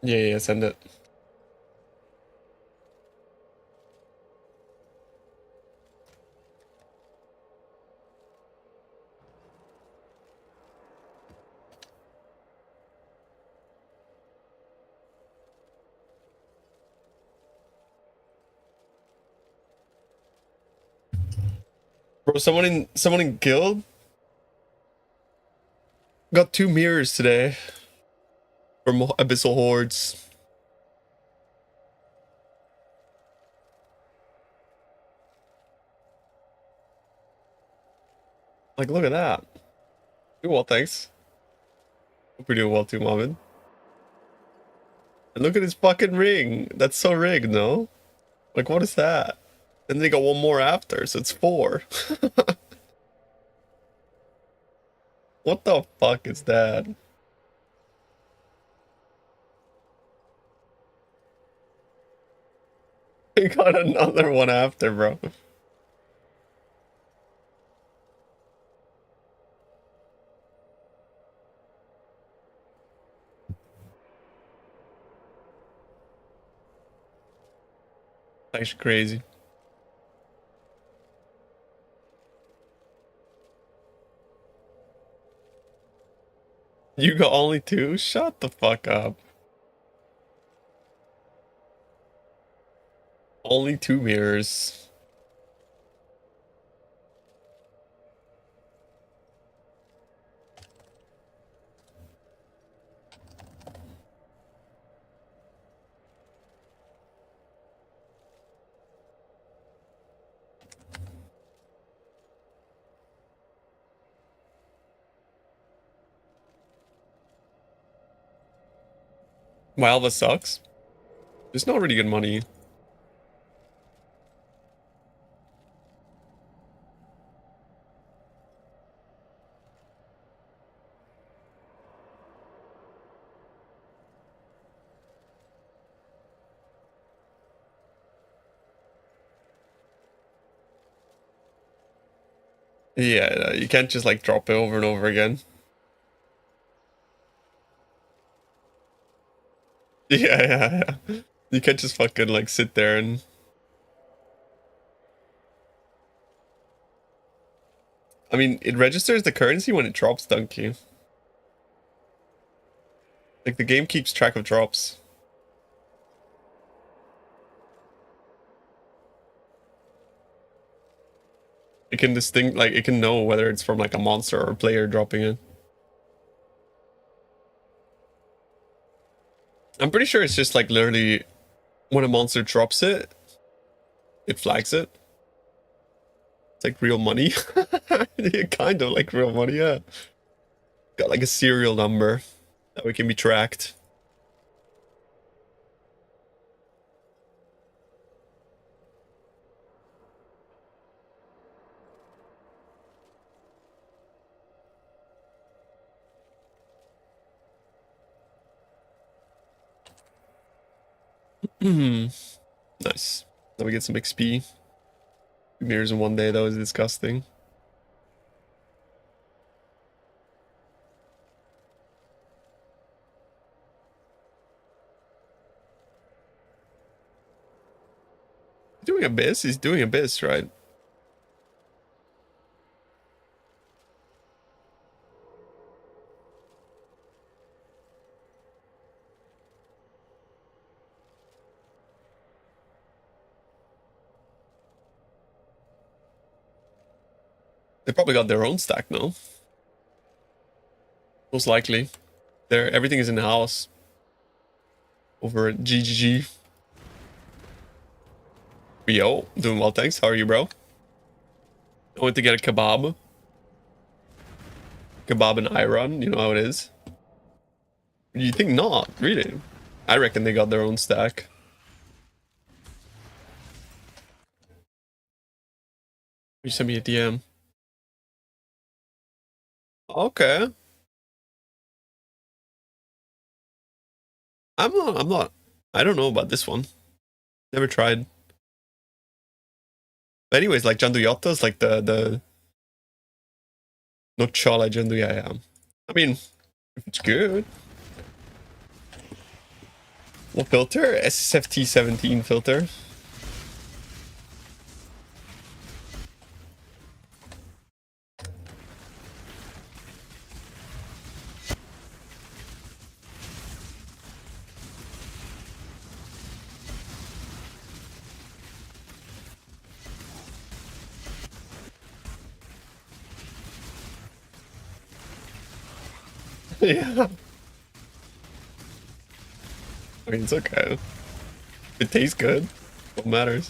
Yeah, yeah, send it. Bro, someone in guild got 2 mirrors today from Abyssal Hordes. Like, look at that. Doing well, thanks. Hope you're doing well too, Mohammed. And look at his fucking ring. That's so rigged, no? Like, what is that? And they got one more after, so it's 4. What the fuck is that? He got another one after, bro. Actually crazy. You got only 2? Shut the fuck up. Only 2 mirrors. Malva sucks. There's not really good money. Yeah, you can't just like drop it over and over again. Yeah, yeah, yeah. You can't just fucking like sit there and... I mean, it registers the currency when it drops, don't you? Like the game keeps track of drops. It can like it can know whether it's from like a monster or a player dropping it. I'm pretty sure it's just like literally when a monster drops it, it flags it. It's like real money. Yeah, kind of like real money, yeah. Got like a serial number that we can be tracked. Nice. Now we get some XP. 2 mirrors in one day, that was disgusting. Doing Abyss? He's doing Abyss, right? They probably got their own stack now. Most likely. Everything is in the house. Over at GGG. Yo, doing well, thanks. How are you, bro? I went to get a kebab. Kebab and Iron, you know how it is. You think not, really? I reckon they got their own stack. You sent me a DM. Okay. I'm not. I don't know about this one. Never tried. But anyways, like Jandu is like the not Chala Jandu, yeah, yeah. I mean, if it's good. What filter? SSFT 17 filter. Yeah. I mean, it's okay. It tastes good. What matters?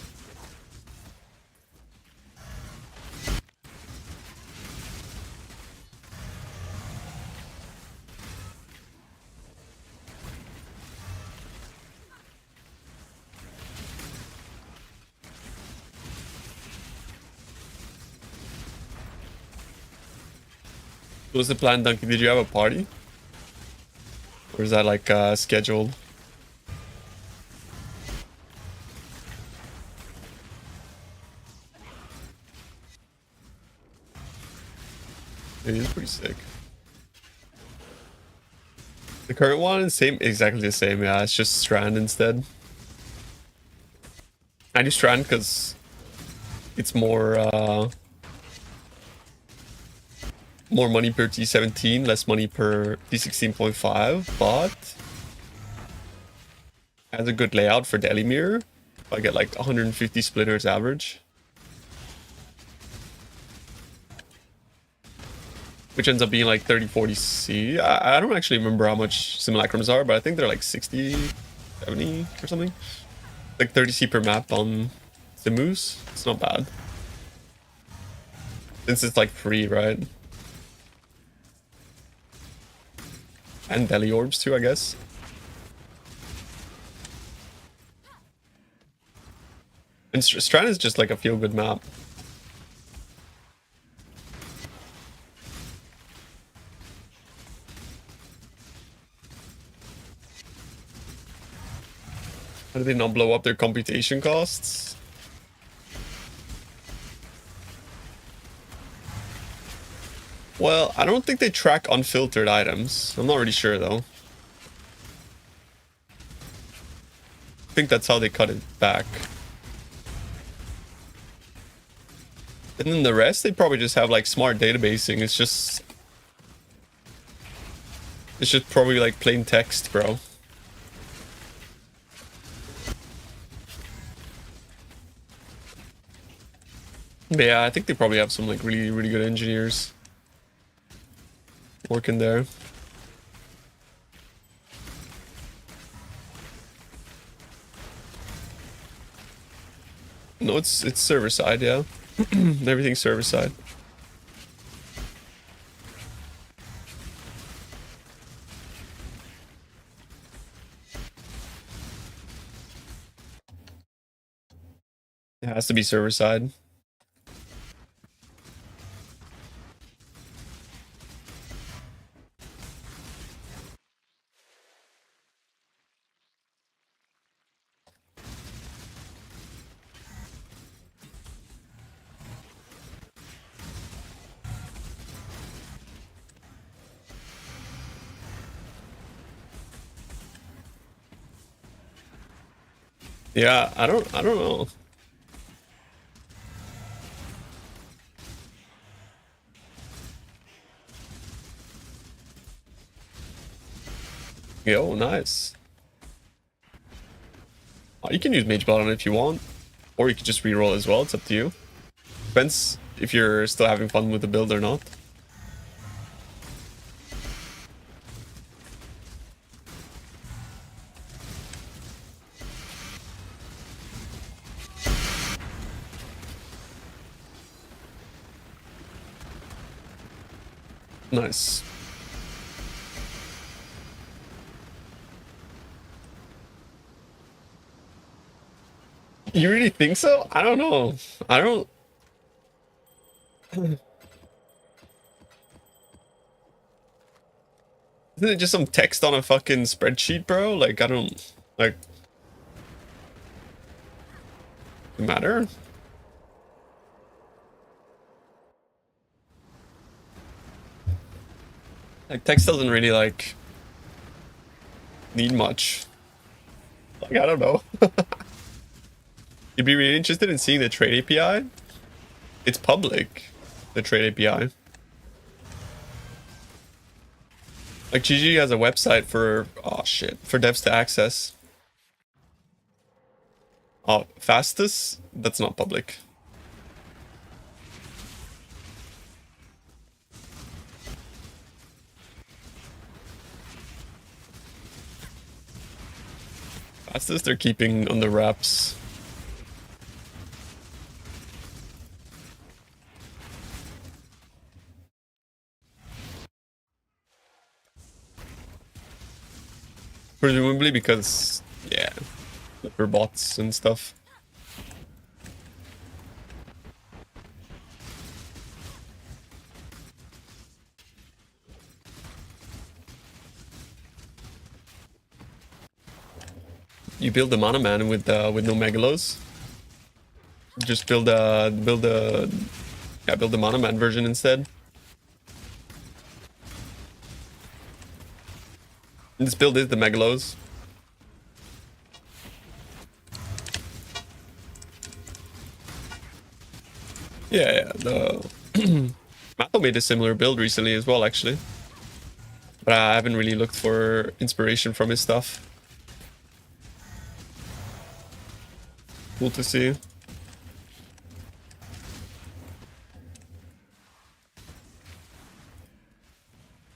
What was the plan, Donkey? Did you have a party? Or is that like scheduled? It is pretty sick. The current one, same, exactly the same. Yeah, it's just Strand instead. I do Strand because it's more money per T17, less money per T16.5, but has a good layout for daily mirror. I get like 150 splitters average, which ends up being like 30-40 C. I don't actually remember how much simulacrums are, but I think they're like 60, 70 or something. Like 30 C per map on Simus. It's not bad. Since it's like free, right? And Deli Orbs too, I guess. And Strat is just like a feel-good map. How do they not blow up their computation costs? Well, I don't think they track unfiltered items. I'm not really sure though. I think that's how they cut it back. And then the rest, they probably just have like smart databasing. It's just probably like plain text, bro. But yeah, I think they probably have some like really, really good engineers working there. No, it's server side, yeah. Everything's server side. It has to be server side. Yeah, I don't know. Yo, nice. You can use Mage Blood on it if you want. Or you could just reroll as well, it's up to you. Depends if you're still having fun with the build or not. Nice. You really think so? I don't know. I don't... Isn't it just some text on a fucking spreadsheet, bro? Like, I don't... Like... Matter? Like, text doesn't really, like... Need much. Like, I don't know. You'd be really interested in seeing the trade API? It's public, the trade API. Like, GG has a website for, oh shit, for devs to access. Oh, fastest? That's not public. Fastest they're keeping on the wraps. Presumably because, yeah, for bots and stuff. You build the Mana Man with no Megalos. Just build the Mana Man version instead. And this build is the Megalos. Yeah, the Matho made a similar build recently as well, actually. But I haven't really looked for inspiration from his stuff. Cool to see.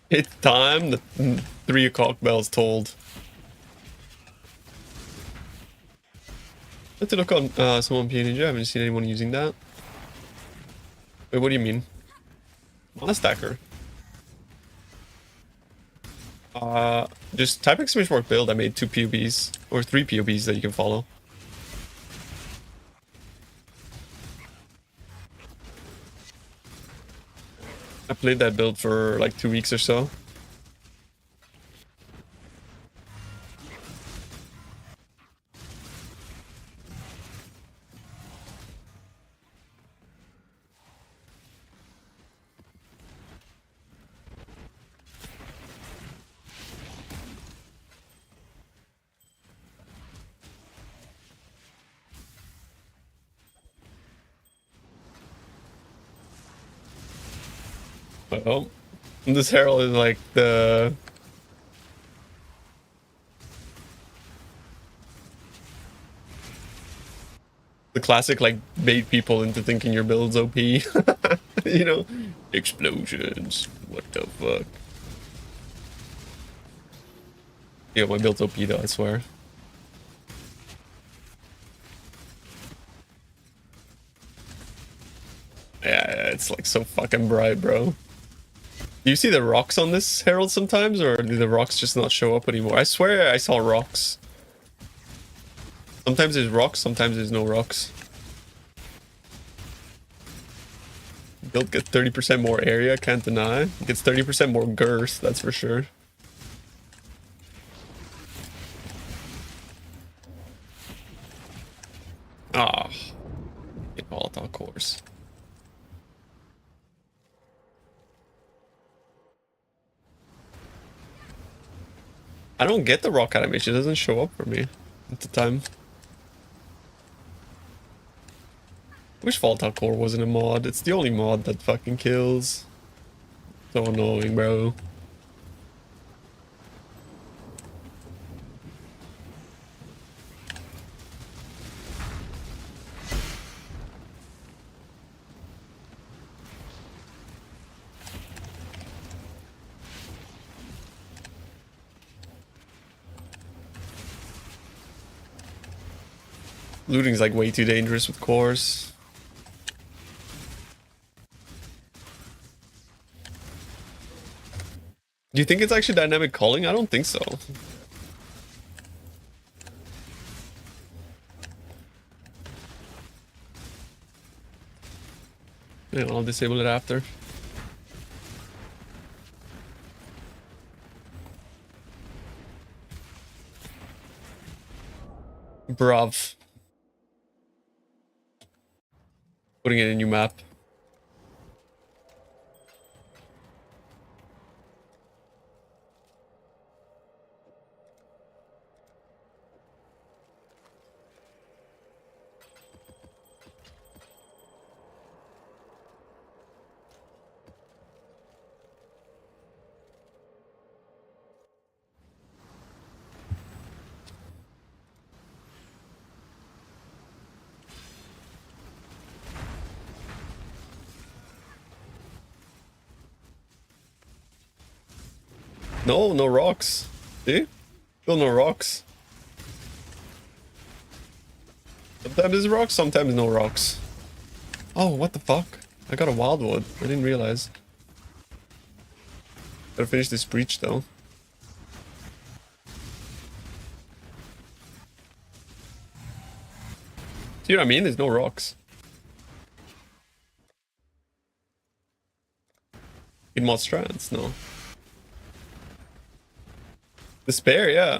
It's time. The 3 o'clock bell's tolled. Let's look on someone PNG. I haven't seen anyone using that. Wait, what do you mean? Mana stacker. Just type exclamation mark build. I made 2 POBs or 3 POBs that you can follow. I played that build for like 2 weeks or so. Oh, this Herald is like the classic, like, bait people into thinking your build's OP. You know, explosions. What the fuck? Yeah, my build's OP though, I swear. Yeah, it's like so fucking bright, bro. Do you see the rocks on this Herald sometimes, or do the rocks just not show up anymore? I swear I saw rocks. Sometimes there's rocks, sometimes there's no rocks. Build gets 30% more area, can't deny. Gets 30% more girth, that's for sure. Ah, volatile cores. I don't get the rock animation, it doesn't show up for me at the time. Wish volatile core wasn't a mod, it's the only mod that fucking kills. So annoying, bro. Looting's like way too dangerous with cores. Do you think it's actually dynamic calling? I don't think so. Yeah, I'll disable it after. Bruv. Putting in a new map. No, no rocks. See? Still no rocks. Sometimes there's rocks, sometimes no rocks. Oh, what the fuck? I got a wildwood. I didn't realize. Gotta finish this breach though. See what I mean? There's no rocks. In mod strats, no. Despair, yeah.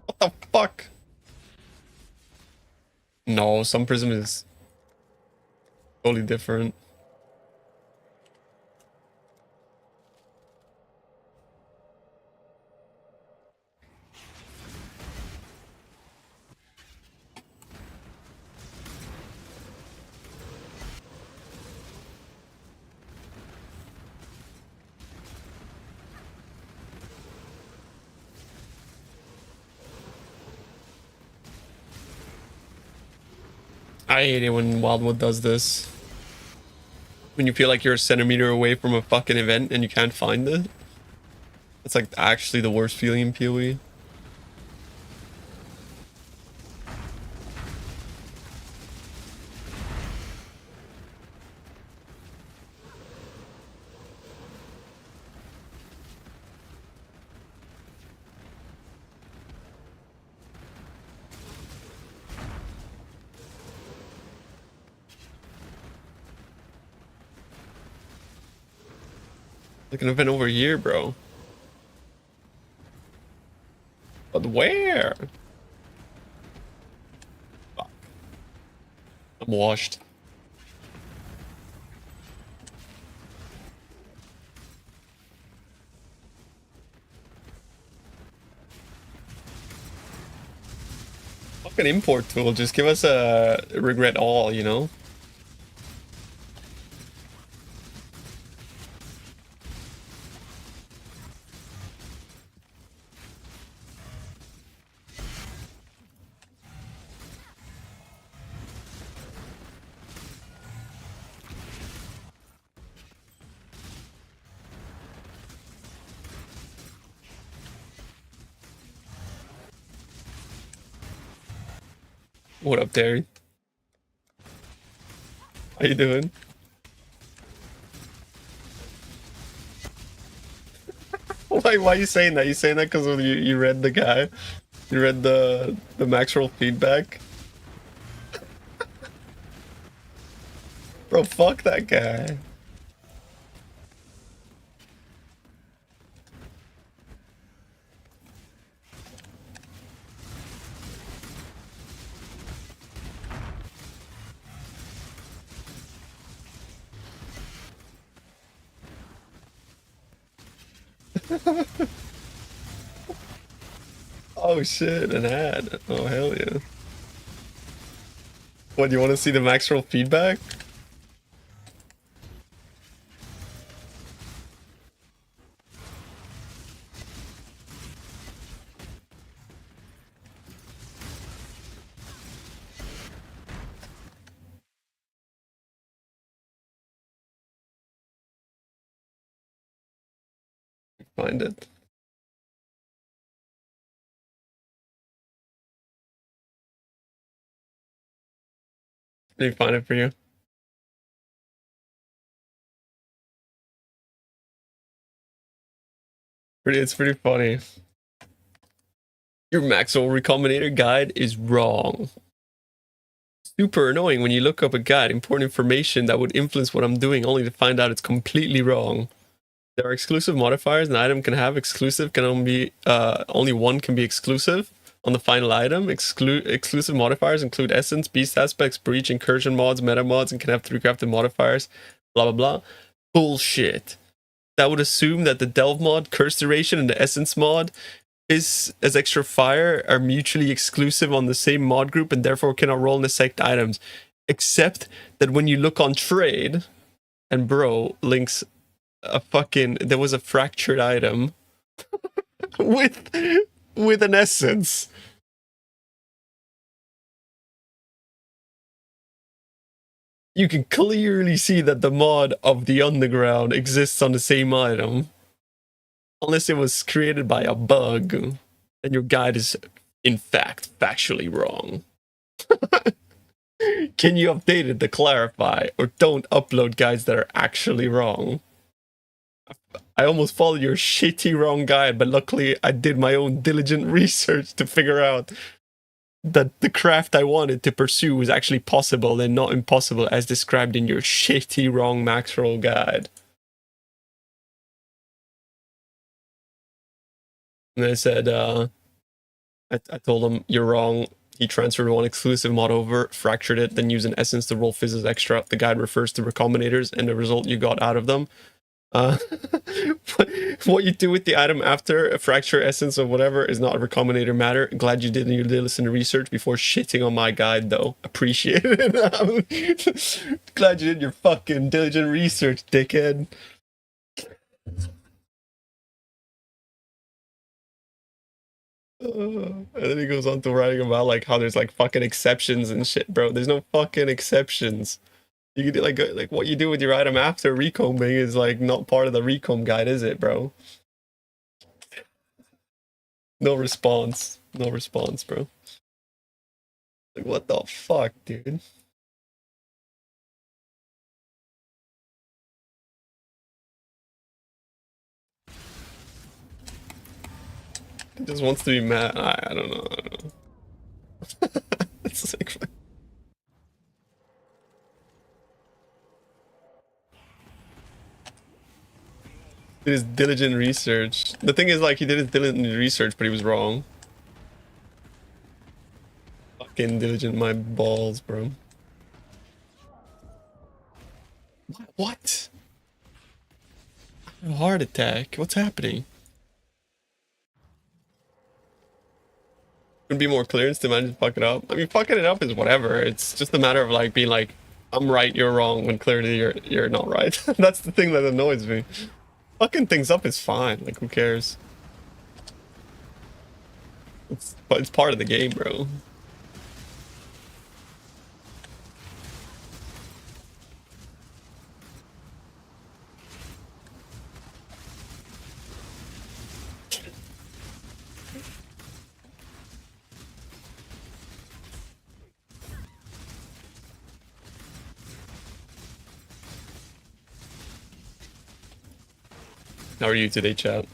What the fuck? No, some prism is totally different. I hate it when Wildwood does this. When you feel like you're a centimeter away from a fucking event and you can't find it. It's like actually the worst feeling in PoE. Like an event over here, bro. But where? Fuck. I'm washed. Fucking import tool, just give us a regret all, you know? What up, Terry? How you doing? Why are you saying that? You saying that because you read the guy? You read the max roll feedback? Bro, fuck that guy. Oh shit, an ad. Oh hell yeah. What, you want to see the max roll feedback? Find it. Let me find it for you. It's pretty funny. Your max roll recombinator guide is wrong. Super annoying when you look up a guide, important information that would influence what I'm doing, only to find out it's completely wrong. There are exclusive modifiers an item can have. Exclusive can only be, only one can be exclusive on the final item. Exclusive modifiers include essence, beast aspects, breach, incursion mods, meta mods, and can have 3 crafted modifiers. Blah blah blah. Bullshit. That would assume that the delve mod, curse duration, and the essence mod is as extra fire are mutually exclusive on the same mod group and therefore cannot roll and dissect items. Except that when you look on trade, and bro links a fucking, there was a fractured item with an essence. You can clearly see that the mod of the underground exists on the same item. Unless it was created by a bug, and your guide is in fact factually wrong. Can you update it to clarify, or don't upload guides that are actually wrong? I almost followed your shitty wrong guide, but luckily I did my own diligent research to figure out that the craft I wanted to pursue was actually possible and not impossible as described in your shitty wrong max roll guide. And I said, I told him, you're wrong. He transferred one exclusive mod over, fractured it, then used an essence to roll fizzes extra. The guide refers to recombinators and the result you got out of them. Uh, what you do with the item after a fracture, essence, or whatever is not a recombinator matter. Glad you did your listen to research before shitting on my guide, though. Appreciate it. Glad you did your fucking diligent research, dickhead. And then he goes on to writing about like how there's like fucking exceptions and shit, bro. There's no fucking exceptions. You can do like what you do with your item after recombing is like not part of the recomb guide, is it, bro? No response. No response, bro. Like what the fuck, dude? He just wants to be mad. I don't know. I don't know. It's like did his diligent research. The thing is, like, he did his diligent research, but he was wrong. Fucking diligent, my balls, bro. What? A heart attack? What's happening? Could be more clearance to manage to fuck it up. I mean, fucking it up is whatever. It's just a matter of like being like, I'm right, you're wrong, when clearly you're not right. That's the thing that annoys me. Fucking things up is fine. Like, who cares? It's part of the game, bro. How are you today, chat?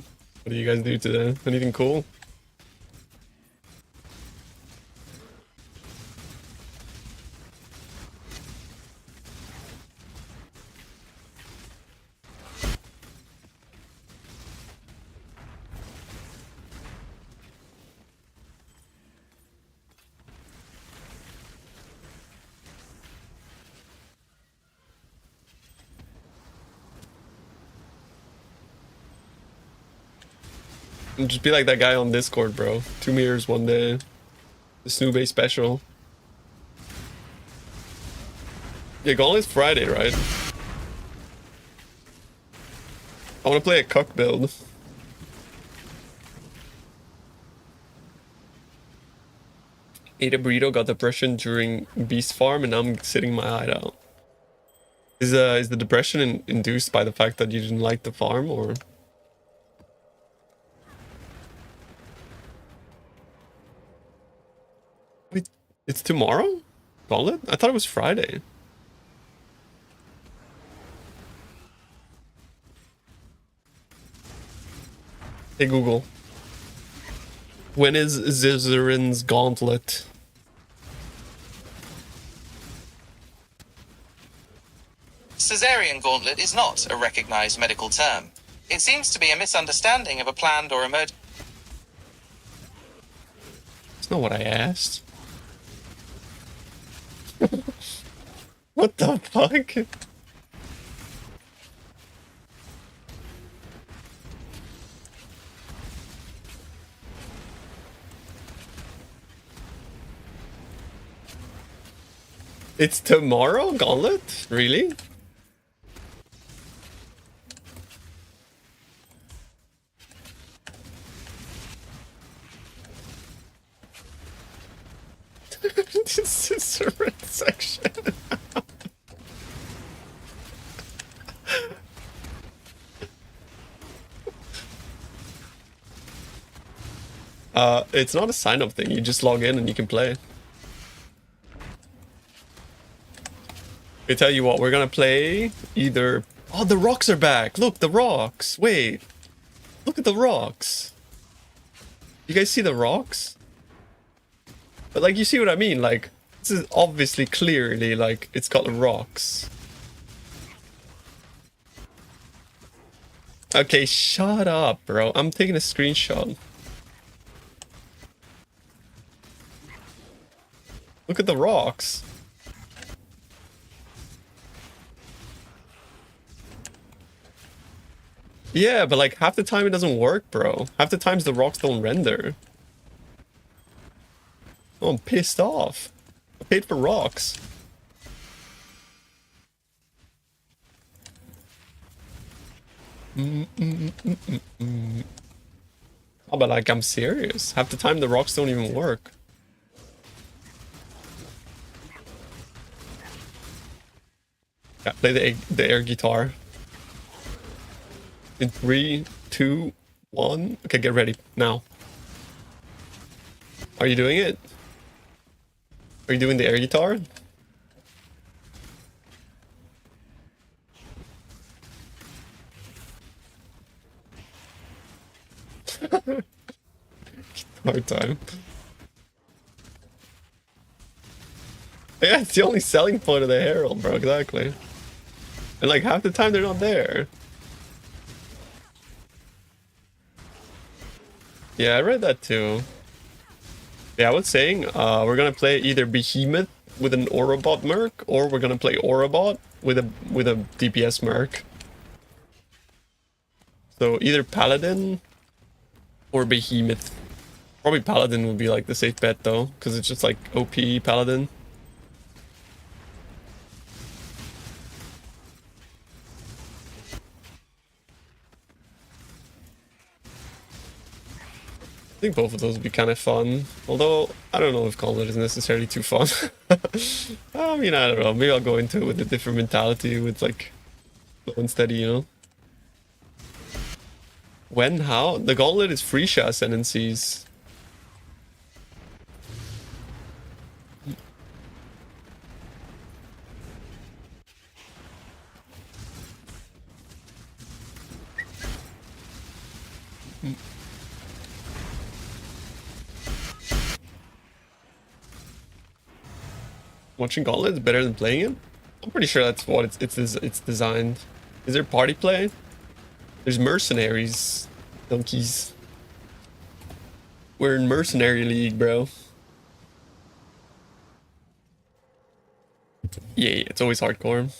What do you guys do today? Anything cool? Just be like that guy on Discord, bro. 2 meters one day. The Snoobay special. Yeah, Gauntlet's Friday, right? I want to play a cuck build. Ate a burrito, got depression during Beast Farm, and now I'm sitting my eye out. Is the depression induced by the fact that you didn't like the farm, or? Wait, it's tomorrow? Gauntlet? I thought it was Friday. Hey Google. When is Zizarin's Gauntlet? Caesarean gauntlet is not a recognized medical term. It seems to be a misunderstanding of a planned or emergent. That's not what I asked. What the fuck? It's tomorrow, Gauntlet? Really? This is a red section. It's not a sign-up thing. You just log in and you can play. I tell you what, we're gonna play either... Oh, the rocks are back! Look, the rocks! Wait. Look at the rocks. You guys see the rocks? But like, you see what I mean? Like, this is obviously clearly, like, it's got rocks. Okay, shut up, bro. I'm taking a screenshot. Look at the rocks. Yeah, but like half the time it doesn't work, bro. Half the times the rocks don't render. Oh, I'm pissed off. I paid for rocks. Oh, but like, I'm serious. Half the time the rocks don't even work. Yeah, play the air guitar. In 3, 2, 1. Okay, get ready now. Are you doing it? Are you doing the air guitar? Hard time. Yeah, it's the only selling point of the Herald, bro. Exactly. And like half the time they're not there. Yeah, I read that too. Yeah, I was saying we're gonna play either Behemoth with an Orobot Merc, or we're gonna play Orobot with a DPS Merc. So either Paladin or Behemoth. Probably Paladin would be like the safe bet though, because it's just like OP Paladin. I think both of those would be kind of fun. Although, I don't know if Gauntlet is necessarily too fun. I mean, I don't know. Maybe I'll go into it with a different mentality, with like slow and steady, you know? When? How? The Gauntlet is Freesia Ascendancies. Watching Gauntlet is better than playing it? I'm pretty sure that's what it's designed. Is there party play? There's mercenaries, donkeys. We're in Mercenary League, bro. Yeah, it's always hardcore.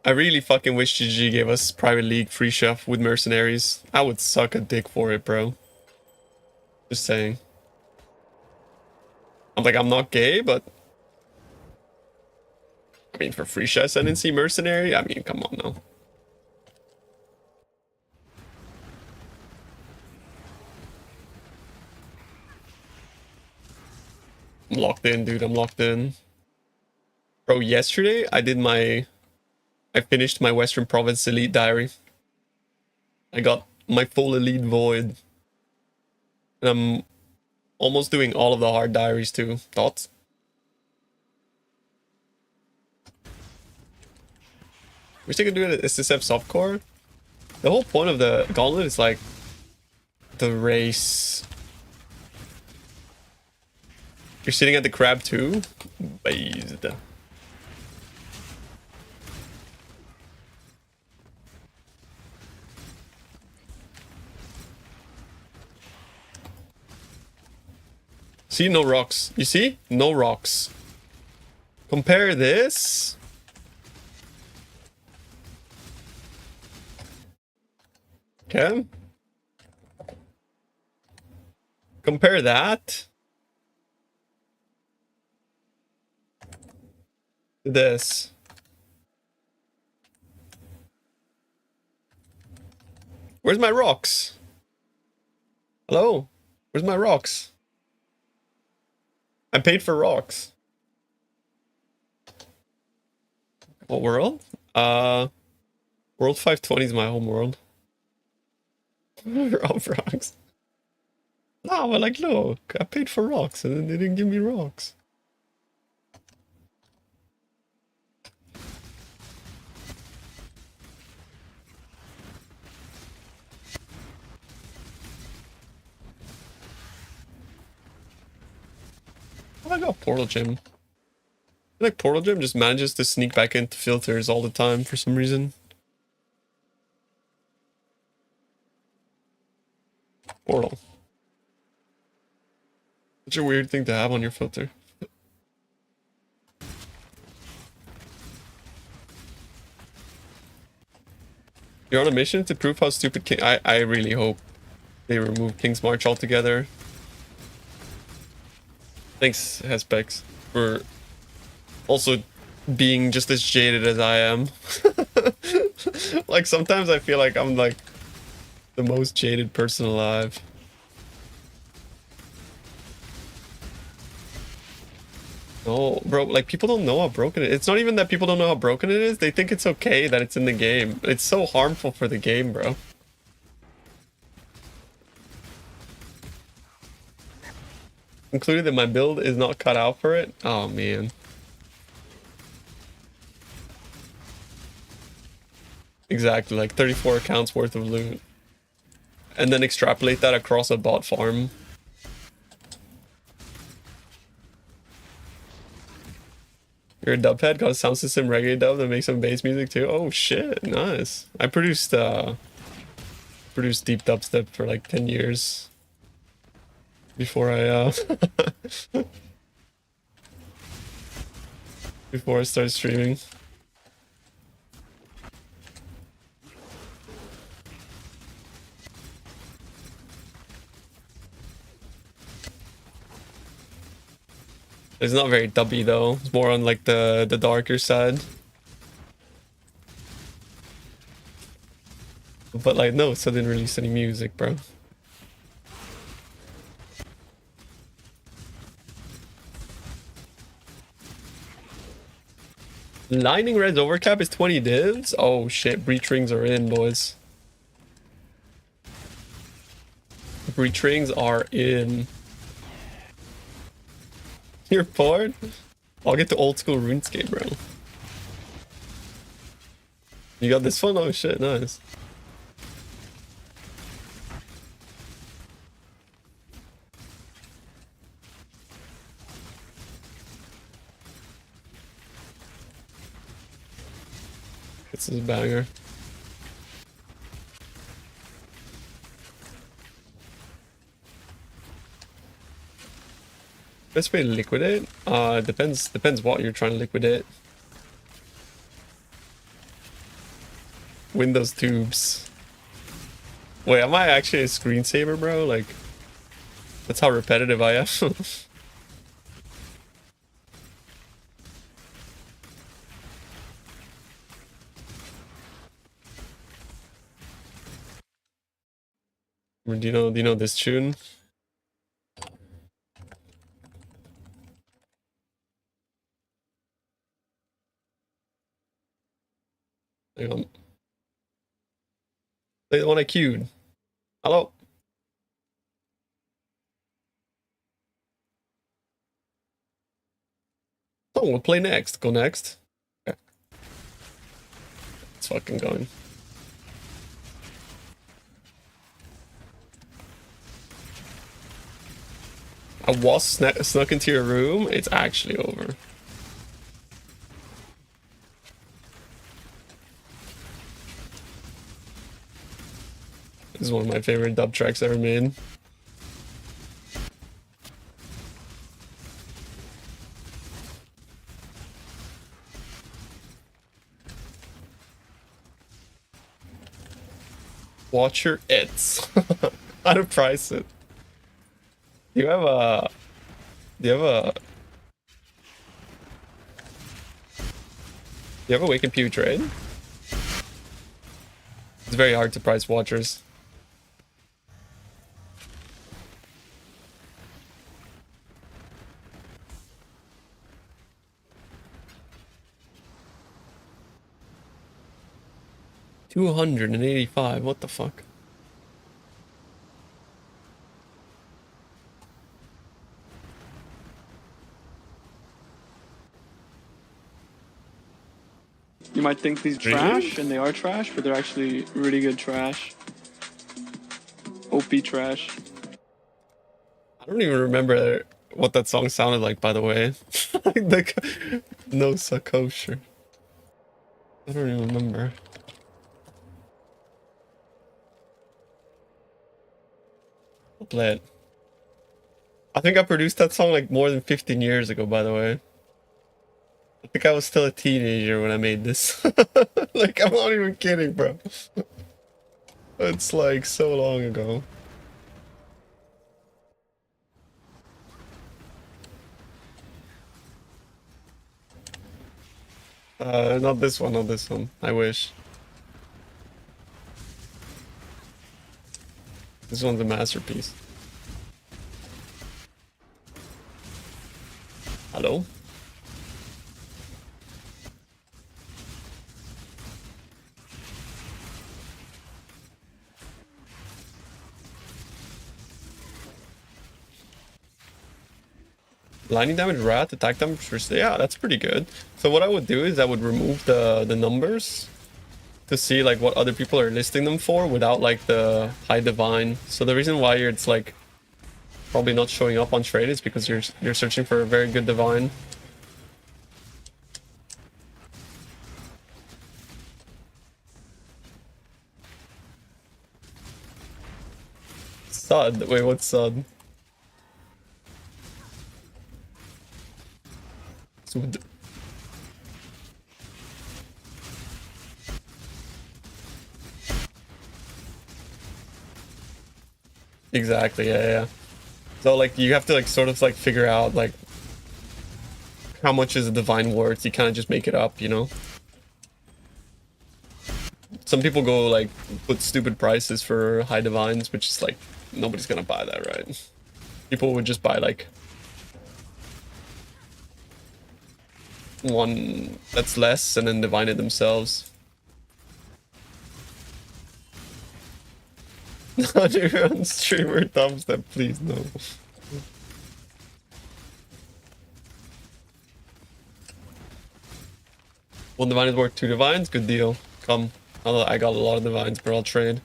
I really fucking wish GG gave us Private League free chef with mercenaries. I would suck a dick for it, bro. Just saying. I'm not gay, but... I mean, for free chef ascendancy mercenary? I mean, come on now. I'm locked in, dude. I'm locked in. Bro, yesterday I finished my Western Province Elite Diary. I got my full Elite Void. And I'm almost doing all of the hard diaries too. Thoughts? Wish I could do it at SSF softcore. The whole point of the gauntlet is like the race. You're sitting at the crab too? Based. See, no rocks. You see? No rocks. Compare this. Okay. Compare that to this. Where's my rocks? Hello? Where's my rocks? I paid for rocks. What world? World 520 is my home world. Rob rocks. No, but like, look, I paid for rocks and then they didn't give me rocks. Oh, I got Portal Gym. I like Portal Gym just manages to sneak back into filters all the time for some reason. Portal. Such a weird thing to have on your filter. You're on a mission to prove how stupid King. I really hope they remove King's March altogether. Thanks, Hespex, for also being just as jaded as I am. Like sometimes I feel like I'm like the most jaded person alive. No, bro, like people don't know how broken it is. It's not even that people don't know how broken it is. They think it's okay that it's in the game. It's so harmful for the game, bro. Included that my build is not cut out for it. Oh, man. Exactly, like 34 accounts worth of loot. And then extrapolate that across a bot farm. You're a dub head, got a sound system reggae dub that makes some bass music too. Oh shit, nice. I produced deep dubstep for like 10 years before I before I started streaming. It's not very dubby though. It's more on like the darker side. But like no, so I didn't release any music, bro. Lightning Red's overcap is 20 divs? Oh shit, breach rings are in, boys. Breach rings are in. You're bored? I'll get to old school RuneScape, bro. You got this one? Oh shit, nice. This is a banger. Best way to liquidate? Depends what you're trying to liquidate. Windows tubes. Wait, am I actually a screensaver, bro? Like, that's how repetitive I am. Do you know this tune? Hang on. Play the one I queued. Hello? Oh, we'll play next. Go next. Okay. It's fucking going. A wasp snuck into your room? It's actually over. This is one of my favorite dub tracks ever made. Watch your its. How to price it. Do you have a... Do you have a... Do you have a Wake and Pew trade? It's very hard to price watchers. $285, what the fuck? You might think these Really? trash, and they are trash, but they're actually really good trash. OP trash. I don't even remember what that song sounded like, by the way. No Sakosher. I don't even remember. I'll play it. I think I produced that song like more than 15 years ago, by the way. I think I was still a teenager when I made this. Like, I'm not even kidding, bro. It's like so long ago. Not this one, not this one. I wish. This one's a masterpiece. Hello? Blinding damage, rat, attack damage, yeah, that's pretty good. So what I would do is I would remove the numbers to see like what other people are listing them for without like the high divine. So the reason why it's like probably not showing up on trade is because you're searching for a very good divine. Sud. Wait, what's Sud? Sud. Exactly, yeah, yeah. So like you have to like sort of like figure out like how much is a divine worth. You kind of just make it up, you know? Some people go like put stupid prices for high divines, which is like nobody's gonna buy that, right? People would just buy like one that's less and then divine it themselves. Not even on streamer thumbstep, please no. One divine is worth 2 divines, good deal. Come. I got a lot of divines, but I'll trade.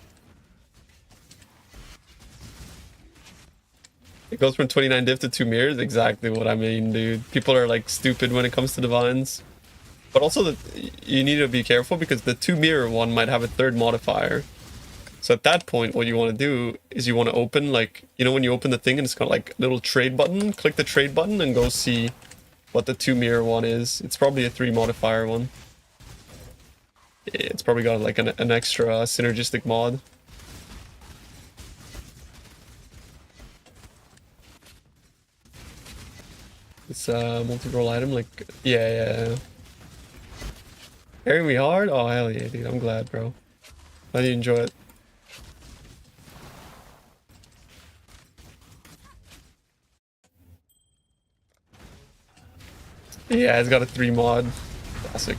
It goes from 29 div to 2 mirrors, exactly what I mean, dude. People are like stupid when it comes to divines. But also, you need to be careful because the 2 mirror one might have a third modifier. So at that point, what you want to do is you want to open, like, you know when you open the thing and it's got like a little trade button? Click the trade button and go see what the 2 mirror one is. It's probably a 3 modifier one. It's probably got like an extra synergistic mod. It's a multi-role item, like, yeah. Carrying me hard? Oh, hell yeah, dude. I'm glad, bro. Glad you enjoy it. Yeah, it's got a 3 mod. Classic.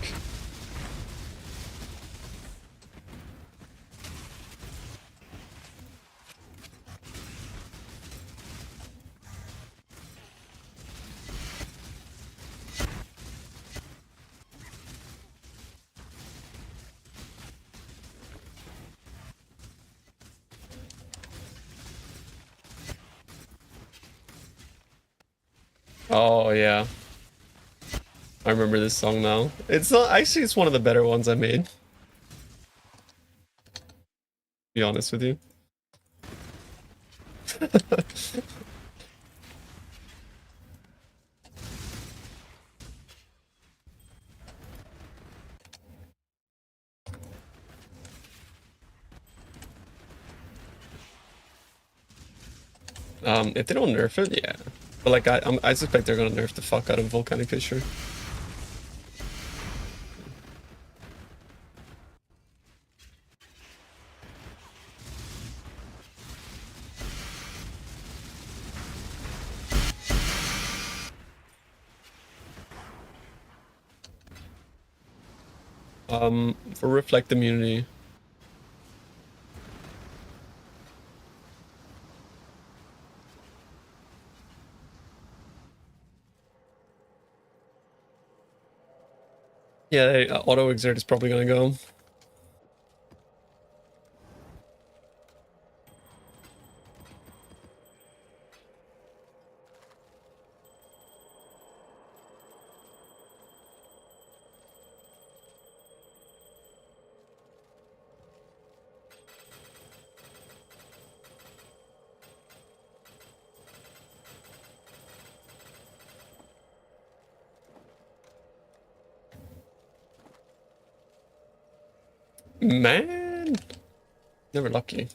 Oh, yeah. I remember this song now. It's not actually, it's one of the better ones I made. To be honest with you. If they don't nerf it, yeah. But like I suspect they're gonna nerf the fuck out of Volcanic Fissure. For Reflect Immunity. Yeah, auto exert is probably gonna go. Man, never lucky.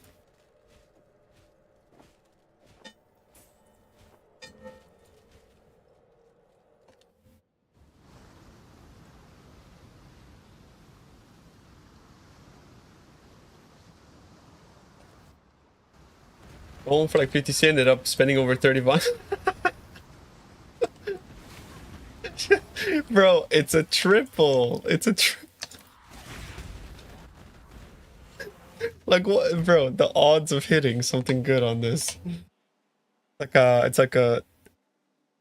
Going for like 50C, ended up spending over 31. Bro, it's a triple. It's a like what, bro? The odds of hitting something good on this, it's like a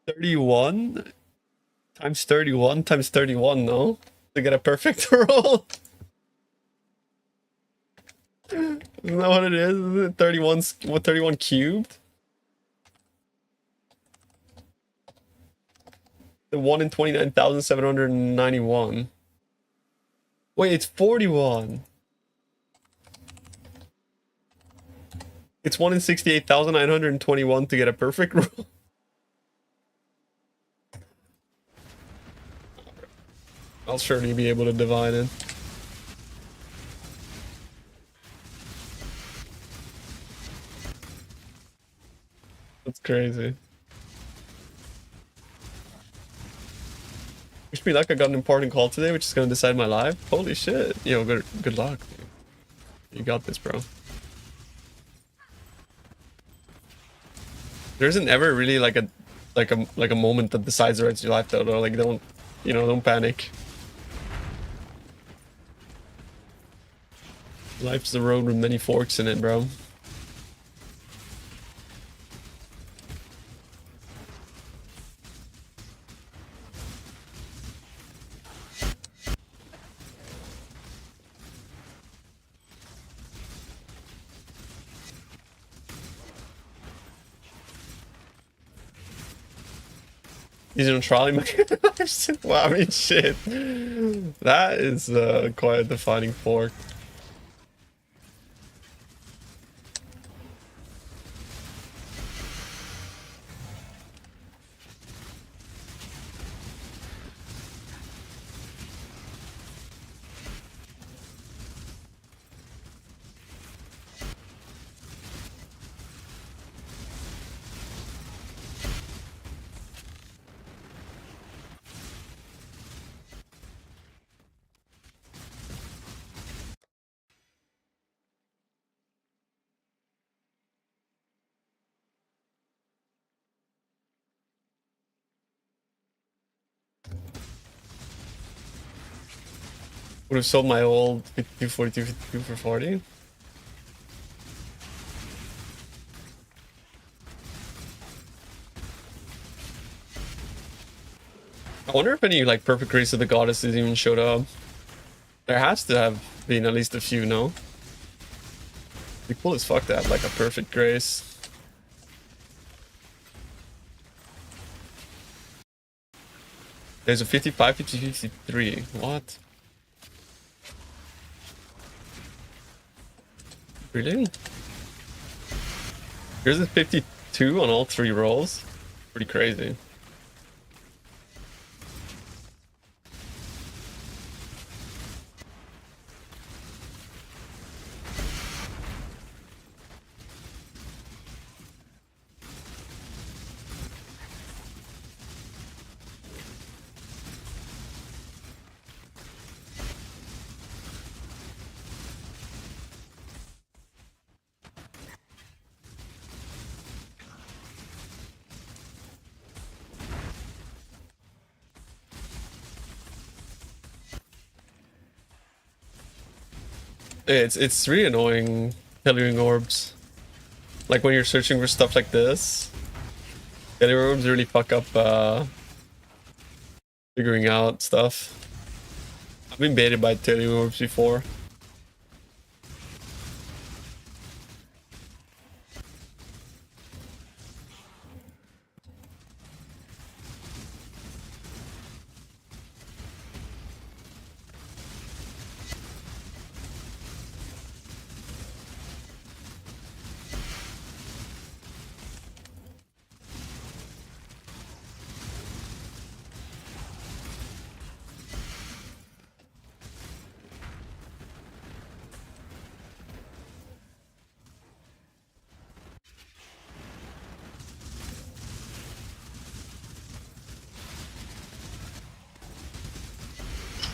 31 times 31 times 31, no? To get a perfect roll. Isn't that what it is? Isn't it 31, what, 31 cubed? The 1 in 29,791. Wait, it's 41. It's 1 in 68,921 to get a perfect roll. I'll surely be able to divine it. That's crazy. Wish me luck, I got an important call today, which is gonna decide my life. Holy shit. Yo, good luck, dude. You got this, bro. There isn't ever really like a moment that decides the rest of your life though. Like don't panic. Life's the road with many forks in it, bro. He's in trolley. Wow, I mean, shit. That is quite a defining fork. Would have sold my old 52, 42, 52 for 40. I wonder if any like perfect grace of the goddesses even showed up. There has to have been at least a few, no? It'd be cool as fuck to have like a perfect grace. There's a 55, 50, 53. What? Really? Here's a 52 on all 3 rolls. Pretty crazy. It's really annoying tailoring orbs. Like when you're searching for stuff like this, tailoring orbs really fuck up figuring out stuff. been baited by Teleorbs before.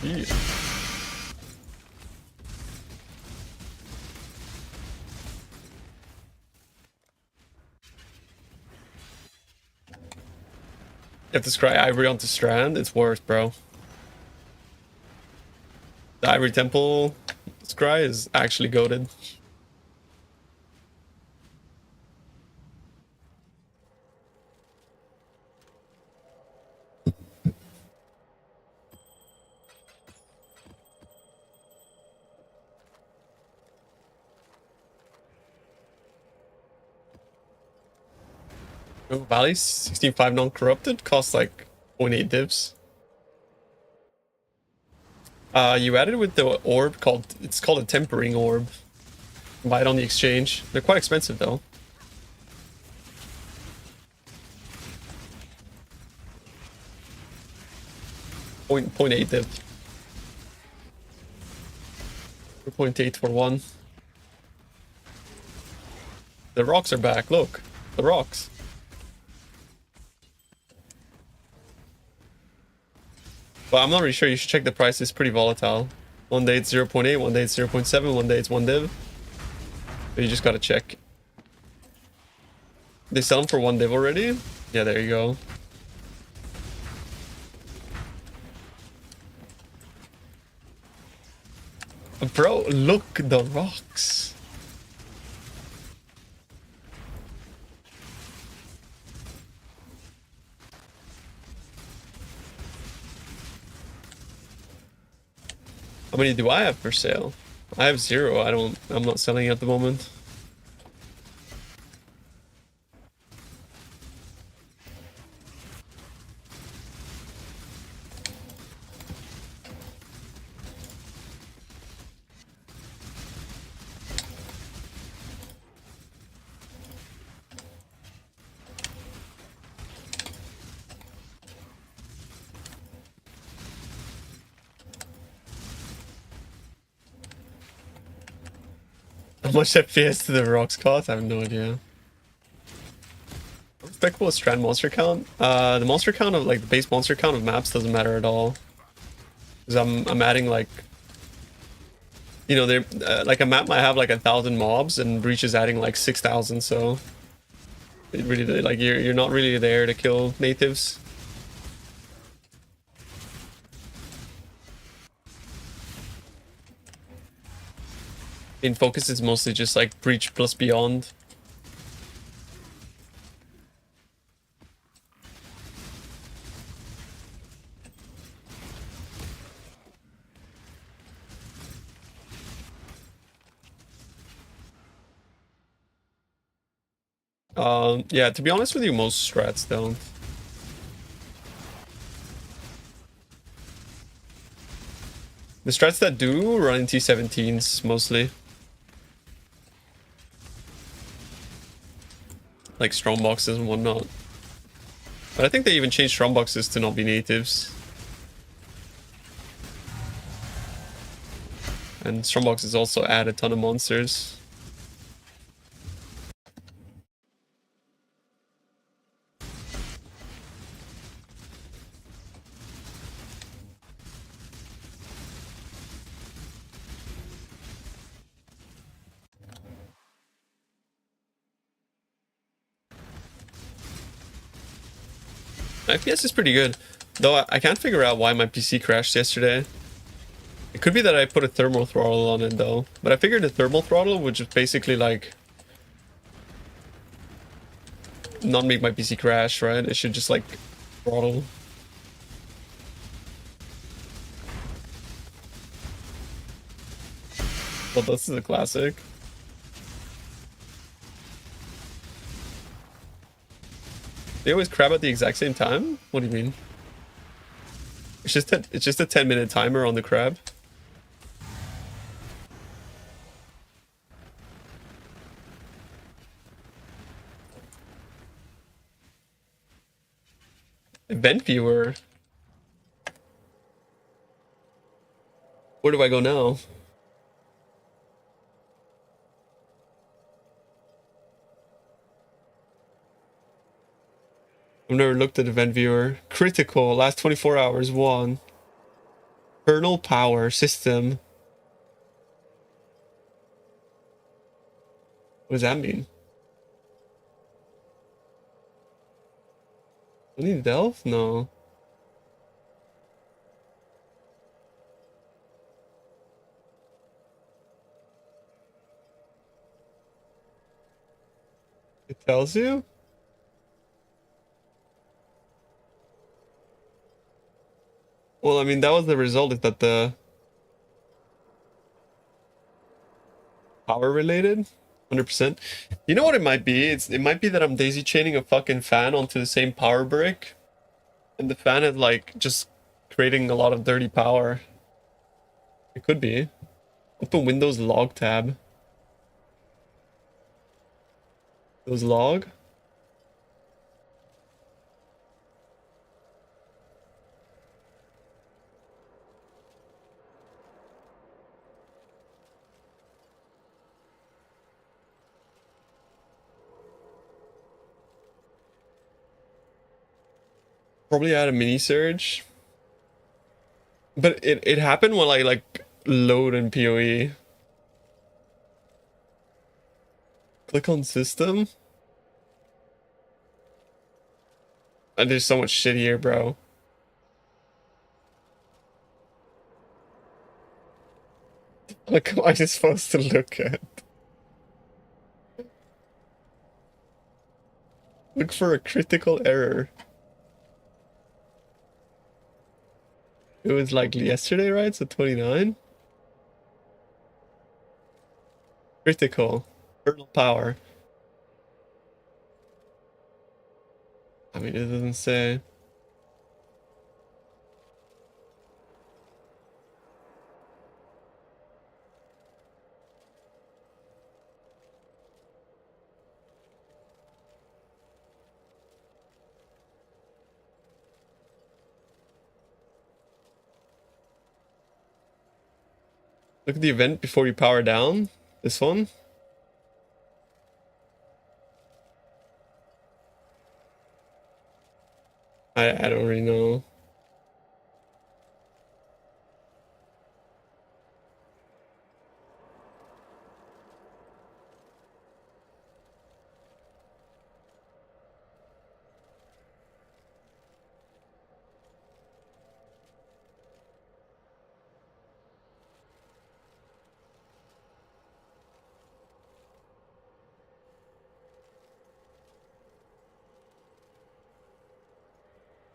Yeah. You have to scry Ivory onto Strand, it's worth, bro. The Ivory Temple scry is actually goated. Oh, Valley 16.5 non-corrupted costs like 0.8 divs. You added with the orb it's called a tempering orb. Buy it on the exchange. They're quite expensive though. Point 8 div. 0.8 for one. The rocks are back, look. The rocks. But I'm not really sure, you should check the price, it's pretty volatile. One day it's 0.8, one day it's 0.7, one day it's 1 div. But you just gotta check. They sell them for 1 div already? Yeah, there you go. Bro, look the rocks. How many do I have for sale? I have 0. I'm not selling at the moment. How much FPS do the rocks cost? I have no idea. Respectable Strand monster count. The monster count of like the base monster count of maps doesn't matter at all. Because I'm adding like, you know, they're like a map might have like 1,000 mobs and Breach is adding like 6,000. So it really like you're not really there to kill natives. In focus is mostly just like Breach plus Beyond. Yeah, to be honest with you, most strats don't. The strats that do run in T17s mostly. Like strong boxes and whatnot. But I think they even changed strong boxes to not be natives. And strong boxes also add a ton of monsters. FPS is pretty good, though I can't figure out why my PC crashed yesterday. It could be that I put a thermal throttle on it though, but I figured the thermal throttle would just basically like not make my PC crash, right? It should just like throttle. Well, this is a classic. They always crab at the exact same time? What do you mean? It's just a 10-minute timer on the crab. Event viewer. Where do I go now? I've never looked at event viewer. Critical, last 24 hours, 1. Kernel power, system. What does that mean? I need delve? No. It tells you? Well, I mean, that was the result, is that the power related? 100%. You know what it might be? It might be that I'm daisy chaining a fucking fan onto the same power brick. And the fan is like just creating a lot of dirty power. It could be. Open Windows log tab. Windows log. Probably had a mini surge. But it happened when I like load in PoE. Click on system. And there's so much shit here, bro. Like, am I just supposed to look at? Look for a critical error. It was like yesterday, right? So 29. Critical. Kernel power. I mean, it doesn't say. Look at the event before you power down. This one. I don't really know.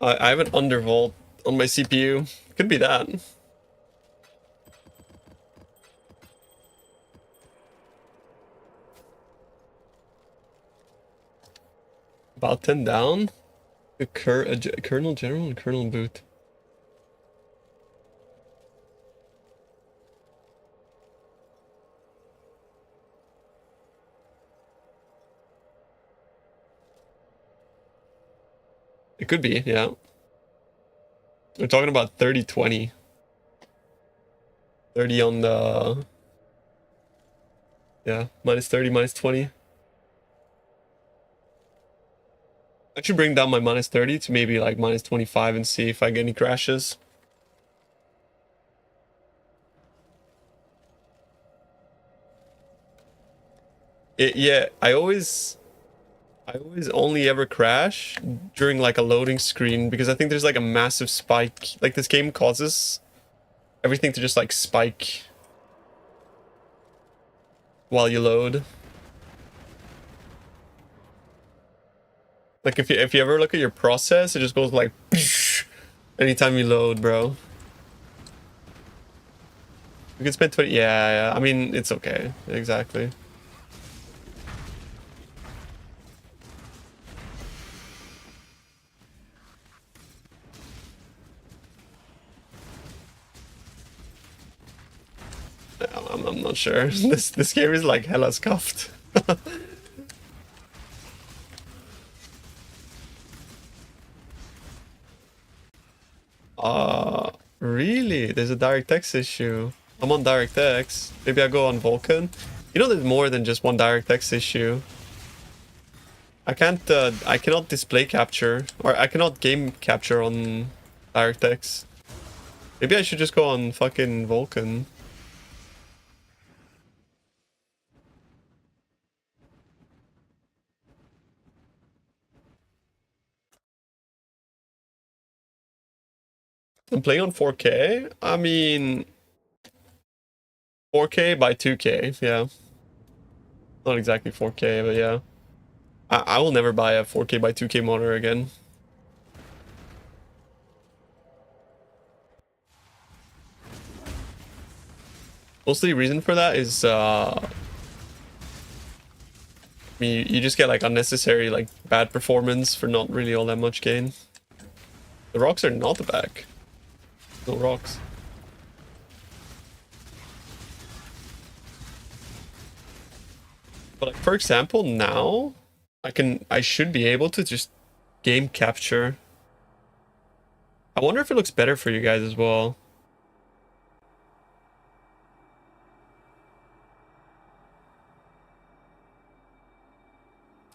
I have an undervolt on my CPU. Could be that. About 10 down. A kernel general and kernel boot. It could be, yeah. We're talking about 30-20. 30 on the... Yeah, minus 30, minus 20. I should bring down my minus 30 to maybe like minus 25 and see if I get any crashes. Yeah, I always only ever crash during like a loading screen because I think there's like a massive spike. Like this game causes everything to just like spike while you load. Like if you ever look at your process, it just goes like anytime you load, bro. We could spend 20. Yeah, yeah. I mean, it's okay. Exactly. I'm not sure. This game is like hella scuffed. Really? There's a DirectX issue. I'm on DirectX. Maybe I go on Vulkan. You know, there's more than just one DirectX issue. I cannot display capture, or I cannot game capture on DirectX. Maybe I should just go on fucking Vulkan. I'm playing on 4K. I mean, 4K by 2K, yeah. Not exactly 4K, but yeah. I will never buy a 4K by 2K monitor again. Mostly reason for that is, I mean, you just get like unnecessary, like bad performance for not really all that much gain. The rocks are not the back. No rocks. But like, for example, now I should be able to just game capture. I wonder if it looks better for you guys as well.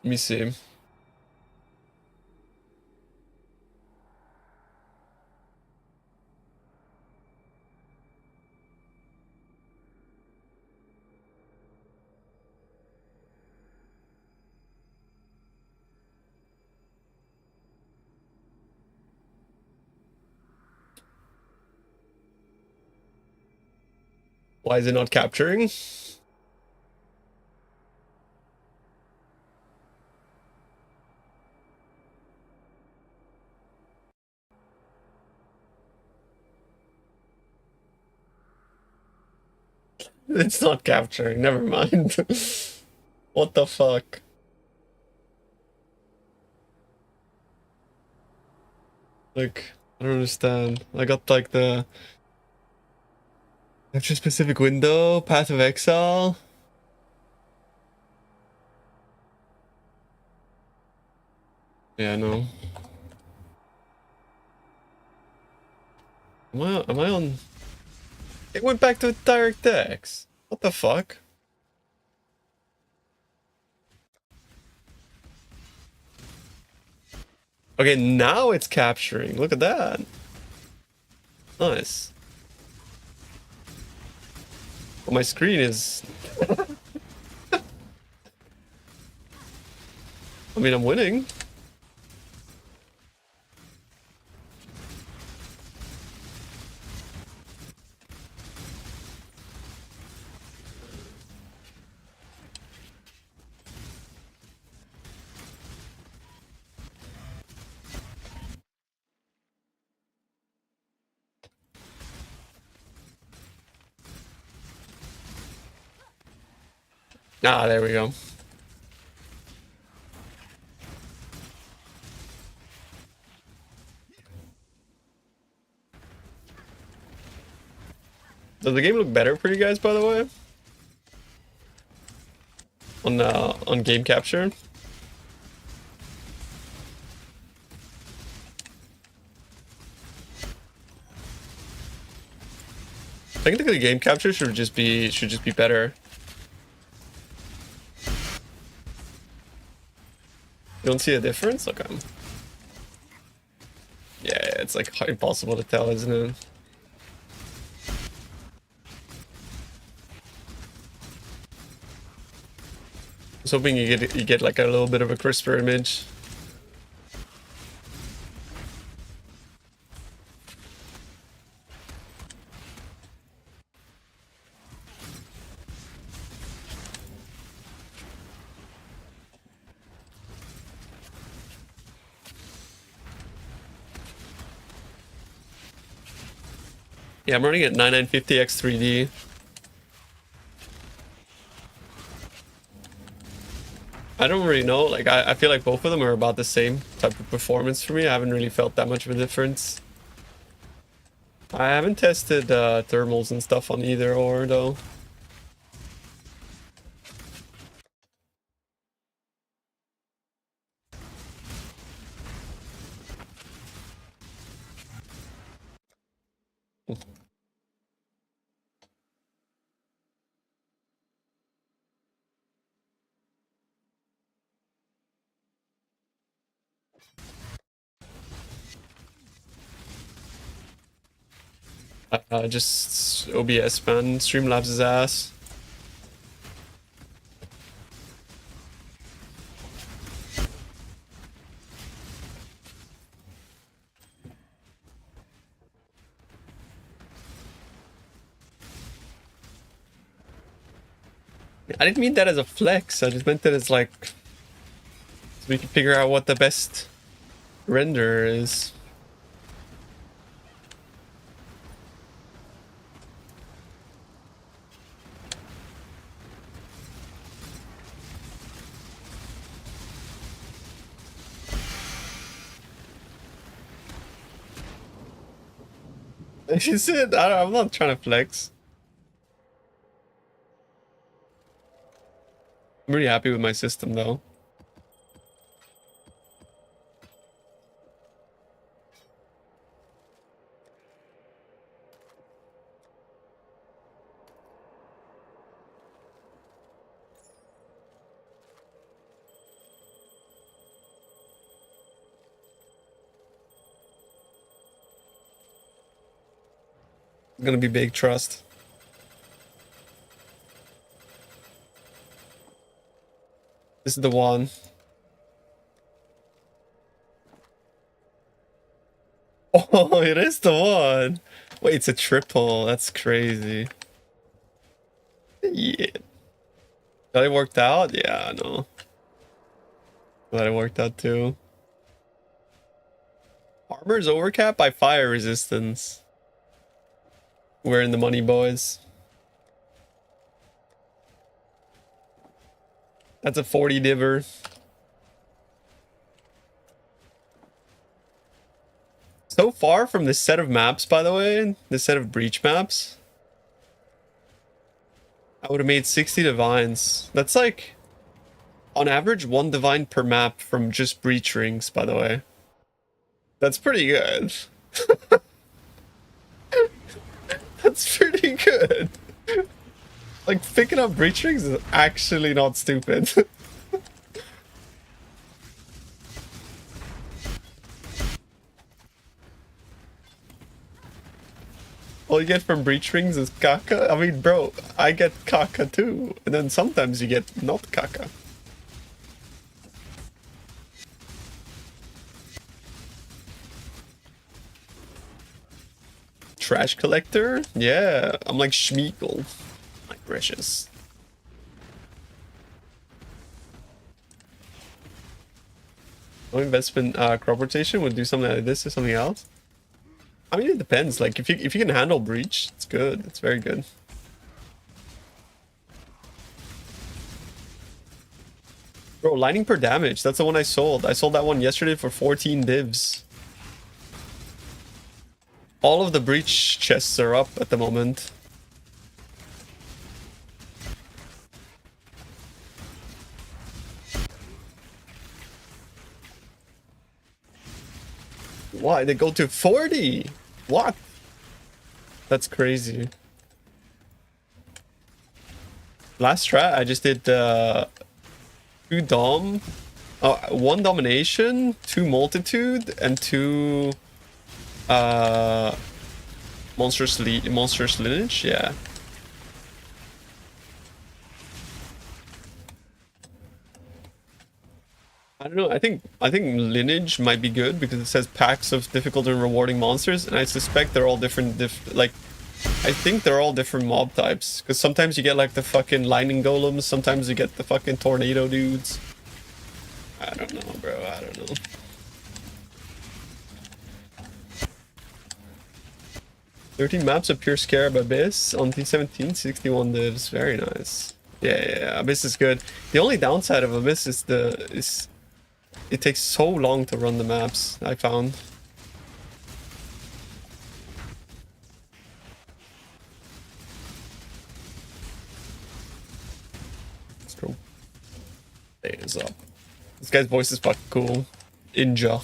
Let me see. Why is it not capturing? It's not capturing, never mind. What the fuck? Like, I don't understand. I got like the extra specific window, Path of Exile. Yeah, no. Am I on? It went back to DirectX. What the fuck? Okay, now it's capturing. Look at that. Nice. Well, my screen is... I mean, I'm winning. Ah, there we go. Does the game look better for you guys, by the way? On game capture? Technically, game capture should just be better. You don't see a difference? Okay. Yeah, it's like impossible to tell, isn't it? I was hoping you get like a little bit of a crisper image. Yeah, I'm running at 9950 x 3D. I don't really know. Like, I feel like both of them are about the same type of performance for me. I haven't really felt that much of a difference. I haven't tested thermals and stuff on either or though. Just OBS, man. Streamlabs his ass. I didn't mean that as a flex. I just meant that as like, so we can figure out what the best render is. She said, I'm not trying to flex. I'm really happy with my system though. It's gonna be big trust. This is the one. Oh, it is the one. Wait, it's a triple. That's crazy. Yeah. That it worked out? Yeah, I know. That it worked out too. Armor's overcap by fire resistance. We're in the money, boys. That's a 40 diver. So far from this set of maps, by the way, this set of breach maps, I would have made 60 divines. That's like, on average, 1 divine per map from just breach rings, by the way. That's pretty good. That's pretty good. Like, picking up breach rings is actually not stupid. All you get from breach rings is caca. I mean, bro, I get caca too. And then sometimes you get not caca. Trash collector? Yeah, I'm like Schmeagol. My precious. No investment crop rotation would do something like this or something else. I mean, it depends. Like, if you can handle breach, it's good. It's very good. Bro, lightning per damage. That's the one I sold. I sold that one yesterday for 14 divs. All of the breach chests are up at the moment. Why? They go to 40? What? That's crazy. Last strat, I just did 2 dom, 1 domination, 2 multitude, and 2 monstrous lineage. Yeah. I don't know. I think lineage might be good because it says packs of difficult and rewarding monsters, and I suspect they're all different. Like, I think they're all different mob types. Because sometimes you get like the fucking lightning golems, sometimes you get the fucking tornado dudes. I don't know, bro. I don't know. "13 maps of pure scarab abyss on T17, 61 divs. Very nice. Yeah, Abyss is good. The only downside of Abyss is it takes so long to run the maps, I found. Let's go. Data's up. This guy's voice is fucking cool. Inja.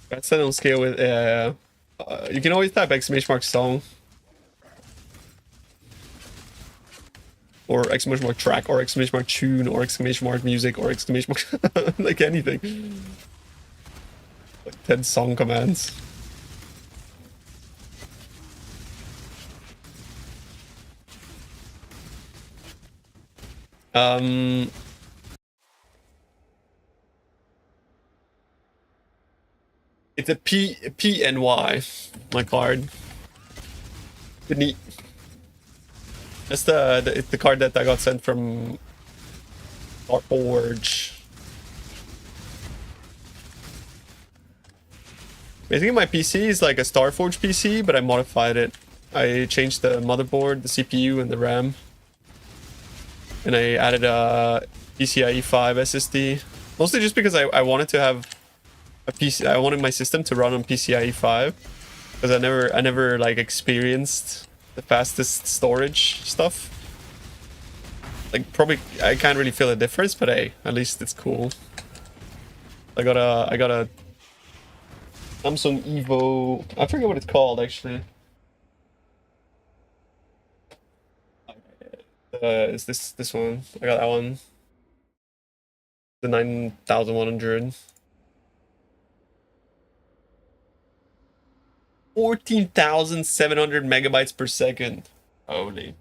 That's set on scale with you can always type exclamation mark song or exclamation mark track or exclamation mark tune or exclamation mark music or exclamation mark like anything. Like 10 song commands. It's a PNY, my card. The neat. That's it's the card that I got sent from our Forge. Basically, my PC is like a Starforge PC, but I modified it. I changed the motherboard, the CPU, and the RAM. And I added a PCIe 5 SSD. Mostly just because I wanted to have a PC. I wanted my system to run on PCIe 5. Because I never like experienced the fastest storage stuff. Like probably I can't really feel a difference, but hey, at least it's cool. I got a Samsung Evo. I forget what it's called actually. Is this one? I got that one. The 9100. 14,700 megabytes per second. Holy.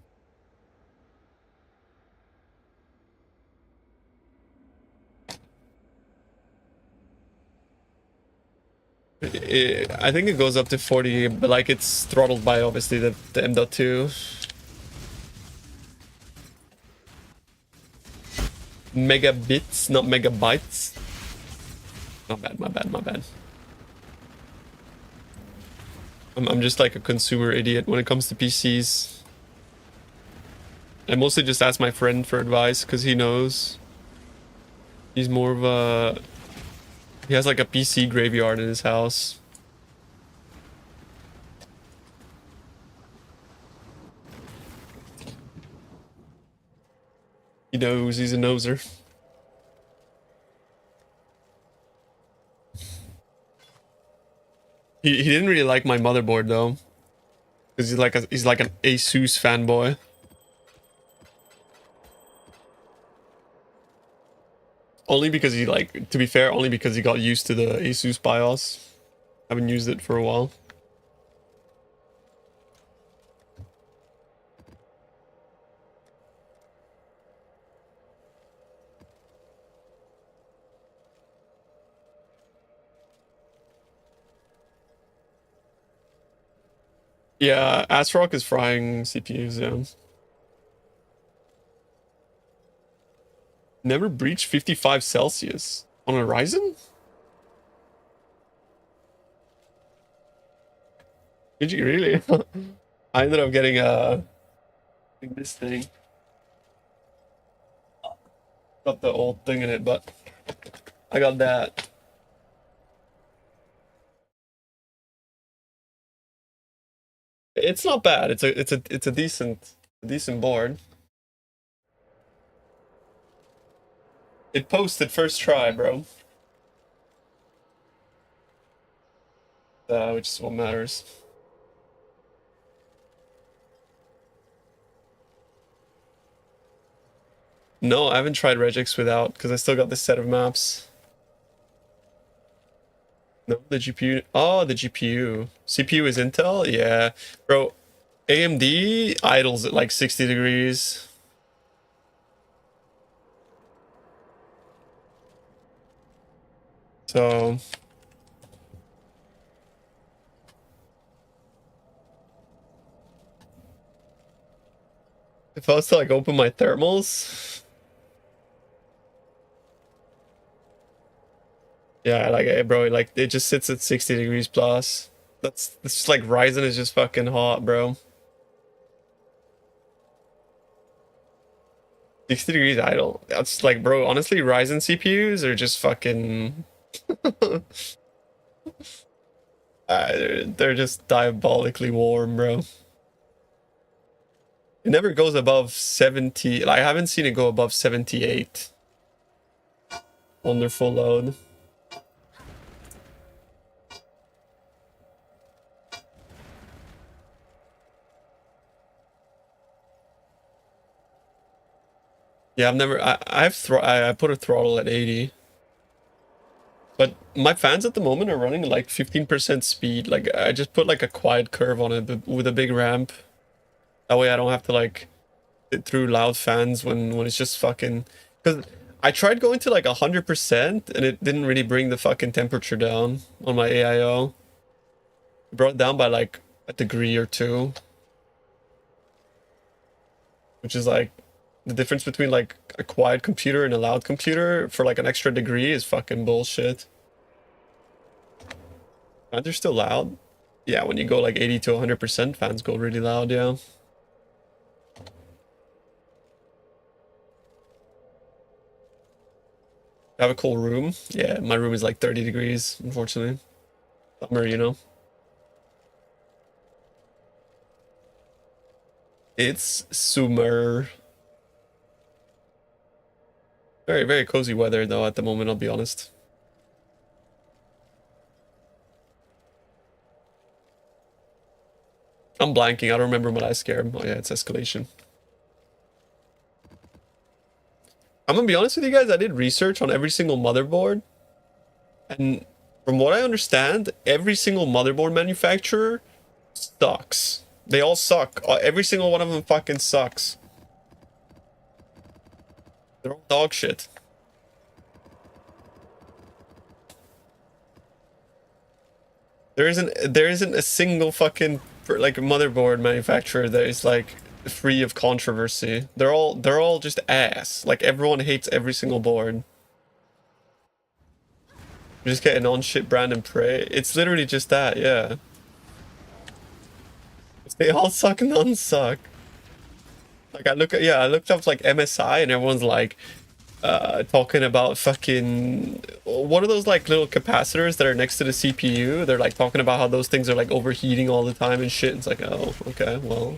I think it goes up to 40, but like it's throttled by obviously the M.2. Megabits, not megabytes. My bad. I'm just like a consumer idiot when it comes to PCs. I mostly just ask my friend for advice because he knows. He's more of a... He has like a PC graveyard in his house. He knows, he's a noser. He didn't really like my motherboard though. Because he's like an Asus fanboy. Only because he like, to be fair, only because he got used to the Asus BIOS. Haven't used it for a while. Yeah, ASRock is frying CPUs, yeah. Never breached 55 Celsius on a Ryzen? Did you really? I ended up getting this thing. Got the old thing in it, but I got that. It's not bad. It's a decent board. It posted first try, bro. Which is what matters. No, I haven't tried regex without because I still got this set of maps. No, the GPU. Oh, the GPU. CPU is Intel? Yeah. Bro, AMD idles at like 60 degrees. So... If I was to like open my thermals, yeah, like bro, like it just sits at 60 degrees plus. That's just like Ryzen is just fucking hot, bro. 60 degrees idle. That's like, bro, honestly, Ryzen CPUs are just fucking. They're just diabolically warm, bro. It never goes above 70. Like, I haven't seen it go above 78 on their full load. Yeah, I've never. I put a throttle at 80. But my fans at the moment are running like 15% speed. Like, I just put like a quiet curve on it with a big ramp. That way I don't have to like sit through loud fans when it's just fucking. Because I tried going to like 100% and it didn't really bring the fucking temperature down on my AIO. It brought it down by like a degree or two. Which is like the difference between like a quiet computer and a loud computer for like an extra degree is fucking bullshit. Fans are still loud. Yeah, when you go like 80 to 100%, fans go really loud, yeah. I have a cool room. Yeah, my room is like 30 degrees, unfortunately. Summer, you know. It's summer. Very, very cozy weather though at the moment, I'll be honest. I'm blanking. I don't remember my last scare. Oh yeah, it's escalation. I'm gonna be honest with you guys, I did research on every single motherboard. And from what I understand, every single motherboard manufacturer sucks. They all suck. Every single one of them fucking sucks. They're all dog shit. There isn't a single fucking like motherboard manufacturer that is like free of controversy. They're all just ass. Like everyone hates every single board. You just get an on shit brand and pray. It's literally just that, yeah. They all suck, none suck. Like I looked up like MSI and everyone's like talking about fucking what are those like little capacitors that are next to the CPU? They're like talking about how those things are like overheating all the time and shit. It's like, oh, okay, well.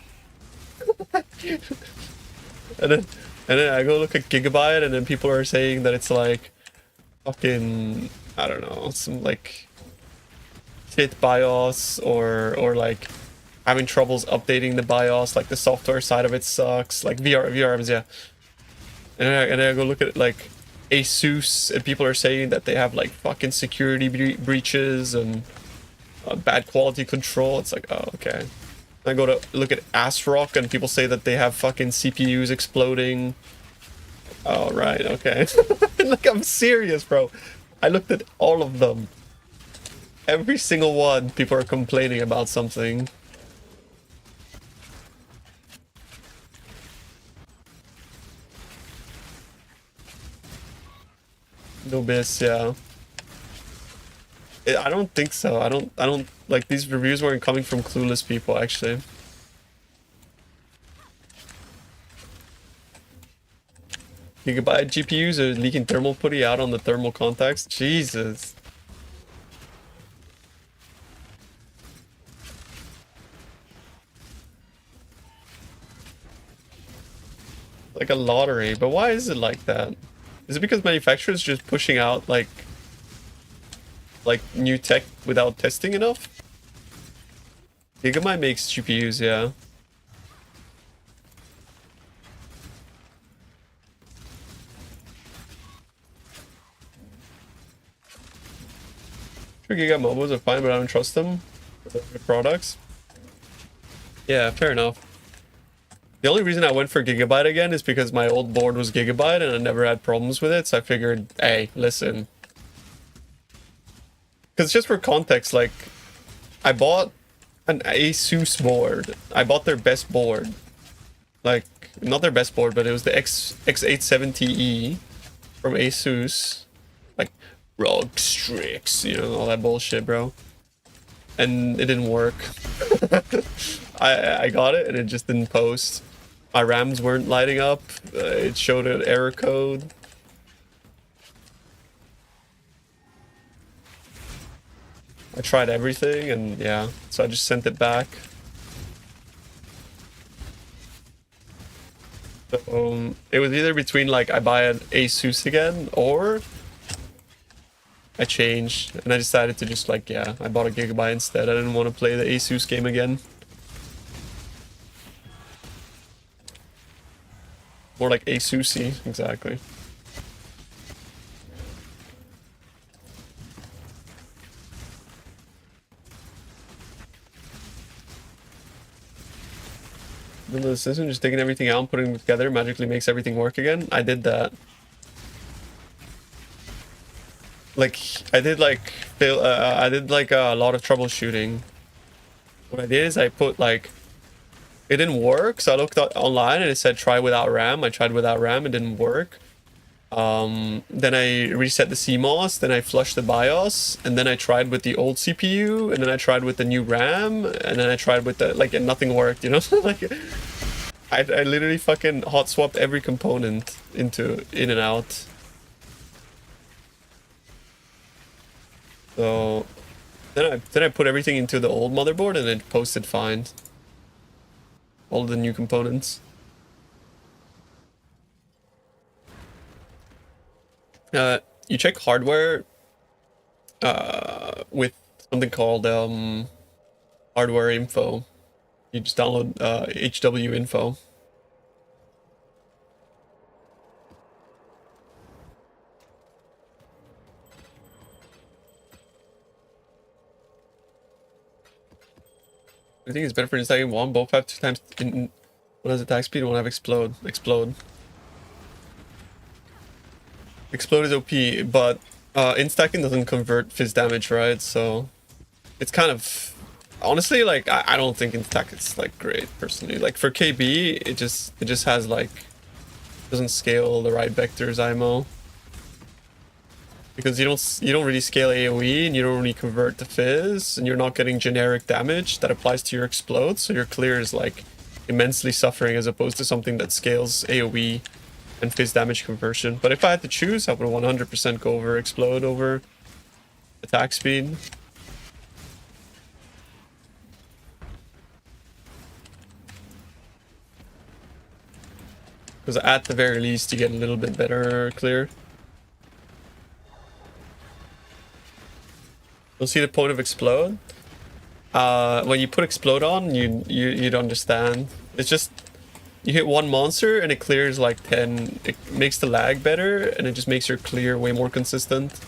and then I go look at Gigabyte and then people are saying that it's like fucking I don't know, some like shit BIOS or like having troubles updating the BIOS, like the software side of it sucks, like VRMs, yeah. And then I go look at like Asus, and people are saying that they have like fucking security breaches and bad quality control. It's like, oh, okay. I go to look at ASRock, and people say that they have fucking CPUs exploding. Oh, right, okay. Like, I'm serious, bro. I looked at all of them. Every single one, people are complaining about something. No bis, yeah. I don't think so. I don't like these reviews weren't coming from clueless people actually. Gigabyte GPUs are leaking thermal putty out on the thermal contacts. Jesus. Like a lottery, but why is it like that? Is it because manufacturers just pushing out like new tech without testing enough? Gigabyte makes GPUs, yeah. Sure, Gigabyte mobos are fine, but I don't trust them for their products. Yeah, fair enough. The only reason I went for Gigabyte again is because my old board was Gigabyte and I never had problems with it, so I figured, hey, listen. Because just for context, like, I bought an Asus board. I bought their best board. Like, not their best board, but it was the X870E from Asus. Like, ROG Strix, you know, all that bullshit, bro. And it didn't work. I got it and it just didn't post. My RAMs weren't lighting up. It showed an error code. I tried everything and yeah, so I just sent it back. So it was either between like I buy an Asus again or I changed and I decided to just like, yeah, I bought a Gigabyte instead. I didn't want to play the Asus game again. More like Asusy, exactly. The system just taking everything out and putting it together magically makes everything work again. I did that. Like I did like a lot of troubleshooting. What I did is I put like it didn't work, so I looked online and it said try without RAM. I tried without RAM, it didn't work. Then I reset the CMOS, then I flushed the BIOS, and then I tried with the old CPU, and then I tried with the new RAM, and then I tried with the like, and nothing worked. You know, like I literally fucking hot swapped every component into in and out. So then I put everything into the old motherboard and it posted fine. All the new components. You check hardware with something called hardware info. You just download HW info. I think it's better for installing one. Both have 2 times in one has attack speed, one have explode. Explode is OP, but instacking doesn't convert fizz damage, right? So it's kind of honestly like I don't think instack is like great personally. Like for KB, it just has like doesn't scale the right vectors IMO. Because you don't really scale AoE and you don't really convert the fizz and you're not getting generic damage that applies to your explode, so your clear is like immensely suffering as opposed to something that scales AoE and fizz damage conversion. But if I had to choose, I would 100% go over explode over attack speed. Because at the very least you get a little bit better clear. You'll see the point of explode. When you put explode on, you'd understand. It's just you hit one monster and it clears like 10. It makes the lag better and it just makes your clear way more consistent.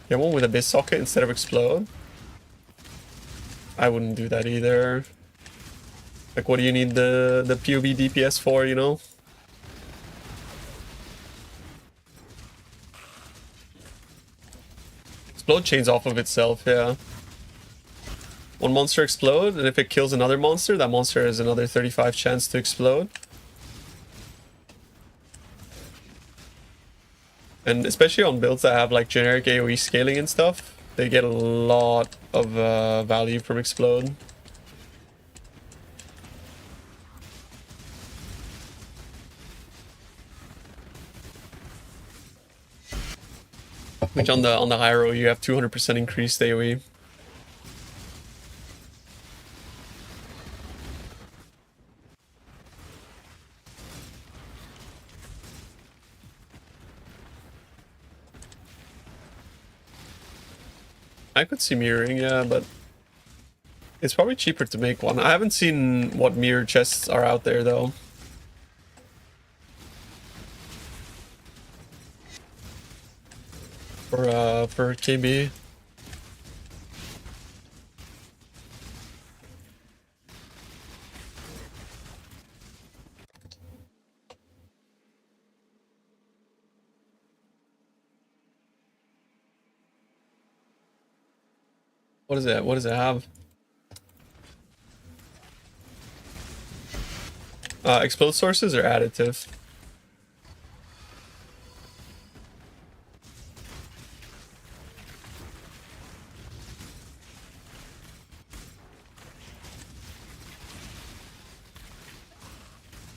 Get one with a biz socket instead of explode. I wouldn't do that either. Like, what do you need the PoE DPS for, you know? Explode chains off of itself, yeah. One monster explode, and if it kills another monster, that monster has another 35 chance to explode. And especially on builds that have like generic AoE scaling and stuff, they get a lot of value from explode. Which on the high row you have 200% increased AoE. I could see mirroring, yeah, but it's probably cheaper to make one. I haven't seen what mirror chests are out there though. For KB. What is it? What does it have? Explode sources are additive.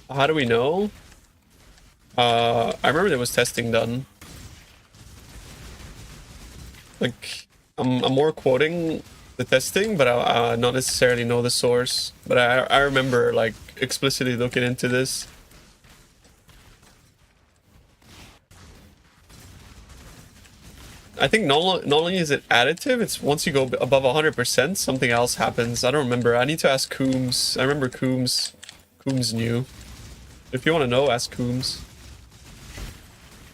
How do we know? I remember there was testing done. Like, I'm more quoting the testing, but I not necessarily know the source. But I remember like explicitly looking into this. I think not only is it additive, it's once you go above 100%, something else happens. I don't remember. I need to ask Coombs. I remember Coombs knew. If you want to know, ask Coombs.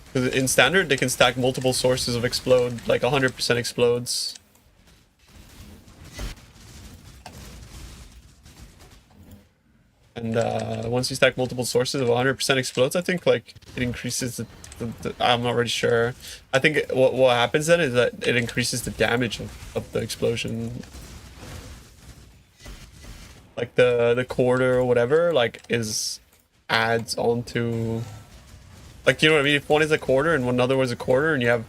Because in standard, they can stack multiple sources of explode, like 100% explodes. And once you stack multiple sources of 100% explodes, I think like it increases the I'm not really sure. I think what happens then is that it increases the damage of the explosion. Like the quarter or whatever, like adds onto, like, you know what I mean? If one is a quarter and another was a quarter and you have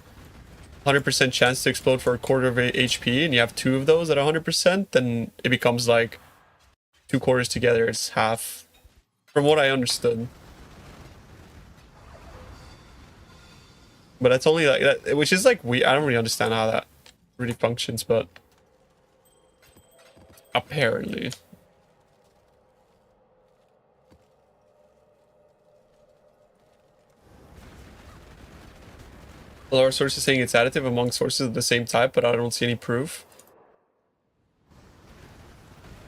100% chance to explode for a quarter of HP and you have two of those at 100%, then it becomes like 2 quarters together. It's half, from what I understood. But that's only like that, which is like I don't really understand how that really functions, but apparently. A lot of sources saying it's additive among sources of the same type, but I don't see any proof.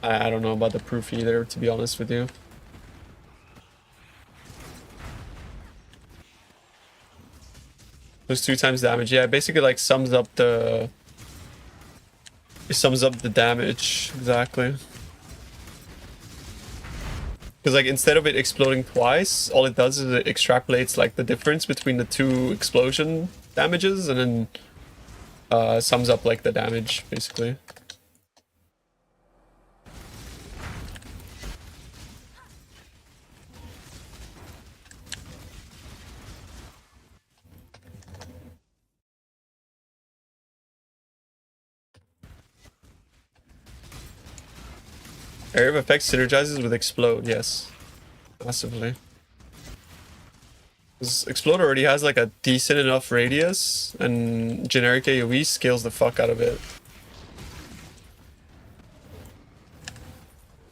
I don't know about the proof either, to be honest with you. There's 2 times damage. Yeah, it basically like sums up the damage exactly. Because like instead of it exploding twice, all it does is it extrapolates like the difference between the 2 explosion damages and then sums up like the damage basically. Area of effect synergizes with explode, yes. Massively. Because explode already has like a decent enough radius, and generic AoE scales the fuck out of it.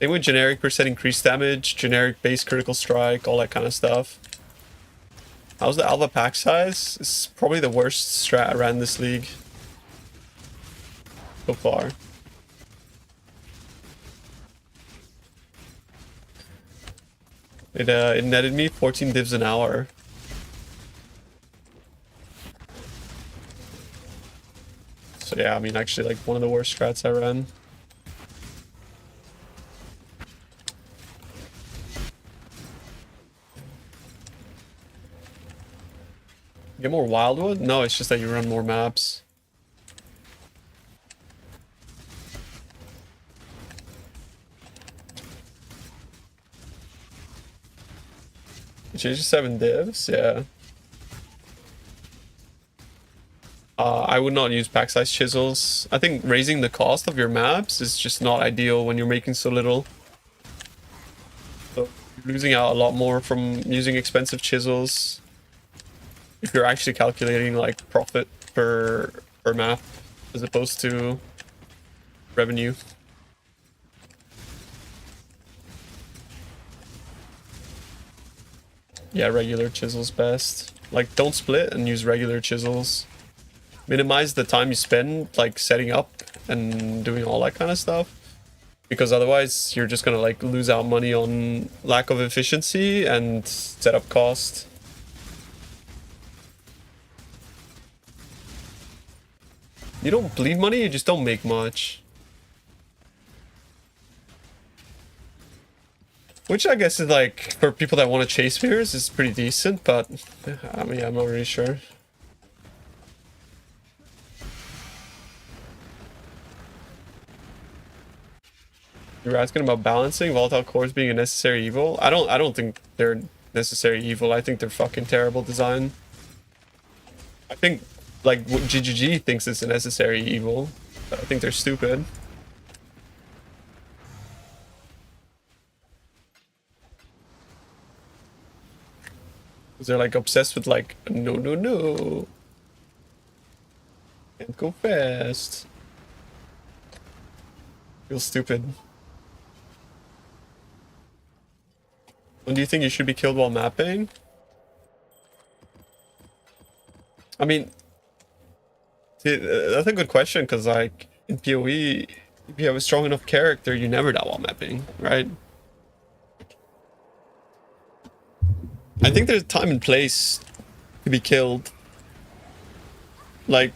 Same with generic percent increased damage, generic base critical strike, all that kind of stuff. How's the alpha pack size? It's probably the worst strat around this league so far. It netted me 14 divs an hour. So yeah, I mean, actually like one of the worst strats I ran. Get more Wildwood? No, it's just that you run more maps. You changed to 7 divs? Yeah. I would not use pack size chisels. I think raising the cost of your maps is just not ideal when you're making so little. So you're losing out a lot more from using expensive chisels if you're actually calculating like profit per map as opposed to revenue. Yeah, regular chisels best. Like, don't split and use regular chisels. Minimize the time you spend like setting up and doing all that kind of stuff, because otherwise you're just gonna like lose out money on lack of efficiency and setup cost. You don't bleed money, you just don't make much. Which I guess is like, for people that want to chase mirrors, is pretty decent, but I mean, I'm not really sure. we were asking about balancing volatile cores being a necessary evil. I don't think they're necessary evil. I think they're fucking terrible design. I think like what GGG thinks it's a necessary evil, but I think they're stupid. They're like obsessed with like no. Can't go fast. Feels stupid. When do you think you should be killed while mapping? I mean, that's a good question, because like in PoE, if you have a strong enough character, you never die while mapping, right? I think there's time and place to be killed. Like,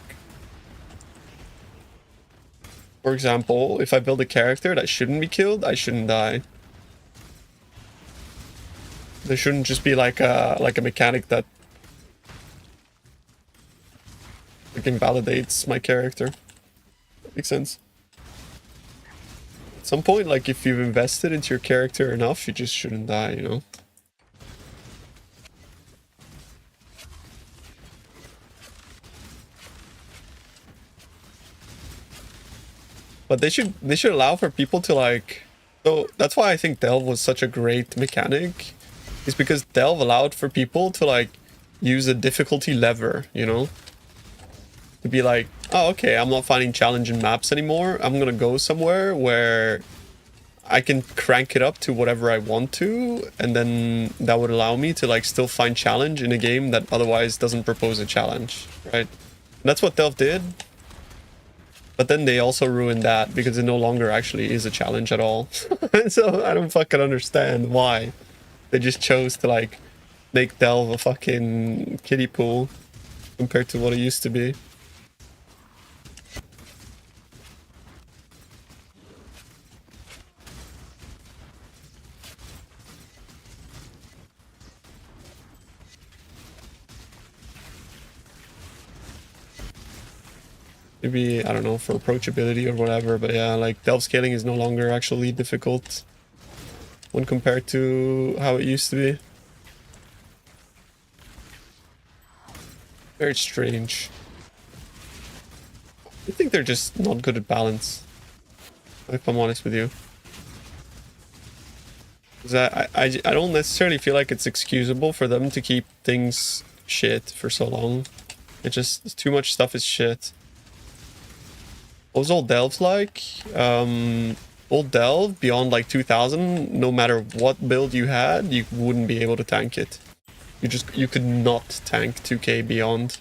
for example, if I build a character that shouldn't be killed, I shouldn't die. There shouldn't just be like a mechanic that invalidates my character. That makes sense. At some point, like if you've invested into your character enough, you just shouldn't die, you know? But they should allow for people to like. So that's why I think Delve was such a great mechanic, is because Delve allowed for people to like use a difficulty lever, you know? To be like, oh, okay, I'm not finding challenging maps anymore. I'm gonna go somewhere where I can crank it up to whatever I want to, and then that would allow me to like still find challenge in a game that otherwise doesn't propose a challenge, right? And that's what Delve did. But then they also ruined that because it no longer actually is a challenge at all. So I don't fucking understand why they just chose to like make Delve a fucking kiddie pool compared to what it used to be. Maybe, I don't know, for approachability or whatever, but yeah, like Delve scaling is no longer actually difficult when compared to how it used to be. Very strange. I think they're just not good at balance, if I'm honest with you. Because I don't necessarily feel like it's excusable for them to keep things shit for so long. It's too much stuff is shit. What was old Delve's like? Old Delve, beyond like 2000, no matter what build you had, you wouldn't be able to tank it. You could not tank 2k beyond.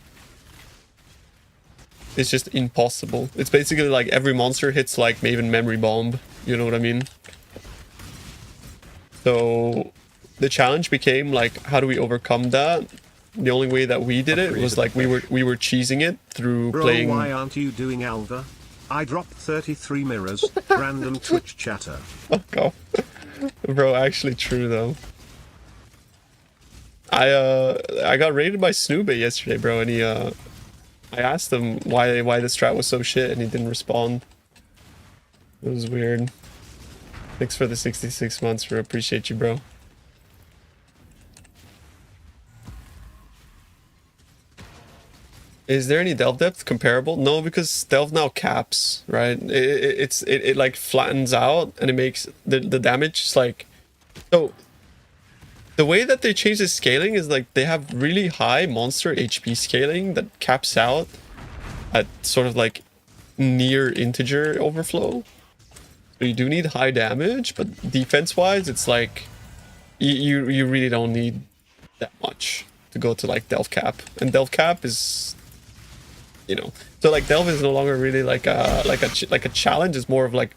It's just impossible. It's basically like every monster hits like Maven Memory Bomb, you know what I mean? So the challenge became like, how do we overcome that? The only way that we did it was like we were cheesing it through playing. Why aren't you doing Alva? I dropped 33 mirrors. Random Twitch chatter. Fuck off. Bro, actually true though. I got raided by Snoobit yesterday, bro, and he I asked him why the strat was so shit, and he didn't respond. It was weird. Thanks for the 66 months, bro. Appreciate you, bro. Is there any Delve depth comparable? No, because Delve now caps, right? It like flattens out, and it makes the damage is like. So the way that they change the scaling is like they have really high monster HP scaling that caps out at sort of like near integer overflow. So you do need high damage, but defense wise, it's like you really don't need that much to go to like Delve cap, and Delve cap is. You know, so like Delve is no longer really like a challenge. It's more of like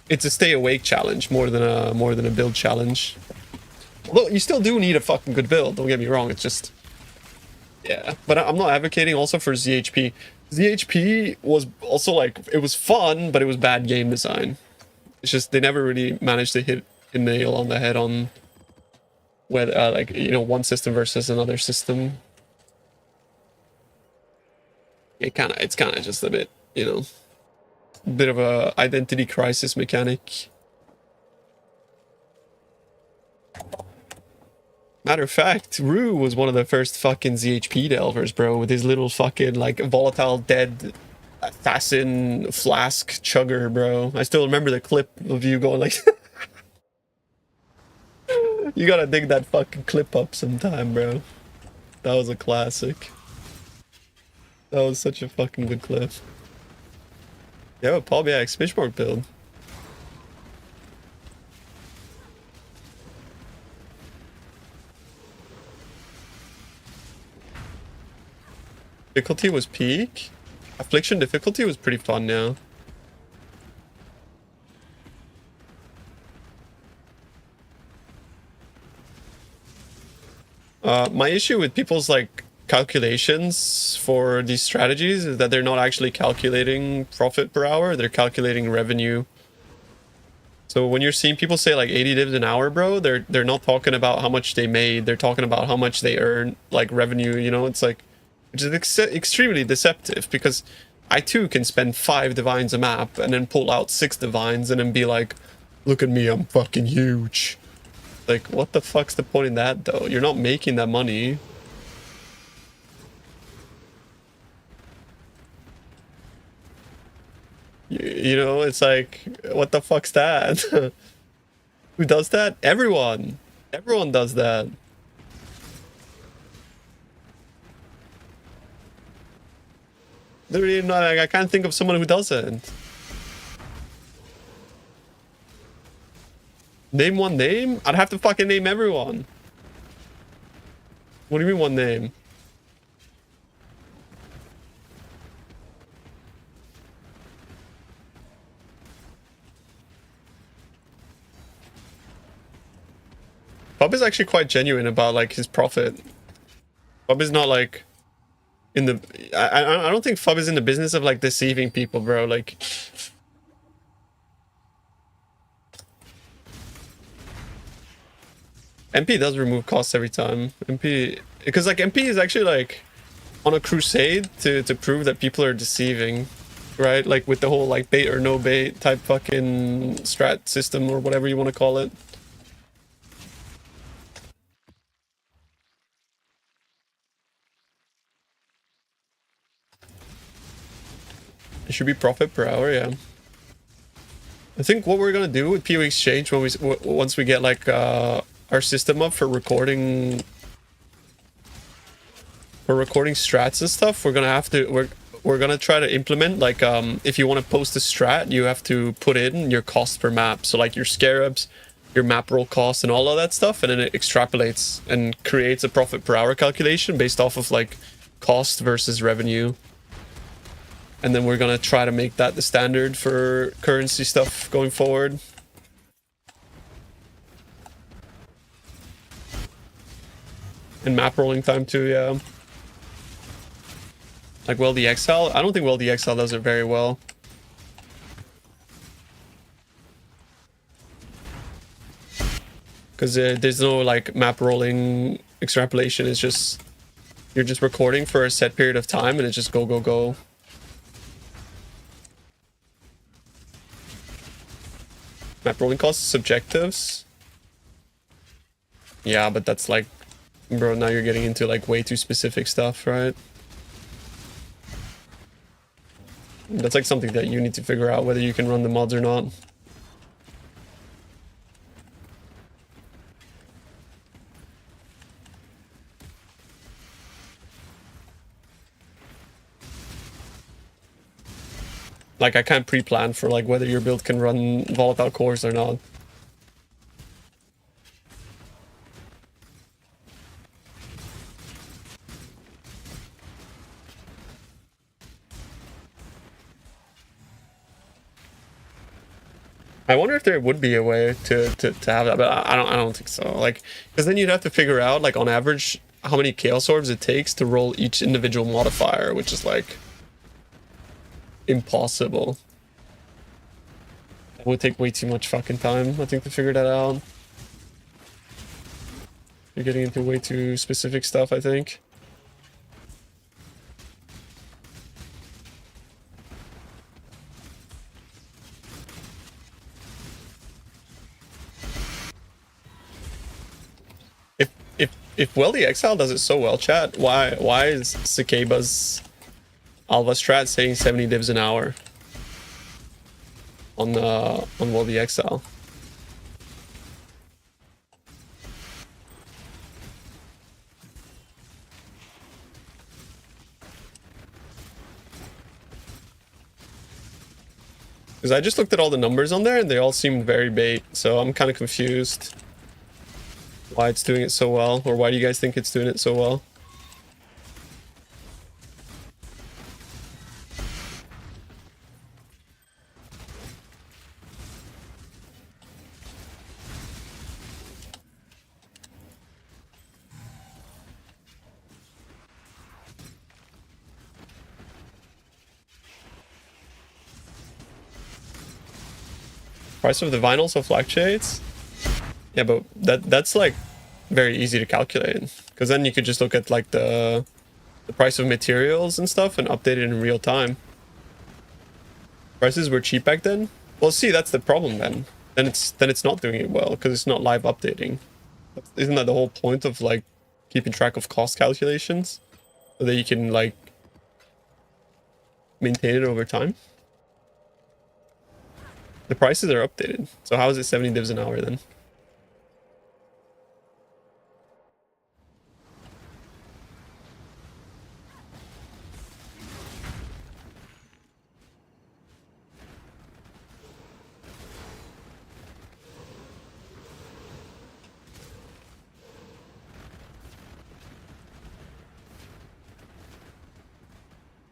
it's a stay awake challenge more than a build challenge. Although you still do need a fucking good build. Don't get me wrong. It's just yeah. But I'm not advocating also for ZHP. ZHP was also like it was fun, but it was bad game design. It's just they never really managed to hit a nail on the head on whether like you know one system versus another system. It's kind of just a bit, you know, bit of a identity crisis mechanic. Matter of fact, Rue was one of the first fucking ZHP delvers, bro, with his little fucking like volatile dead assassin flask chugger, bro. I still remember the clip of you going like you gotta dig that fucking clip up sometime, bro. That was a classic. That was such a fucking good clip. Yeah, Paul, yeah, Smishmark build. Difficulty was peak. Affliction difficulty was pretty fun now. My issue with people's like calculations for these strategies is that they're not actually calculating profit per hour, they're calculating revenue. So when you're seeing people say like 80 divs an hour, bro, they're not talking about how much they made, they're talking about how much they earn, like revenue, you know, it's like, which is extremely deceptive because I too can spend 5 divines a map and then pull out 6 divines and then be like, look at me, I'm fucking huge. Like, what the fuck's the point in that though? You're not making that money. You know, it's like, what the fuck's that? Who does that? Everyone. Everyone does that. Literally, not, like, I can't think of someone who doesn't. Name one name? I'd have to fucking name everyone. What do you mean one name? Bob is actually quite genuine about like his profit. Bob is not like in the I don't think Fub is in the business of like deceiving people, bro. Like MP does remove costs every time. MP because like MP is actually like on a crusade to prove that people are deceiving, right? Like with the whole like bait or no bait type fucking strat system or whatever you want to call it. It should be profit per hour, yeah. I think what we're gonna do with PoE Exchange when once we get like our system up for recording strats and stuff, we're gonna have to we're gonna try to implement like if you want to post a strat, you have to put in your cost per map, so like your scarabs, your map roll cost, and all of that stuff, and then it extrapolates and creates a profit per hour calculation based off of like cost versus revenue. And then we're gonna try to make that the standard for currency stuff going forward. And map rolling time too, yeah. Like Weldy Exile? I don't think Weldy Exile does it very well. Because there's no like map rolling extrapolation, it's just, you're just recording for a set period of time and it's just go, go, go. Map rolling costs subjectives. Yeah, but that's like, bro, now you're getting into like way too specific stuff, right? That's like something that you need to figure out whether you can run the mods or not. Like, I can't pre-plan for like whether your build can run volatile cores or not. I wonder if there would be a way to have that, but I don't think so. Like, because then you'd have to figure out like on average how many Chaos Orbs it takes to roll each individual modifier, which is like impossible. It would take way too much fucking time, I think, to figure that out. You're getting into way too specific stuff, I think. if Wealthy Exile does it so well, chat, why is Cicaba's Alva Strat saying 70 divs an hour on Wealthy Exile? Because I just looked at all the numbers on there and they all seemed very bait, so I'm kind of confused why it's doing it so well, or why do you guys think it's doing it so well? Price of the vinyls of flag shades? Yeah, but that's like very easy to calculate, because then you could just look at like the price of materials and stuff and update it in real time. Prices were cheap back then. Well, see, that's the problem then. Then it's not doing it well because it's not live updating. Isn't that the whole point of like keeping track of cost calculations so that you can like maintain it over time? The prices are updated. So how is it 70 divs an hour then?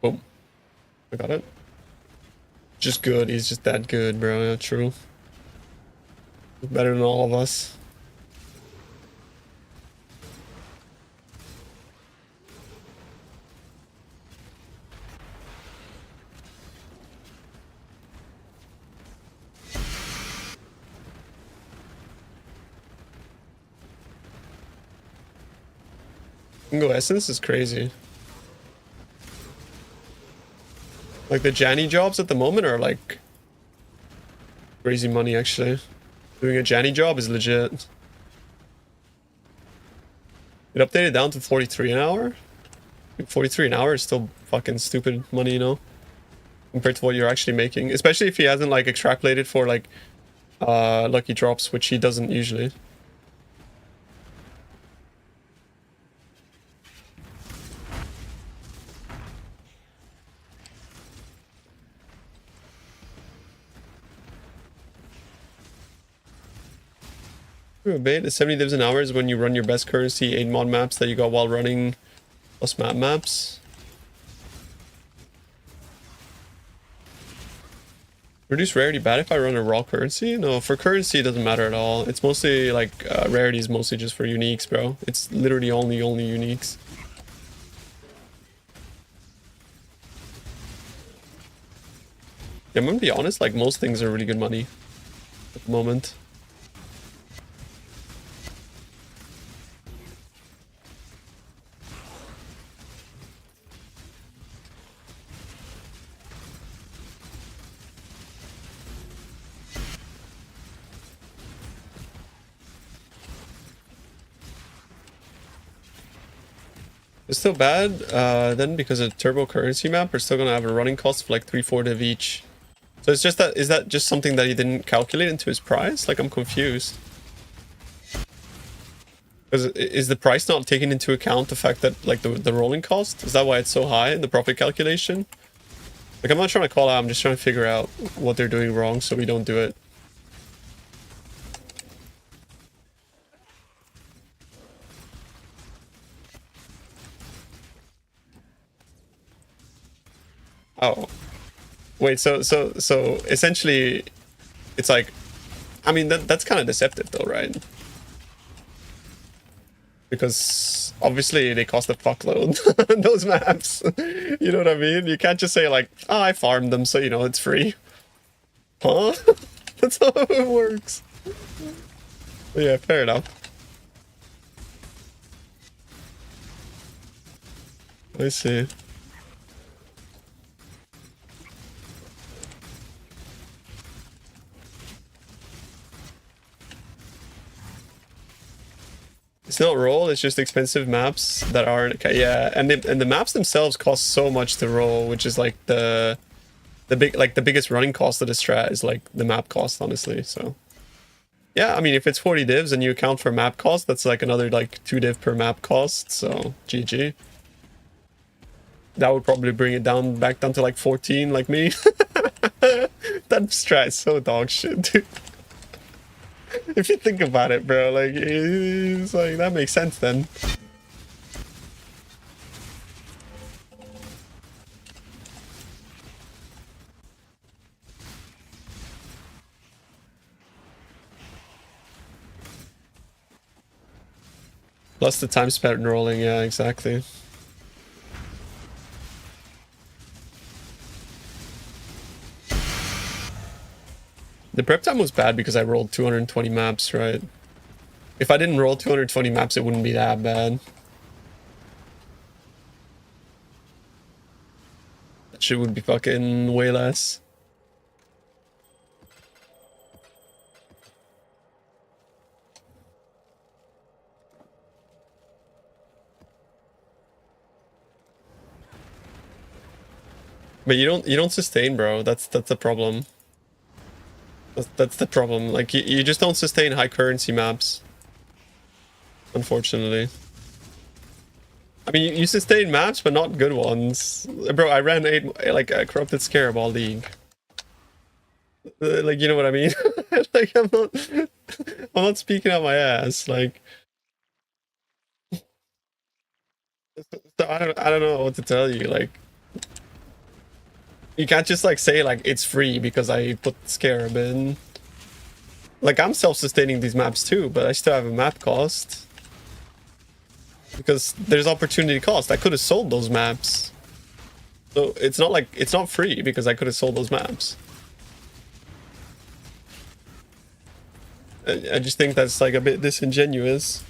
Boom. I got it. Just good. He's just that good, bro. Yeah, true. Better than all of us. Single Essence is crazy. Like the Janny jobs at the moment are like crazy money actually. Doing a Janny job is legit. It updated down to 43 an hour. 43 an hour is still fucking stupid money, you know, compared to what you're actually making. Especially if he hasn't like extrapolated for like lucky drops, which he doesn't usually. Bait is 70 divs an hour is when you run your best currency 8 mod maps that you got while running plus map maps. Reduce rarity bad if I run a raw currency? No, for currency it doesn't matter at all. It's mostly like rarity is mostly just for uniques, bro. It's literally only uniques. Yeah, I'm gonna be honest, like most things are really good money at the moment. It's still bad, then because of turbo currency map, we're still gonna have a running cost of like 3-4 div each. So it's just that, is that just something that he didn't calculate into his price? Like I'm confused. Because is the price not taking into account the fact that like the rolling cost? Is that why it's so high in the profit calculation? Like I'm not trying to call out, I'm just trying to figure out what they're doing wrong so we don't do it. Oh. Wait, so essentially it's like, I mean that's kind of deceptive though, right? Because obviously they cost a fuckload, those maps. You know what I mean? You can't just say like, oh, I farmed them so you know it's free. Huh? That's how it works. But yeah, fair enough. I see. It's not roll, it's just expensive maps that aren't okay. Yeah, and the maps themselves cost so much to roll, which is like the biggest running cost of the strat is like the map cost, honestly. So yeah, I mean, if it's 40 divs and you account for map cost, that's like another like 2 div per map cost. So GG. That would probably bring it down back down to like 14, like me. That strat is so dog shit, dude. If you think about it, bro, like, it's like, that makes sense then. Plus the time spent rolling, yeah, exactly. The prep time was bad because I rolled 220 maps, right? If I didn't roll 220 maps, it wouldn't be that bad. That shit would be fucking way less. But you don't sustain, bro. That's the problem. That's the problem. Like you just don't sustain high currency maps. Unfortunately. I mean, you sustain maps, but not good ones. Bro, I ran a corrupted scarab all league. Like, you know what I mean? Like, I'm not speaking out my ass. Like, so I don't know what to tell you. Like, you can't just like say like it's free because I put scarab in. Like, I'm self-sustaining these maps too, but I still have a map cost. Because there's opportunity cost. I could have sold those maps. So it's not like, it's not free because I could have sold those maps. I just think that's like a bit disingenuous.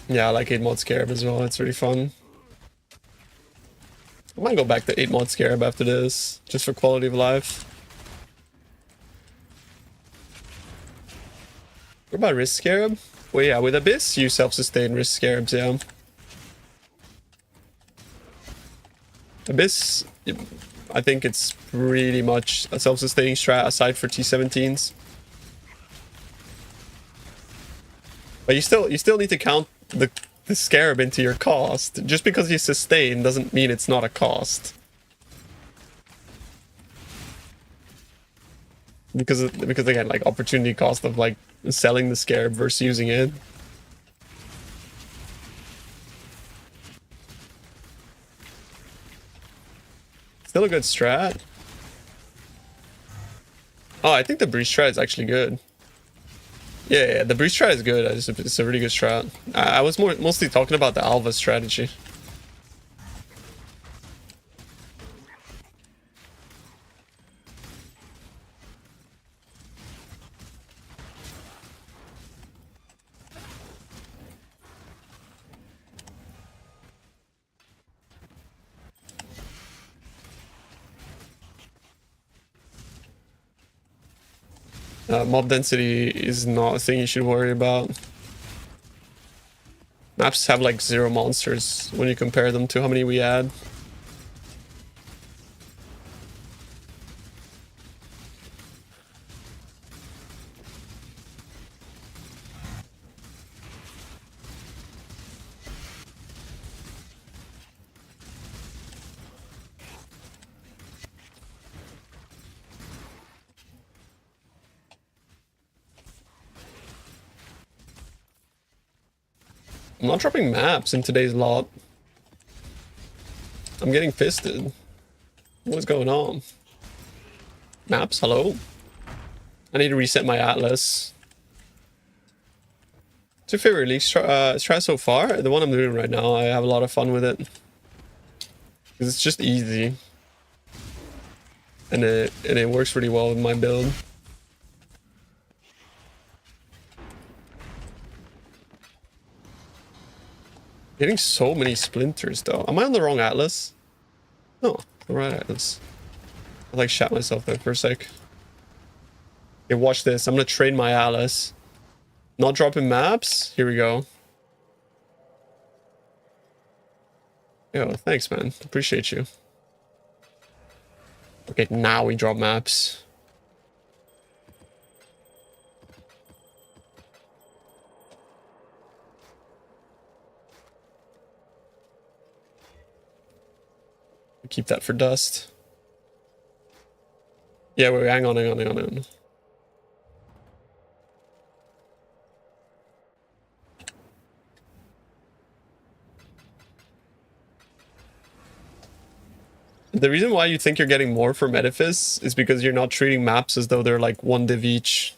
Yeah, I like 8 mod scarab as well. It's really fun. I might go back to 8 mod scarab after this, just for quality of life. What about wrist scarab? Well, yeah, with Abyss, you self-sustain wrist scarabs, yeah. Abyss, I think it's pretty much a self-sustaining strat aside for T17s. But you still need to count the scarab into your cost. Just because you sustain doesn't mean it's not a cost. Because again, like, opportunity cost of like selling the scarab versus using it. Still a good strat. Oh, I think the breach strat is actually good. Yeah, the breach strat is good. It's a really good strat. I was mostly talking about the Alva strategy. Mob density is not a thing you should worry about. Maps have like 0 monsters when you compare them to how many we add. I'm not dropping maps in today's lot. I'm getting fisted. What's going on? Maps, hello? I need to reset my atlas. What's your favorite league strat so far? The one I'm doing right now. I have a lot of fun with it. Because it's just easy. and it works really well with my build. Getting so many splinters though. Am I on the wrong atlas? No, the right atlas. I like shat myself there for a sec. Okay, watch this. I'm gonna train my atlas. Not dropping maps. Here we go. Yo, thanks, man. Appreciate you. Okay, now we drop maps. Keep that for dust. Yeah, wait, hang on. The reason why you think you're getting more from Edifice is because you're not treating maps as though they're like 1 div each.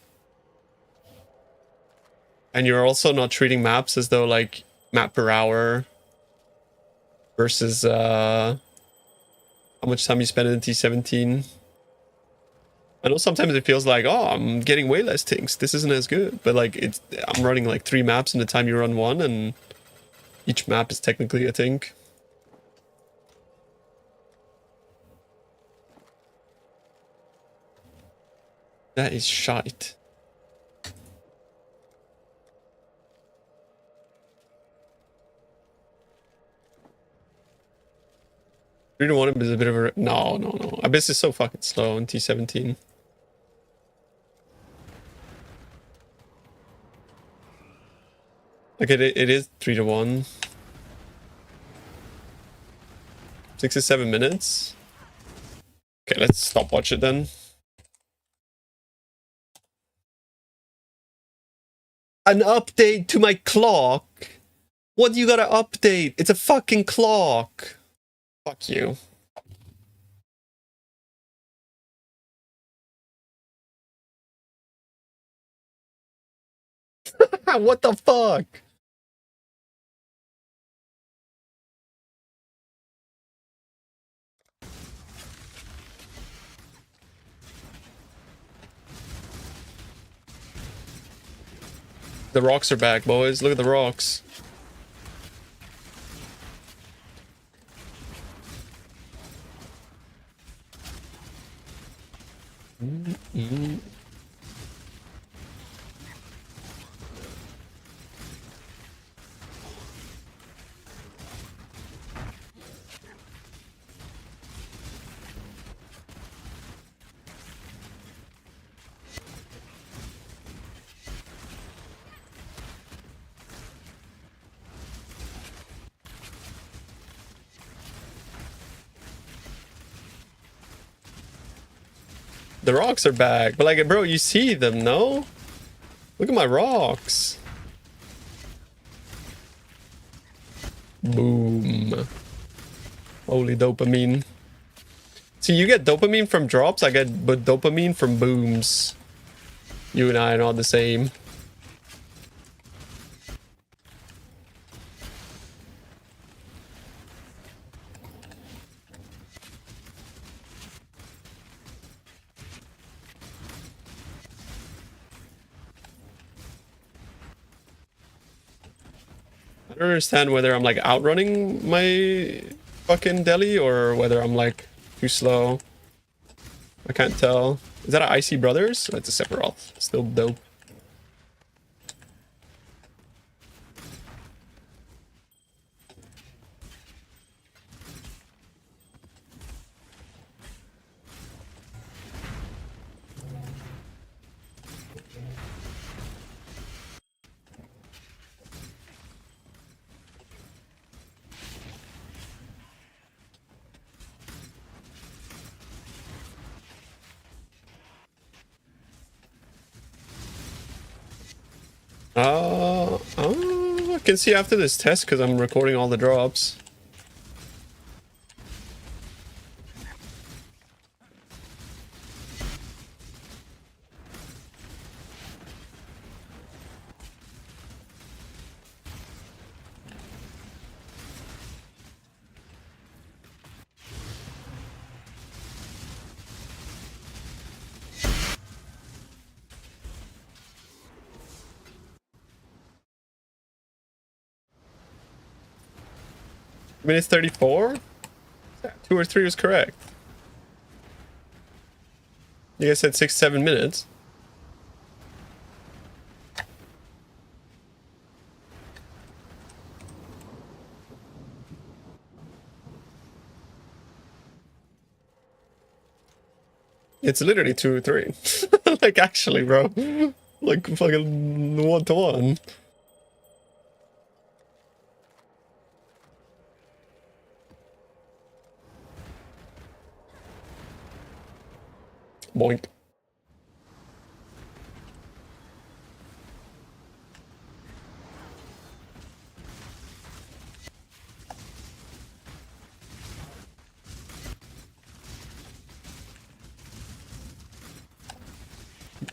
And you're also not treating maps as though like map per hour versus how much time you spend in T17. I know sometimes it feels like, oh, I'm getting way less things. This isn't as good. But like I'm running like 3 maps in the time you run 1, and each map is technically a thing. That is shite. 3 to 1 is a bit of a... No. Abyss is so fucking slow in T17. Like, it is 3 to 1. 6 to 7 minutes. Okay, let's stopwatch it then. An update to my clock? What do you gotta update? It's a fucking clock. Fuck you. What the fuck? The rocks are back, boys. Look at the rocks. The rocks are back, but like, bro, you see them, no? Look at my rocks. Boom. Holy dopamine. See, you get dopamine from drops, I get but dopamine from booms. You and I are not the same. I don't understand whether I'm like outrunning my fucking deli or whether I'm like too slow. I can't tell. Is that an Icy Brothers? That's a Sephiroth. Still dope. I can see after this test because I'm recording all the drops. Minutes 34? Yeah, 2 or 3 was correct. You guys said 6, 7 minutes. It's literally 2 or 3. Like, actually, bro. Like, fucking 1 to 1. Boink.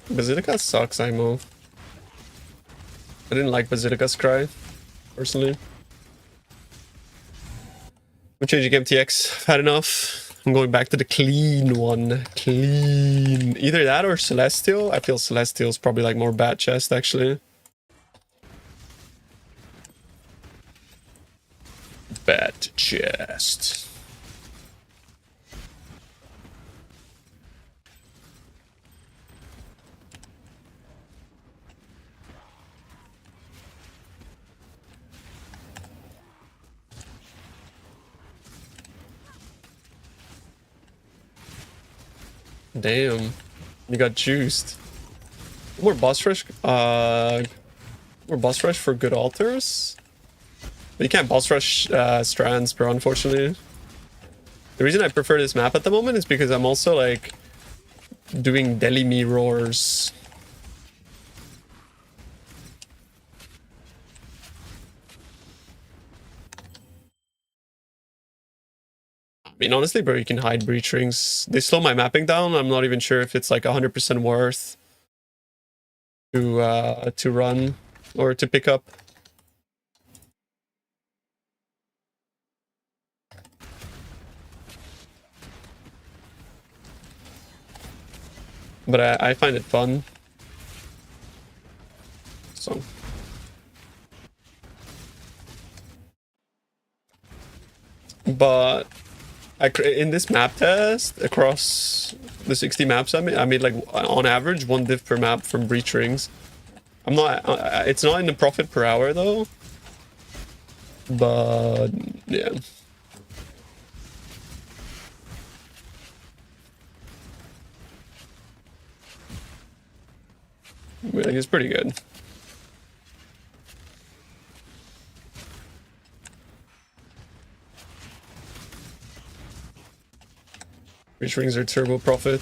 Basilica sucks, Imo. I didn't like Basilica's cry, personally. I'm changing MTX. Had enough. I'm going back to the clean one. Clean. Either that or Celestial. I feel Celestial's probably like more bad chest, actually. Bad chest. Damn. You got juiced. More boss rush. More boss rush for good altars. But you can't boss rush strands, bro, unfortunately. The reason I prefer this map at the moment is because I'm also like doing deli me roars. I mean, honestly, bro, you can hide breach rings. They slow my mapping down. I'm not even sure if it's like 100% worth to run or to pick up. But I find it fun. So. But in this map test, across the 60 maps I made like on average 1 div per map from breach rings. I'm not, it's not in the profit per hour though. But yeah. Like, it's pretty good. Breach rings are turbo profit.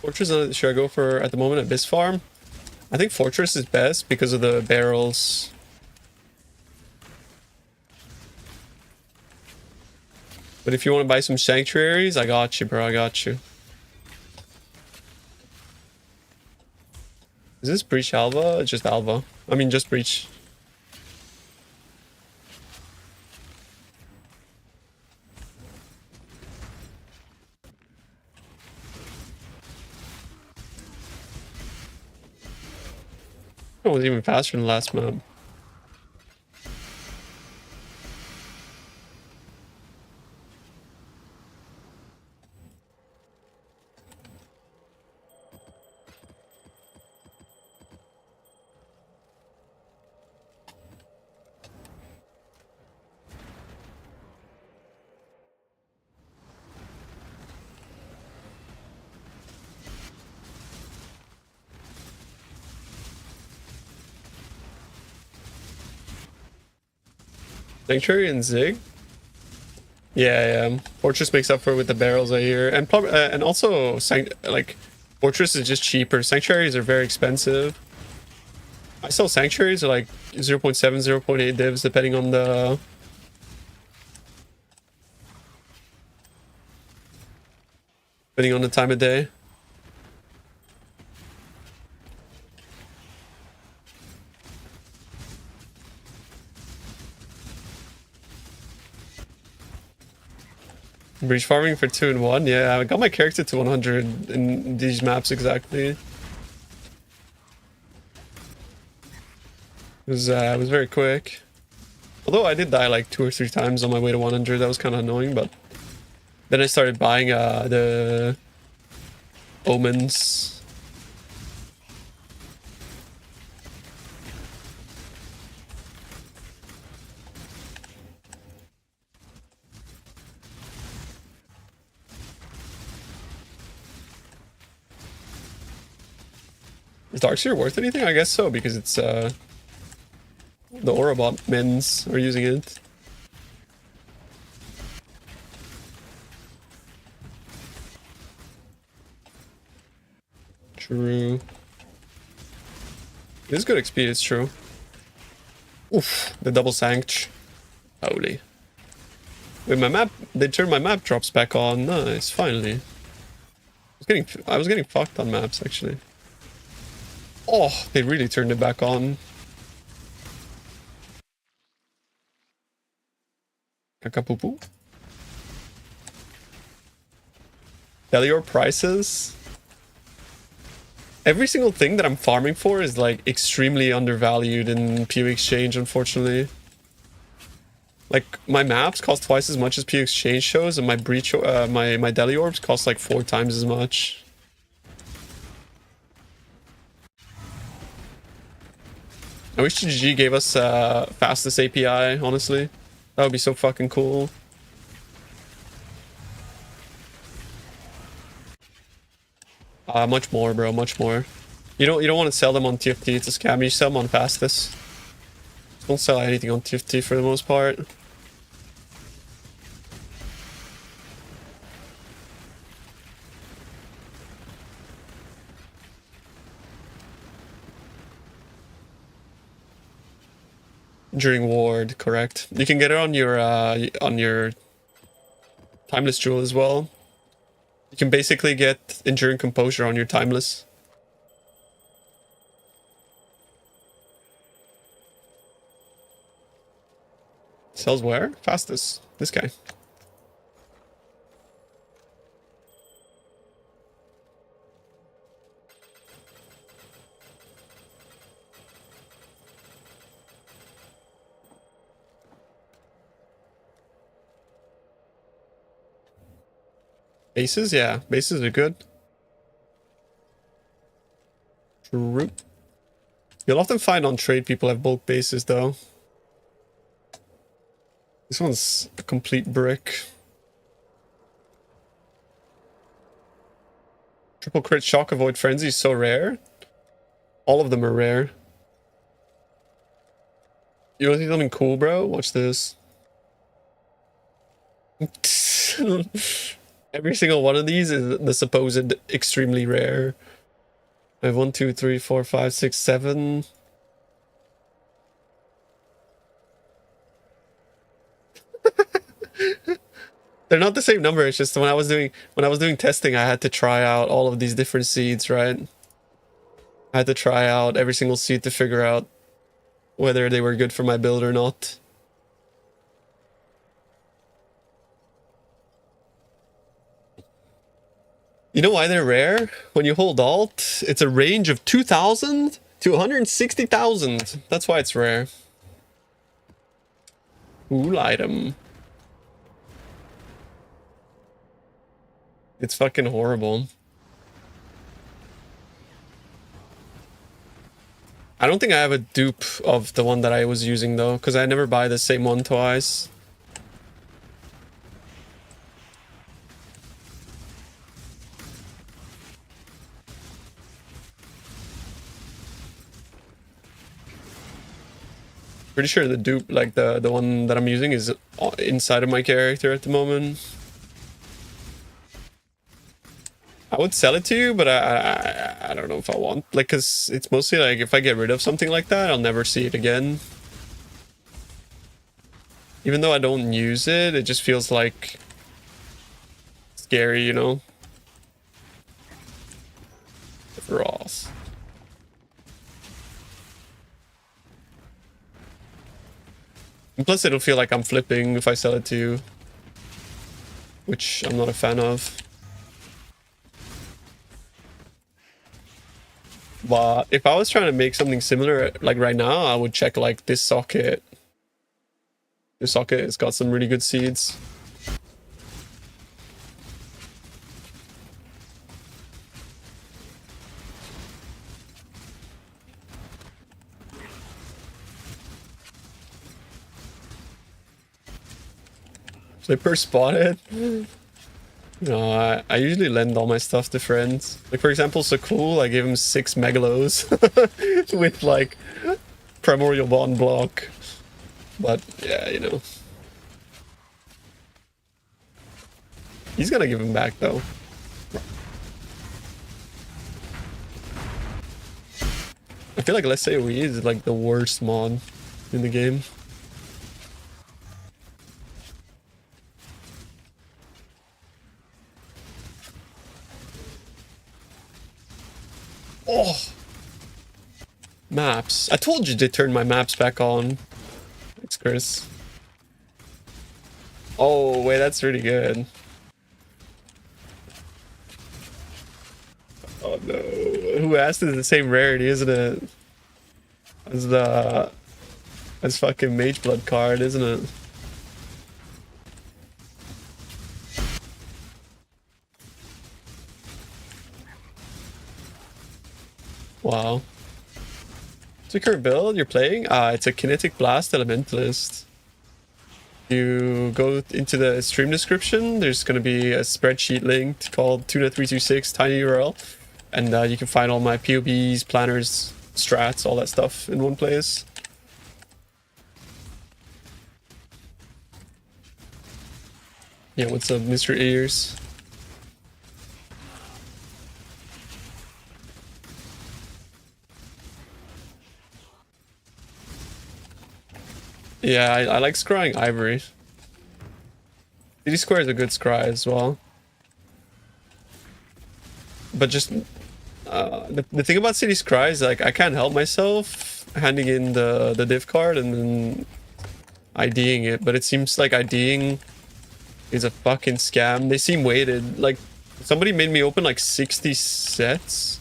Fortress should I go for at the moment Abyss Farm? I think Fortress is best because of the barrels. But if you want to buy some sanctuaries, I got you, bro. I got you. Is this Breach Alva? Just Alva. I mean, just Breach. It was even faster than the last map. Sanctuary and Zig? Yeah. Fortress makes up for it with the barrels I hear. And probably, and also, like, Fortress is just cheaper. Sanctuaries are very expensive. I sell Sanctuaries are like 0.7, 0.8 divs depending on the... depending on the time of day. Breach farming for 2 and 1. Yeah, I got my character to 100 in these maps exactly. It was very quick. Although I did die like 2 or 3 times on my way to 100. That was kind of annoying, but then I started buying the omens. Is Darkseer worth anything? I guess so, because it's the Orabot men's are using it. True. It is good XP, it's true. Oof, the double sanct. Holy. Wait, my map, they turned my map drops back on. Nice, finally. I was getting fucked on maps, actually. Oh, they really turned it back on. Kakapupu. Delior prices. Every single thing that I'm farming for is like extremely undervalued in PoE Exchange, unfortunately. Like my maps cost twice as much as PoE Exchange shows, and my breach, my Deli Orbs cost like 4 times as much. I wish GG gave us fastest API, honestly. That would be so fucking cool. Much more, bro, much more. You don't want to sell them on TFT, it's a scam. You sell them on fastest. Don't sell anything on TFT for the most part. During ward, correct. You can get it on your timeless jewel as well. You can basically get enduring composure on your timeless. Sells where? Fastest. This guy. Bases? Yeah, bases are good. True. You'll often find on trade people have bulk bases though. This one's a complete brick. Triple crit shock avoid frenzy is so rare. All of them are rare. You want to see something cool, bro? Watch this. Every single one of these is the supposed extremely rare. I have 1, 2, 3, 4, 5, 6, 7. They're not the same number. It's just when I was doing testing, I had to try out all of these different seeds, right? I had to try out every single seed to figure out whether they were good for my build or not. You know why they're rare? When you hold Alt, it's a range of 2,000 to 160,000. That's why it's rare. Cool item. It's fucking horrible. I don't think I have a dupe of the one that I was using though, because I never buy the same one twice. Pretty sure the dupe, like the one that I'm using, is inside of my character at the moment. I would sell it to you, but I don't know if I want, like, cause it's mostly like if I get rid of something like that, I'll never see it again. Even though I don't use it, it just feels like scary, you know? Ross. And plus it'll feel like I'm flipping if I sell it to you. which I'm not a fan of. But if I was trying to make something similar, like right now, I would check like this socket. This socket has got some really good seeds. Flipper spotted. No, I usually lend all my stuff to friends. Like for example, so cool, I gave him 6 megalos with like primordial bond block. But yeah, you know. He's gonna give him back though. I feel like Let's Say We is like the worst mod in the game. Oh! Maps. I told you to turn my maps back on. Thanks, Chris. Oh, wait, that's really good. Oh no. Who asked is the same rarity, isn't it? As fucking Mage Blood card, isn't it? Wow. What's the current build you're playing? It's a Kinetic Blast Elementalist. You go into the stream description, there's going to be a spreadsheet linked called Tuna326 tiny URL, and you can find all my POBs, planners, strats, all that stuff in one place. Yeah, what's up, Mr. Ears? Yeah, I like scrying Ivory. City Square is a good scry as well. But just the thing about City Scry is like I can't help myself handing in the div card and then IDing it, but it seems like IDing is a fucking scam. They seem weighted. Like somebody made me open like 60 sets,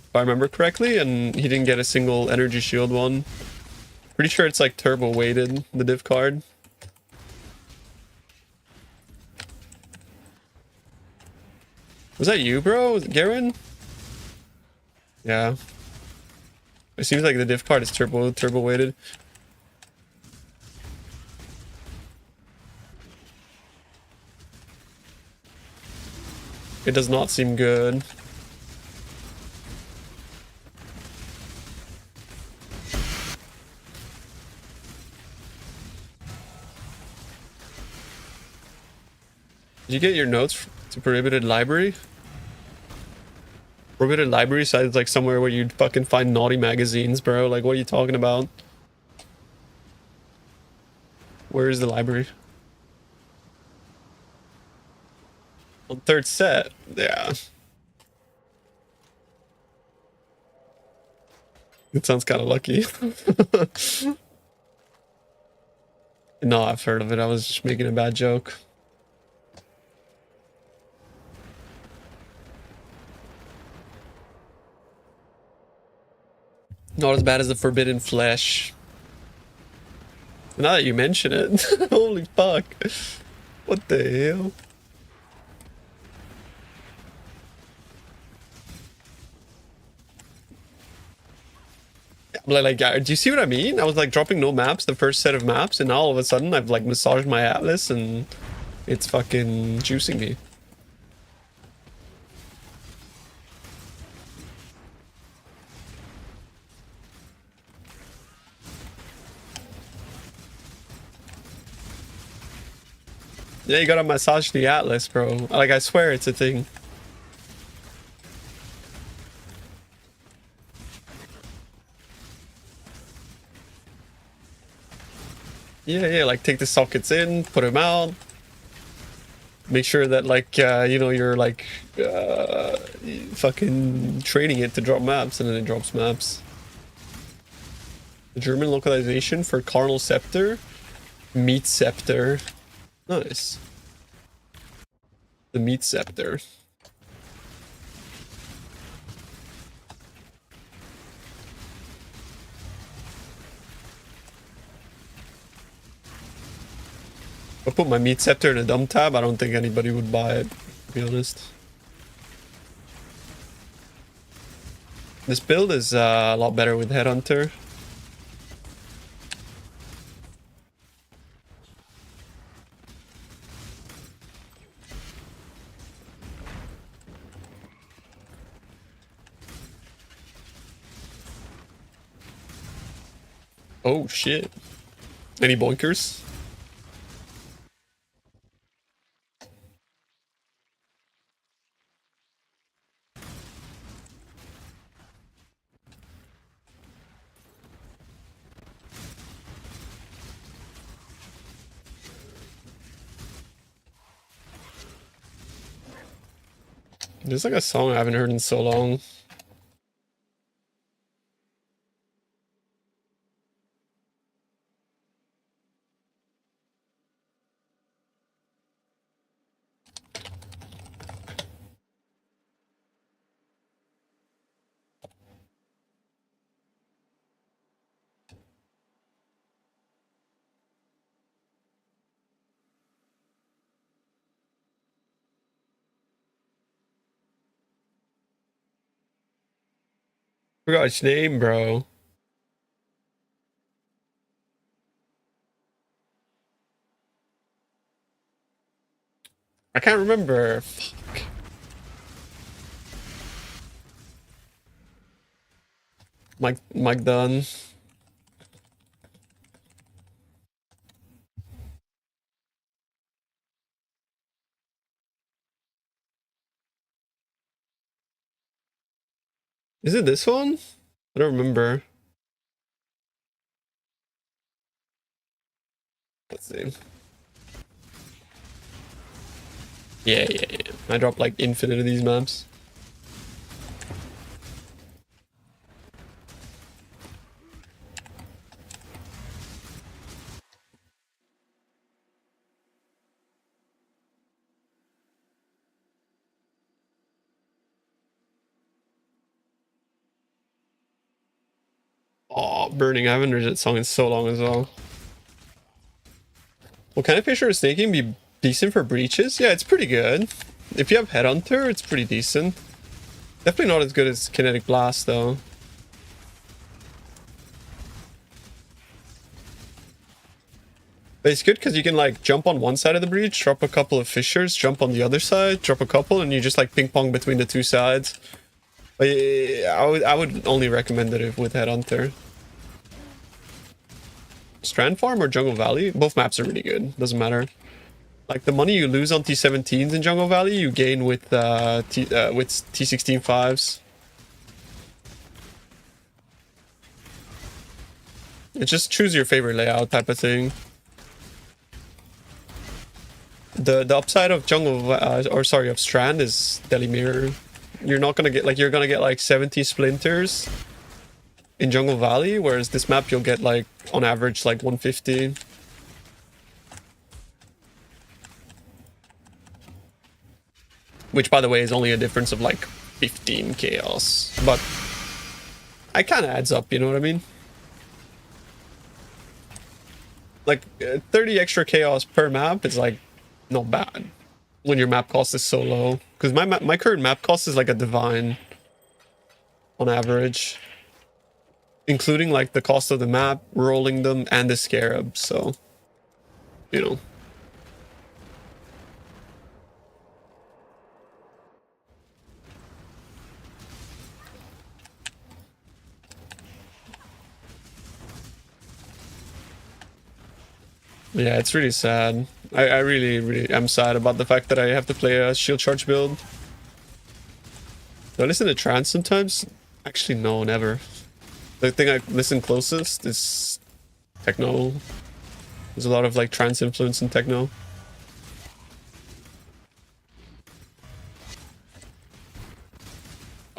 if I remember correctly, and he didn't get a single energy shield one. Pretty sure it's like turbo weighted, the div card. Was that you, bro? Was it Garen? Yeah. It seems like the div card is turbo weighted. It does not seem good. Did you get your notes to Prohibited Library? Prohibited Library sounds like somewhere where you'd fucking find naughty magazines, bro. Like, what are you talking about? Where is the library? On third set? Yeah. It sounds kind of lucky. No, I've heard of it. I was just making a bad joke. Not as bad as the Forbidden Flesh. Now that you mention it, holy fuck. What the hell? Like, do you see what I mean? I was like dropping no maps, the first set of maps, and now all of a sudden I've like massaged my atlas and it's fucking juicing me. Yeah, you gotta massage the atlas, bro. Like, I swear it's a thing. Yeah, like take the sockets in, put them out. Make sure that like, you know, you're like fucking training it to drop maps, and then it drops maps. The German localization for Carnal Scepter? Meat Scepter. Nice. The meat scepter. If I put my meat scepter in a dumb tab, I don't think anybody would buy it, to be honest. This build is a lot better with Headhunter. Oh shit. Any boinkers? There's like a song I haven't heard in so long. Forgot its name, bro. I can't remember. Fuck. Mike Dunn. Is it this one? I don't remember. Let's see. Yeah. I dropped like infinite of these maps. Oh, Burning. I haven't heard that song in so long as well. Well, can I picture snaking be decent for breaches? Yeah, it's pretty good. If you have Headhunter, it's pretty decent. Definitely not as good as Kinetic Blast, though. But it's good because you can like jump on one side of the breach, drop a couple of fissures, jump on the other side, drop a couple, and you just like ping pong between the two sides. But yeah, I would only recommend it with Headhunter. Strand Farm or Jungle Valley? Both maps are really good. Doesn't matter. Like the money you lose on T17s in Jungle Valley, you gain with T16 5s. It's just choose your favorite layout type of thing. The upside of of Strand is Deli Mirror. You're not gonna get you're gonna get like 70 splinters in Jungle Valley, whereas this map you'll get like on average like 150. Which by the way is only a difference of like 15 chaos. But it kinda adds up, you know what I mean? Like 30 extra chaos per map is like not bad when your map cost is so low. Because my current map cost is like a divine on average. Including like the cost of the map, rolling them, and the scarab, so you know. Yeah, it's really sad. I really am sad about the fact that I have to play a shield charge build. Do I listen to trance sometimes? Actually, no, never. The thing I listen closest is techno. There's a lot of like trance influence in techno.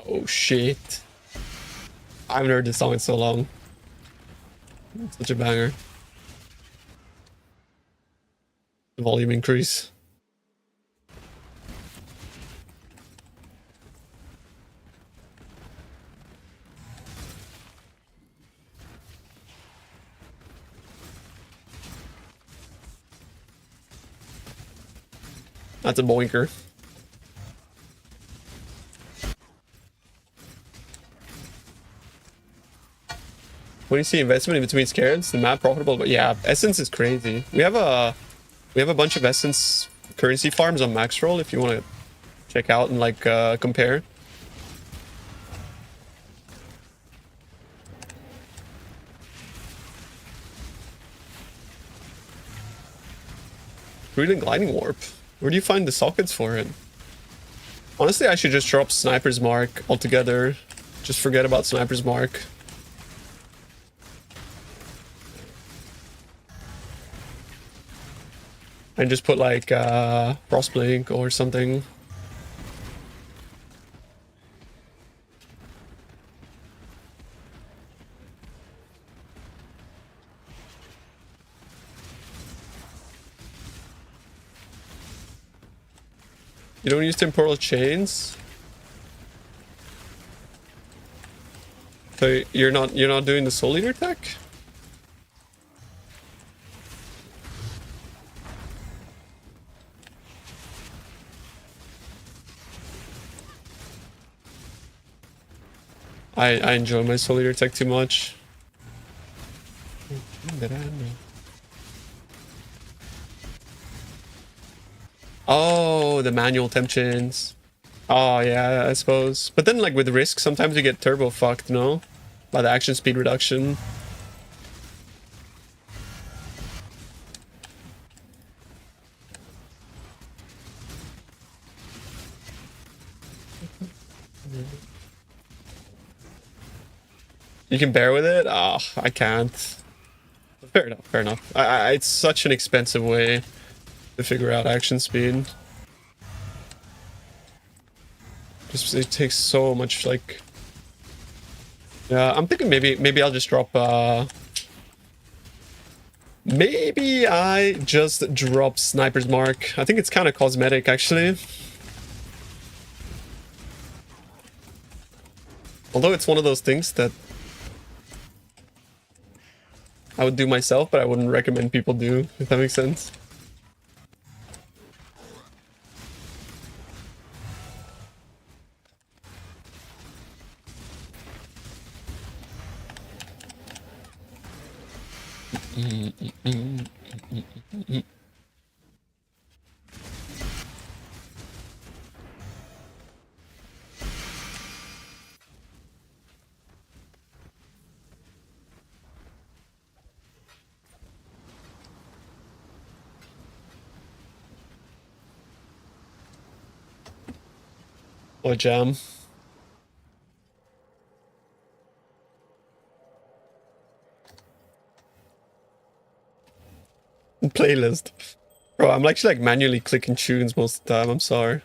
Oh shit. I haven't heard this song in so long. It's such a banger. The volume increase. That's a boinker. When you see investment in between scareds, the map profitable, but yeah, Essence is crazy. We have a bunch of Essence currency farms on max roll if you want to check out and like compare. Breathing Gliding Warp. Where do you find the sockets for it? Honestly, I should just drop Sniper's Mark altogether. Just forget about Sniper's Mark. And just put like Frostblink or something. You don't use temporal chains? So you're not doing the Soul Eater tech? I enjoy my Soul Eater tech too much. Oh, the manual temp chains. Oh yeah, I suppose. But then like with Risk, sometimes you get turbo fucked, no? By the action speed reduction. You can bear with it? Ah, oh, I can't. Fair enough, fair enough. It's such an expensive way to figure out action speed. Just it takes so much like. Yeah, I'm thinking maybe I'll just drop maybe I just drop Sniper's Mark. I think it's kind of cosmetic actually. Although it's one of those things that I would do myself, but I wouldn't recommend people do, if that makes sense. Or jam. Playlist. Bro, I'm actually like manually clicking tunes most of the time, I'm sorry.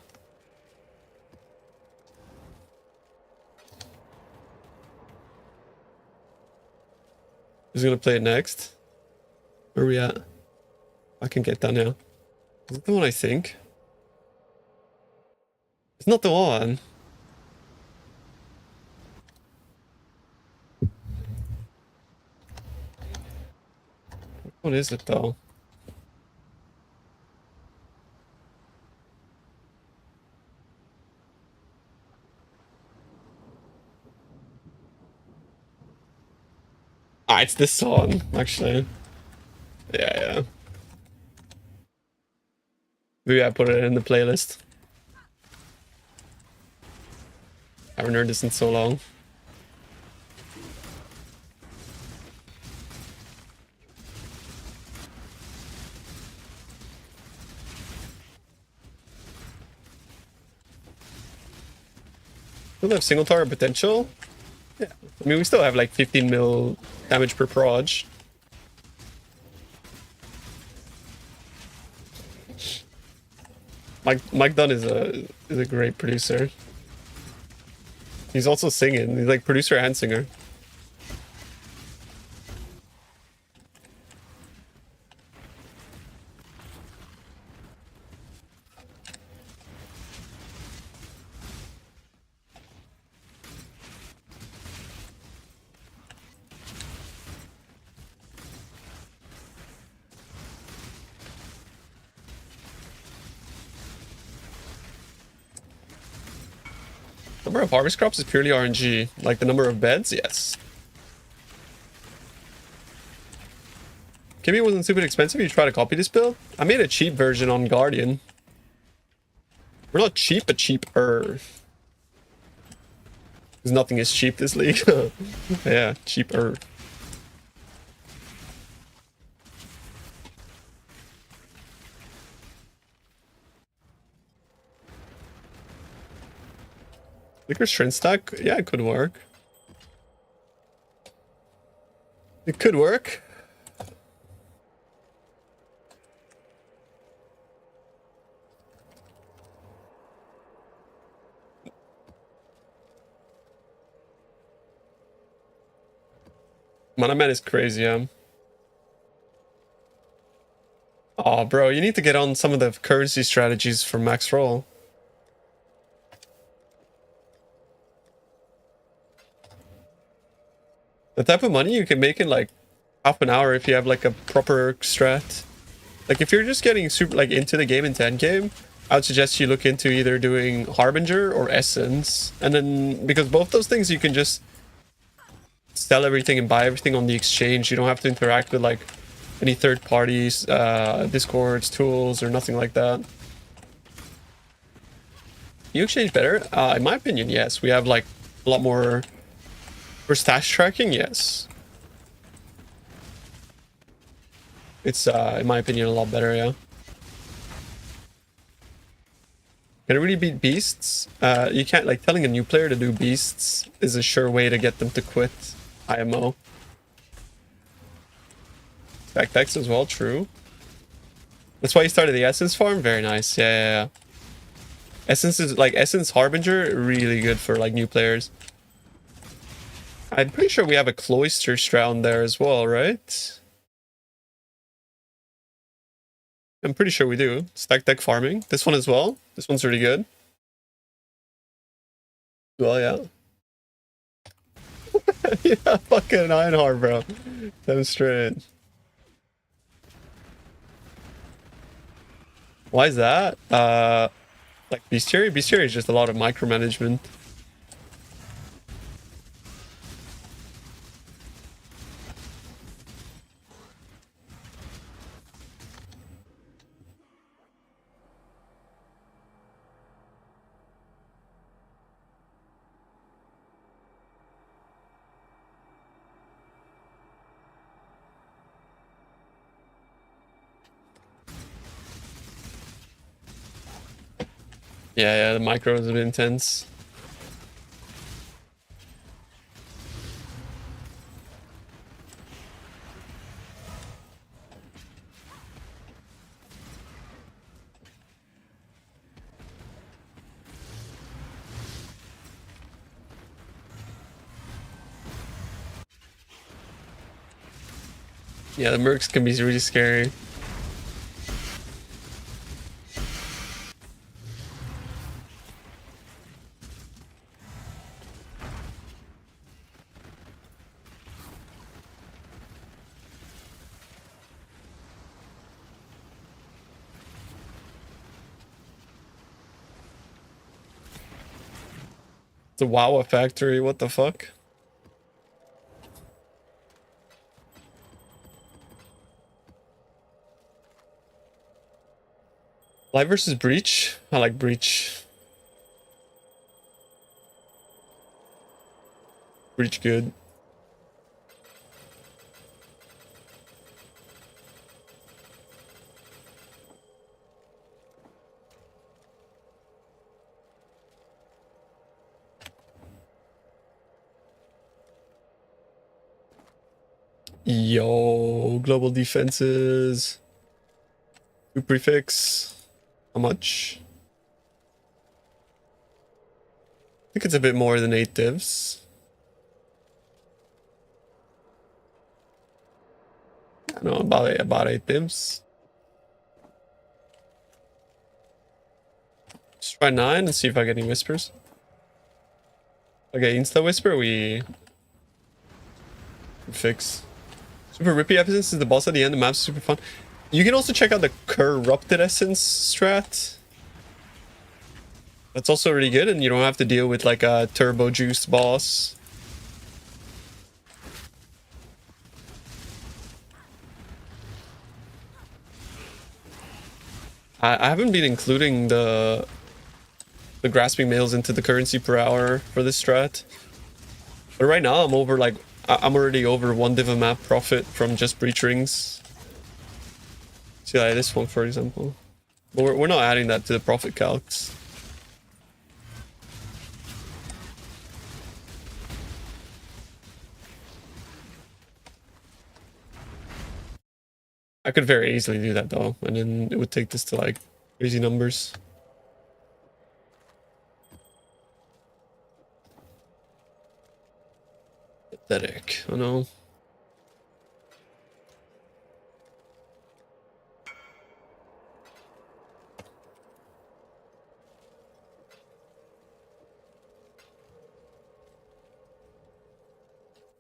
Who's gonna play it next? Where are we at? I can get that now. Is it the one I think? It's not the one. What is it though? Ah, it's this song, actually. Yeah. Maybe I put it in the playlist. I haven't heard this in so long. Still have single target potential? Yeah. I mean, we still have like 15 mil damage per proj. Mike Dunn is a great producer. He's also singing. He's like producer and singer. Number of harvest crops is purely RNG. Like the number of beds, yes. Kimmy wasn't super expensive. You try to copy this build? I made a cheap version on Guardian. We're not cheap, but cheaper. Because nothing is cheap this league. Yeah, cheaper. Liquor strength stack? Yeah, it could work. It could work. Mana Man is crazy, yeah. Oh, bro, you need to get on some of the currency strategies for max roll. The type of money you can make in like half an hour if you have like a proper strat. Like if you're just getting super like into the game in 10 game, I would suggest you look into either doing Harbinger or Essence. And then because both those things you can just sell everything and buy everything on the exchange. You don't have to interact with like any third parties, discords, tools, or nothing like that. You exchange better? In my opinion, yes. We have like a lot more for stash tracking, yes. It's in my opinion a lot better, yeah. Can it really beat beasts? You can't, like, telling a new player to do beasts is a sure way to get them to quit IMO. Backpacks as well, true. That's why you started the Essence farm? Very nice, yeah. Essence is, like, Essence Harbinger, really good for, like, new players. I'm pretty sure we have a Cloister Strat there as well, right? I'm pretty sure we do. Stack deck farming. This one as well. This one's really good. Well, yeah. Yeah, fucking Ironheart, bro. Demonstrate. Why is that? Like Bestiary? Bestiary is just a lot of micromanagement. Yeah, the micro is a bit intense. Yeah, the mercs can be really scary. It's a Wawa factory, what the fuck? Live versus Breach? I like Breach. Breach good. Yo, global defenses. 2 prefix. How much? I think it's a bit more than 8 divs. No, about 8 divs. Just try 9 and see if I get any whispers. Okay, insta whisper we fix. Super Rippy Essence is the boss at the end. The map's super fun. You can also check out the Corrupted Essence strat. That's also really good, and you don't have to deal with like a turbo juiced boss. I haven't been including the grasping males into the currency per hour for this strat. But right now I'm over like I'm already over 1 div a map profit from just breach rings. See like this one for example. But we're not adding that to the profit calcs. I could very easily do that though, and then it would take this to like crazy numbers. Pathetic, I know.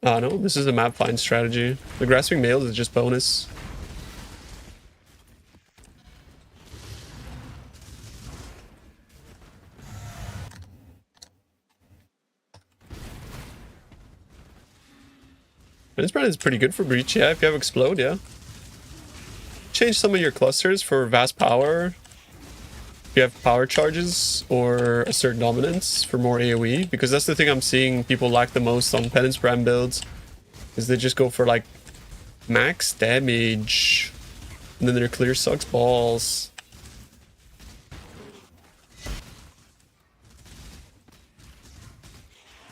No, this is a map find strategy. The grasping males is just bonus. This brand is pretty good for breach, yeah, if you have explode, yeah. Change some of your clusters for vast power. If you have power charges or assert dominance for more AoE, because that's the thing I'm seeing people lack the most on penance brand builds, is they just go for like max damage, and then their clear sucks balls.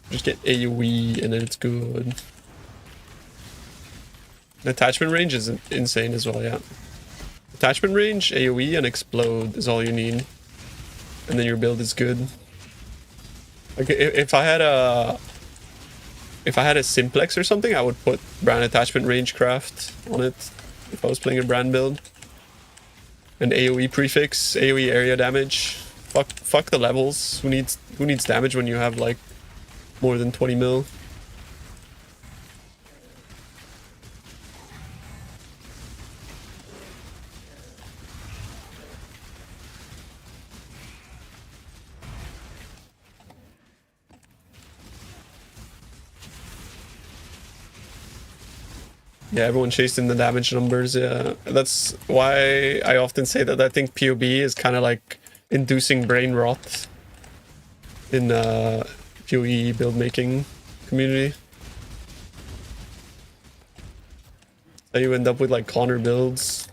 Just get AoE and then it's good. Attachment range is insane as well, yeah. Attachment range, AoE, and explode is all you need. And then your build is good. Like if I had a simplex or something, I would put brand attachment range craft on it if I was playing a brand build. An AoE prefix, AoE area damage. Fuck the levels. Who needs damage when you have like more than 20 mil? Yeah, everyone chasing the damage numbers, yeah. That's why I often say that I think PoB is kind of like inducing brain rot in PoE build making community. So you end up with like Connor builds.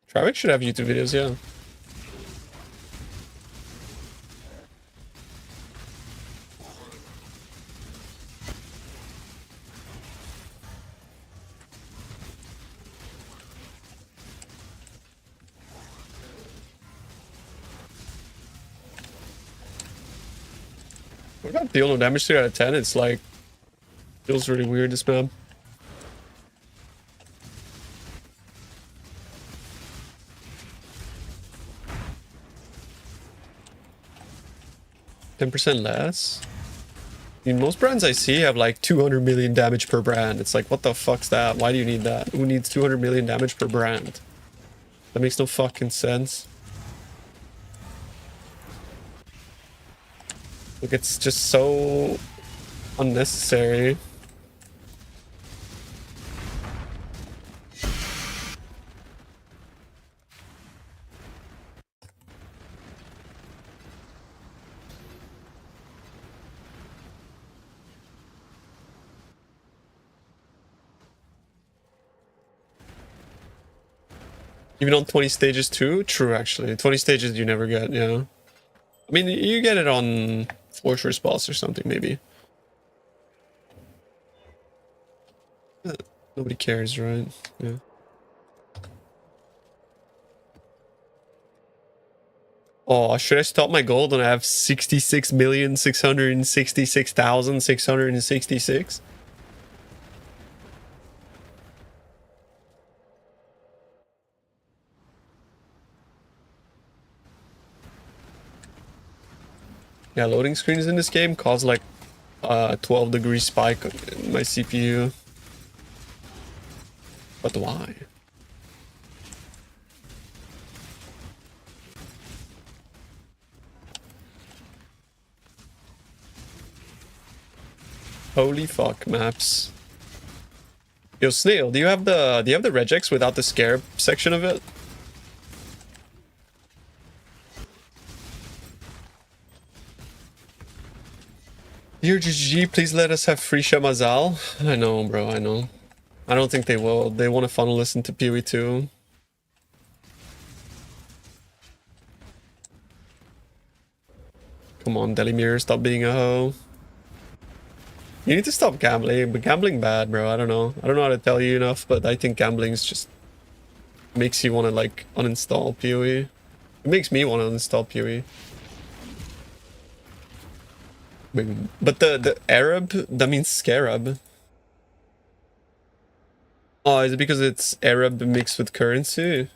Traffic should have YouTube videos, yeah. What about deal no damage 3 out of 10? It's like feels really weird this map. %10 less. I mean, most brands I see have like 200 million damage per brand. It's like, what the fuck's that? Why do you need that? Who needs 200 million damage per brand? That makes no fucking sense. Like, it's just so unnecessary. Even on 20 stages too? True, actually. 20 stages you never get, yeah. I mean, you get it on Fortress boss or something, maybe. Nobody cares, right? Yeah. Oh, should I stop my gold when I have 66,666,666? Yeah, loading screens in this game cause like 12-degree spike in my CPU. But why? Holy fuck, maps. Yo, Snail, do you have the regex without the scarab section of it? Dear GG, please let us have free Shamazal. I know, bro, I know. I don't think they will. They want to funnel us into PoE too. Come on, Delimir, stop being a hoe. You need to stop gambling, but gambling bad, bro. I don't know. I don't know how to tell you enough, but I think gambling's just makes you want to like uninstall PoE. It makes me want to uninstall PoE. But the Arab, that means scarab. Oh, is it because it's Arab mixed with currency?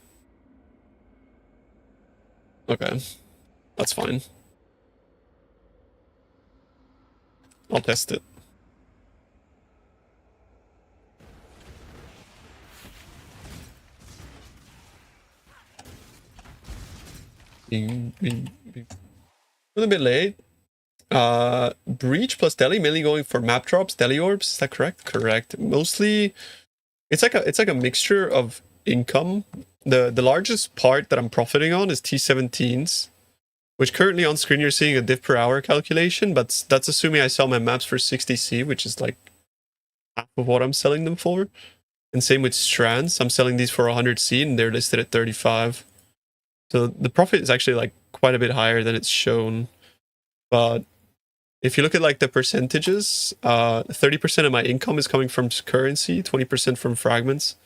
Okay, that's fine. I'll test it. A little bit late. Breach plus Deli, mainly going for map drops, Deli orbs. Is that correct? Correct. Mostly, it's like a mixture of income. The largest part that I'm profiting on is T17s, which currently on screen you're seeing a div per hour calculation, but that's assuming I sell my maps for 60C, which is like half of what I'm selling them for. And same with strands. I'm selling these for 100C and they're listed at 35. So the profit is actually like quite a bit higher than it's shown. But if you look at like the percentages, 30% of my income is coming from currency, 20% from fragments,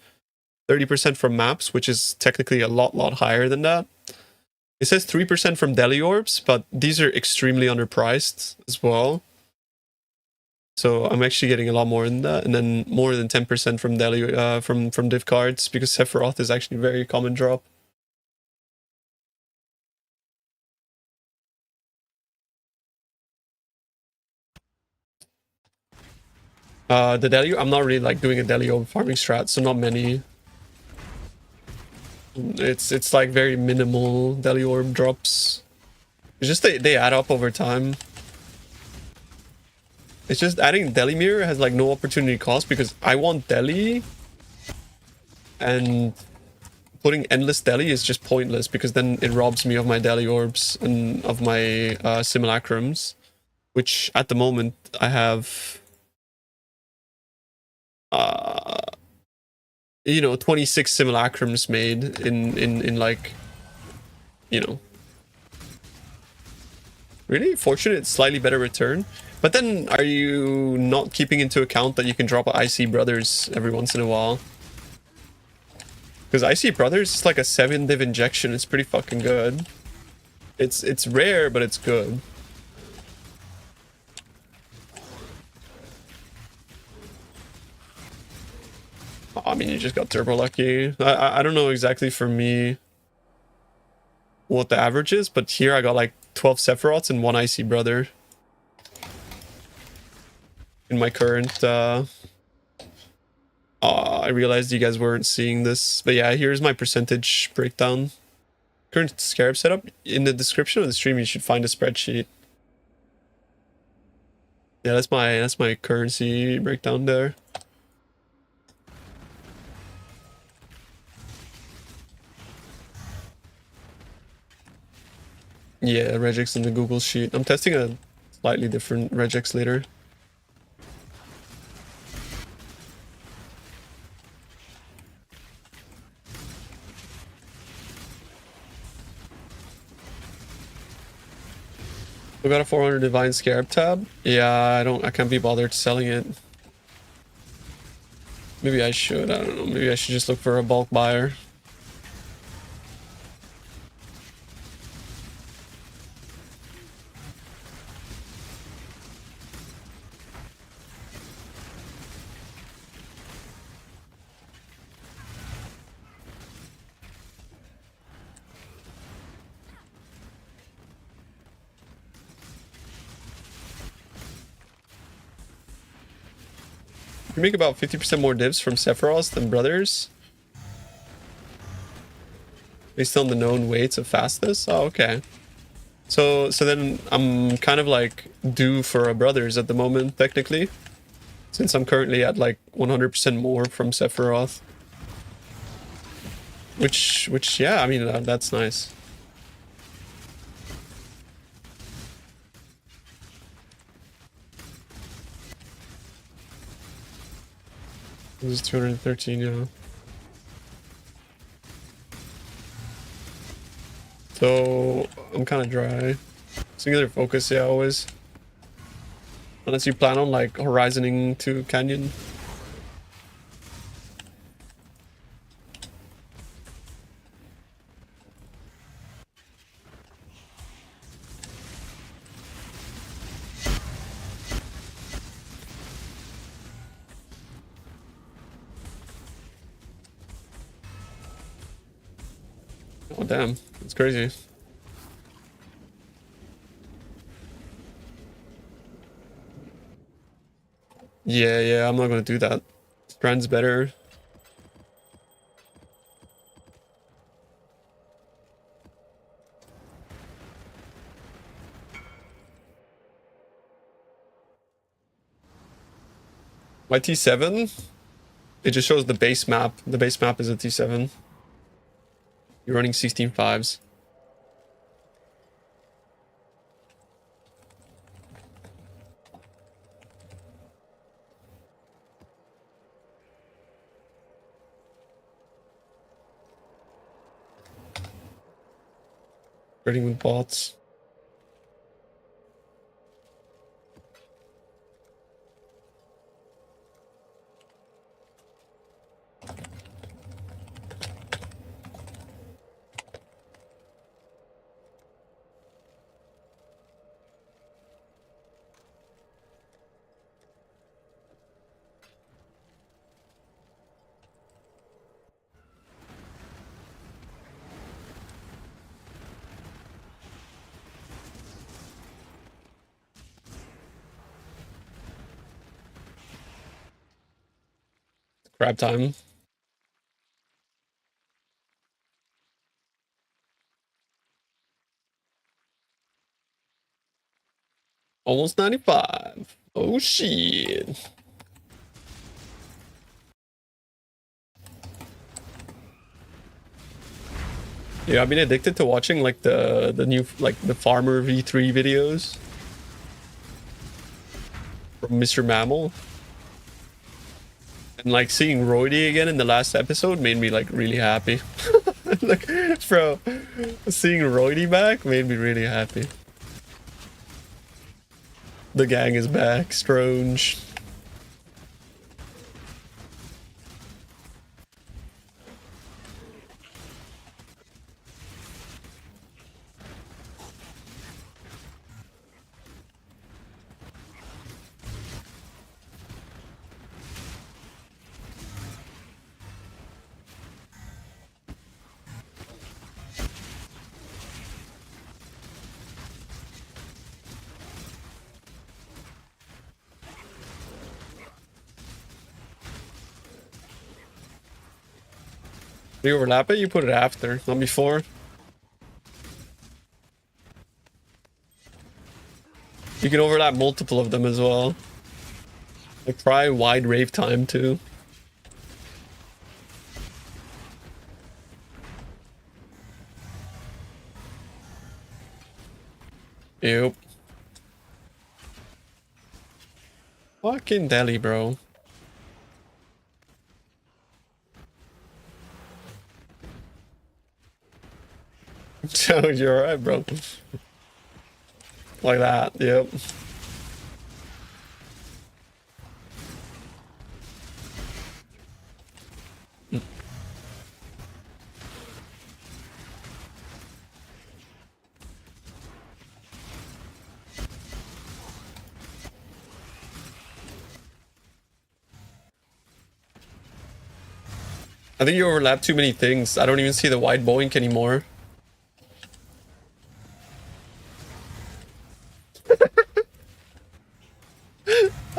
30% from maps, which is technically a lot higher than that. It says 3% from Deli orbs, but these are extremely underpriced as well. So I'm actually getting a lot more than that, and then more than 10% from Deli from div cards, because Sephiroth is actually a very common drop. The Deli, I'm not really like doing a Deli orb farming strat, so not many. It's like very minimal Deli orb drops. It's just they add up over time. It's just adding Delimir has like no opportunity cost because I want Deli, and putting endless Deli is just pointless because then it robs me of my Deli orbs and of my simulacrums, which at the moment I have 26 simulacrums made in like, you know, really fortunate, slightly better return. But then are you not keeping into account that you can drop a IC Brothers every once in a while? Because IC Brothers is like a 7-div injection. It's pretty fucking good. It's rare, but it's good. Oh, I mean, you just got turbo lucky. I don't know exactly for me what the average is, but here I got like 12 Sephiroths and 1 IC Brother in my current I realized you guys weren't seeing this, but yeah, here's my percentage breakdown. Current Scarab setup. In the description of the stream, you should find a spreadsheet. Yeah, that's my currency breakdown there. Yeah, regex in the Google sheet. I'm testing a slightly different regex later. We got a 400 Divine Scarab tab. Yeah, I can't be bothered selling it. Maybe I should, I don't know. Maybe I should just look for a bulk buyer. You make about 50% more divs from Sephiroth than brothers. Based on the known weights of fastest? Oh, okay. So then I'm kind of like due for a brothers at the moment, technically. Since I'm currently at like 100% more from Sephiroth. Which yeah, I mean, that's nice. This is 213, yeah. So I'm kind of dry. Singular focus, yeah, always. Unless you plan on like horizoning to Canyon. Oh damn, that's crazy. Yeah, I'm not gonna do that. Strand's better. My T7, it just shows the base map. The base map is a T7. You're running 16.5s. Trading with bots. Grab time. Almost 95. Oh shit. Yeah, I've been addicted to watching like the new like the Farmer V3 videos from Mr. Mammal. And like seeing Roydy again in the last episode made me like really happy. Like, bro, seeing Roydy back made me really happy. The gang is back, Stronge. Do you overlap it? You put it after, not before. You can overlap multiple of them as well. Like try wide rave time too. Yep. Fucking Delhi, bro. So you're alright, bro. Like that, yep. I think you overlap too many things. I don't even see the wide boink anymore.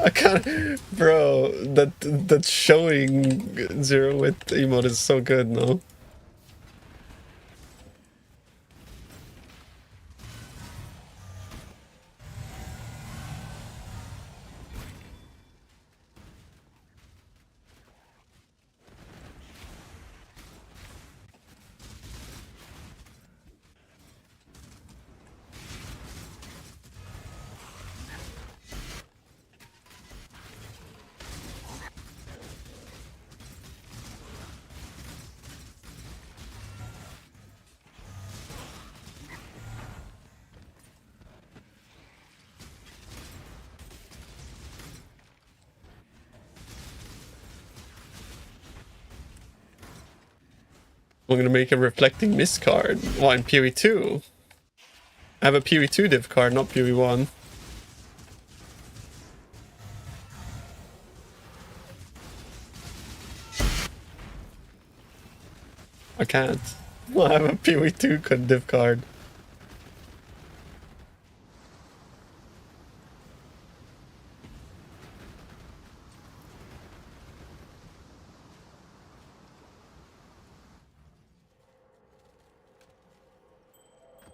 I can't, bro. That showing zero with emote is so good, no? I'm gonna make a reflecting mist card. Well, in PoE 2. I have a PoE 2 div card, not PoE 1. I can't. I have a PoE 2 div card.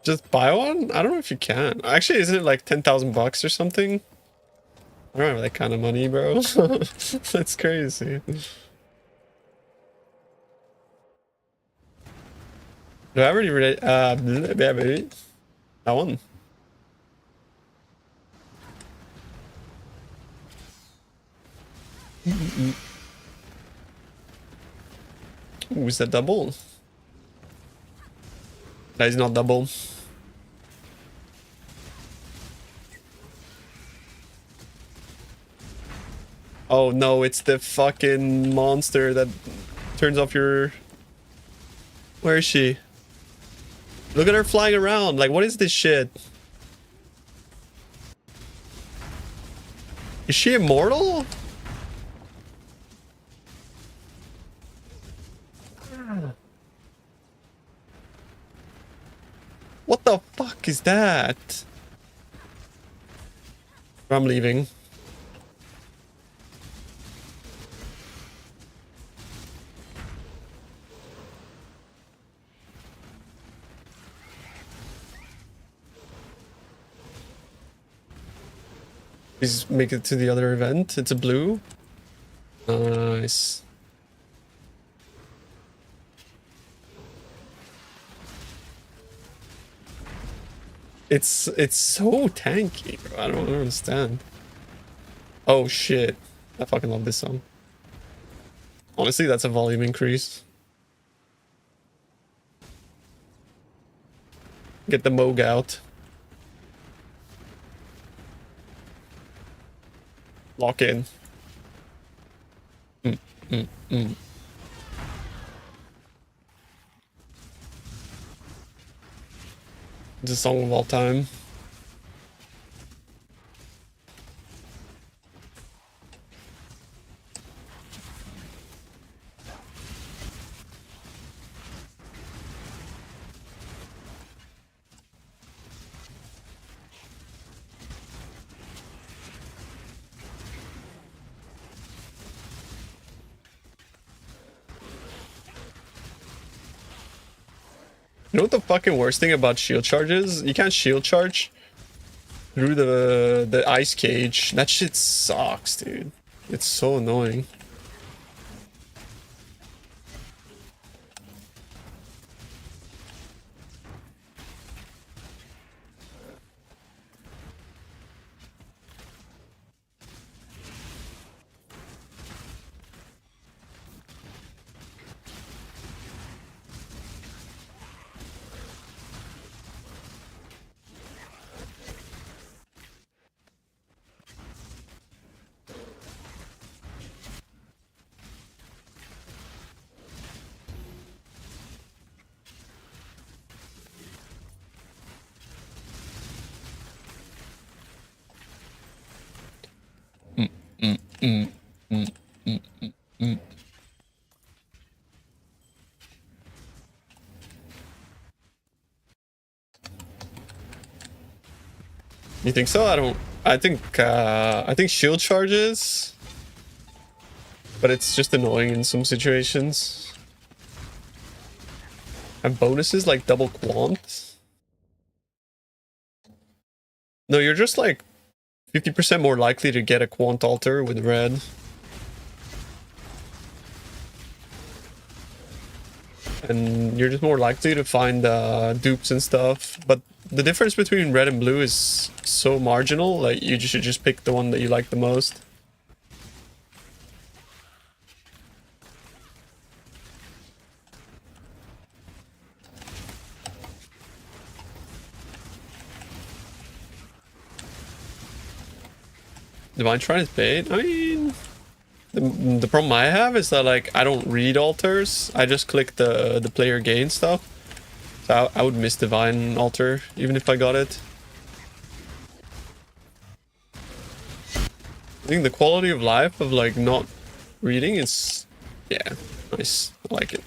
Just buy one? I don't know if you can. Actually, isn't it like 10,000 bucks or something? I don't have that kind of money, bro. That's crazy. Do I already read that one? Ooh, is that double? That is not double. Oh no, it's the fucking monster that turns off your... Where is she? Look at her flying around. Like, what is this shit? Is she immortal? What the fuck is that? I'm leaving. Please make it to the other event. It's a blue. Nice. It's so tanky, bro. I don't understand. Oh shit. I fucking love this song. Honestly, that's a volume increase. Get the Moog out. Lock in. It's a song of all time. You know what the fucking worst thing about shield charges? You can't shield charge through the ice cage. That shit sucks, dude. It's so annoying. You think so? I don't I think shield charges, but it's just annoying in some situations. And bonuses like double quant. No, you're just like 50% more likely to get a quant altar with red. And you're just more likely to find dupes and stuff. But the difference between red and blue is so marginal, like you should just pick the one that you like the most. Divine Shrine is bait? I mean, the problem I have is that like I don't read altars. I just click the player gain stuff. So I would miss Divine Altar even if I got it. I think the quality of life of like not reading is, yeah, nice. I like it.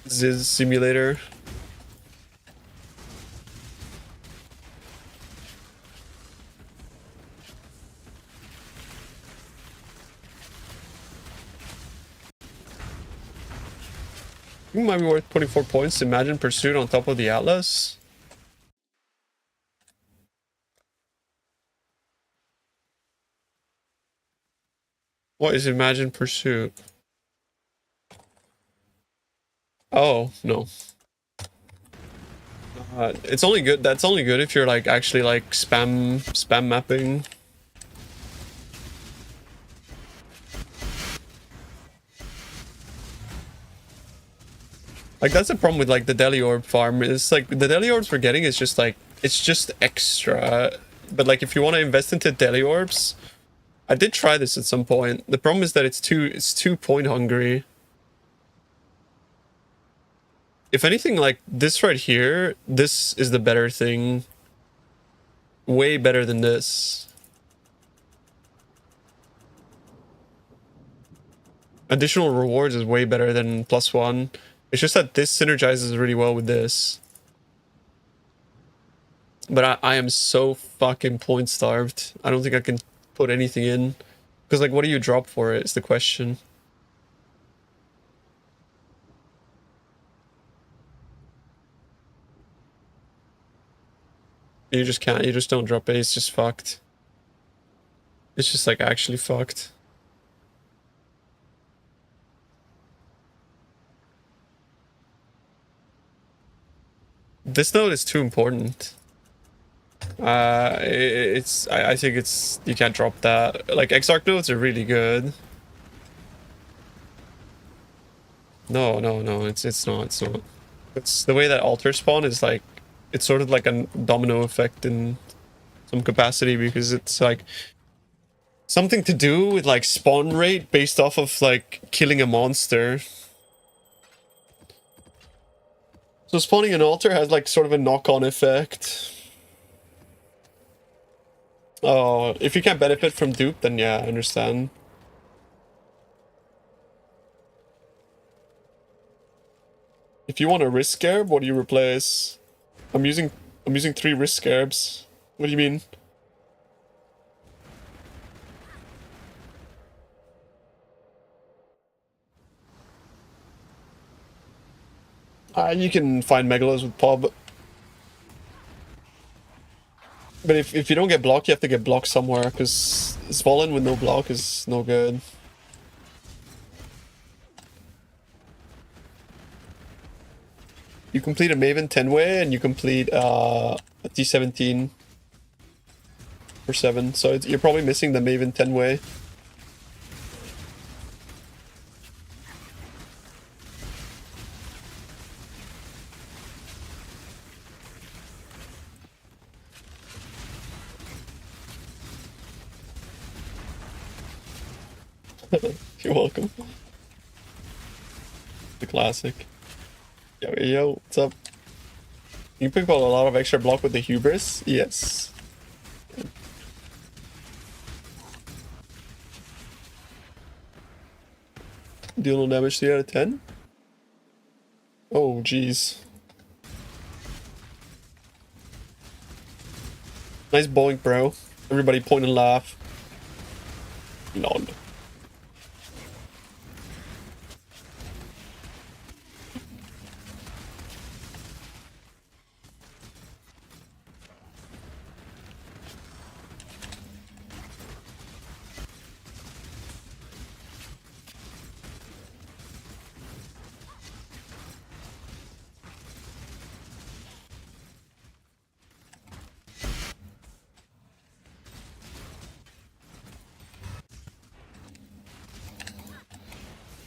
Ziz Simulator. I think it might be worth putting 4 points to Imagine Pursuit on top of the Atlas. What is Imagine Pursuit? Oh, no. It's only good. That's only good if you're like actually like spam mapping. Like that's the problem with like the Deli Orb farm. It's like the Deli Orbs we're getting is just like it's just extra. But like if you want to invest into Deli Orbs, I did try this at some point. The problem is that it's too point hungry. If anything, like this right here, this is the better thing. Way better than this. Additional rewards is way better than +1. It's just that this synergizes really well with this. But I am so fucking point starved. I don't think I can put anything in. Because like what do you drop for it is the question. You just can't, you just don't drop it, it's just fucked. It's just like actually fucked. This node is too important. I think it's, you can't drop that. Like Exarch nodes are really good. No, it's not. It's the way that altar spawn is like, it's sort of like a domino effect in some capacity because it's like something to do with like spawn rate based off of like killing a monster. So spawning an altar has like sort of a knock-on effect. Oh, if you can't benefit from dupe, then yeah, I understand. If you want a risk scarab, what do you replace? I'm using 3 risk scarabs. What do you mean? You can find megalos with pub. But if you don't get blocked, you have to get blocked somewhere, because Svolin with no block is no good. You complete a Maven 10-way, and you complete a T17 for 7, so you're probably missing the Maven 10-way. You're welcome. The classic. Yo, what's up? You pick up a lot of extra block with the hubris? Yes. Deal no damage 3 out of 10? Oh, jeez. Nice boink, bro. Everybody point and laugh. Lol.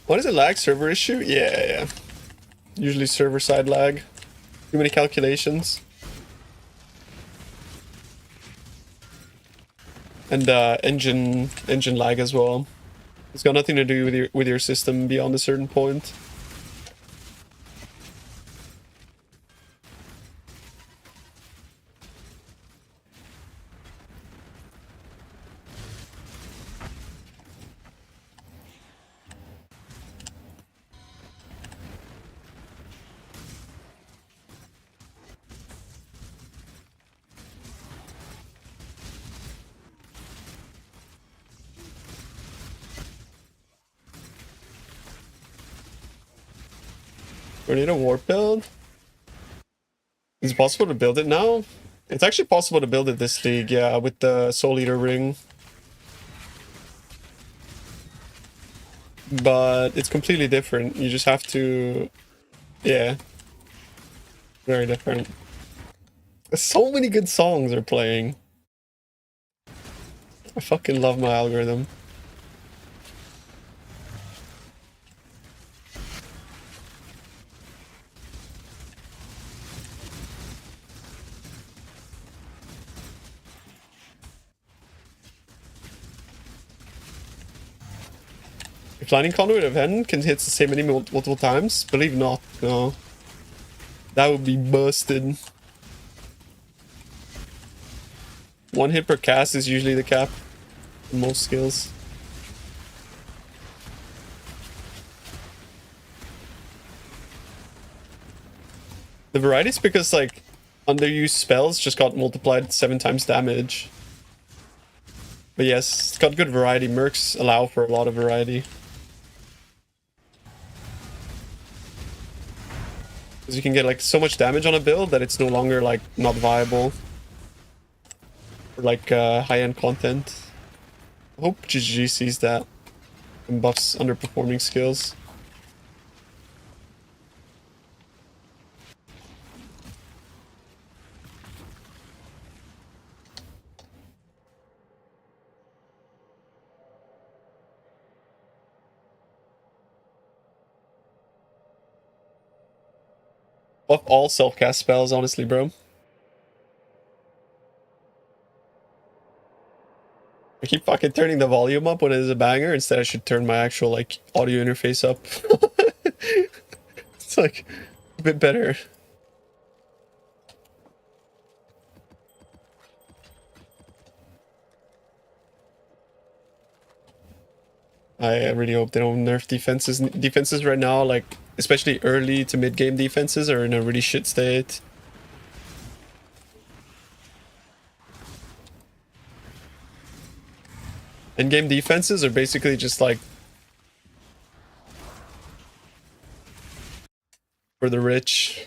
What is it, lag? Server issue? Yeah. Usually server side lag. Too many calculations. And engine lag as well. It's got nothing to do with your system beyond a certain point. We need a warp build. Is it possible to build it now? It's actually possible to build it this league, yeah, with the Soul Eater ring. But it's completely different. You just have to... Yeah. Very different. So many good songs are playing. I fucking love my algorithm. If Lightning Conduit of Heaven can hit the same enemy multiple times, believe not, no. That would be busted. One hit per cast is usually the cap in most skills. The variety is because, like, underused spells just got multiplied 7 times damage. But yes, it's got good variety. Mercs allow for a lot of variety. Because you can get, like, so much damage on a build that it's no longer, like, not viable. For, like, high-end content. I hope GG sees that and buffs underperforming skills. Buff all self-cast spells, honestly, bro. I keep fucking turning the volume up when it is a banger. Instead, I should turn my actual, like, audio interface up. It's, like, a bit better. I really hope they don't nerf defenses. Defenses right now, like, especially early to mid-game defenses, are in a really shit state. In-game defenses are basically just, like, for the rich.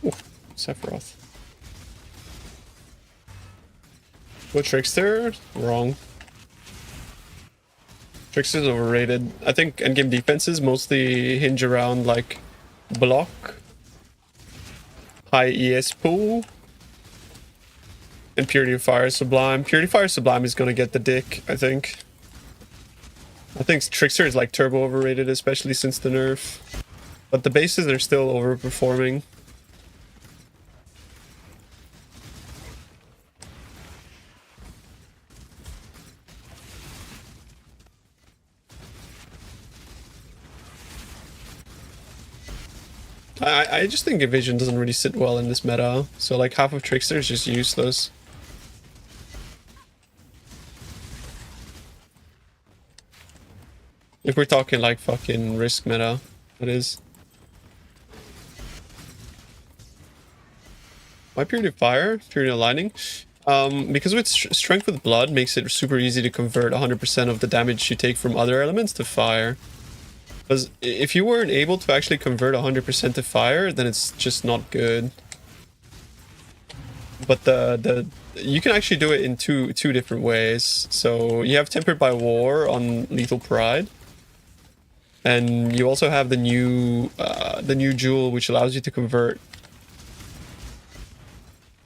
Ooh, Sephiroth. What Trickster? Wrong. Trickster's overrated. I think endgame defenses mostly hinge around, like, block, high ES pool, and Purity of Fire Sublime. Purity of Fire Sublime is gonna get the dick, I think. I think Trickster is, like, turbo overrated, especially since the nerf. But the bases are still overperforming. I just think Evasion doesn't really sit well in this meta. So, like, half of Trickster is just useless. If we're talking like fucking risk meta, that is. Why Purity of Fire? Purity of Lightning? Because with Strength with Blood makes it super easy to convert 100% of the damage you take from other elements to fire. Because if you weren't able to actually convert 100% to fire, then it's just not good. But you can actually do it in two different ways. So you have Tempered by War on Lethal Pride. And you also have the new jewel, which allows you to convert,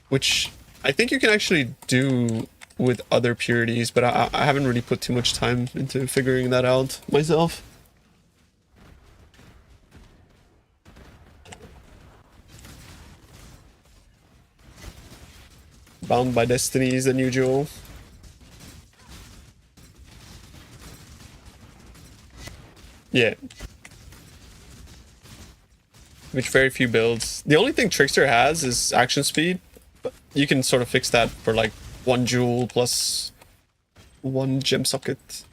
which I think you can actually do with other purities, but I haven't really put too much time into figuring that out myself. Bound by Destiny is the new jewel. Yeah. Which very few builds. The only thing Trickster has is action speed. But you can sort of fix that for like 1 jewel plus 1 gem socket.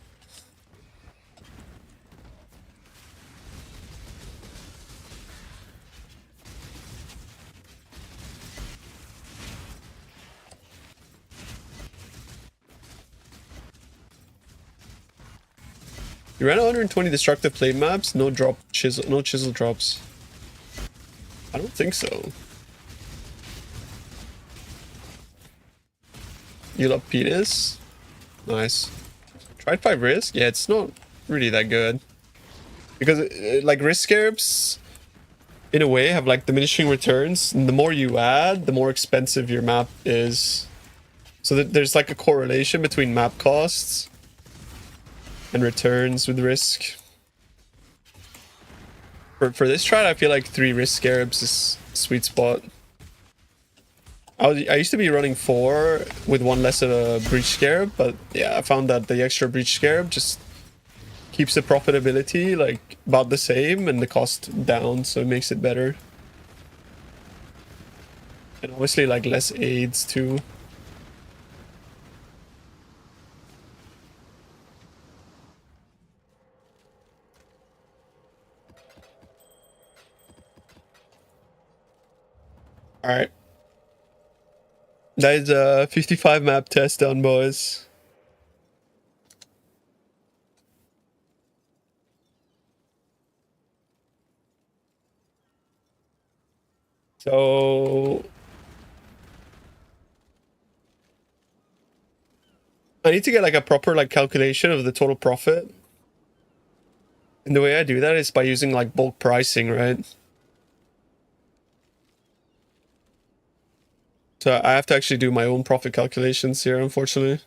You ran 120 destructive plate maps, no chisel drops. I don't think so. You love penis? Nice. Tried 5 risk? Yeah, it's not really that good. Because like risk scarabs, in a way, have like diminishing returns. And the more you add, the more expensive your map is. So there's like a correlation between map costs and returns with risk. For this strat, I feel like 3 risk scarabs is a sweet spot. I used to be running 4 with 1 less of a breach scarab, but yeah, I found that the extra breach scarab just keeps the profitability like about the same and the cost down, so it makes it better. And obviously like less aids too. Alright. That is a 55 map test done, boys. So I need to get like a proper like calculation of the total profit. And the way I do that is by using like bulk pricing, right? So I have to actually do my own profit calculations here, unfortunately.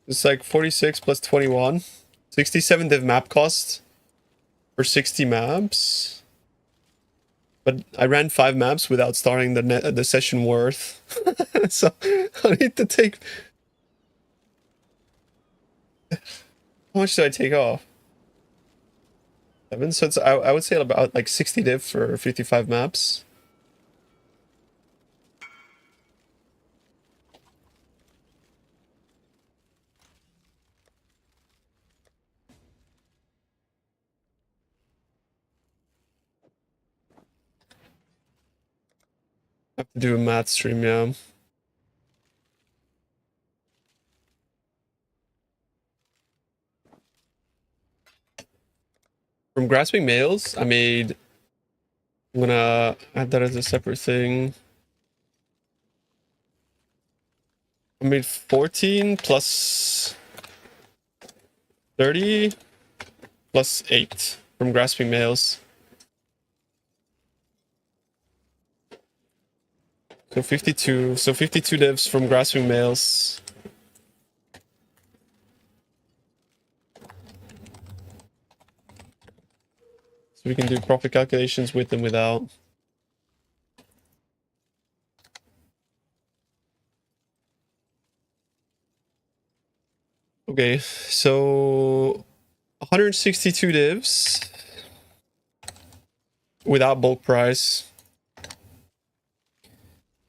It's like 46 plus 21. 67 div map cost for 60 maps. But I ran 5 maps without starting the session worth. So I need to take... How much did I take off? 7? So it's, I would say about like 60 div for 55 maps. I have to do a math stream, yeah. From Grasping Males, I made... I'm gonna add that as a separate thing. I made 14 plus 30 plus 8 from Grasping Males. So 52. So 52 divs from Grasping Males. So we can do profit calculations with and without. Okay, so 162 divs without bulk price.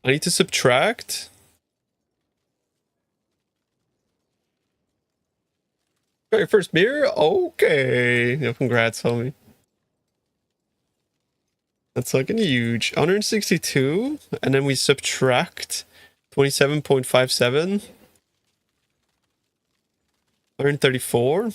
I need to subtract. Got your first beer? Okay. Yeah, congrats, homie. That's fucking huge. 162, and then we subtract 27.57. 134. And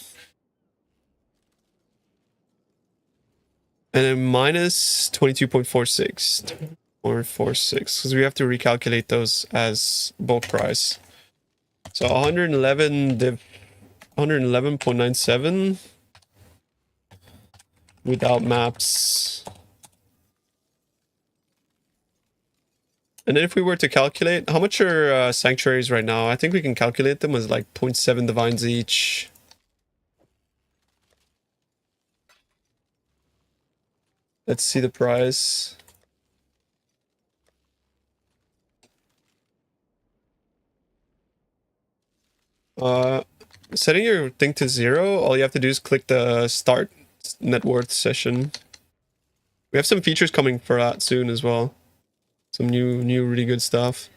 then minus 22.46. Or 46. Because we have to recalculate those as bulk price. So 111 div 111.97 without maps. And then if we were to calculate, how much are sanctuaries right now? I think we can calculate them as like 0.7 divines each. Let's see the price. Setting your thing to 0, all you have to do is click the start net worth session. We have some features coming for that soon as well. Some new really good stuff.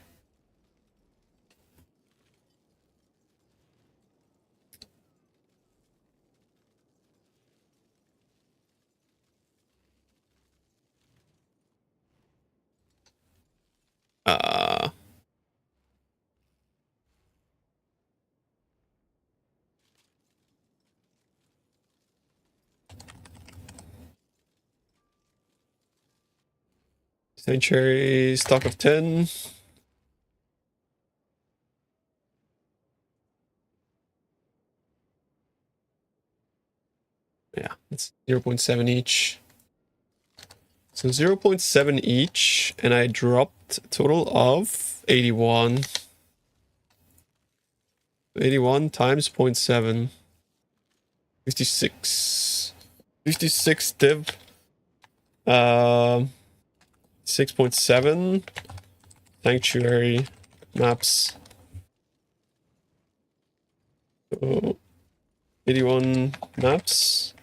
Sanctuary stock of 10. Yeah, it's 0.7 each. So 0.7 each, and I dropped a total of 81. 81 times 0.7. 56. 56 div. 6.7 sanctuary maps. So 81 maps.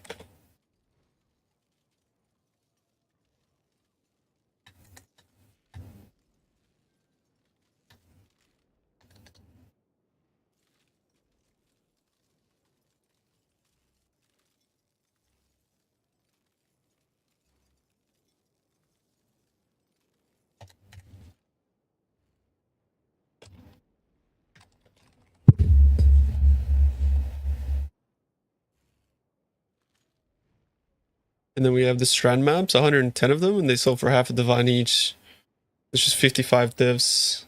And then we have the Strand maps, 110 of them, and they sold for half a divine each. It's just 55 divs.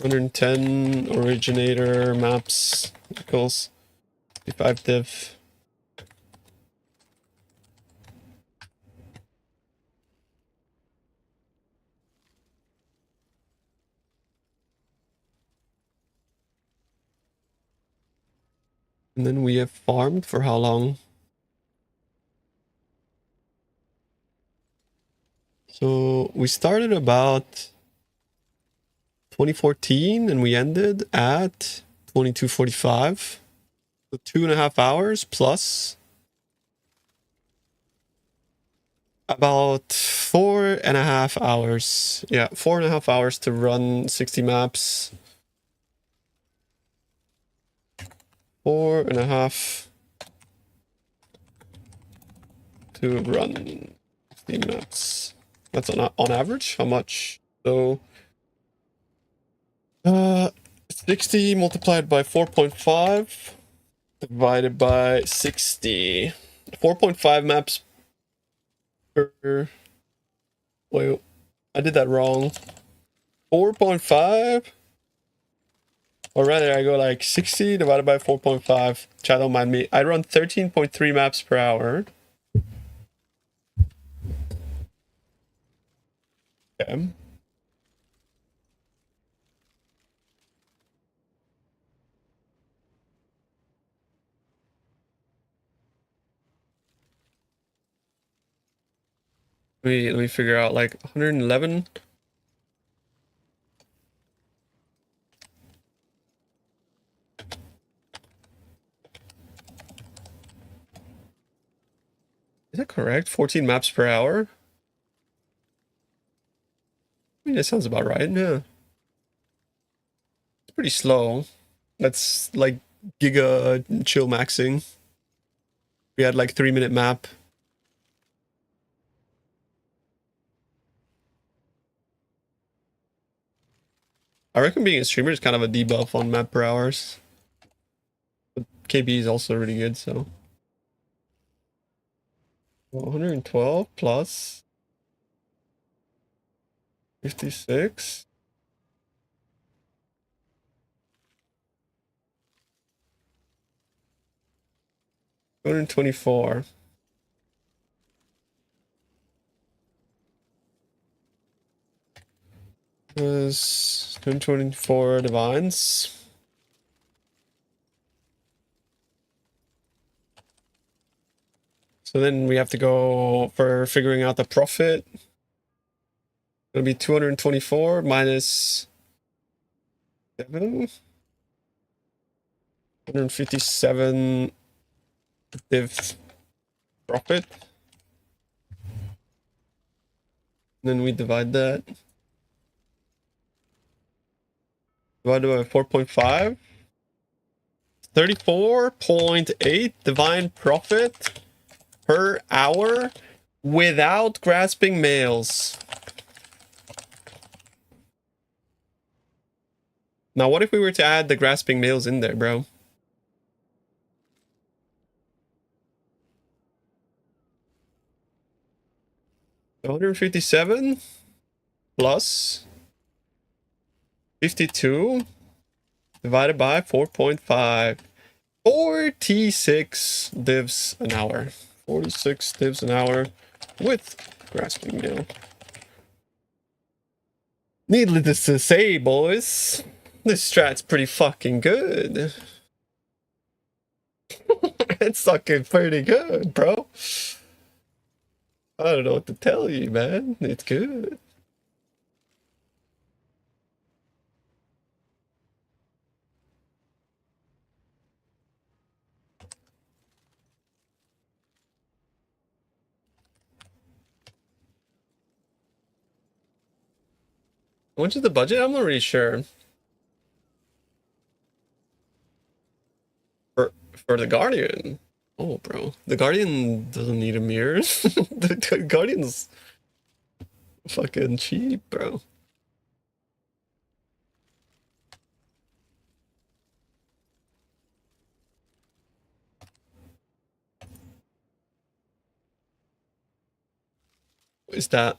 110 originator maps equals 55 div. And then we have farmed for how long? So we started about 2014 and we ended at 22:45. So 2.5 hours plus about 4.5 hours. Yeah, 4.5 hours to run 60 maps. 4.5 to run 60 maps. That's on average. How much? So 60 multiplied by 4.5 divided by 60. 4.5 maps per... Wait, I did that wrong. 4.5? Or rather, I go like 60 divided by 4.5. Chat, don't mind me. I run 13.3 maps per hour. Okay. Let me figure out like 111. Is that correct? 14 maps per hour? I mean, that sounds about right, yeah. It's pretty slow. That's like giga chill maxing. We had like 3-minute map. I reckon being a streamer is kind of a debuff on map per hours. But KB is also really good, so. 112 plus 56. 224. Was 224 divines. So then we have to go for figuring out the profit. It'll be 224 minus 7. 157 div profit. Then we divide that. Divided by 4.5. 34.8 divine profit per hour without grasping males. Now, what if we were to add the grasping males in there, bro? $157 plus 52 divided by 4.5. 46 divs an hour. 46 divs an hour with grasping male. Needless to say, boys, this strat's pretty fucking good. It's fucking pretty good, bro. I don't know what to tell you, man. It's good. How much is the budget? I'm not really sure. For the Guardian. Oh, bro. The Guardian doesn't need a mirror. The Guardian's fucking cheap, bro. What is that?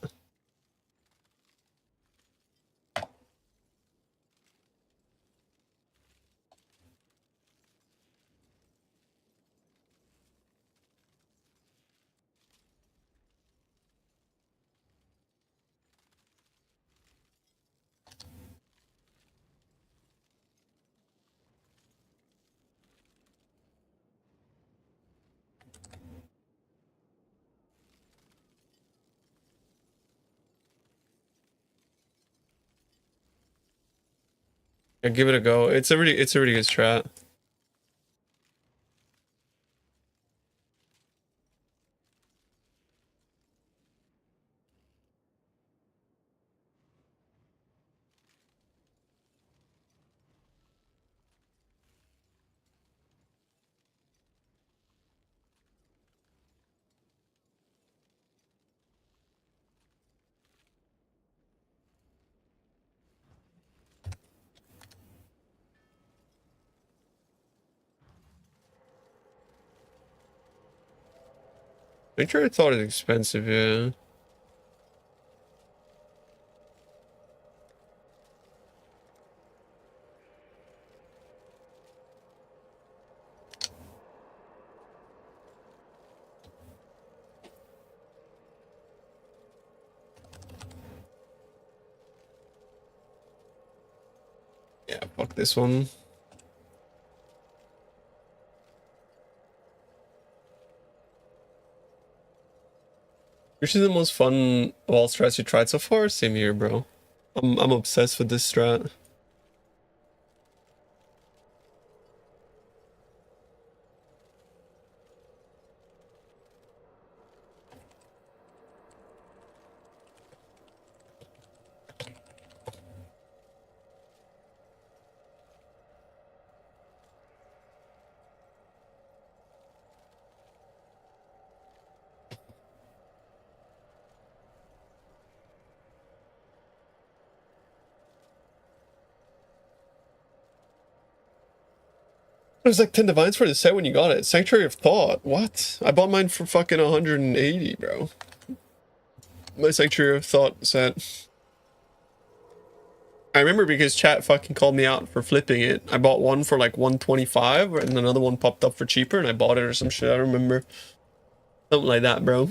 Yeah, give it a go. It's a really good strat. Make sure I thought it's expensive, yeah. Yeah, fuck this one. Which is the most fun of all strats you tried so far? Same here, bro. I'm obsessed with this strat. It was like 10 divines for the set when you got it. Sanctuary of Thought. What? I bought mine for fucking 180, bro. My Sanctuary of Thought set. I remember because chat fucking called me out for flipping it. I bought one for like 125 and another one popped up for cheaper and I bought it or some shit. I remember. Something like that, bro.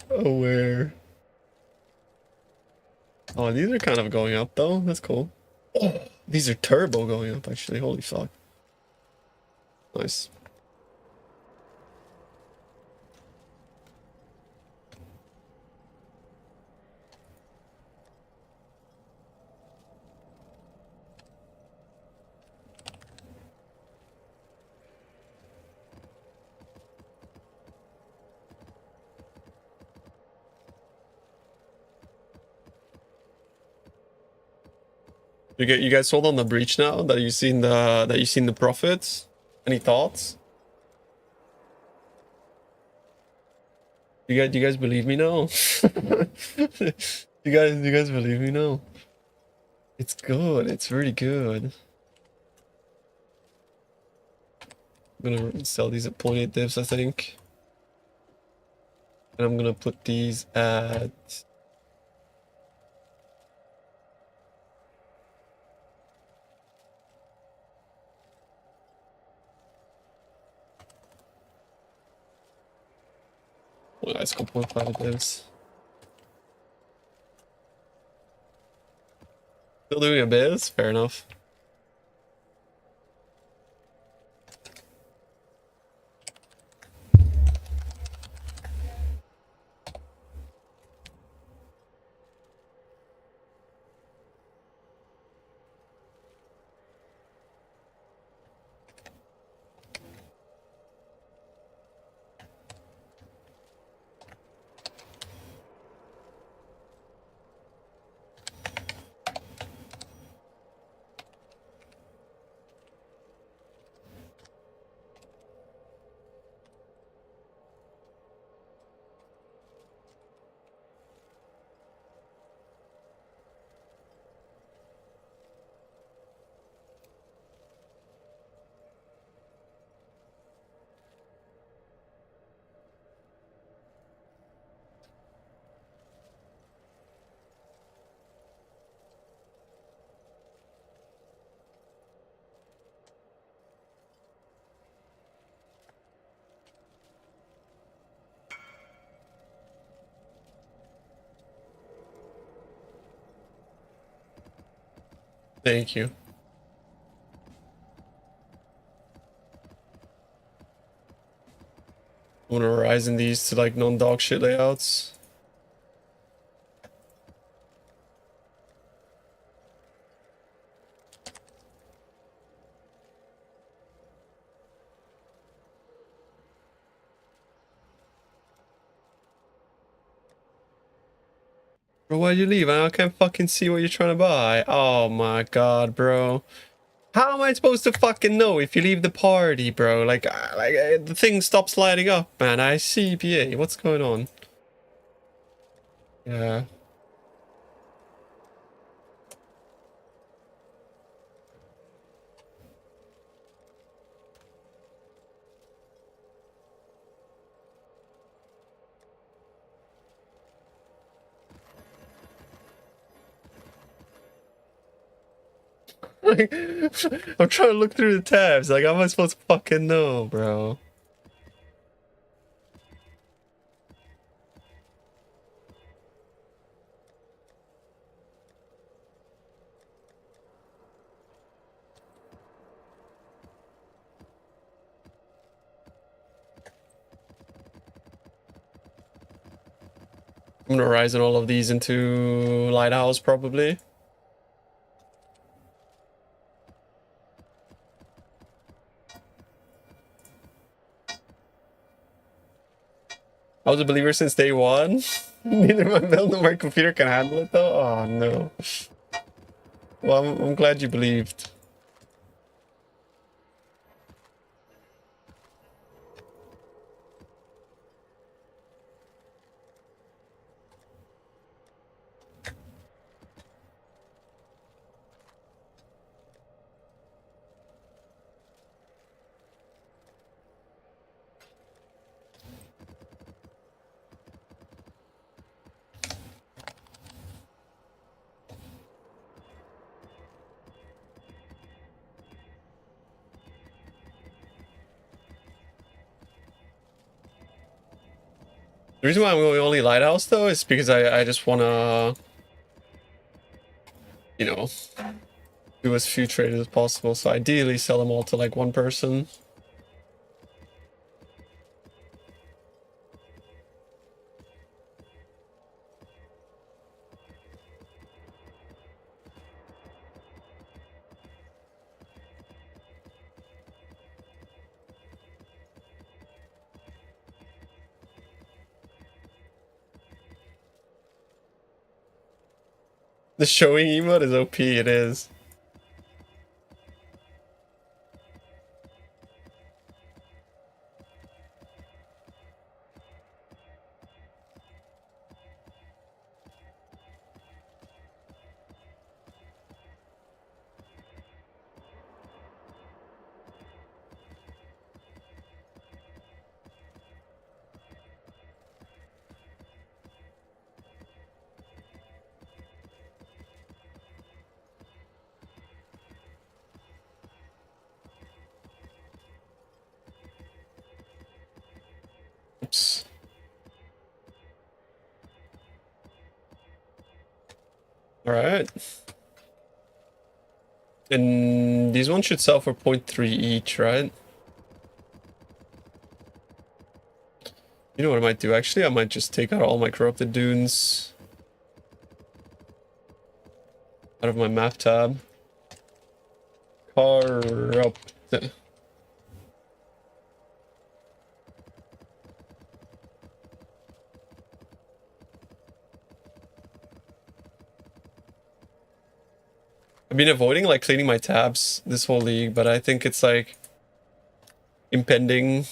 Aware. Oh, these are kind of going up though. That's cool. Oh, these are turbo going up actually. Holy fuck. Nice. You guys sold on the breach now that you've seen the profits? Any thoughts? You guys believe me now? you guys believe me now? It's good. It's really good. I'm gonna sell these at 0.8 divs, I think. And I'm gonna put these at well, let's go 0.5 divs. Still doing a biz? Fair enough. Thank you. I'm gonna horizon these to like non-dog shit layouts. Bro, why'd you leave? I can't fucking see what you're trying to buy. Oh my god, bro. How am I supposed to fucking know if you leave the party, bro? The thing stops lighting up, man. I see PA. What's going on? Yeah. I'm trying to look through the tabs. Like, how am I supposed to fucking know, bro? I'm gonna horizon all of these into Lighthouse, probably. I was a believer since day one. Neither my build nor my computer can handle it, though. Oh, no. Well, I'm glad you believed. The reason why I'm going only lighthouse though is because I just wanna, you know, do as few traders as possible. So ideally sell them all to like one person. The showing emote is OP, it is. Oops. Alright. And these ones should sell for 0.3 each, right? You know what I might do actually? I might just take out all my corrupted dunes out of my map tab. Corrupt. I've been avoiding like cleaning my tabs this whole league, but I think it's like impending.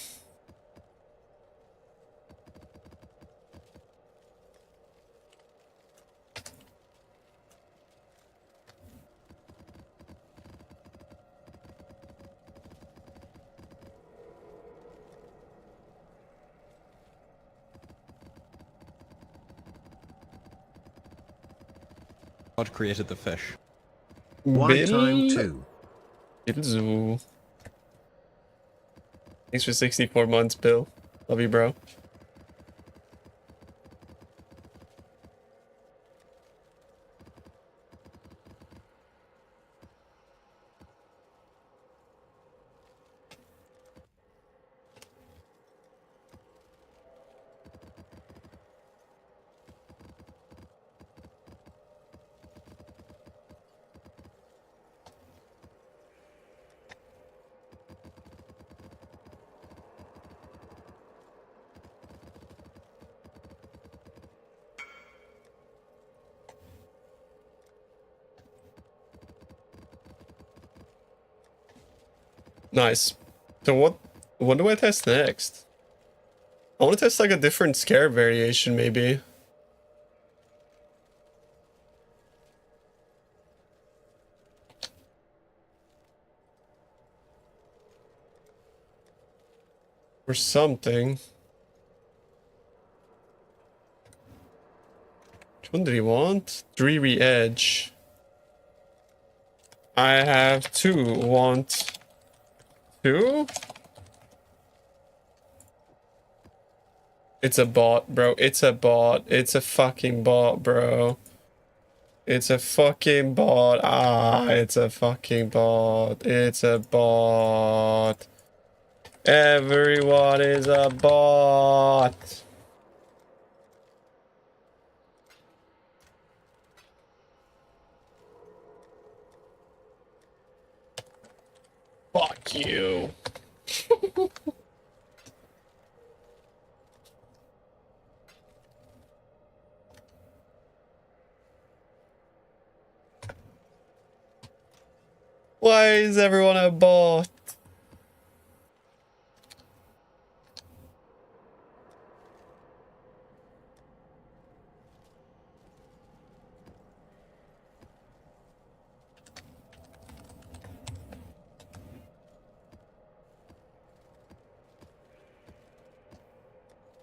God created the fish. One time two. Zoo. Thanks for 64 months, Bill. Love you, bro. Nice. So what do I test next? I want to test like a different scare variation maybe. Or something. Which one did he want? Dreary Edge. I have two. Want two? It's a bot, bro. It's a bot. It's a fucking bot, bro. It's a fucking bot. Ah, it's a fucking bot. It's a bot. Everyone is a bot. Fuck you. Why is everyone a bot?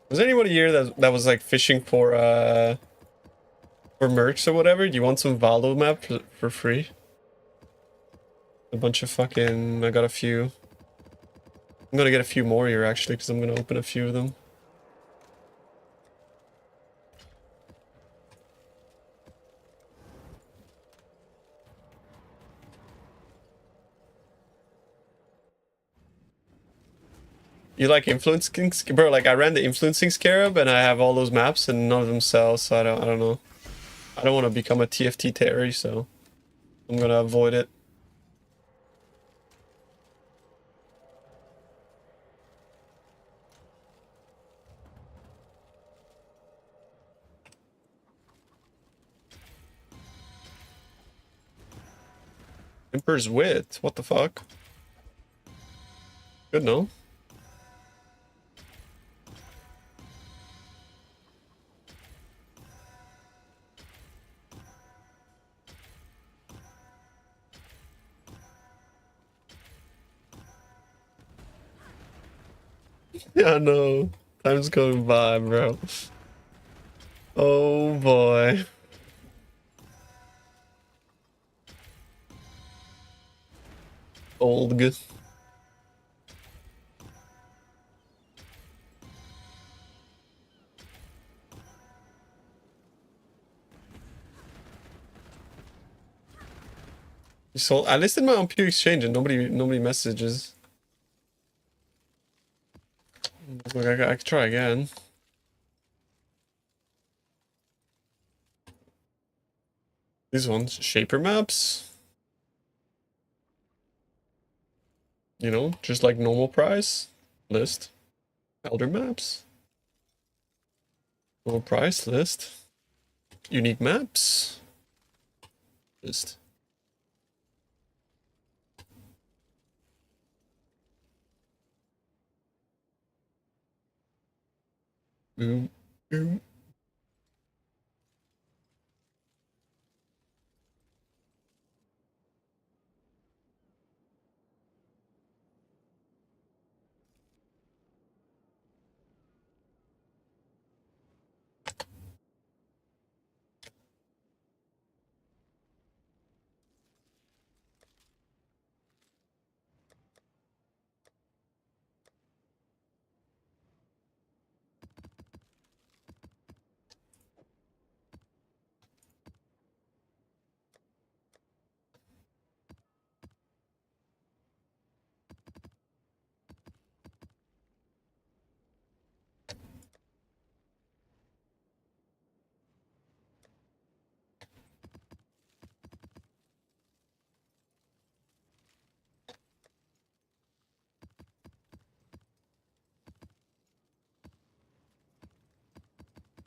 Was there anyone here that was like fishing for merch or whatever? Do you want some Valo map for free? A bunch of fucking... I got a few. I'm gonna get a few more here actually because I'm gonna open a few of them. You like influencing, bro? Like I ran the influencing scarab, and I have all those maps, and none of them sell. So I don't know. I don't want to become a TFT Terry, so I'm gonna avoid it. Emperor's Wit. What the fuck? Good, no? Yeah, no. Time's going by, bro. Oh boy. Old good. So I listed my own PoE exchange and nobody messages. Look, I could try again. These ones, shaper maps. You know, just like normal price list. Elder maps. Normal price list. Unique maps. List. Boom. Boom.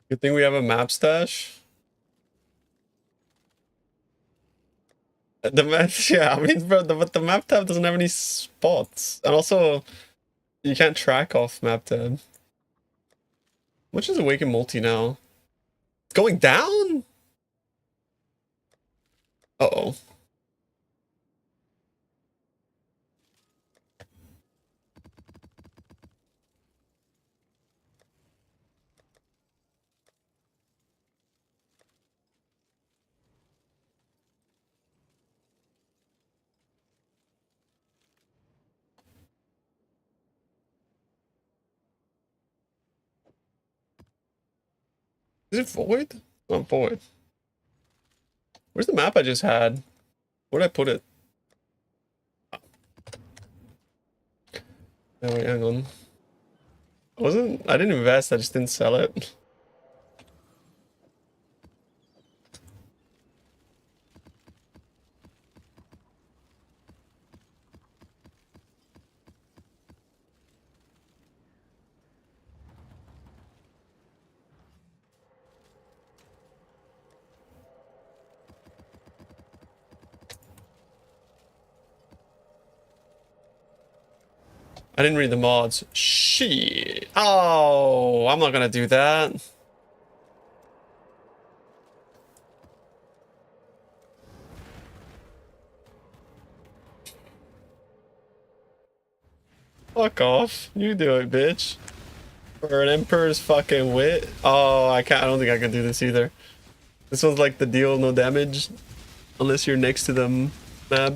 Good thing we have a map stash. The map, yeah, I mean, bro, but the map tab doesn't have any spots. And also, you can't track off map tab. Which is Awaken Multi now? It's going down? Uh-oh. Is it void? Not void. Where's the map I just had? Where'd I put it? Oh, wait, hang on. I didn't invest, I just didn't sell it. I didn't read the mods. Shit. Oh, I'm not gonna do that. Fuck off. You do it, bitch. For an Emperor's fucking wit. Oh, I don't think I can do this either. This one's like the deal no damage. Unless you're next to them map.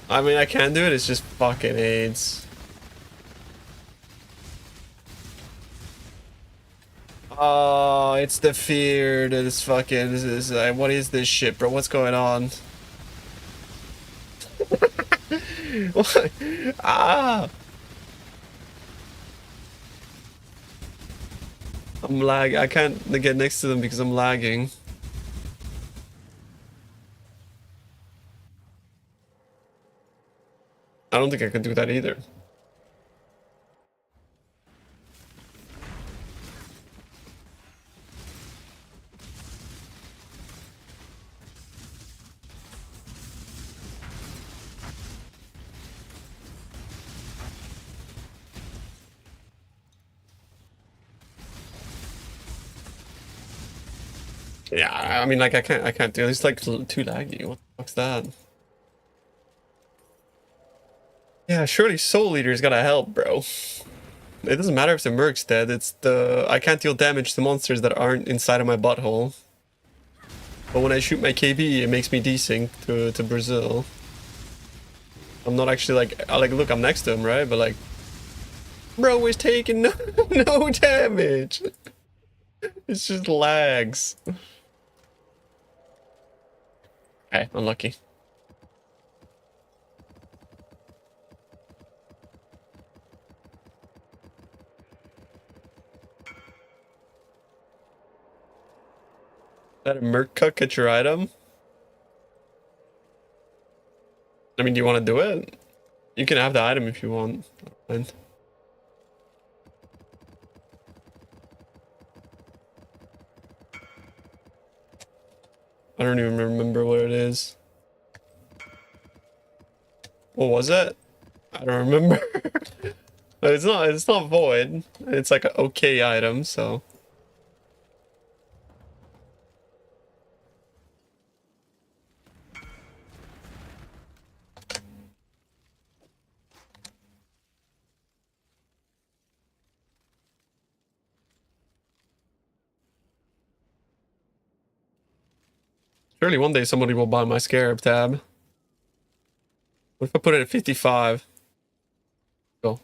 I mean, I can do it, it's just fucking AIDS. Oh, it's the fear that is fucking. This is what is this shit, bro? What's going on? What? Ah! I'm lag. I can't get next to them because I'm lagging. I don't think I can do that either. Yeah, I mean, like, I can't do it. It's like too laggy. What the fuck's that? Yeah, surely Soul Eater's gotta help, bro. It doesn't matter if the Merc's dead. It's the I can't deal damage to monsters that aren't inside of my butthole. But when I shoot my KB, it makes me desync to Brazil. I'm not actually like look, I'm next to him, right? But like, bro is taking no damage. It's just lags. Okay, unlucky. That a Merc cut at your item? I mean, do you want to do it? You can have the item if you want. And I don't even remember what it is. What was it? I don't remember. It's not void. It's like an okay item, so. Surely one day somebody will buy my Scarab tab. What if I put it at 55? Go.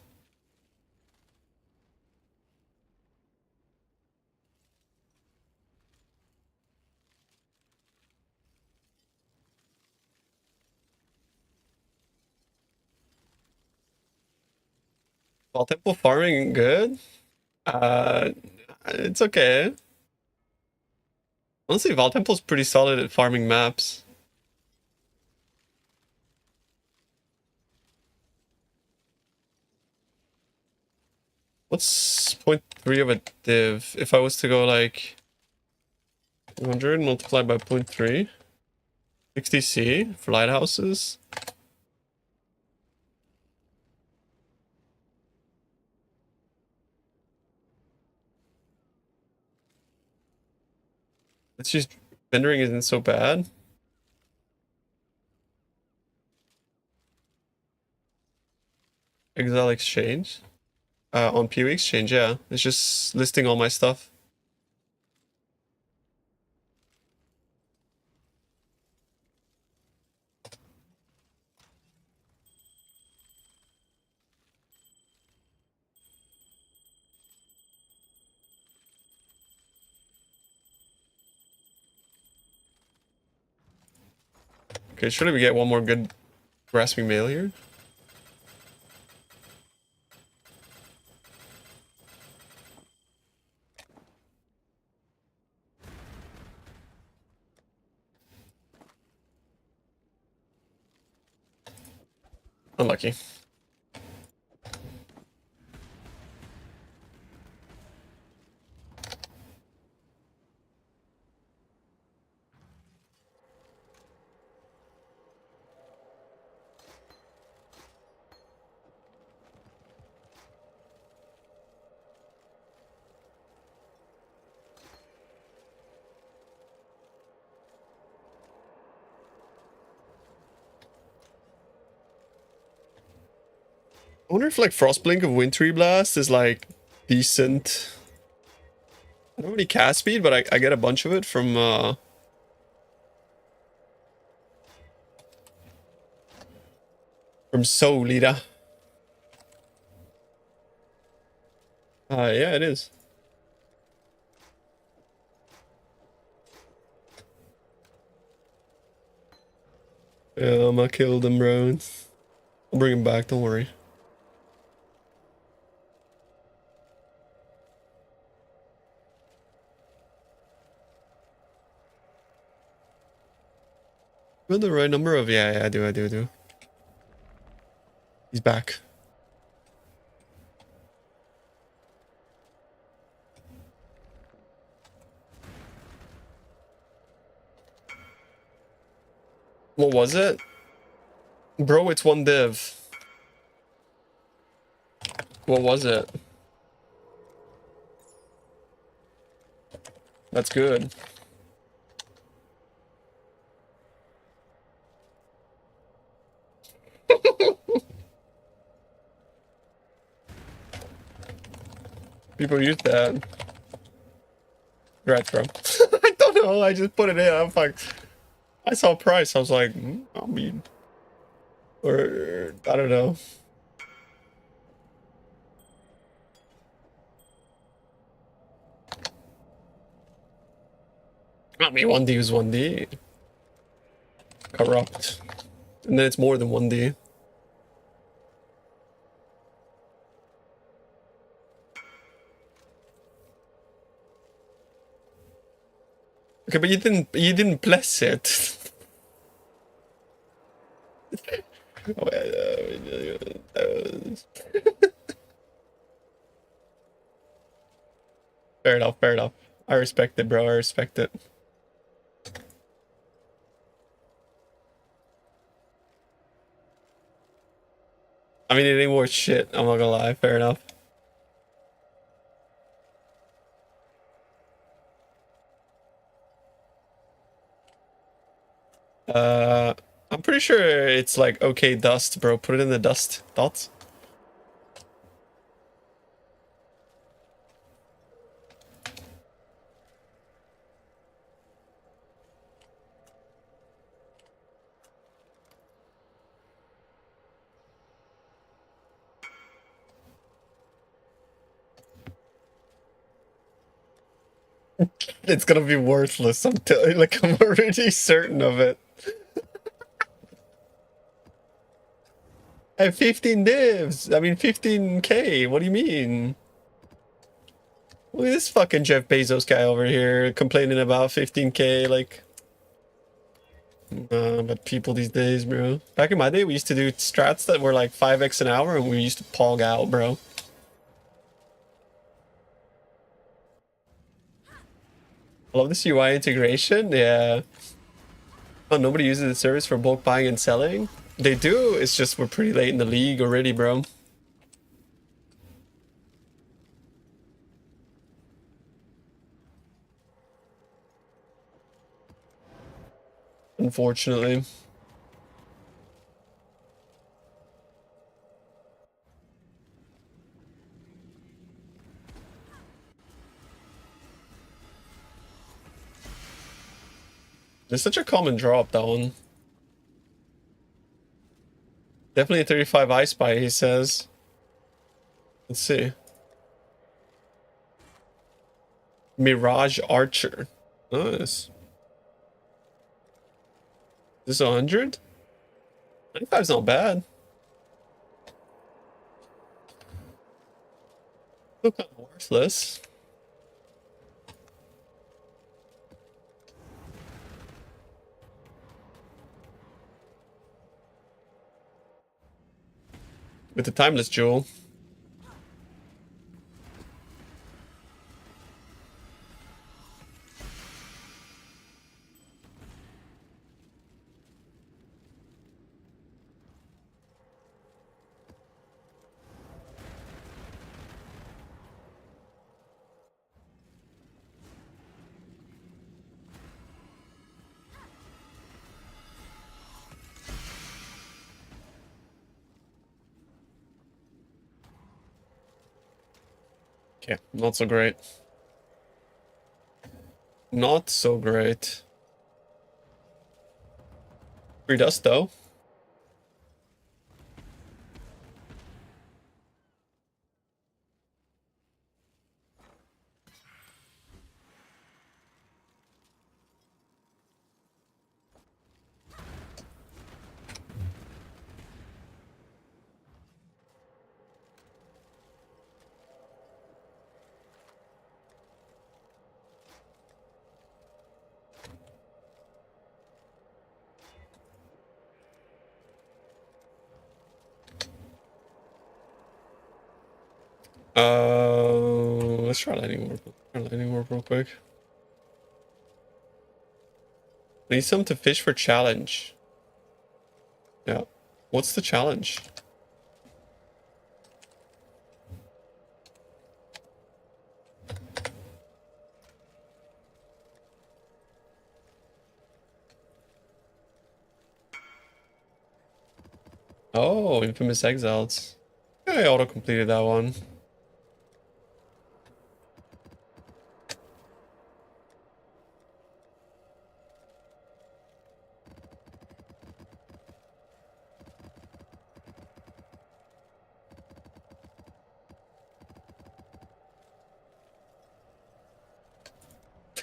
Well, temple farming good? Uh, it's okay. Honestly, Val Temple's pretty solid at farming maps. What's 0.3 of a div? If I was to go like 200 multiplied by 0.3, 60C for lighthouses. It's just rendering isn't so bad. Exile Exchange. On PoE Exchange, yeah. It's just listing all my stuff. Okay, surely we get one more good grasping mail here. Unlucky. I wonder if like Frostblink of Wintry Blast is like decent. I don't really cast speed, but I get a bunch of it from Soul Eater. Yeah, it is. Yeah, I'm gonna kill them, bro. I'll bring him back, don't worry. You have the right number of... Yeah, I do. He's back. What was it? Bro, it's one div. What was it? That's good. People use that. Right, bro. I don't know. I just put it in. I'm like, I saw price. I was like, I mean, or I don't know. I mean, 1D is 1D. Corrupt. And then it's more than 1D. Okay, but you didn't bless it. Fair enough, fair enough. I respect it, bro. I respect it. I mean, it ain't worth shit. I'm not gonna lie. Fair enough. I'm pretty sure it's like okay dust, bro. Put it in the dust dots. It's gonna be worthless. I'm telling, like, I'm already certain of it. I have 15 divs. I mean 15k. What do you mean? Look at this fucking Jeff Bezos guy over here complaining about 15k. Like, but people these days, bro. Back in my day, we used to do strats that were like 5x an hour, and we used to pog out, bro. I love this UI integration. Yeah. Oh, nobody uses the service for bulk buying and selling. They do. It's just we're pretty late in the league already, bro. Unfortunately. It's such a common drop, that one. Definitely a 35 I spy, he says. Let's see. Mirage Archer. Nice. This is 100? 95's not bad. Still kind of worthless. With the timeless jewel. Okay, not so great. Not so great. Free dust though. Let's try lightning orb. Try lightning orb real quick. I need some to fish for challenge. Yeah. What's the challenge? Oh, Infamous Exiles. Yeah, I auto-completed that one.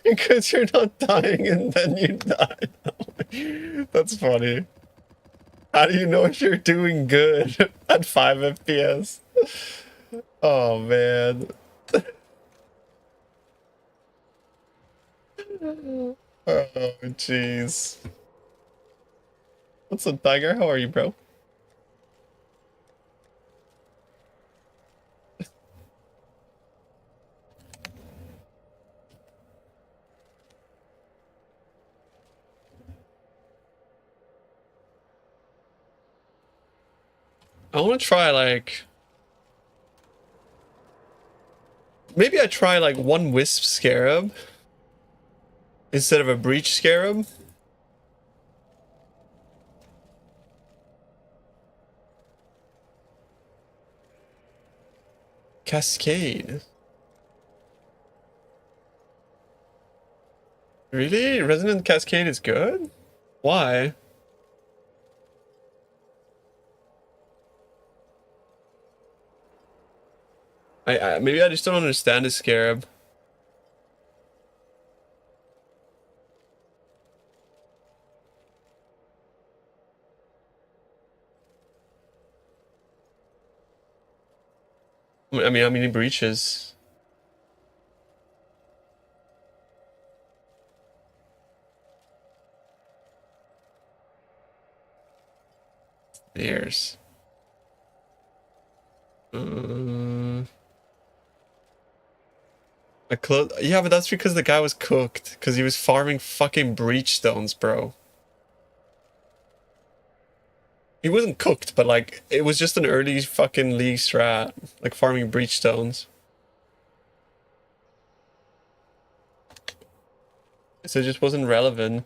Because you're not dying and then you die. That's funny. How do you know if you're doing good at 5 FPS? Oh man. Oh jeez. What's up, Tiger? How are you, bro? I want to try like maybe I try like one Wisp Scarab instead of a Breach Scarab. Cascade. Really? Resonant Cascade is good? Why? Maybe I just don't understand the Scarab. I mean, how many breaches? There's. Yeah, but that's because the guy was cooked. Because he was farming fucking breach stones, bro. He wasn't cooked, but like, it was just an early fucking league strat. Like farming breach stones. So it just wasn't relevant.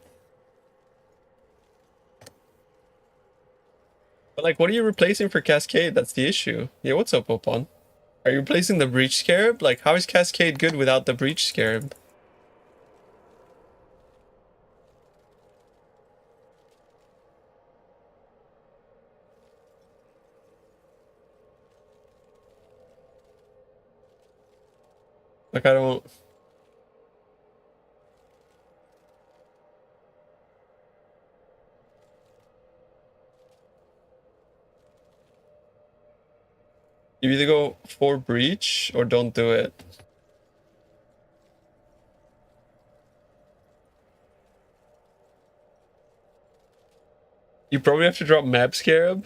But like, what are you replacing for Cascade? That's the issue. Yeah, what's up, Opon? Are you replacing the Breach Scarab? Like, how is Cascade good without the Breach Scarab? Like, I don't... You either go for Breach or don't do it. You probably have to drop Map Scarab.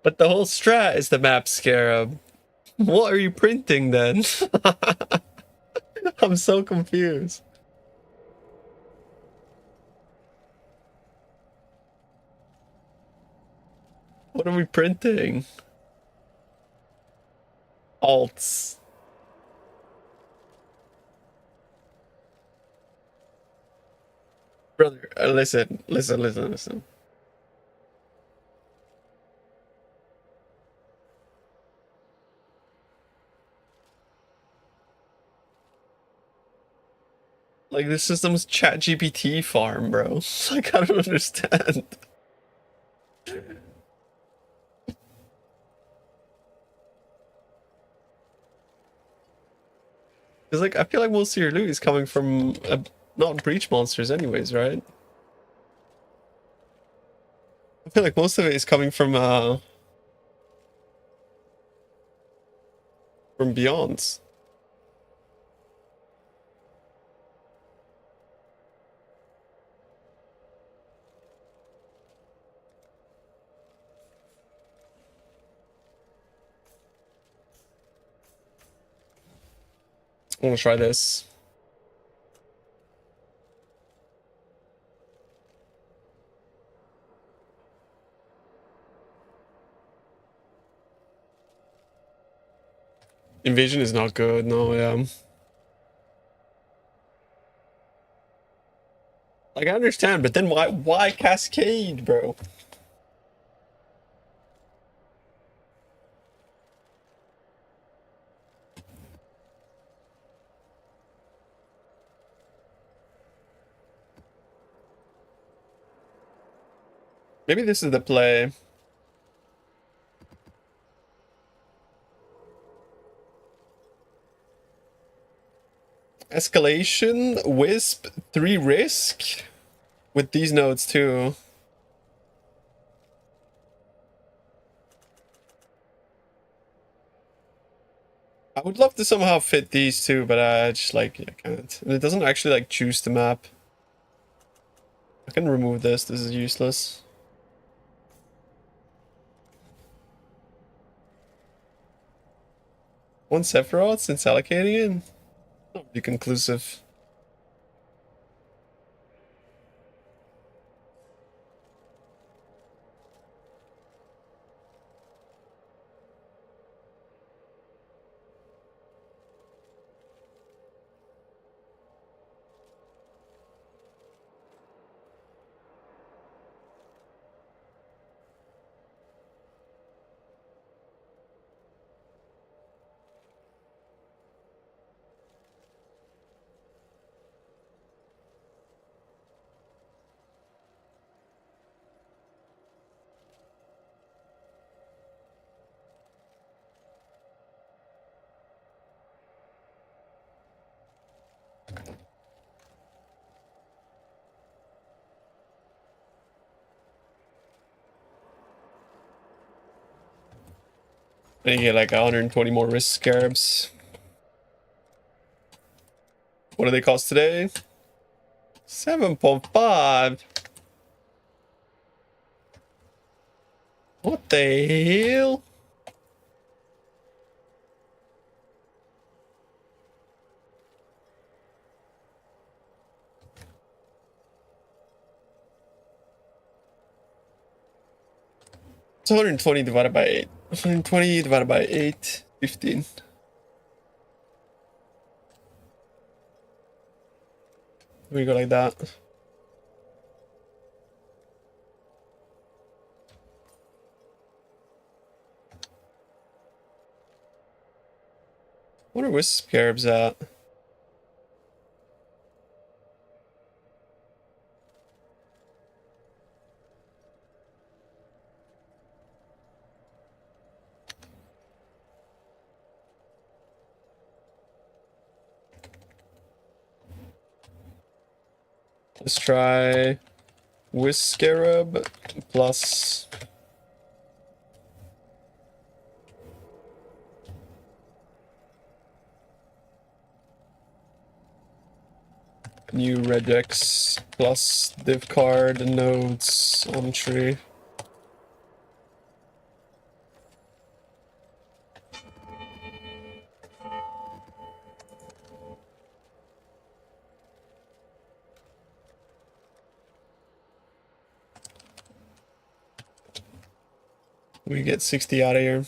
But the whole strat is the Map Scarab. What are you printing then? I'm so confused. What are we printing? Alts. Brother, listen. Like, this system's chat GPT farm, bro. Like, I don't understand. Because, like, I feel like most of your loot is coming from not breach monsters anyways, right? I feel like most of it is coming from Beyonds. I want to try this. Invasion is not good, no, yeah. Like, I understand, but then why Cascade, bro? Maybe this is the play. Escalation, Wisp, 3 risk with these nodes too. I would love to somehow fit these two, but I just like I can't. And it doesn't actually like choose the map. I can remove this. This is useless. One Sephiroth since allocating it? Not really conclusive. And you get like 120 more risk scarabs. What do they cost today? 7.5. What the hell? It's 120 divided by 8. 120 divided by 8, 15. We go like that. What are Wisp Scarabs at? Let's try Wisp Scarab plus new regex plus div card nodes on tree. We get 60 out of here.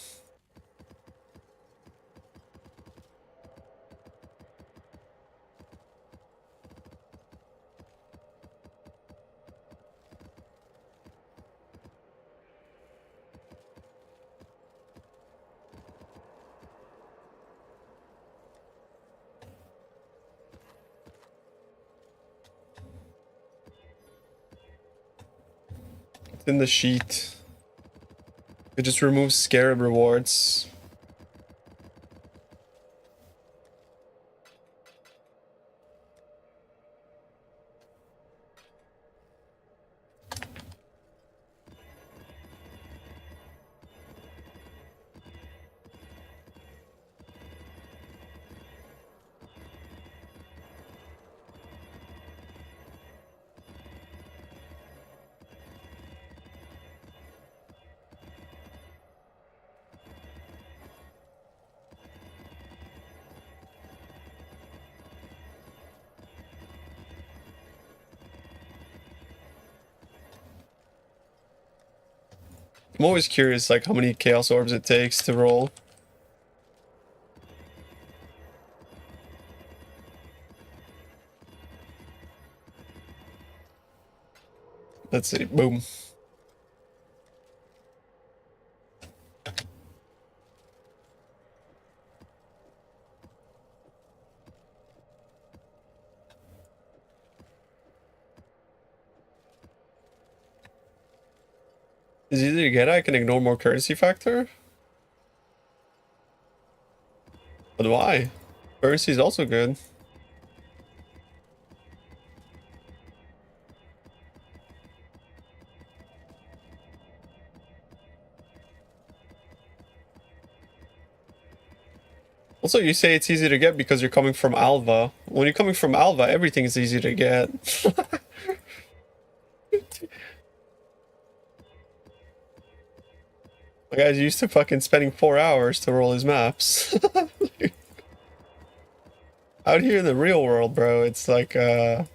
It's in the sheet. It just removes scarab rewards. I'm always curious, like, how many Chaos Orbs it takes to roll. Let's see. Boom. It's easy to get. I can ignore more currency factor. But why? Currency is also good. Also, you say it's easy to get because you're coming from Alva. When you're coming from Alva, everything is easy to get. The guy's used to fucking spending 4 hours to roll his maps. Out here in the real world, bro, it's like, I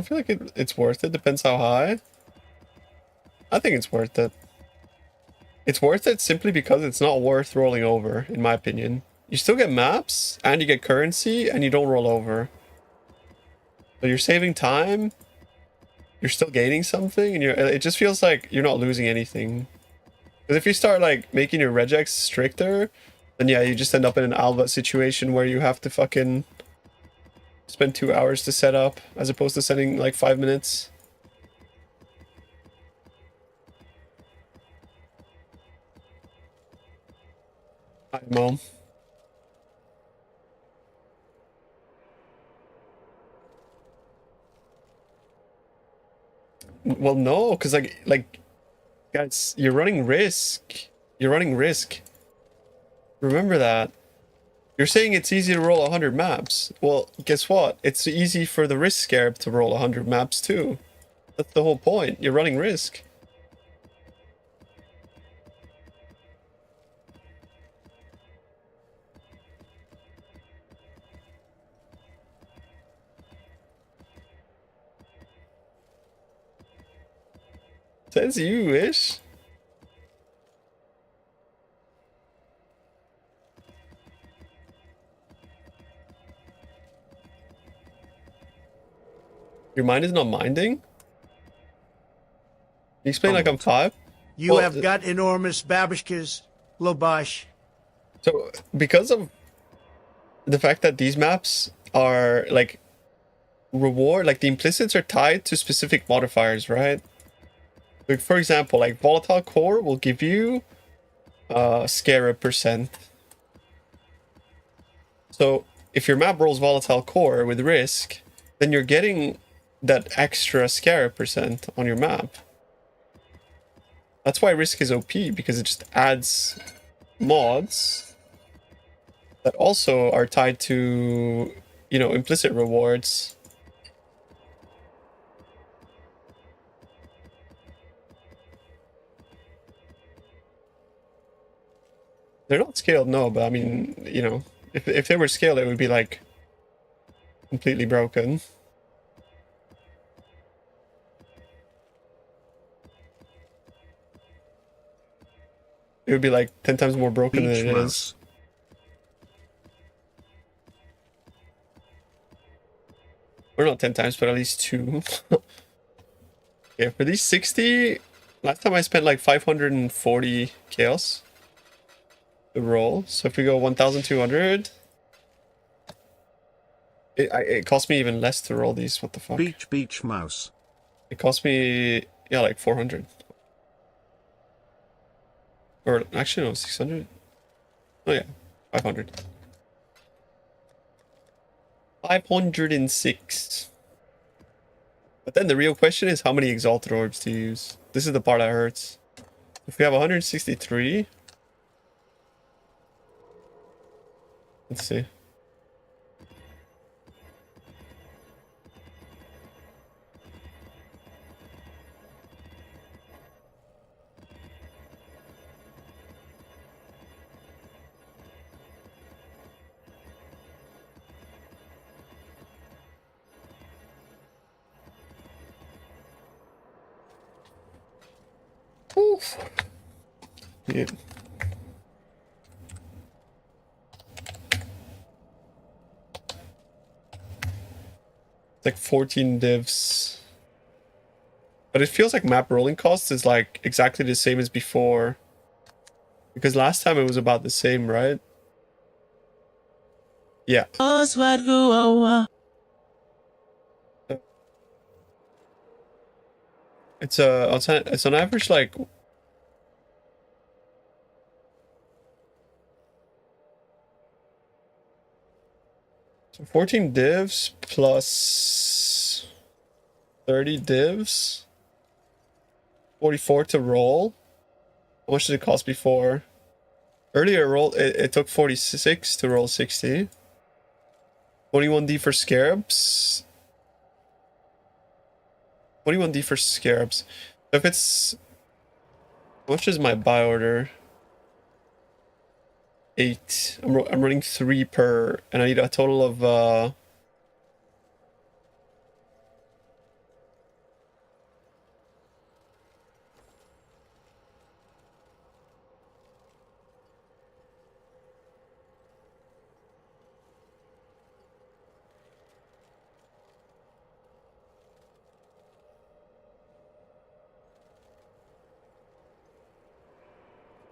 feel like it's worth it. Depends how high. I think it's worth it. It's worth it simply because it's not worth rolling over, in my opinion. You still get maps, and you get currency, and you don't roll over. So you're saving time, you're still gaining something, and it just feels like you're not losing anything. Because if you start, like, making your regex stricter, then yeah, you just end up in an Alva situation where you have to fucking spend 2 hours to set up, as opposed to setting, like, 5 minutes. Hi, Mom. Well, no, because like, guys, you're running risk. You're running risk. Remember that. You're saying it's easy to roll 100 maps. Well, guess what? It's easy for the risk scarab to roll 100 maps too. That's the whole point. You're running risk. Says you, Ish. Your mind is not minding? Can you explain like I'm 5? You Well, have got enormous babushkas, Lobash. So, because of the fact that these maps are, like, like, the implicits are tied to specific modifiers, right? Like, for example, like, Volatile Core will give you Scarab %. So, if your map rolls Volatile Core with Risk, then you're getting that extra Scarab % on your map. That's why Risk is OP, because it just adds mods that also are tied to, you know, implicit rewards. They're not scaled, no, but I mean, you know, if they were scaled, it would be like completely broken. It would be like 10 times more broken Beach than it mouse. is. Or not 10 times, but at least 2. Yeah, for these 60, last time I spent like 540 chaos to roll. So if we go 1,200, it cost me even less to roll these. What the fuck? Beach mouse. It cost me, yeah, like 400. Or actually, no, 600. Oh yeah, 500. 506. But then the real question is how many Exalted Orbs to use. This is the part that hurts. If we have 163... Let's see. Oof. Yeah. It's like 14 divs. But it feels like map rolling costs is like exactly the same as before. Because last time it was about the same, right? Yeah. It's on average like so 14 divs plus 30 divs. 44 to roll. How much did it cost before? Earlier roll it took 46 to roll 60. 21D for scarabs. 21D for scarabs. So if it's how much is my buy order? 8. I'm running 3 per, and I need a total of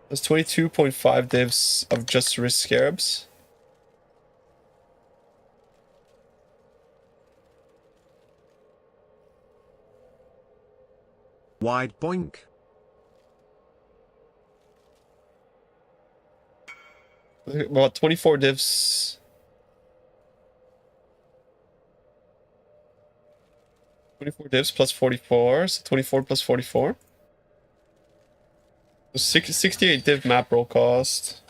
there's 22.5 divs of just risk scarabs. Wide boink. About 24 divs. 24 divs plus 44, so 24 plus 44. So 68 div map roll cost.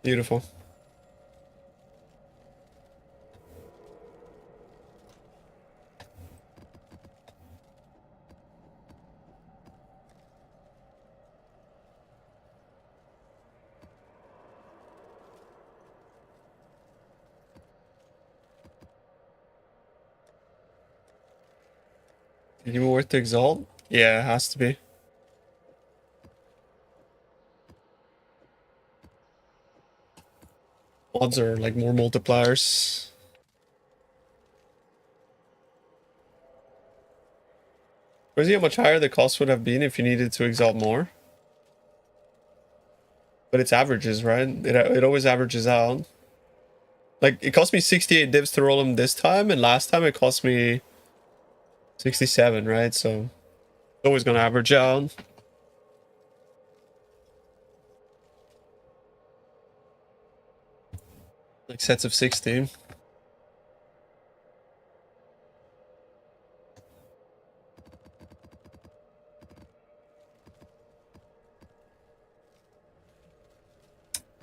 Beautiful. Even worth to exalt? Yeah, it has to be. Odds are like more multipliers. Crazy how much higher the cost would have been if you needed to exalt more. But it's averages, right? It always averages out. Like, it cost me 68 divs to roll him this time, and last time it cost me 67, right? So, it's always gonna average out. Like, sets of 60.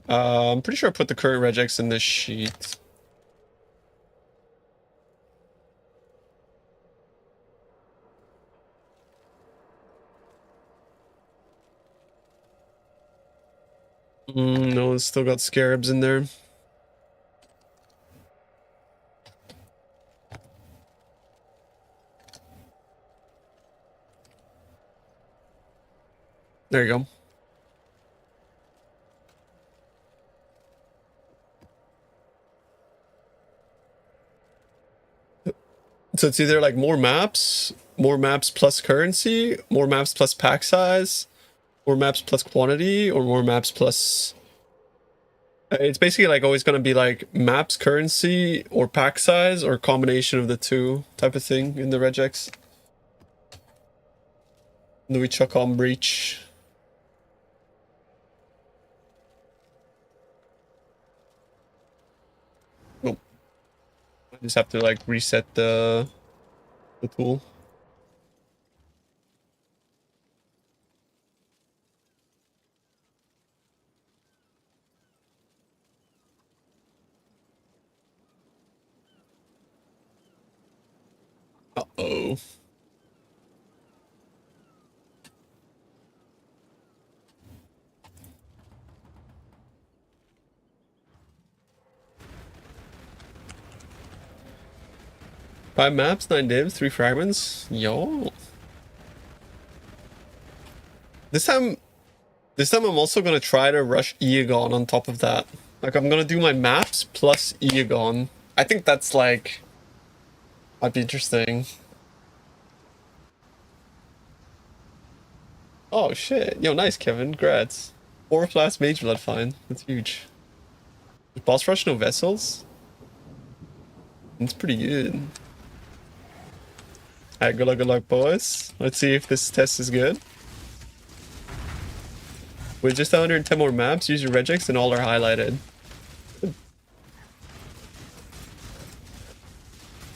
I'm pretty sure I put the current regex in this sheet. No, it's still got scarabs in there. There you go. So it's either like more maps plus currency, more maps plus pack size, more maps plus quantity, or more maps plus... It's basically like always going to be like maps, currency, or pack size, or combination of the two type of thing in the regex. Do we chuck on breach? Nope. I just have to like reset the tool. Uh-oh. 5 maps, 9 divs, 3 fragments. Yo. This time I'm also gonna try to rush Eagon on top of that. Like, I'm gonna do my maps plus Eagon. I think that's like... might be interesting. Oh shit. Yo, nice, Kevin. Congrats. 4 class mage blood, fine. That's huge. Boss rush, no vessels? It's pretty good. Alright, good luck, boys. Let's see if this test is good. With just 110 more maps, use your regex and all are highlighted.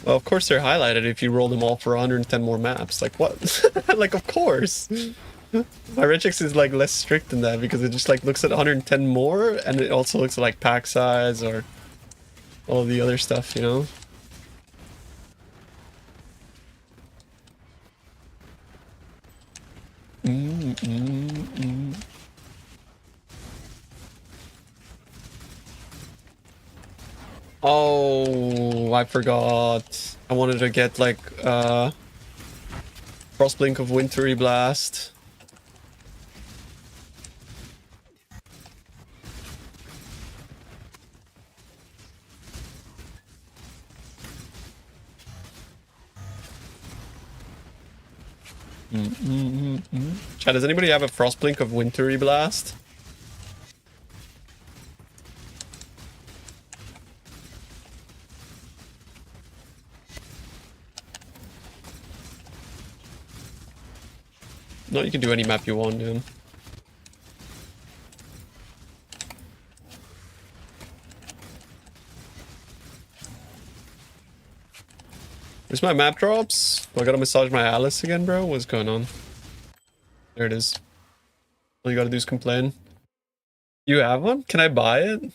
Well, of course they're highlighted if you roll them all for 110 more maps. Like, what? Like, of course. My regex is like less strict than that because it just like looks at 110 more and it also looks at like pack size or all the other stuff, you know? Oh, I forgot. I wanted to get like Frostblink of Wintry Blast. Chat, does anybody have a Frostblink of Wintry Blast? No, you can do any map you want, dude. Where's my map drops? Oh, I gotta massage my Alice again, bro? What's going on? There it is. All you gotta do is complain. You have one? Can I buy it?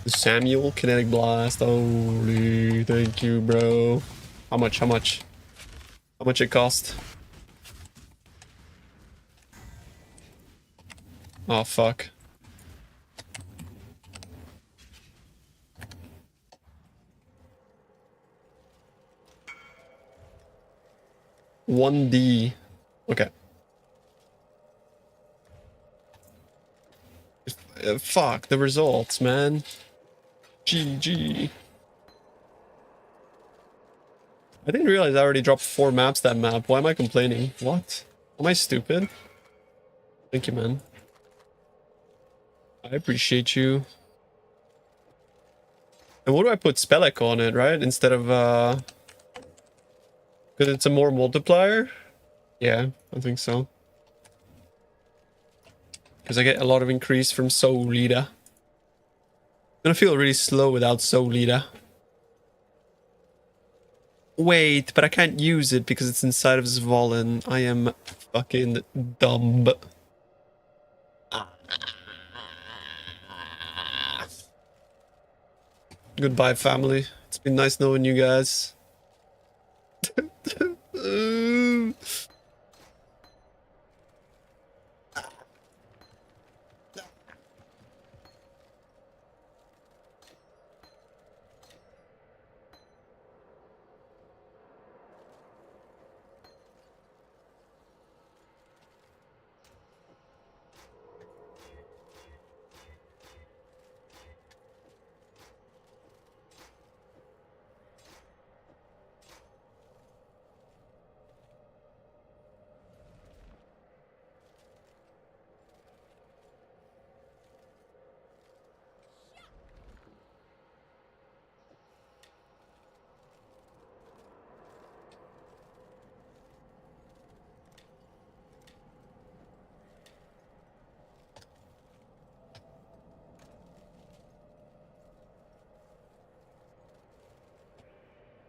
The Samuel Kinetic Blast. Holy, thank you, bro. How much? How much? How much it cost? Oh, fuck. $1D. Okay. Fuck the results, man. GG. I didn't realize I already dropped 4 maps that map. Why am I complaining? What? Am I stupid? Thank you, man. I appreciate you. And what do I put Spelek on it, right? Instead of, because it's a more multiplier? Yeah, I think so. Because I get a lot of increase from Soul Leader. Gonna feel really slow without Soul Leader. Wait, but I can't use it because it's inside of Zvolen. I am fucking dumb. Goodbye, family. It's been nice knowing you guys.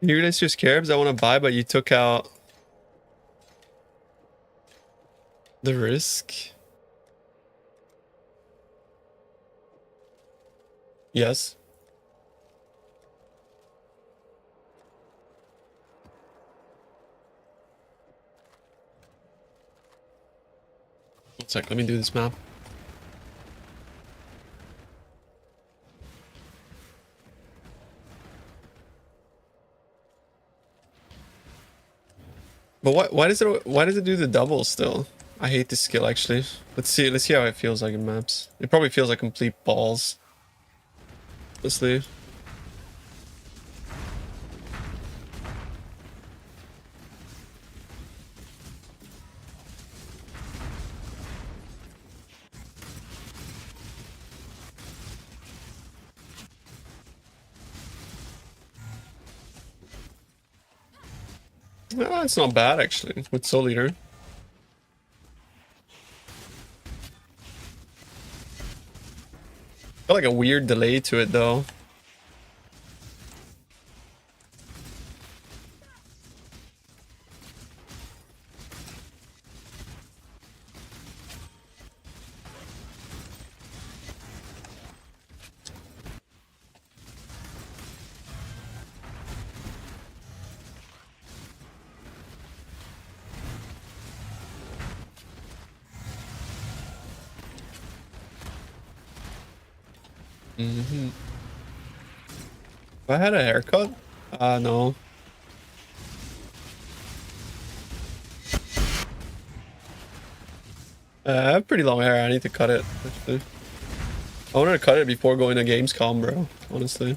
You guys just Caribs I want to buy, but you took out the risk. Yes. One sec, let me do this map. But why does it do the double still? I hate this skill actually. Let's see how it feels like in maps. It probably feels like complete balls. Honestly. No, it's not bad actually with Soul Eater. Got like a weird delay to it though. If I had a haircut? No. I have pretty long hair. I need to cut it, actually. I wanted to cut it before going to Gamescom, bro. Honestly.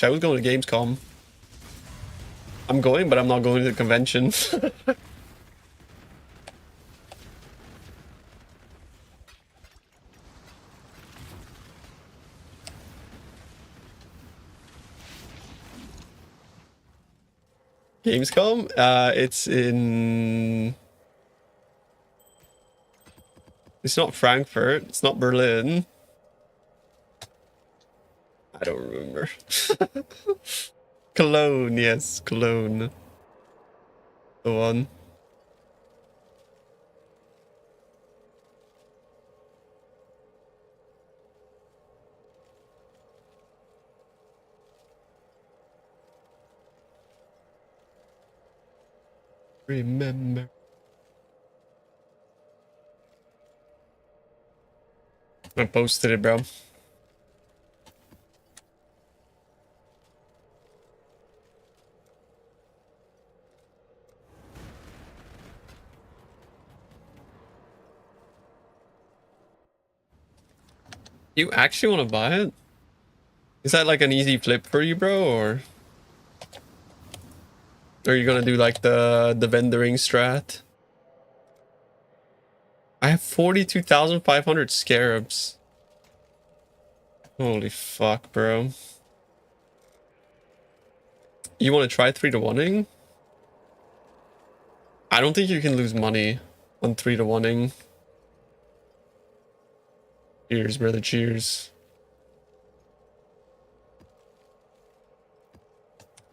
I was going to Gamescom. I'm going, but I'm not going to the convention. Gamescom? It's in... It's not Frankfurt. It's not Berlin. I don't remember. Cologne, yes. Cologne. The one. Remember. I posted it, bro. You actually want to buy it? Is that like an easy flip for you, bro, or are you gonna do like the vendoring strat? I have 42,500 scarabs. Holy fuck, bro. You want to try 3-to-1ing? I don't think you can lose money on 3-to-1ing. Cheers, brother, cheers.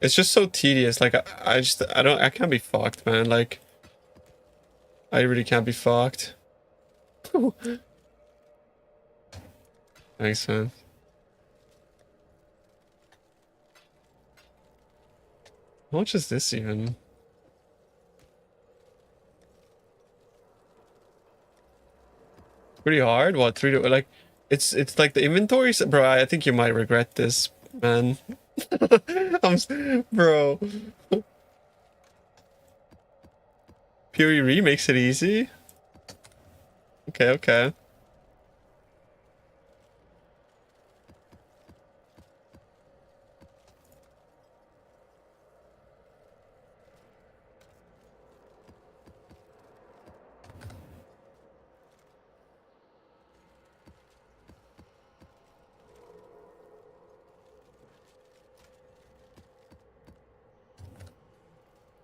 It's just so tedious. Like, I can't be fucked, man. Like, I really can't be fucked. Thanks, man. How much is this even? Pretty hard. What, 3 to like? It's like the inventory, bro. I think you might regret this, man. Bro. PoE makes it easy. Okay, okay.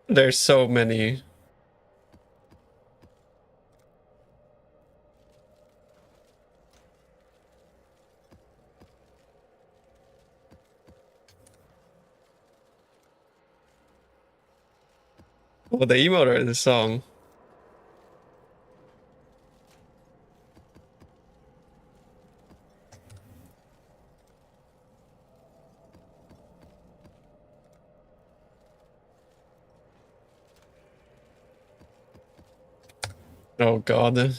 There's so many. Well, the emote or the song? Oh god.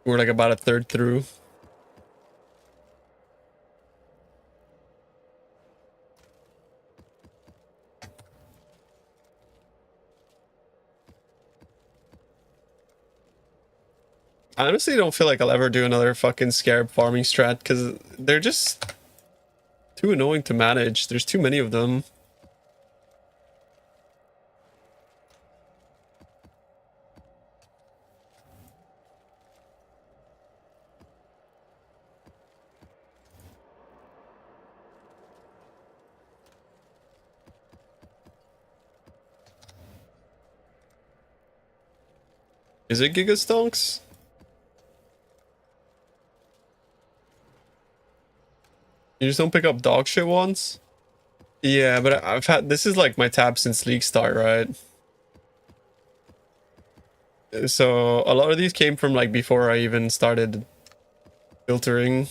We're like about a third through. I honestly don't feel like I'll ever do another fucking scarab farming strat because they're just too annoying to manage. There's too many of them. Is it Giga Stonks? You just don't pick up dog shit once? Yeah, but I've had this is like my tab since League start, right? So a lot of these came from like before I even started filtering.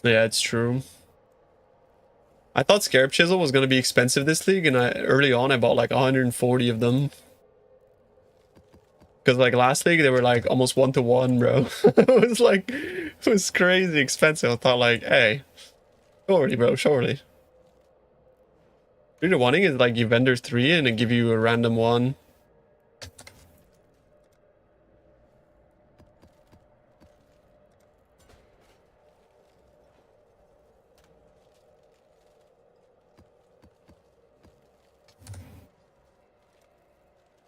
Yeah, it's true. I thought Scarab Chisel was gonna be expensive this league, and early on I bought like 140 of them. Because like last league they were like almost 1-to-1, bro. It was crazy expensive. I thought like, hey, surely, bro, surely. 3-to-1ing is like you vendor 3 and it give you a random one.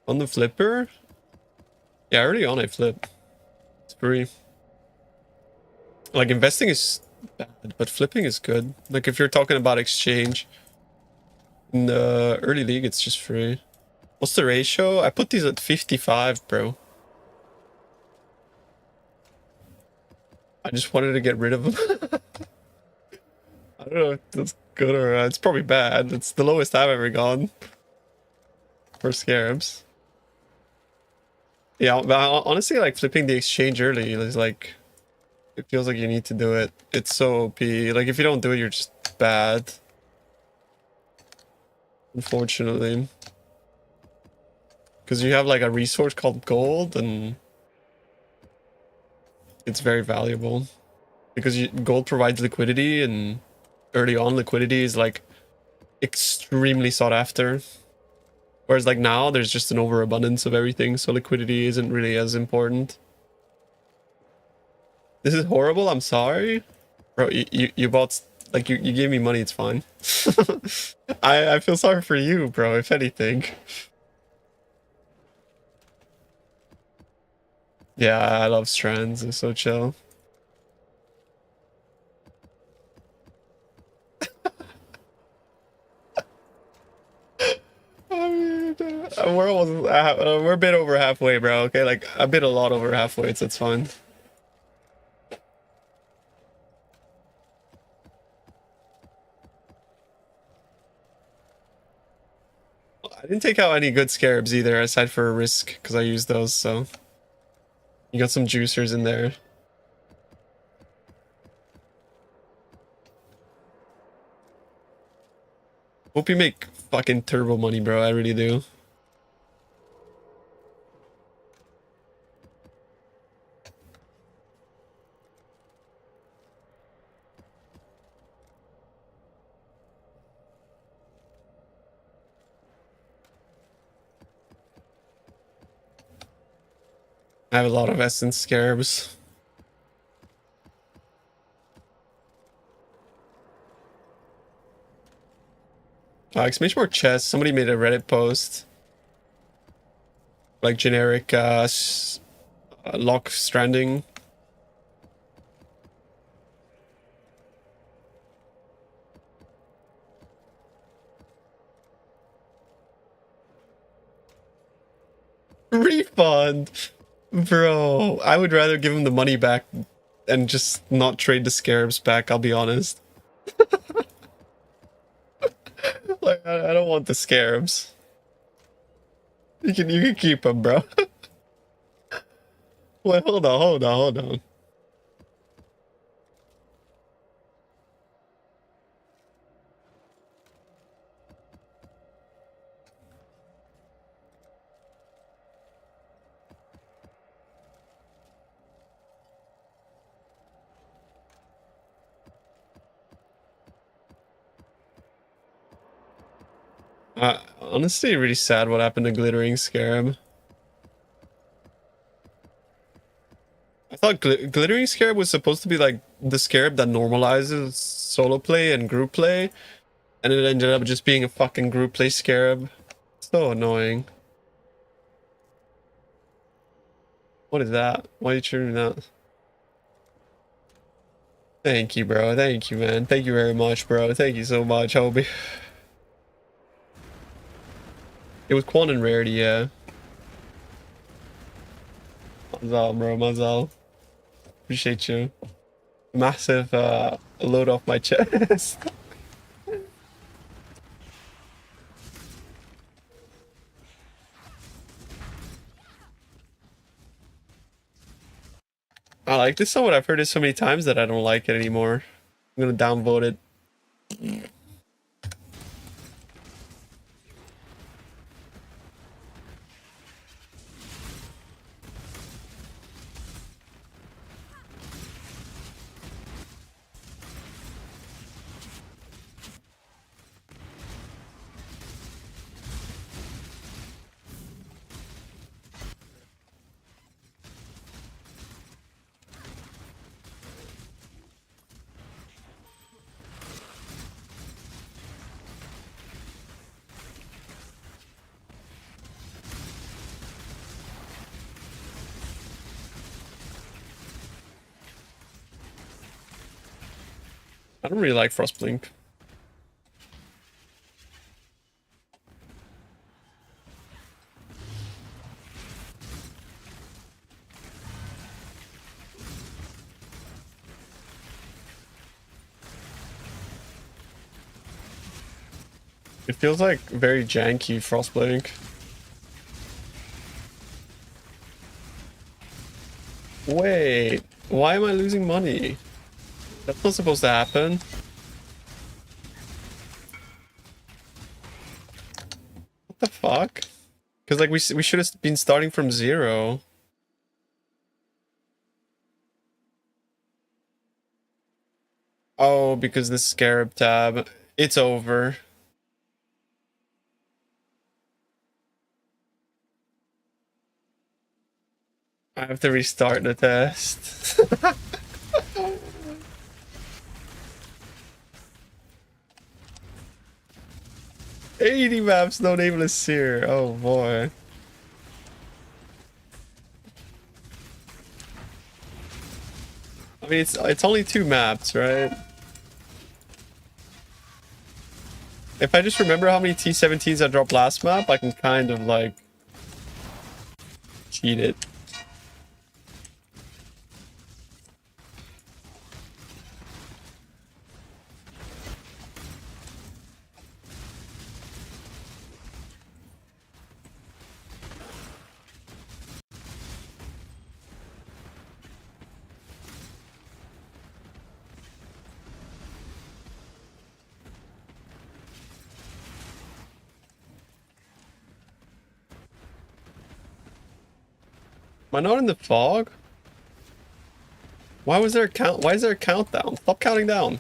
On the flipper? Yeah, early on I flip. It's free. Like investing is bad, but flipping is good. Like if you're talking about exchange. In the early league it's just free. What's the ratio? I put these at 55, bro. I just wanted to get rid of them. I don't know if that's good or it's probably bad. It's the lowest I've ever gone for scarabs. Yeah, but honestly, like flipping the exchange early is like, it feels like you need to do it. It's so OP. Like if you don't do it, you're just bad. Unfortunately. Because you have like a resource called gold and it's very valuable. Because gold provides liquidity and early on liquidity is like extremely sought after. Whereas like now there's just an overabundance of everything, so liquidity isn't really as important. This is horrible, I'm sorry. Bro, you bought, like you gave me money, it's fine. I feel sorry for you, bro, if anything. Yeah, I love strands, they're so chill. We're almost we're a bit over halfway, bro. Okay, like a bit a lot over halfway, so it's fine. I didn't take out any good scarabs either, aside for a risk, because I used those, so you got some juicers in there. Hope you make fucking turbo money, bro. I really do. I have a lot of essence scarabs. Exclamation mark chest. Somebody made a Reddit post. Like generic lock stranding. Refund! Bro, I would rather give him the money back and just not trade the scarabs back, I'll be honest. Like, I don't want the scarabs. You can keep them, bro. Wait, hold on. Honestly, really sad what happened to Glittering Scarab. I thought Glittering Scarab was supposed to be like the Scarab that normalizes solo play and group play, and it ended up just being a fucking group play Scarab. So annoying. What is that? Why are you triggering that? Thank you, bro. Thank you, man. Thank you very much, bro. Thank you so much, Hobie. It was Quan and Rarity, yeah. Mazal, bro. Mazal. Appreciate you. Massive load off my chest. I like this song, but I've heard it so many times that I don't like it anymore. I'm gonna downvote it. I don't really like Frostblink. It feels like very janky Frostblink. Wait, why am I losing money? That's not supposed to happen. What the fuck? Because like we should have been starting from 0. Oh, because the Scarab tab. It's over. I have to restart the test. 80 maps, no nameless seer. Oh boy. I mean, it's only 2 maps, right? If I just remember how many T17s I dropped last map, I can kind of like cheat it. Am I not in the fog? Why was there a count? Why is there a countdown? Stop counting down.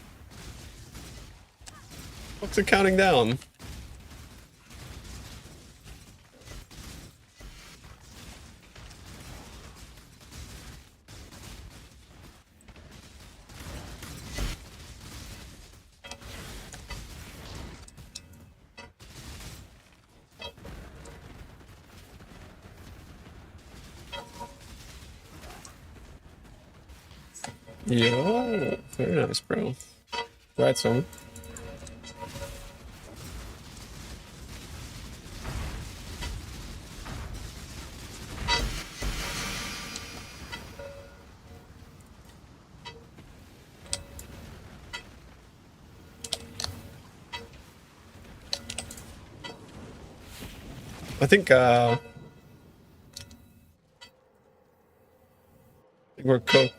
What's it counting down? Yo, very nice, bro. Right, son. I think we're cooked.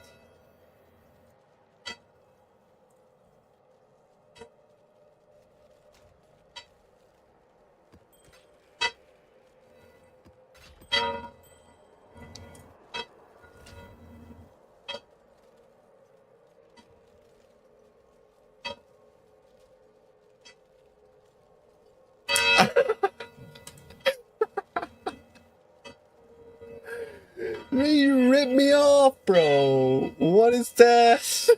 is that?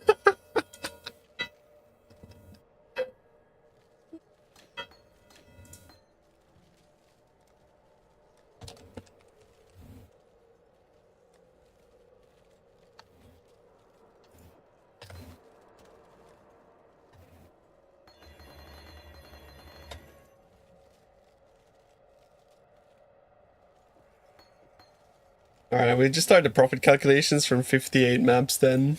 Alright, we just started the profit calculations from 58 maps then.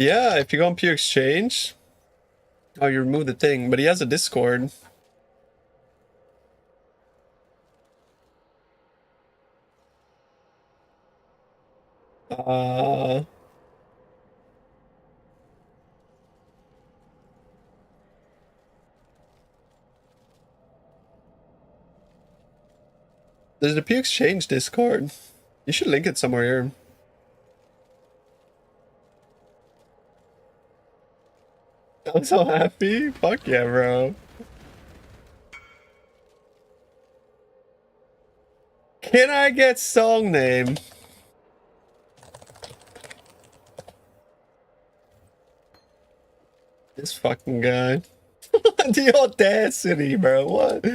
Yeah, if you go on Pure Exchange. Oh, you remove the thing, but he has a Discord. Uh, there's the Pure Exchange Discord. You should link it somewhere here. I'm so happy. Fuck yeah, bro. Can I get song name? This fucking guy. The audacity, bro. What?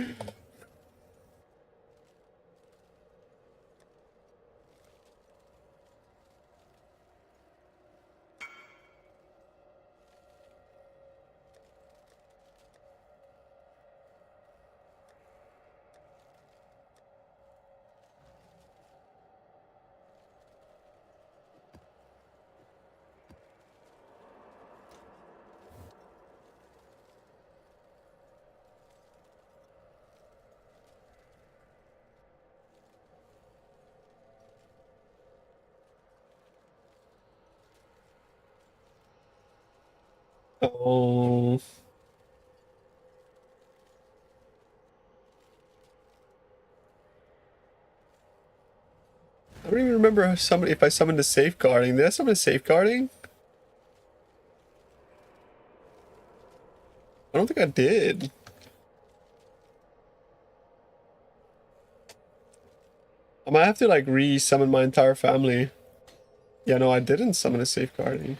Oh. I don't even remember how if I summoned a safeguarding. Did I summon a safeguarding? I don't think I did. I might have to like re-summon my entire family. Yeah, no, I didn't summon a safeguarding.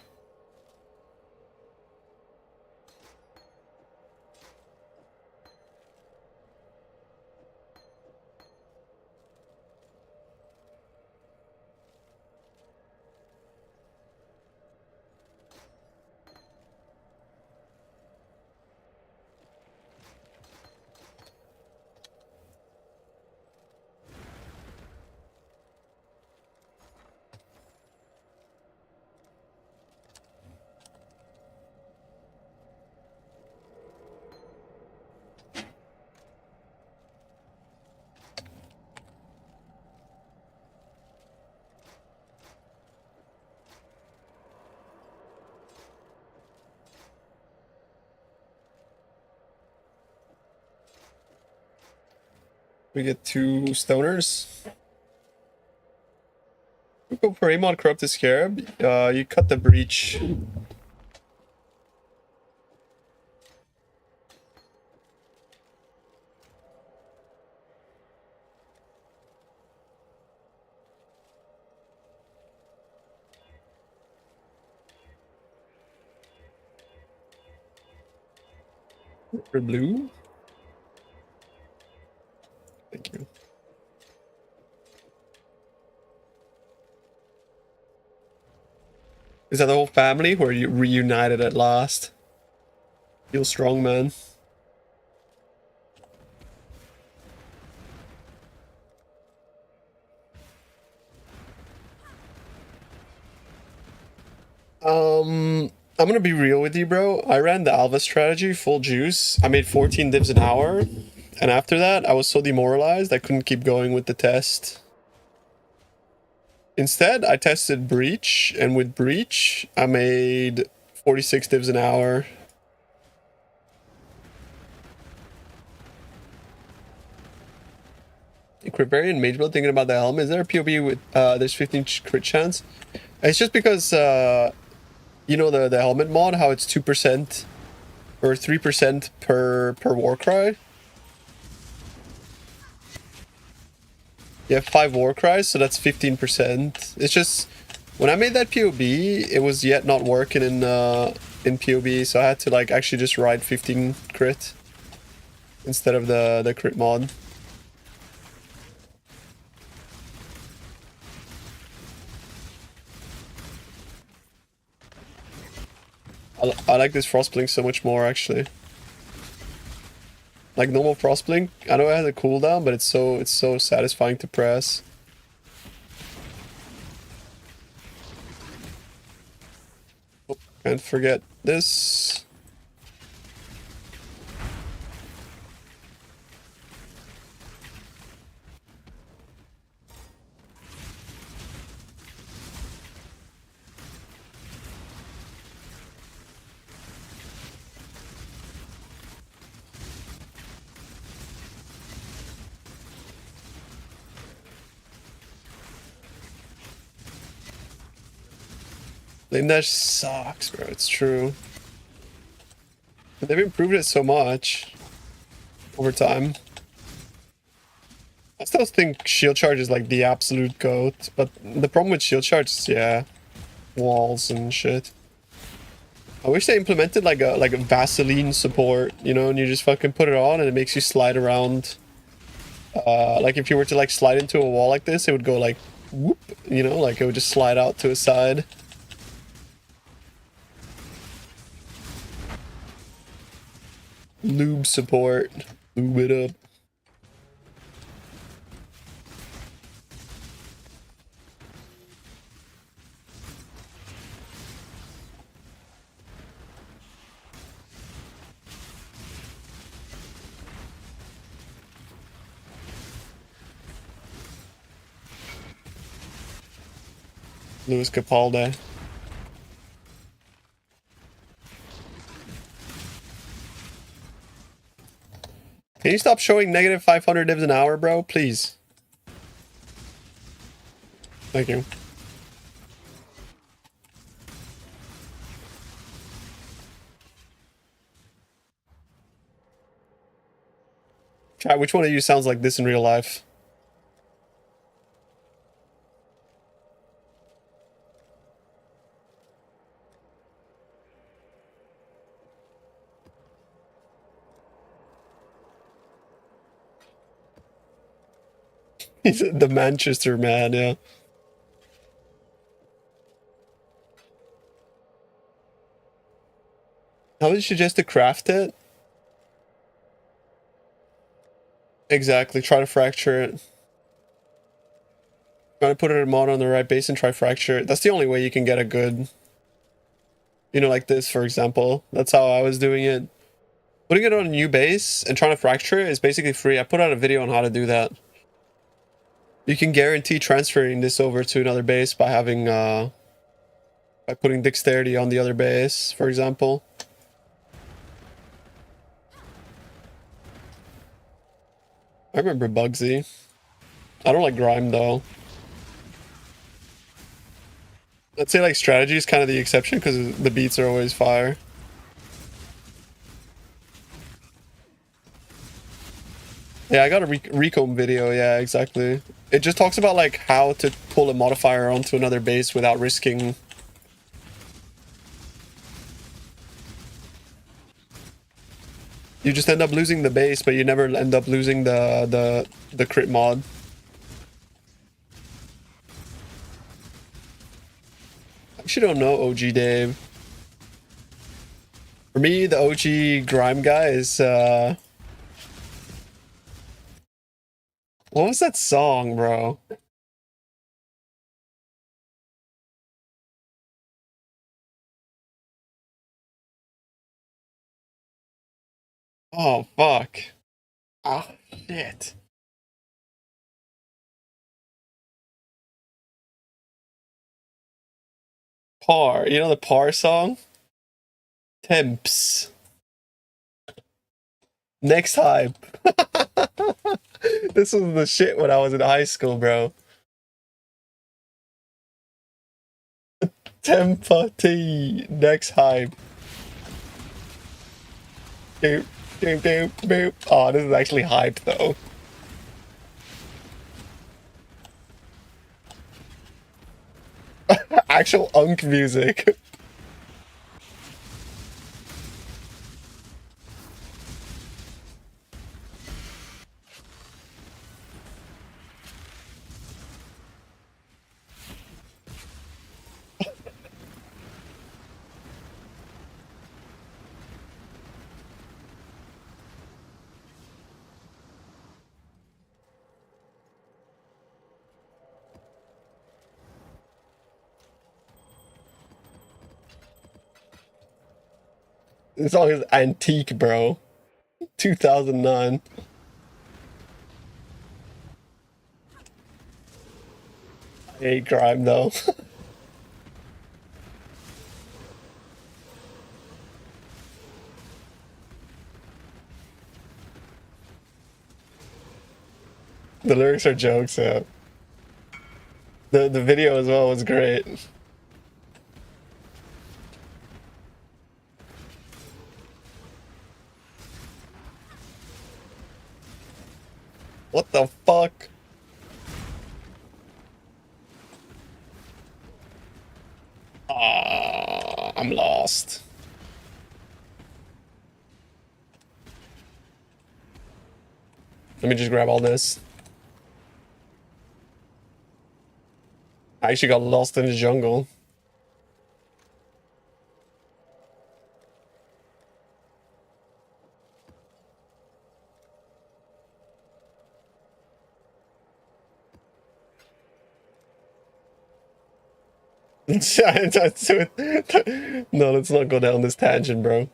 We get 2 stoners. We go for Amon Corrupt the Scarab. You cut the breach. For blue. Thank you. Is that the whole family? Were you reunited at last? Feel strong, man. I'm gonna be real with you, bro. I ran the Alva strategy, full juice. I made 14 divs an hour. And after that, I was so demoralized, I couldn't keep going with the test. Instead, I tested Breach, and with Breach, I made 46 divs an hour. Cribarian Mage Build, thinking about the helmet. Is there a POB with there's 15 crit chance? It's just because you know the helmet mod, how it's 2% or 3% per Warcry. You have 5 Warcries, so that's 15%. It's just when I made that POB, it was yet not working in POB, so I had to like actually just ride 15 crit instead of the crit mod. I like this Frostblink so much more, actually. Like normal Frostblink, I know it has a cooldown, but it's so satisfying to press. Oh, can't forget this. Flame Dash sucks, bro. It's true. But they've improved it so much over time. I still think Shield Charge is like the absolute GOAT, but the problem with Shield Charge is, yeah, walls and shit. I wish they implemented like a Vaseline support, you know, and you just fucking put it on and it makes you slide around. Like if you were to like slide into a wall like this, it would go like whoop, you know, like it would just slide out to a side. Lube support. Lube it up. Louis Capaldi. Can you stop showing negative 500 divs an hour, bro? Please. Thank you. Chat, which one of you sounds like this in real life? He's the Manchester man, yeah. How would you suggest to craft it? Exactly, try to fracture it. Try to put it in mod on the right base and try fracture it. That's the only way you can get a good... You know, like this, for example. That's how I was doing it. Putting it on a new base and trying to fracture it is basically free. I put out a video on how to do that. You can guarantee transferring this over to another base by having, by putting dexterity on the other base, for example. I remember Bugsy. I don't like Grime, though. I'd say, like, strategy is kind of the exception, because the beats are always fire. Yeah, I got a recomb video, yeah, exactly. It just talks about, like, how to pull a modifier onto another base without risking... You just end up losing the base, but you never end up losing the crit mod. I actually don't know OG Dave. For me, the OG Grime guy is, what was that song, bro? Oh, fuck. Ah, shit. Par. You know the Par song? Temps. Next hype. This was the shit when I was in high school, bro. Tempa T. Next hype. Doop, doop, doop, boop. Oh, this is actually hype though. Actual unk music. This song is antique, bro. 2009. I hate crime though. The lyrics are jokes, yeah. The video as well was great. What the fuck? Ah, I'm lost. Let me just grab all this. I actually got lost in the jungle. No, let's not go down this tangent, bro.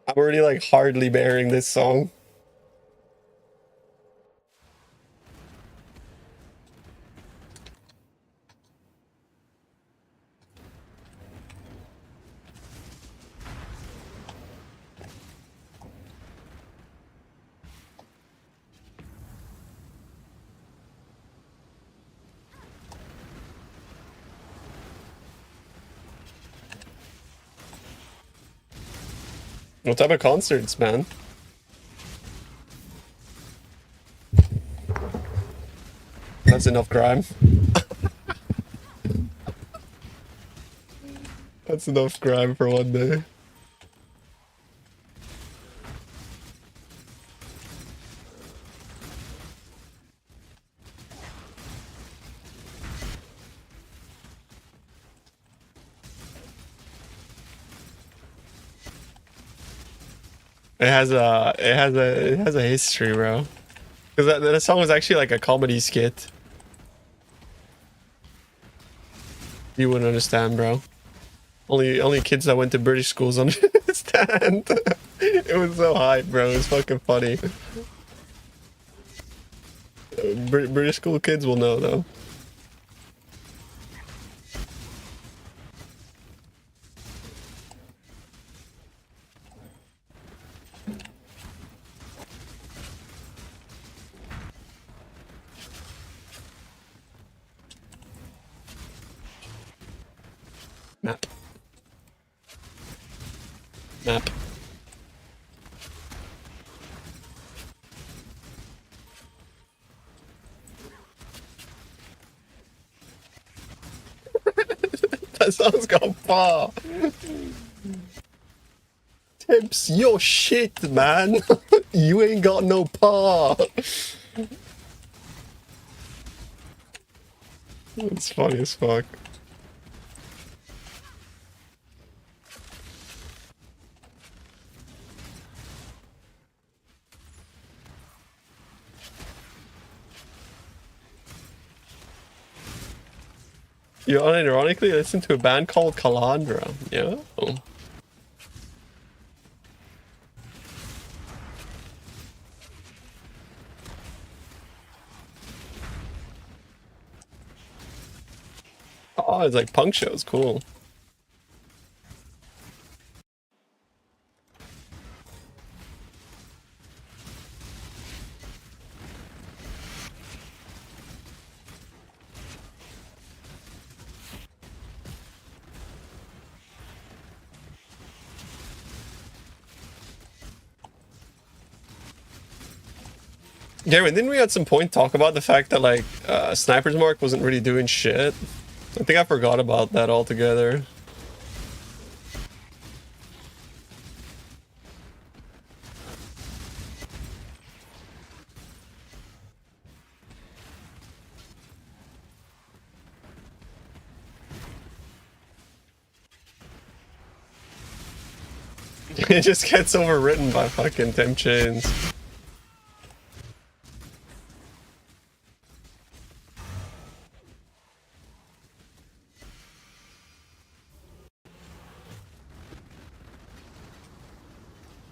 I'm already like hardly bearing this song. What type of concerts, man? That's enough crime. That's enough crime for one day. It has a history, bro. Because that song was actually like a comedy skit. You wouldn't understand, bro. Only kids that went to British schools understand. It was so hype, bro. It was fucking funny. British school kids will know though. Map. Map. That song's got far. Tips, your shit, man. You ain't got no paw. It's funny as fuck. You unironically listen to a band called Calandra, yeah? Oh. Oh, it's like punk shows. Cool. Gary, didn't we at some point talk about the fact that like Sniper's Mark wasn't really doing shit? I think I forgot about that altogether. It just gets overwritten by fucking temp chains.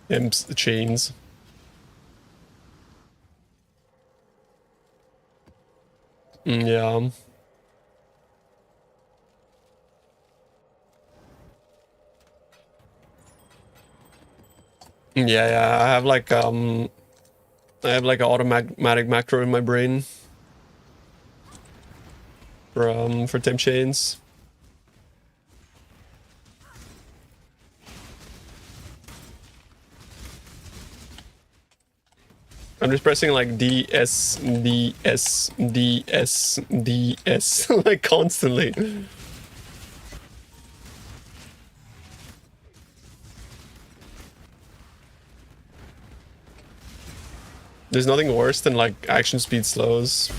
Imps, the chains. Yeah. Yeah, I have like an automatic macro in my brain for temp chains. I'm just pressing like D S D S D S D S like constantly. There's nothing worse than like action speed slows.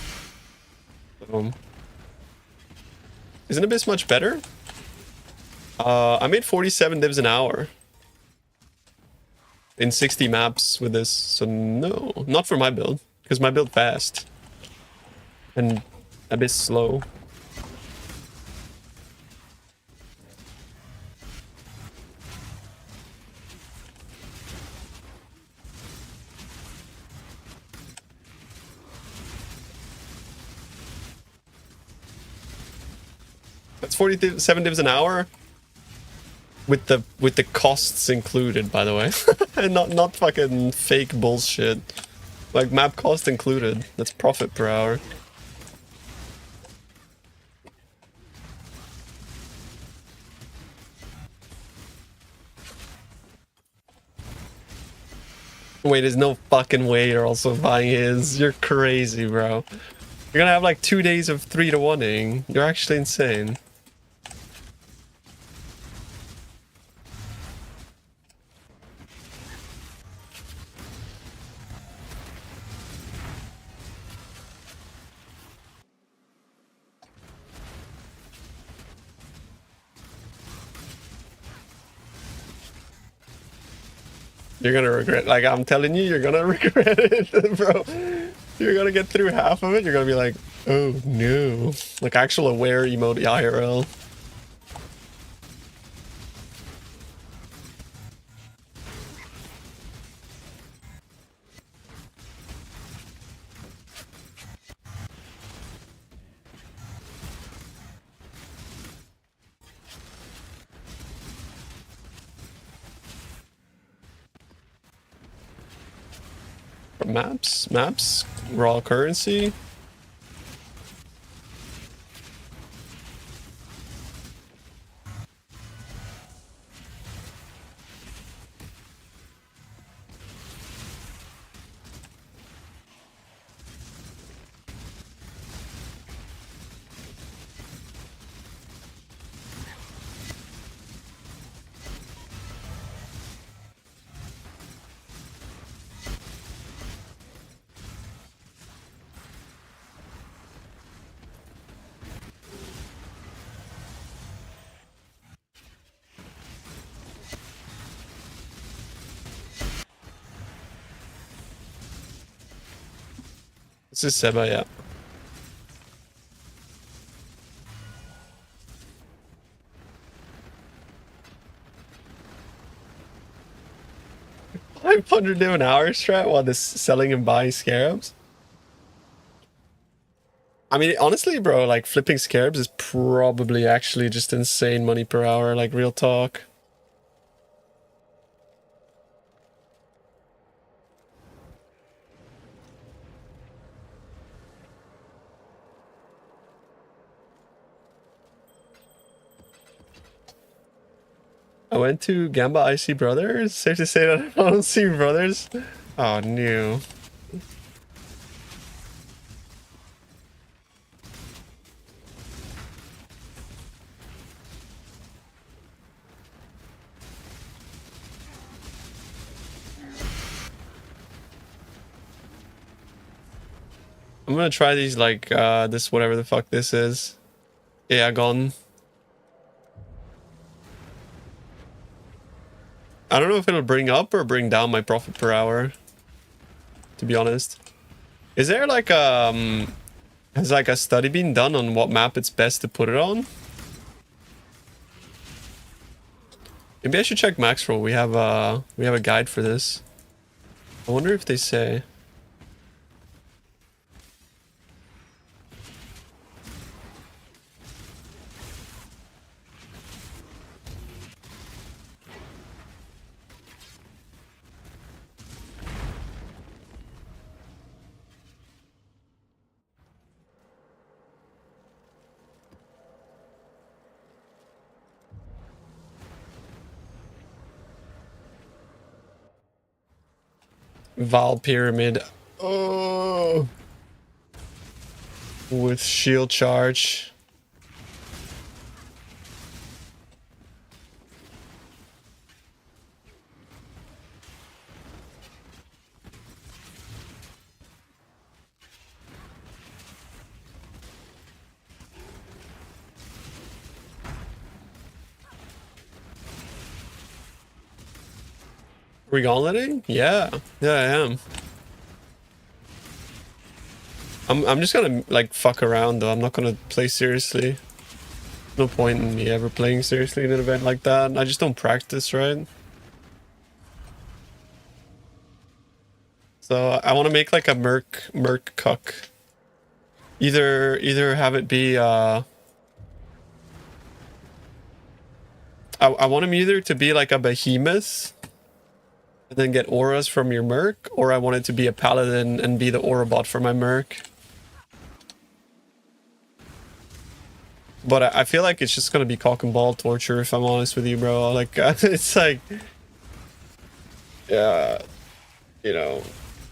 Isn't Abyss much better? I made 47 divs an hour in 60 maps with this, so no, not for my build, because my build fast and Abyss slow. That's 47 divs an hour with the costs included, by the way. And not fucking fake bullshit. Like map cost included. That's profit per hour. Wait, there's no fucking way you're also buying his. You're crazy, bro. You're gonna have like 2 days of 3-to-1ing. You're actually insane. You're gonna regret, like I'm telling you, you're gonna regret it, bro. You're gonna get through half of it, you're gonna be like, oh no. Like actual aware emote IRL. Maps, raw currency. This is Seba, yeah. $500 an hour strat while this selling and buying scarabs? I mean, honestly, bro, like flipping scarabs is probably actually just insane money per hour, like real talk. I went to Gamba IC Brothers. Safe to say that I don't see brothers. Oh, no. I'm gonna try these like this whatever the fuck this is. Yeah, gone. I don't know if it'll bring up or bring down my profit per hour, to be honest. Is there like has like a study been done on what map it's best to put it on? Maybe I should check Maxroll. We have a guide for this. I wonder if they say. Val Pyramid. Oh. With shield charge. Are we gauntleting? Yeah. Yeah, I am. I'm just gonna like fuck around though. I'm not gonna play seriously. No point in me ever playing seriously in an event like that. I just don't practice, right? So I want to make like a merc cuck. Either have it be I want him either to be like a behemoth and then get auras from your merc, or I want it to be a paladin and be the aura bot for my merc. But I feel like it's just gonna be cock and ball torture if I'm honest with you, bro. Like it's like, yeah, you know,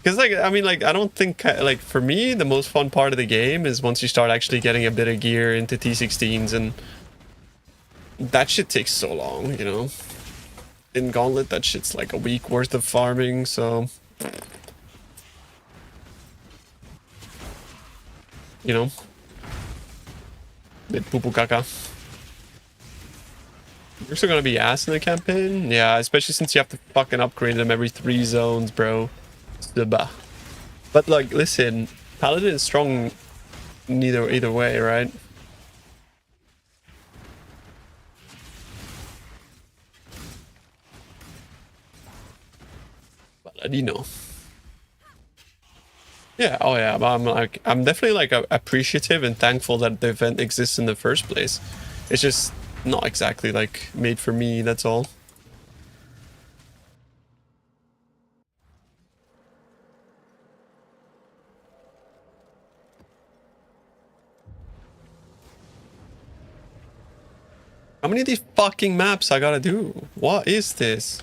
because like I mean, like I don't think like for me the most fun part of the game is once you start actually getting a bit of gear into T16s, and that shit takes so long, you know. In Gauntlet, that shit's like a week worth of farming, so you know. Bit poo poo caca. You're still gonna be ass in the campaign? Yeah, especially since you have to fucking upgrade them every 3 zones, bro. But like, listen, Paladin is strong either way, right? Paladino. Yeah, oh yeah, but I'm definitely like appreciative and thankful that the event exists in the first place. It's just not exactly like made for me, that's all. How many of these fucking maps I gotta do? What is this?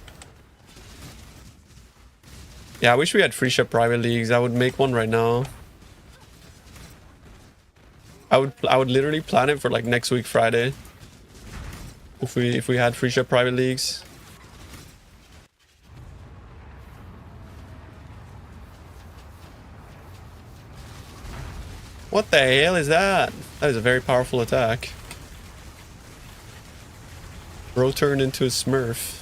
Yeah, I wish we had free ship private leagues. I would make one right now. I would literally plan it for like next week Friday. If we had free ship private leagues. What the hell is that? That is a very powerful attack. Bro turned into a smurf.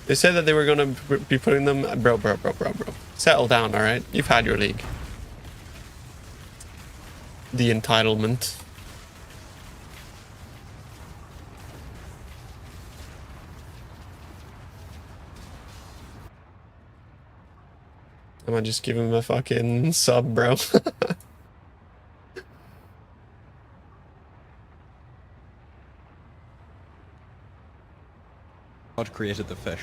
They said that they were gonna be putting them... Bro. Settle down, alright? You've had your league. The entitlement. I might just give him a fucking sub, bro. God created the fish.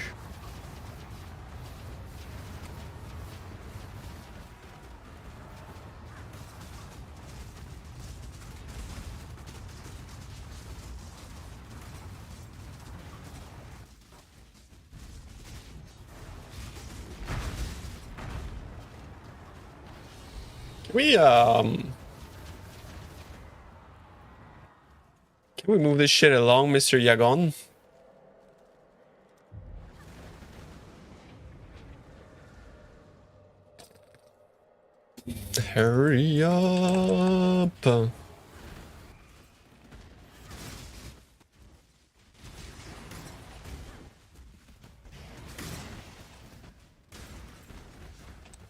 Can we move this shit along, Mr. Yagon? Hurry up.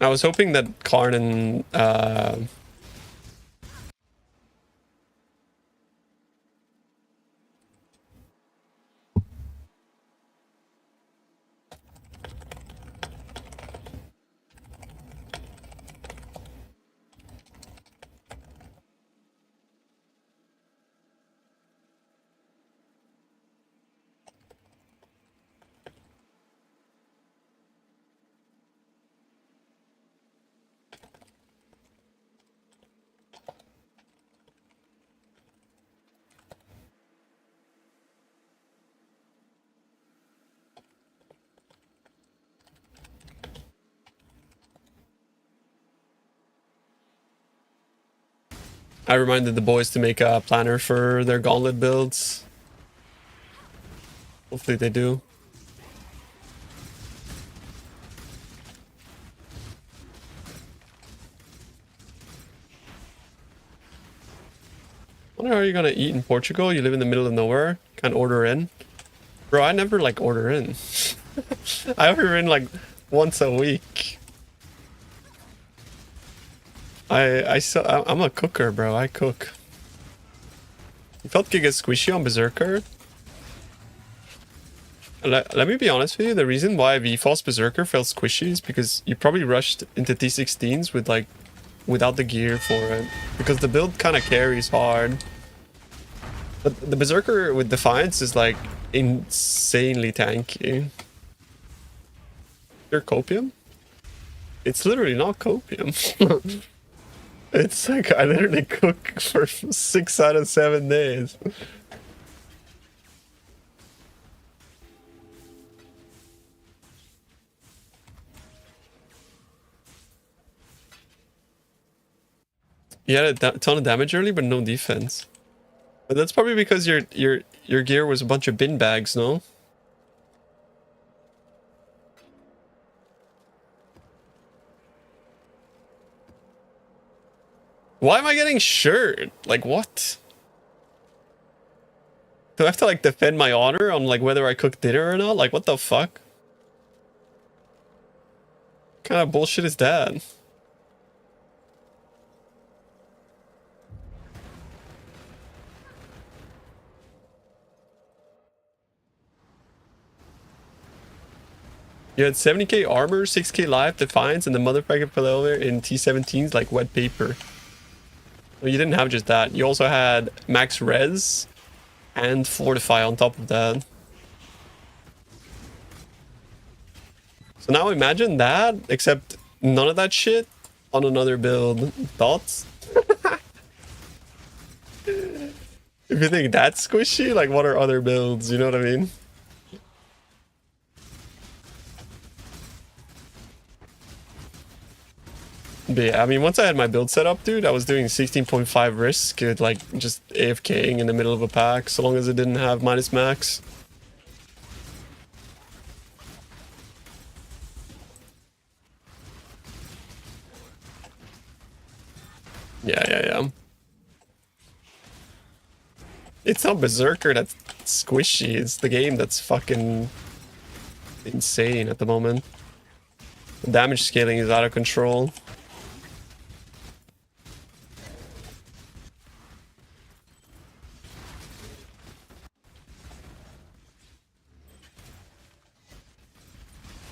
I was hoping that Karn and I reminded the boys to make a planner for their gauntlet builds. Hopefully they do. Wonder how you're gonna eat in Portugal? You live in the middle of nowhere? Can't order in? Bro, I never like order in. I order in like once a week. I'm a cooker, bro. I cook. You felt Giga squishy on Berserker? Let me be honest with you. The reason why VFOS Berserker felt squishy is because you probably rushed into T16s with like without the gear for it. Because the build kind of carries hard. But the Berserker with Defiance is like insanely tanky. Your copium? It's literally not copium. It's like I literally cook for 6 out of 7 days. You had a ton of damage early, but no defense. But that's probably because your gear was a bunch of bin bags, no? Why am I getting shirt? Like, what? Do I have to, like, defend my honor on, like, whether I cook dinner or not? Like, what the fuck? What kind of bullshit is that? You had 70k armor, 6k life, defiance, and the motherfucker failure in T17s like wet paper. Well, you didn't have just that. You also had max res and fortify on top of that. So now imagine that, except none of that shit on another build. Thoughts? If you think that's squishy, like what are other builds? You know what I mean? But yeah, I mean, once I had my build set up, dude, I was doing 16.5 risk with like just AFKing in the middle of a pack, so long as it didn't have minus max. Yeah. It's not Berserker that's squishy, it's the game that's fucking insane at the moment. The damage scaling is out of control.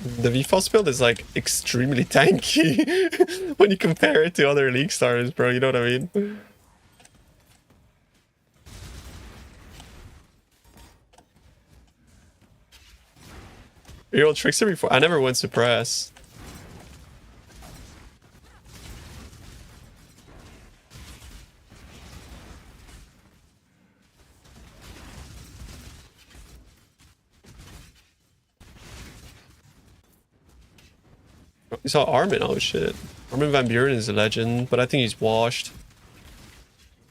The VFOS build is like extremely tanky when you compare it to other League stars, bro. You know what I mean? You rolled Trickster before? I never went Suppress. You saw Armin? Oh shit. Armin van Buren is a legend, but I think he's washed.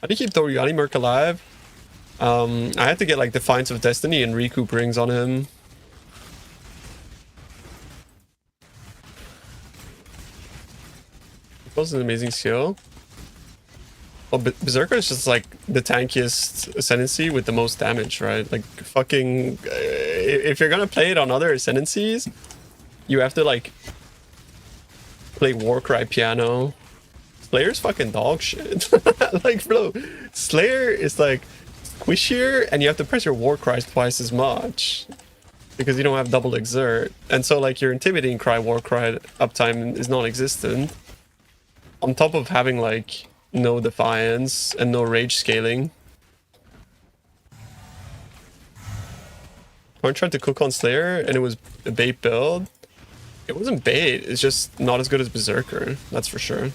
How do you keep Doriani Merc alive? I had to get like Defiance of Destiny and recoup rings on him. It was an amazing skill. Oh, Berserker is just like the tankiest ascendancy with the most damage, right? Like fucking, if you're gonna play it on other ascendancies, you have to like play Warcry piano. Slayer's fucking dog shit. Like, bro, Slayer is like squishier and you have to press your Warcry twice as much because you don't have double exert. And so like your intimidating cry Warcry uptime is non-existent. On top of having like no defiance and no rage scaling. I tried to cook on Slayer and it was a bait build. It wasn't bait, it's just not as good as Berserker, that's for sure.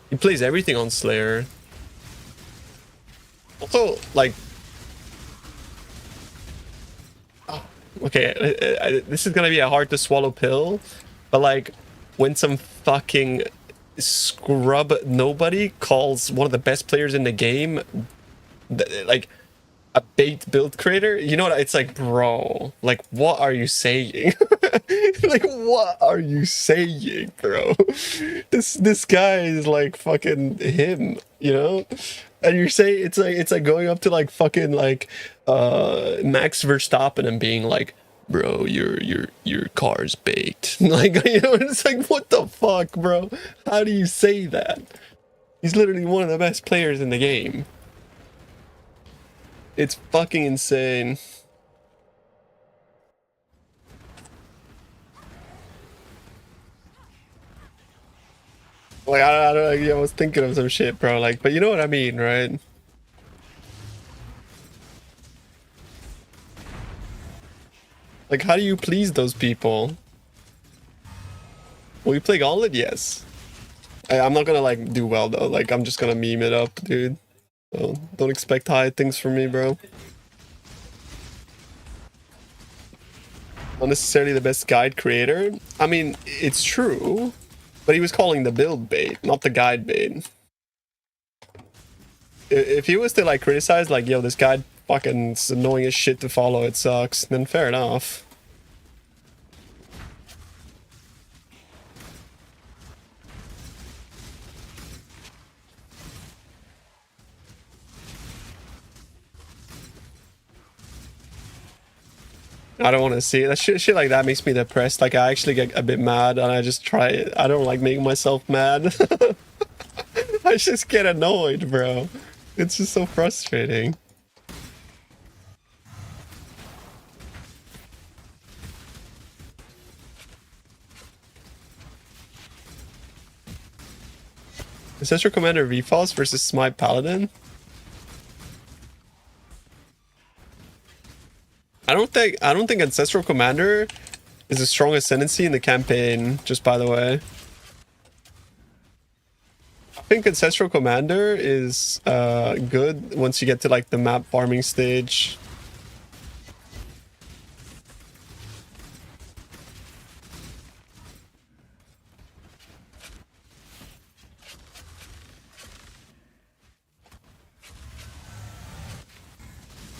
He plays everything on Slayer. Also, like... okay, this is gonna be a hard to swallow pill, but like, when some fucking scrub nobody calls one of the best players in the game, like, a bait build creator, you know what, it's like, bro, like, what are you saying? Like, what are you saying, bro? This guy is like fucking him, you know? And you're saying it's like going up to like fucking like Max Verstappen and being like, bro, your car's baked. Like, you know, it's like, what the fuck, bro? How do you say that? He's literally one of the best players in the game. It's fucking insane. Like, I don't know, I was thinking of some shit, bro. Like, but you know what I mean, right? Like, how do you please those people? Will you play Gauntlet? Yes. I'm not gonna, like, do well, though. Like, I'm just gonna meme it up, dude. So, don't expect high things from me, bro. Not necessarily the best guide creator. I mean, it's true. But he was calling the build bait, not the guide bait. If he was to like criticize, like, yo, this guide fucking is annoying as shit to follow, it sucks, then fair enough. I don't want to see it. That shit like that makes me depressed. Like, I actually get a bit mad and I just try it. I don't like making myself mad. I just get annoyed, bro. It's just so frustrating. Ancestral Commander VFOS versus Smite Paladin? I don't think Ancestral Commander is a strong ascendancy in the campaign, just by the way. I think Ancestral Commander is good once you get to like the map farming stage.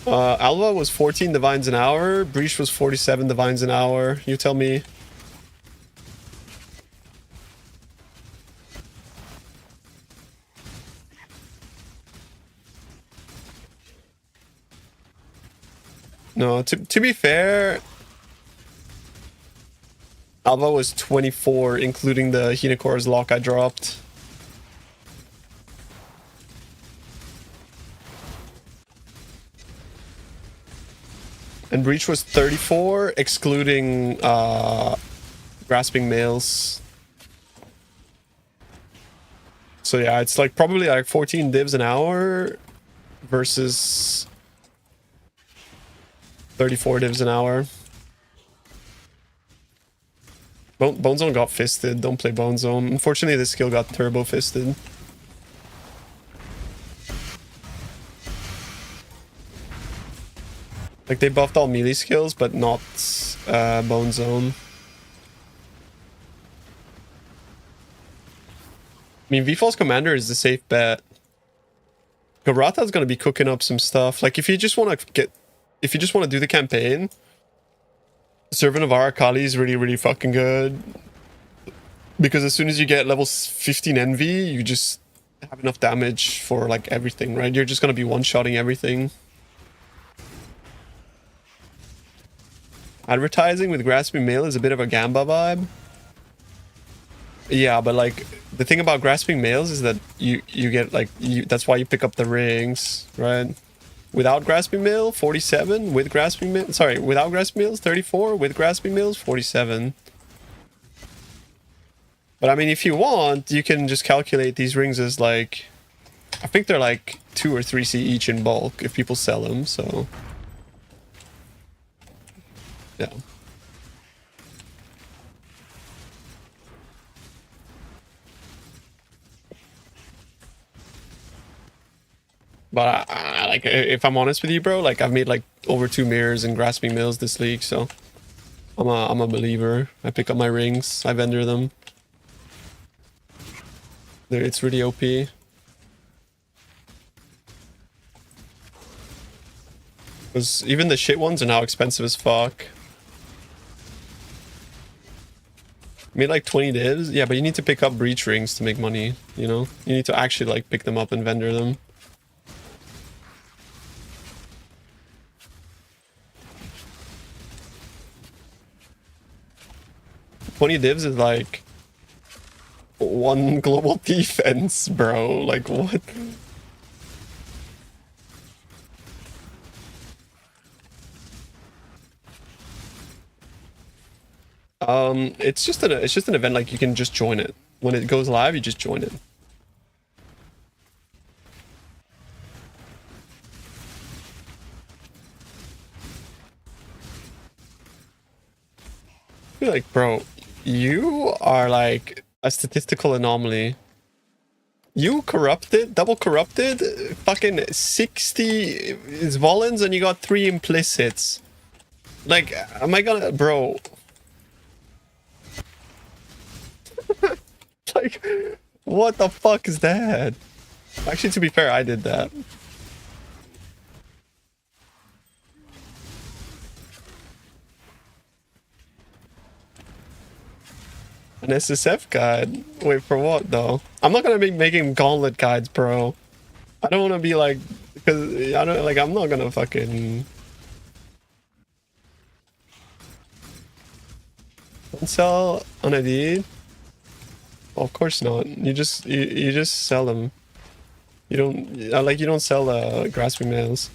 Alva was 14 divines an hour. Breach was 47 divines an hour. You tell me. No, to be fair, Alva was 24, including the Hinakora's lock I dropped. And Breach was 34, excluding Grasping Males. So yeah, it's like probably like 14 divs an hour versus 34 divs an hour. Bone Zone got fisted. Don't play Bone Zone. Unfortunately, this skill got turbo fisted. Like, they buffed all melee skills, but not Bone Zone. I mean, V-Falls Commander is the safe bet. Garata's gonna be cooking up some stuff. Like, if you just want to do the campaign, Servant of Arakali is really, really fucking good. Because as soon as you get level 15 Envy, you just have enough damage for, like, everything, right? You're just gonna be one-shotting everything. Advertising with Grasping Mail is a bit of a Gamba vibe. Yeah, but like the thing about Grasping Males is that you get like that's why you pick up the rings, right? Without Grasping Mail, 47. With Grasping Mail, sorry, without Grasping Mails, 34. With Grasping Mails, 47. But I mean, if you want, you can just calculate these rings as like, I think they're like 2 or 3C each in bulk if people sell them. So yeah. But I like, if I'm honest with you, bro, like I've made like over 2 mirrors and Grasping Mills this league, so I'm a believer. I pick up my rings, I vendor them. It's really OP. Because even the shit ones are now expensive as fuck. Made like 20 divs? Yeah, but you need to pick up breach rings to make money, you know? You need to actually like pick them up and vendor them. $20 divs is like 1 global defense, bro. Like, what? It's just an event, like you can just join it. When it goes live, you just join it. I feel like, bro, you are like a statistical anomaly. You corrupted, double corrupted, fucking 60 Volans and you got 3 implicits. Like, am I gonna, bro? Like, what the fuck is that? Actually, to be fair, I did that. An SSF guide? Wait, for what though? I'm not gonna be making gauntlet guides, bro. I don't wanna be like, because I don't, like, I'm not gonna fucking... Don't sell unID'd? Well, of course not. You just sell them. You don't like, you don't sell grasping males.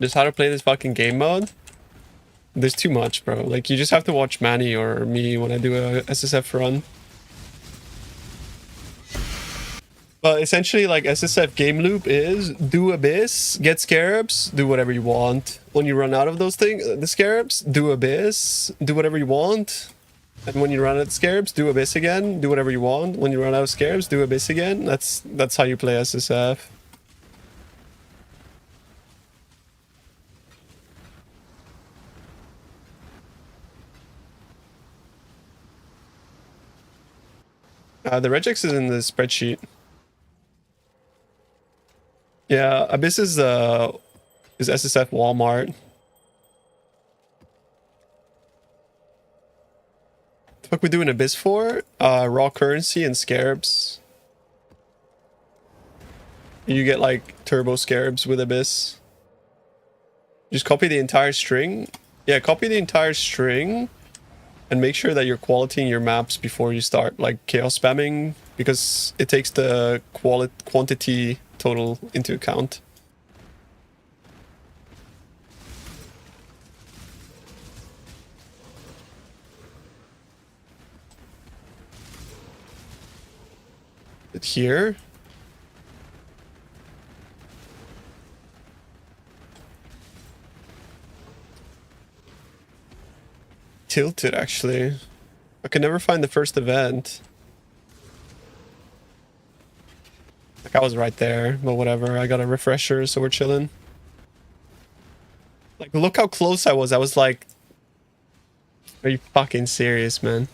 Just how to play this fucking game mode? There's too much, bro. Like, you just have to watch Manny or me when I do a SSF run. But essentially, like, SSF game loop is do Abyss, get Scarabs, do whatever you want. When you run out of those things, the Scarabs, do Abyss, do whatever you want. And when you run out of Scarabs, do Abyss again, do whatever you want. When you run out of Scarabs, do Abyss again. That's how you play SSF. The regex is in the spreadsheet. Yeah, Abyss is SSF Walmart. The fuck we doing Abyss for? Raw currency and Scarabs. You get like turbo Scarabs with Abyss. Just copy the entire string Yeah, copy the entire string and make sure that you're qualitying your maps before you start like chaos spamming, because it takes the quantity total into account. It here. Tilted, actually. I could never find the first event. Like, I was right there, but whatever. I got a refresher, so we're chilling. Like, look how close I was. I was like, are you fucking serious, man?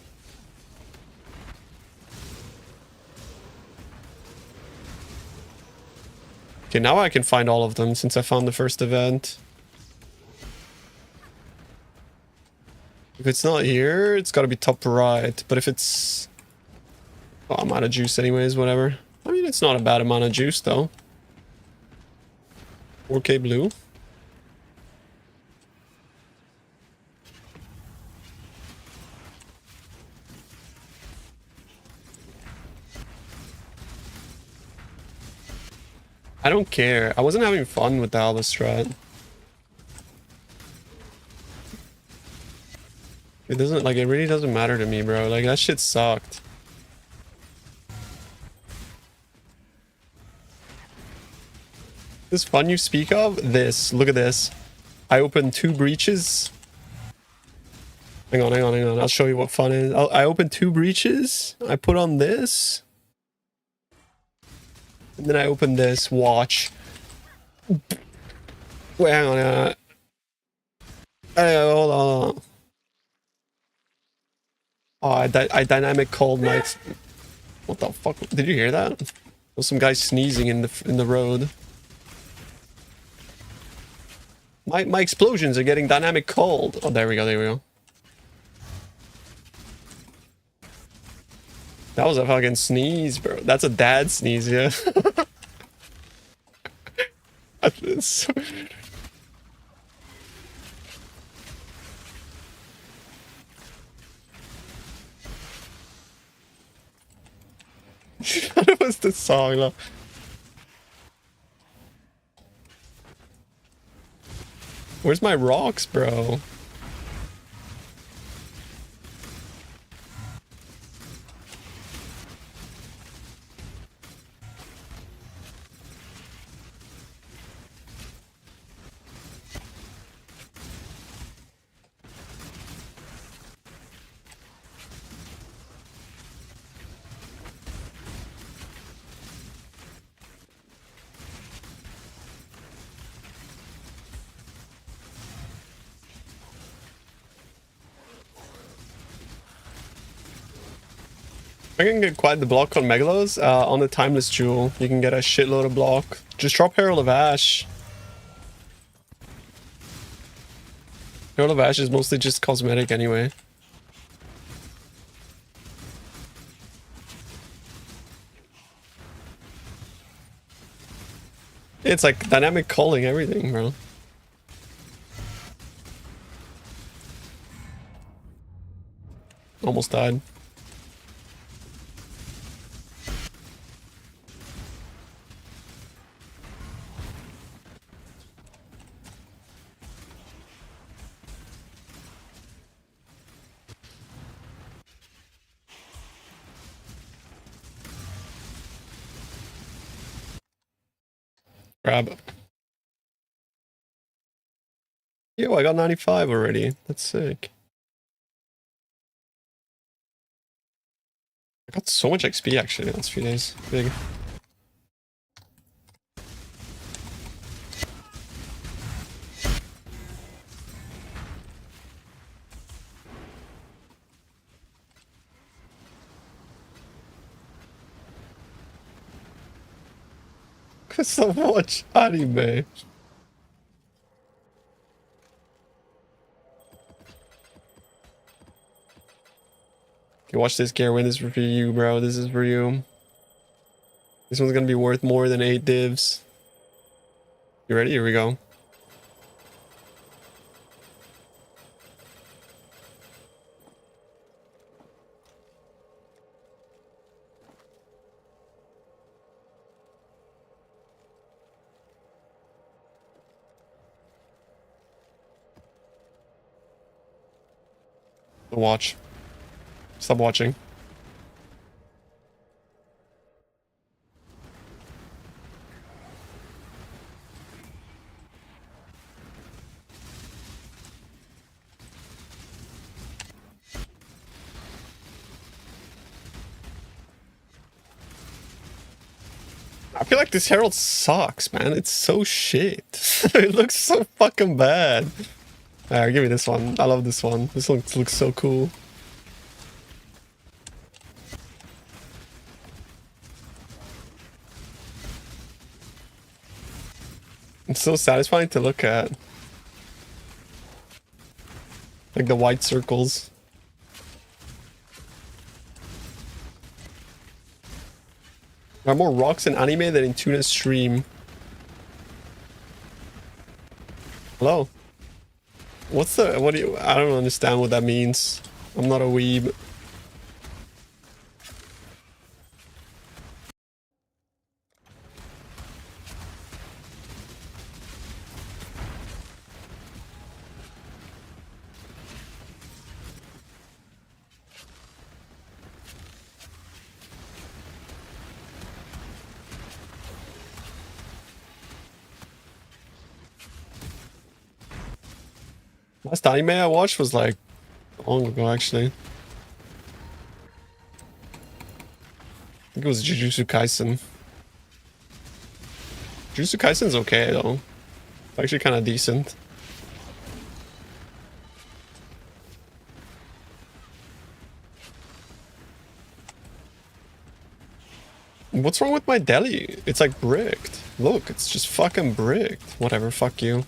Okay, now I can find all of them since I found the first event. If it's not here, it's gotta be top right. But if it's... Oh, I'm out of juice anyways, whatever. I mean, it's not a bad amount of juice, though. 4K blue. I don't care. I wasn't having fun with the Alba strat. It doesn't, like, it really doesn't matter to me, bro. Like, that shit sucked. This fun you speak of? This. Look at this. I opened 2 breaches. Hang on. I'll show you what fun is. I opened 2 breaches. I put on this. And then I opened this. Watch. Wait, hang on. Hold on. Oh, I dynamic called my... What the fuck? Did you hear that? There was some guy sneezing in the road. My explosions are getting dynamic cold. Oh, there we go. That was a fucking sneeze, bro. That's a dad sneeze, yeah. That's... That was the song, though. Where's my rocks, bro? I can get quite the block on Megalos. On the Timeless Jewel, you can get a shitload of block. Just drop Herald of Ash. Herald of Ash is mostly just cosmetic anyway. It's like dynamic calling everything, bro. Almost died. Grab it. Yo, I got 95 already. That's sick. I got so much XP actually the last few days. Big. So much anime. Okay, watch this, Garwin. This is for you, bro. This is for you. This one's gonna be worth more than 8 divs. You ready? Here we go. Don't watch. Stop watching. I feel like this Herald sucks, man. It's so shit. It looks so fucking bad. Alright, give me this one. I love this one. This looks so cool. It's so satisfying to look at. Like the white circles. There are more rocks in anime than in Tuna's stream. Hello? What's the... what do you... I don't understand what that means. I'm not a weeb. Last anime I watched was like long ago, actually. I think it was Jujutsu Kaisen. Jujutsu Kaisen's okay though. It's actually kind of decent. What's wrong with my deli? It's like bricked. Look, it's just fucking bricked. Whatever, fuck you.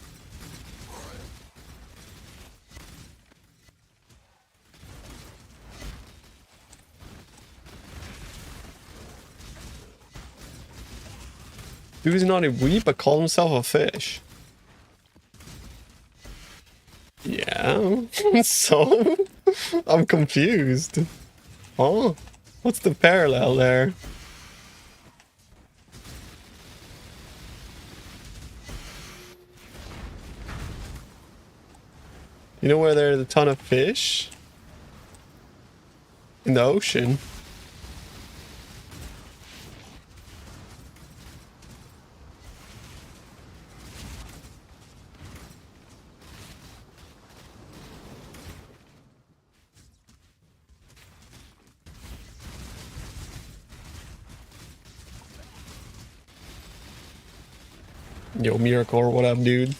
Dude's not a weeb, but call himself a fish. Yeah, so? I'm confused. Oh, what's the parallel there? You know where there's a ton of fish? In the ocean. Yo, Miracle, what up, dude?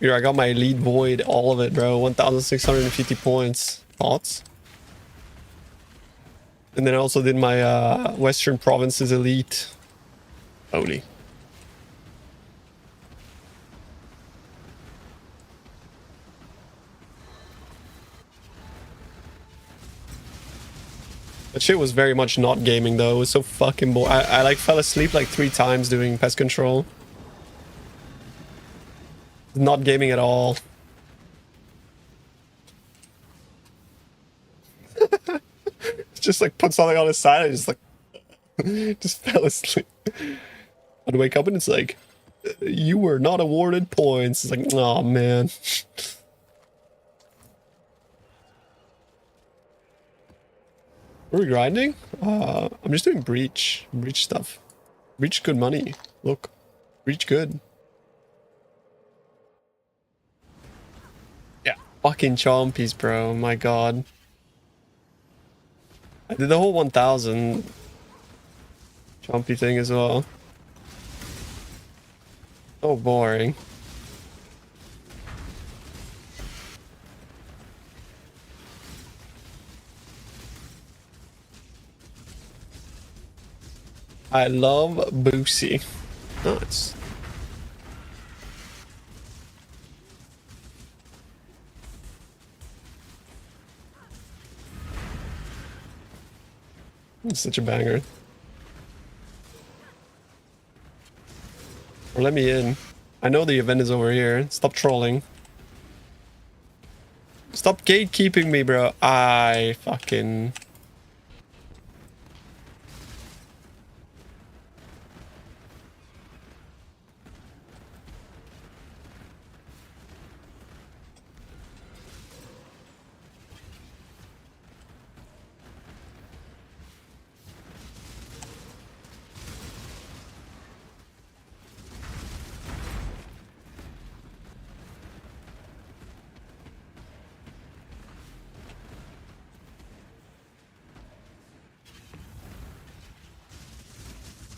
Here, I got my Elite Void, all of it, bro. 1,650 points. Thoughts? And then I also did my Western Provinces Elite. Holy. That shit was very much not gaming though. It was so fucking boring. I like fell asleep like 3 times doing pest control. Not gaming at all. Just like put something on his side and just like just fell asleep. I'd wake up and it's like, you were not awarded points. It's like, oh man. Are we grinding? I'm just doing breach stuff. Breach good money. Look, breach good. Yeah, fucking chompies, bro. My god. I did the whole 1,000 chompy thing as well. So boring. I love Boosie. Nice. It's such a banger. Or let me in. I know the event is over here. Stop trolling. Stop gatekeeping me, bro. I fucking...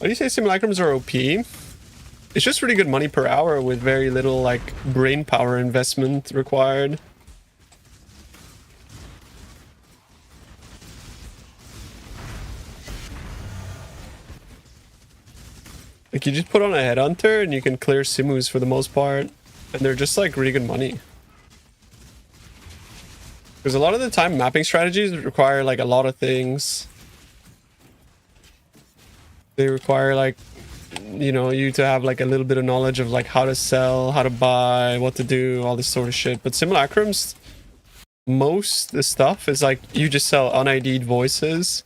Why do you say simulacrums are OP? It's just really good money per hour with very little like brain power investment required. Like you just put on a headhunter and you can clear simus for the most part, and they're just like really good money. Because a lot of the time mapping strategies require like a lot of things. They require like, you know, you to have like a little bit of knowledge of like how to sell, how to buy, what to do, all this sort of shit. But simulacrums, most the stuff is like you just sell un-ID'd voices,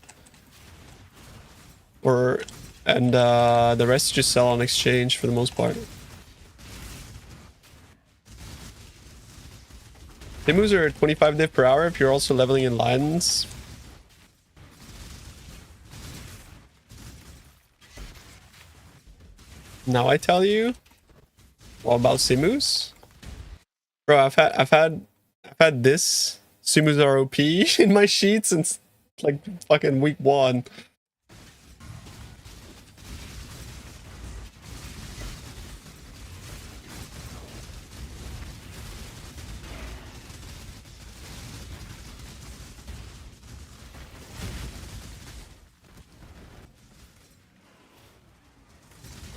and the rest just sell on exchange for the most part. Simus are 25 div per hour if you're also leveling in lines. Now I tell you all about Simus. Bro, I've had this Simus are OP in my sheet since like fucking week 1.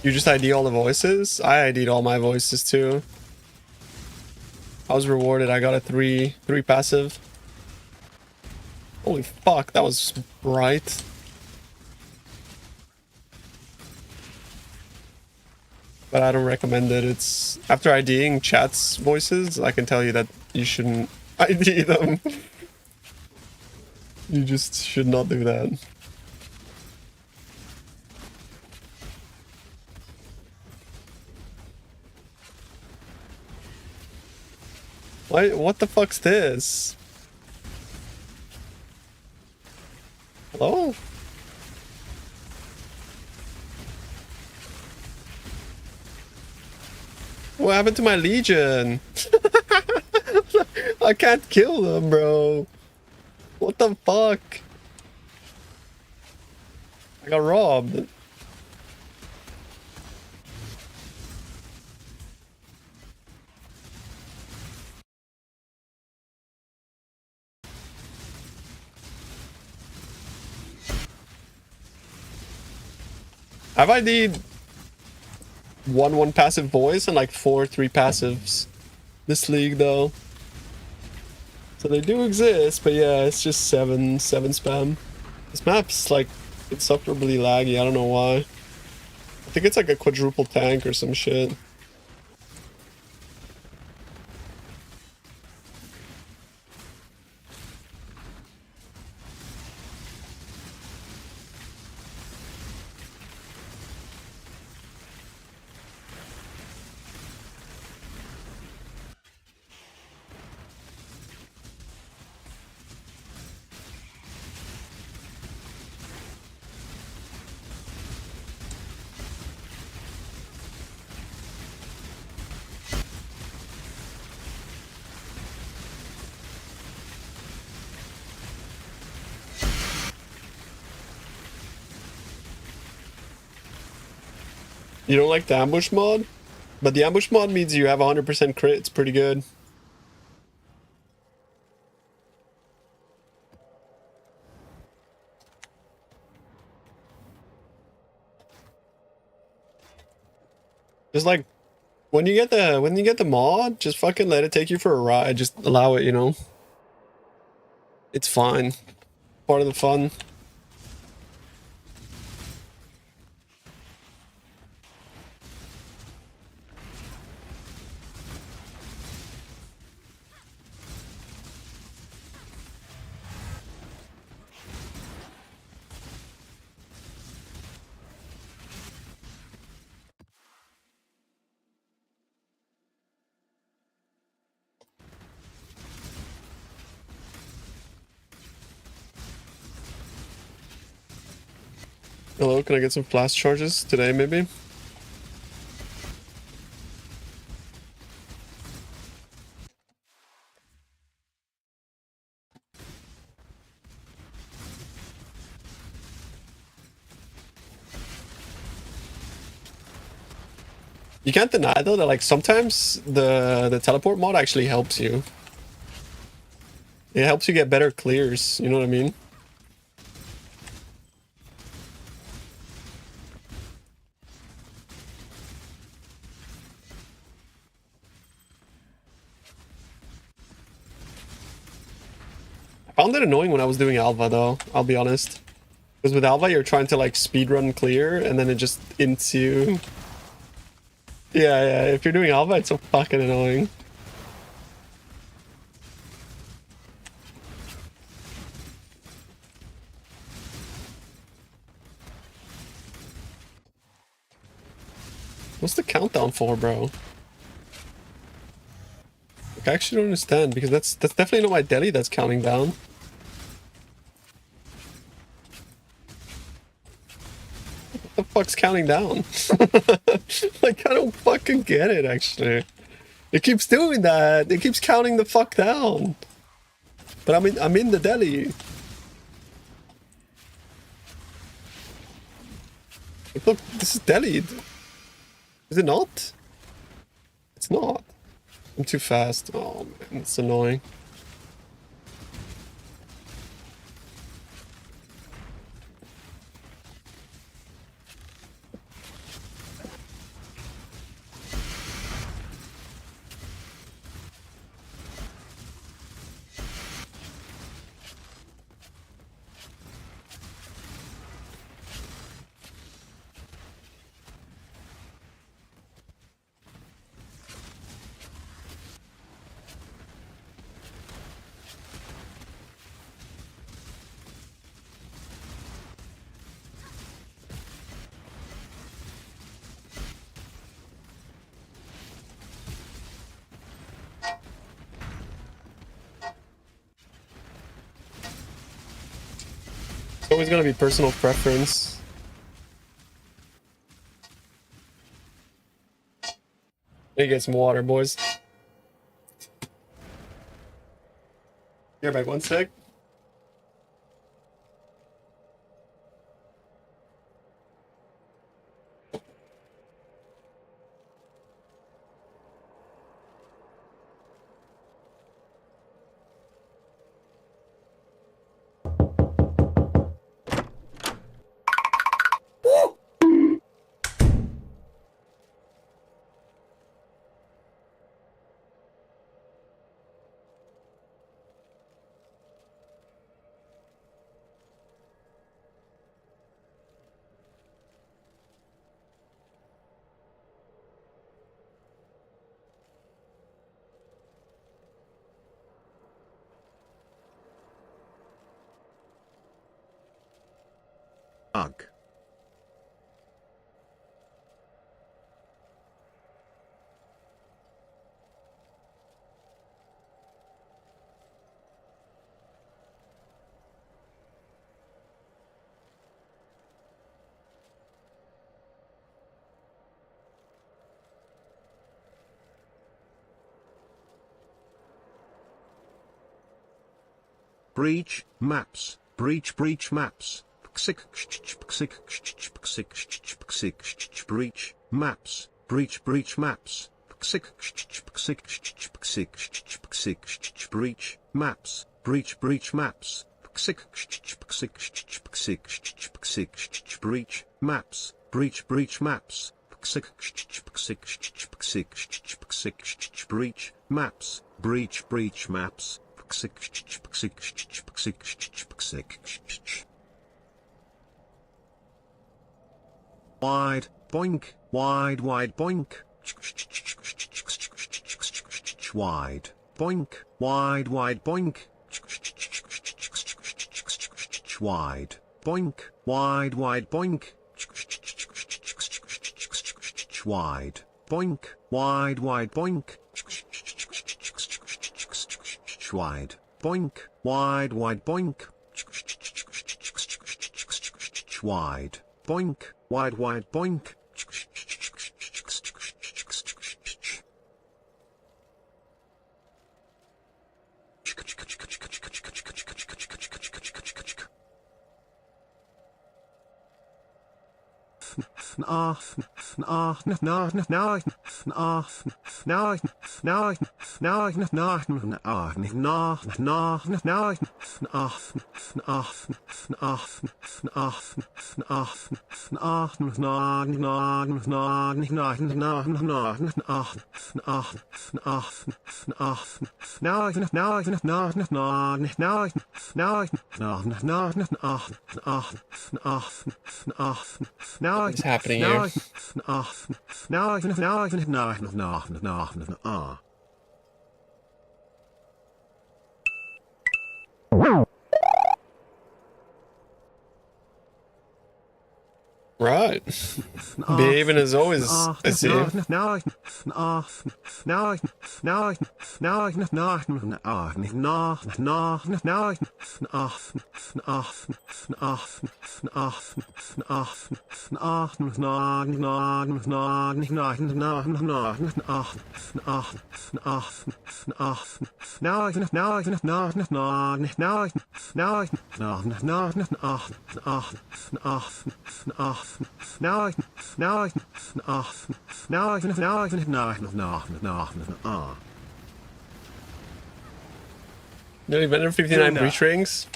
You just ID all the voices? I ID'd all my voices too. I was rewarded. I got a 3 passive. Holy fuck, that was bright. But I don't recommend it. It's after IDing chat's voices, I can tell you that you shouldn't ID them. You just should not do that. Why? What the fuck's this? Hello? What happened to my legion? I can't kill them, bro. What the fuck? I got robbed. Have I need 1 passive voice and like 4 3 passives this league though. So they do exist, but yeah, it's just 7 spam. This map's like insufferably laggy, I don't know why. I think it's like a quadruple tank or some shit. You don't like the ambush mod? But the ambush mod means you have 100% crit, it's pretty good. Just like when you get the mod, just fucking let it take you for a ride. Just allow it, you know. It's fine. Part of the fun. Hello, can I get some flash charges today, maybe? You can't deny though that like sometimes the teleport mod actually helps you. It helps you get better clears, you know what I mean? I found it annoying when I was doing Alva though, I'll be honest. Because with Alva you're trying to like speedrun clear and then it just ints you. Yeah, if you're doing Alva it's so fucking annoying. What's the countdown for, bro? Like, I actually don't understand because that's definitely not my deli that's counting down. What the fuck's counting down? Like, I don't fucking get it, actually. It keeps doing that. It keeps counting the fuck down. But I'm in the deli. Like, look, this is deli. Is it not? It's not. I'm too fast. Oh man, it's annoying. It's always gonna be personal preference. Let me get some water, boys. Here, back 1 sec. Ugh. Breach maps. Breach maps. Breach maps. Breach maps. Breach maps. Breach maps. Breach maps. Breach maps. Breach maps. Breach maps. Wide boink, wide boink. Wide boink, wide boink. Wide boink, wide boink. Wide boink, wide boink. Wide boink, wide boink. Wide boink, wide boink. What's happening here? Right. Behaving as always, I see. Nearly 159 breach rings.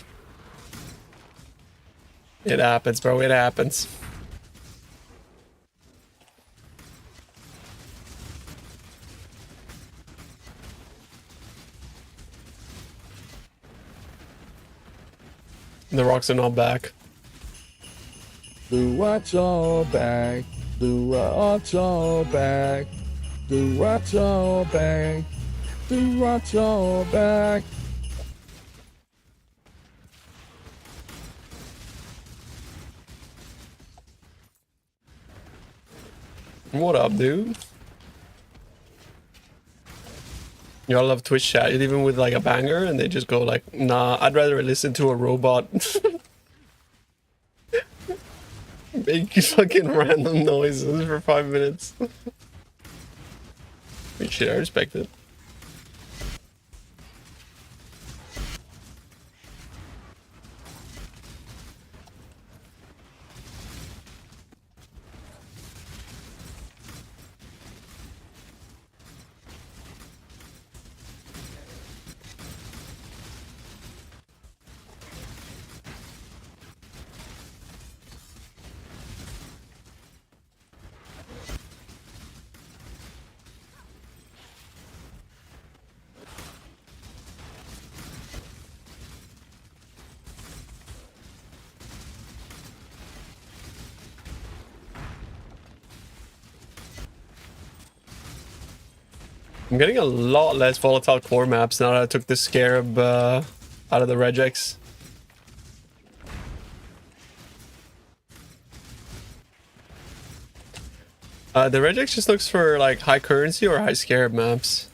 It happens, bro. It happens. The rocks are not back. The rocks are back. The rocks are back. The rocks are back. The rocks are back. What up, dude? Y'all love Twitch chat, even with like a banger, and they just go like, nah, I'd rather listen to a robot make fucking random noises for 5 minutes. Shit, I respect it. I'm getting a lot less volatile core maps now that I took the Scarab out of the regex. The regex just looks for like high currency or high Scarab maps.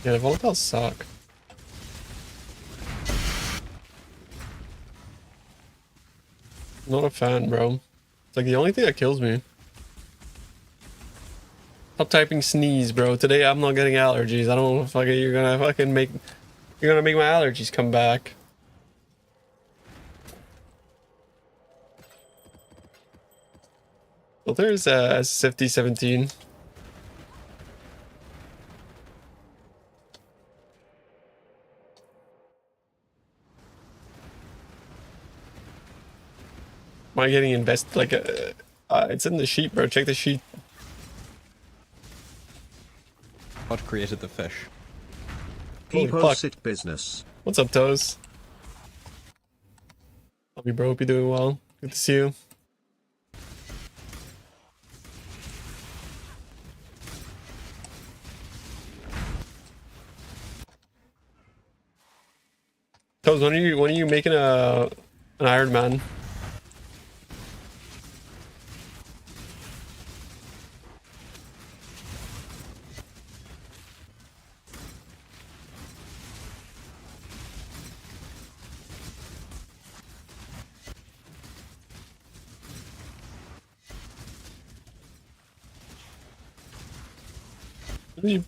Yeah, the volatiles suck. Not a fan, bro. It's like the only thing that kills me. Stop typing sneeze, bro. Today I'm not getting allergies. I don't know if you're gonna make my allergies come back. Well, there's SFT 17. Am I getting invested? Like, it's in the sheet, bro. Check the sheet. What created the fish? Holy People fuck. sit business. What's up, Toes? Love you, bro. Hope you're doing well. Good to see you. Toes, when are you making an Iron Man? You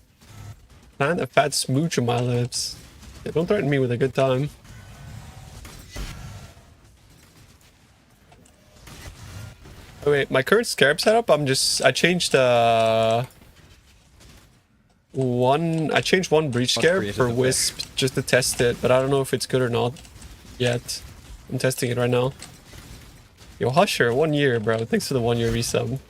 plant a fat smooch on my lips. Yeah, don't threaten me with a good time. Oh wait, my current scarab setup, I changed I changed one breach scarab created for the wisp just to test it, but I don't know if it's good or not yet. I'm testing it right now. Yo, Husher, 1 year, bro. Thanks for the 1 year resub.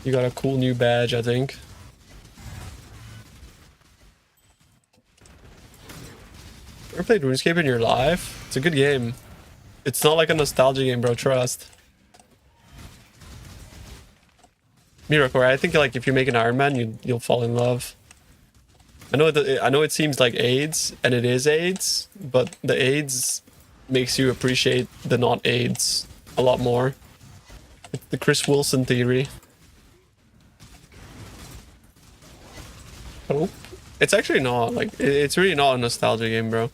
You got a cool new badge, I think. Ever played RuneScape in your life? It's a good game. It's not like a nostalgia game, bro. Trust. Miracle, I think like if you make an Iron Man, you'll fall in love. I know it seems like AIDS, and it is AIDS, but the AIDS makes you appreciate the not AIDS a lot more. It's the Chris Wilson theory. Oh, it's actually not like it's really not a nostalgia game, bro.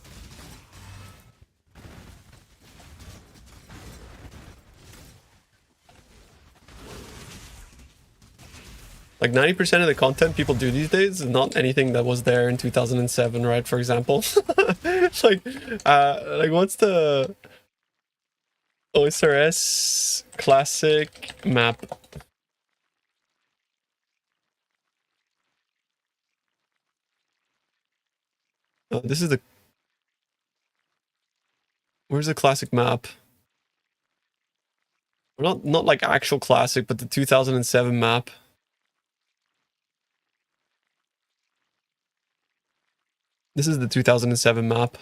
Like 90% of the content people do these days is not anything that was there in 2007, right? For example, it's like what's the OSRS classic map? This is the where's the classic map? Not like actual classic, but the 2007 map. This is the 2007 map.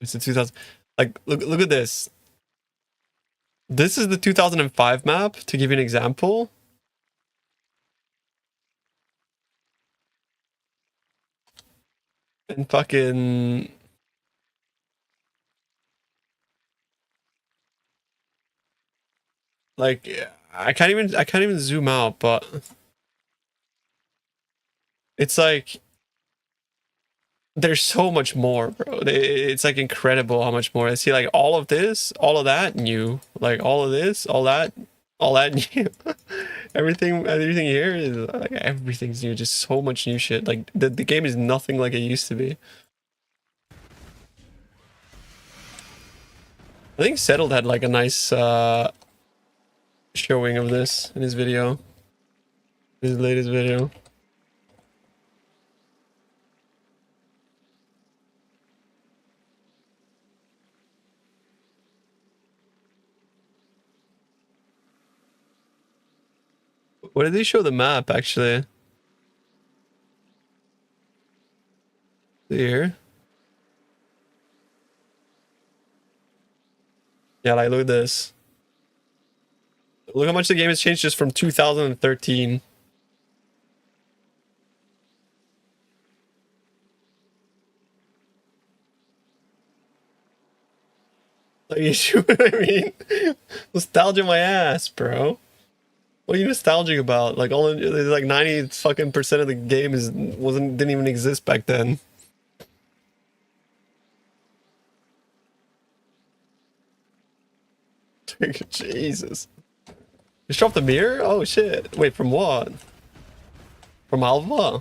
It's the 2000. Like, look at this. This is the 2005 map, to give you an example. And fucking... Like, I can't even zoom out, but... It's like... There's so much more, bro. It's like incredible how much more. I see like all of this, all of that new. Like all of this, all that new. everything here is like everything's new. Just so much new shit. Like the game is nothing like it used to be. I think Settled had like a nice showing of this in his video. His latest video. What did they show the map actually? Here. Yeah, like look at this. Look how much the game has changed just from 2013. Like, you see what I mean? Nostalgia my ass, bro. What are you nostalgic about? Like like 90 fucking % of the game didn't even exist back then. Jesus. You dropped the mirror? Oh shit. Wait, from what? From Alva?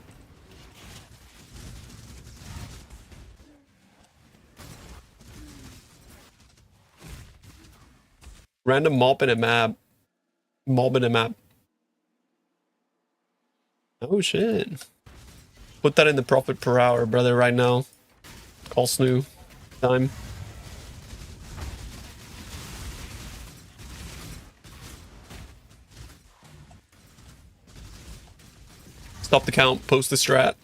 Random mob in a map. Mob in a map. Oh shit. Put that in the profit per hour, brother, right now. Call Snoo. Time. Stop the count, post the strat.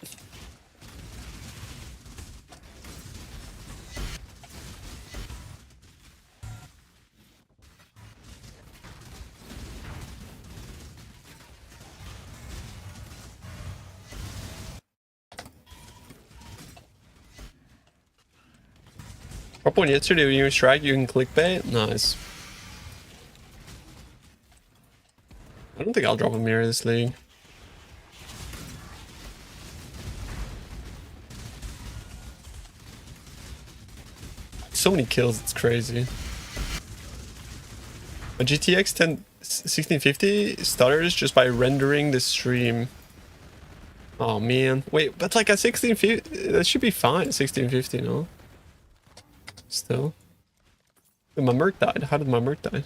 Drop one yesterday when you were strike, you can clickbait. Nice. I don't think I'll drop a mirror this league. So many kills, it's crazy. A GTX 1650 stutters just by rendering the stream. Oh man, wait, but like at 1650, that should be fine. 1650, no? Still. My merc died. How did my merc die?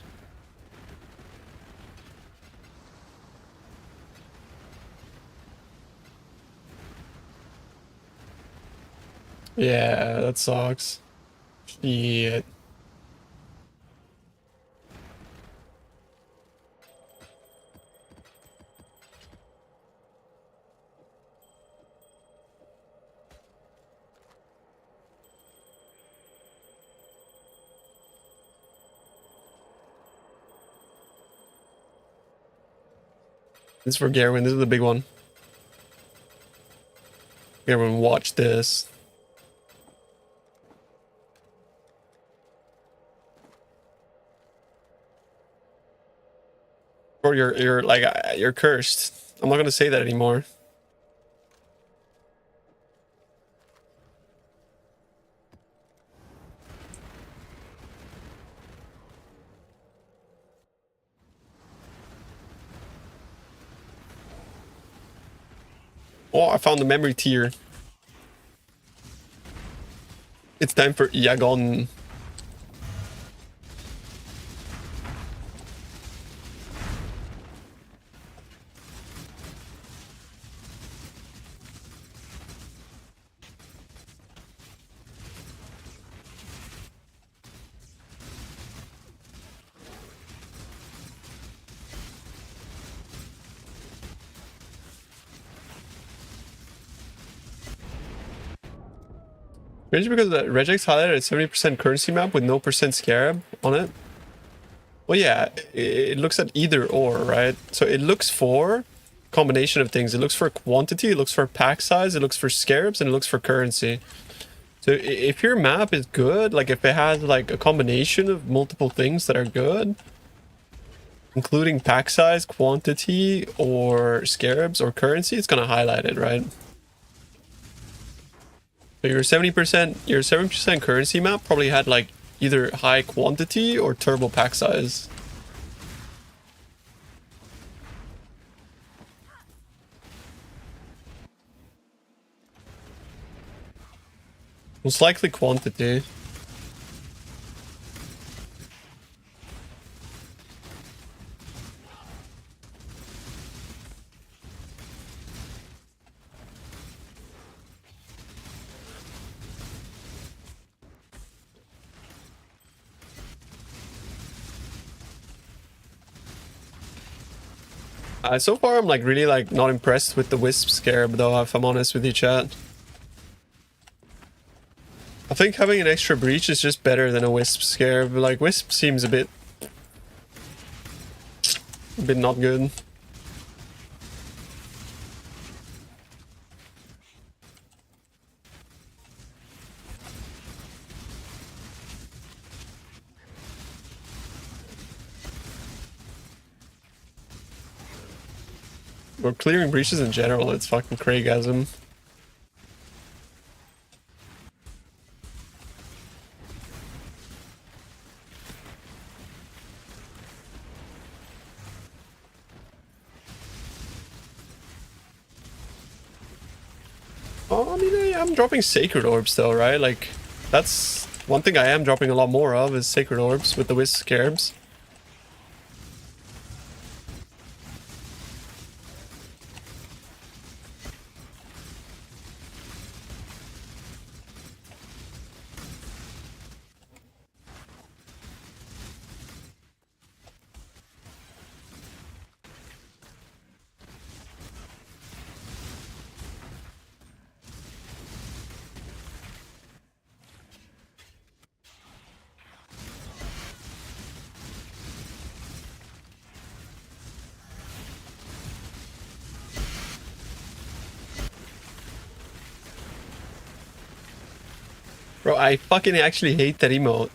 Yeah, that sucks. Shit. This is for Garwin. This is the big one. Garwin, watch this. Or you're like you're cursed. I'm not gonna say that anymore. Oh, I found the memory tier. It's time for Iagon. Maybe because the regex highlighted a 70% currency map with no percent scarab on it. Well, yeah, it looks at either or, right? So it looks for combination of things. It looks for quantity, it looks for pack size, it looks for scarabs, and it looks for currency. So if your map is good, like if it has like a combination of multiple things that are good, including pack size, quantity, or scarabs or currency, it's gonna highlight it, right? So your 70% currency map probably had like either high quantity or turbo pack size. Most likely quantity. So far I'm like really like not impressed with the Wisp Scarab though, if I'm honest with you, chat. I think having an extra breach is just better than a Wisp Scarab. Like Wisp seems a bit not good. We're clearing breaches in general, it's fucking Craigasm. Oh, I mean, I'm dropping Sacred Orbs though, right? Like, that's one thing I am dropping a lot more of is Sacred Orbs with the Wisp Scarabs. Bro, I fucking actually hate that emote.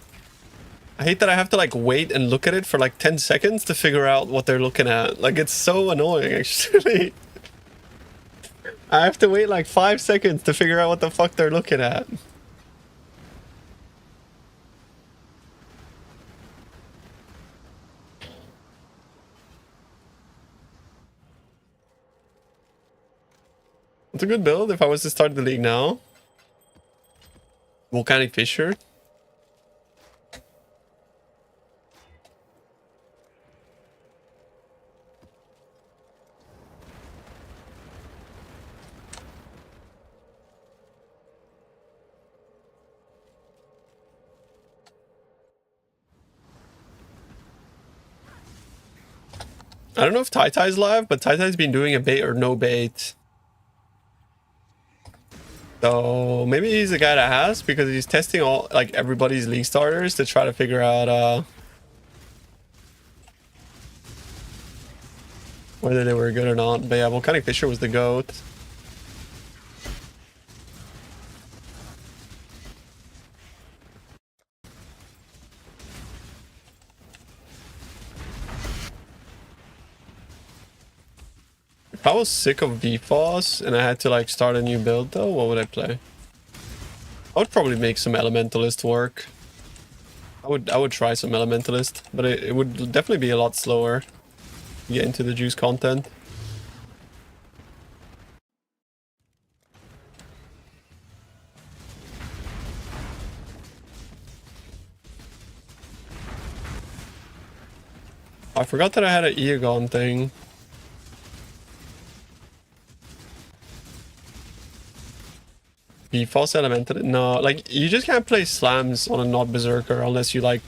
I hate that I have to like wait and look at it for like 10 seconds to figure out what they're looking at. Like, it's so annoying actually. I have to wait like 5 seconds to figure out what the fuck they're looking at. It's a good build if I was to start the league now. Volcanic Fissure. I don't know if Tai Tai's live, but Tai Tai's been doing a bait or no bait. So maybe he's the guy that has, because he's testing all like everybody's league starters to try to figure out whether they were good or not. But yeah, Volcanic Fissure was the GOAT. If I was sick of VFOS and I had to like start a new build though, what would I play? I would probably make some Elementalist work. I would try some Elementalist, but it would definitely be a lot slower to get into the juice content. I forgot that I had an Eagon thing. The false elemental. No, like you just can't play slams on a not berserker unless you like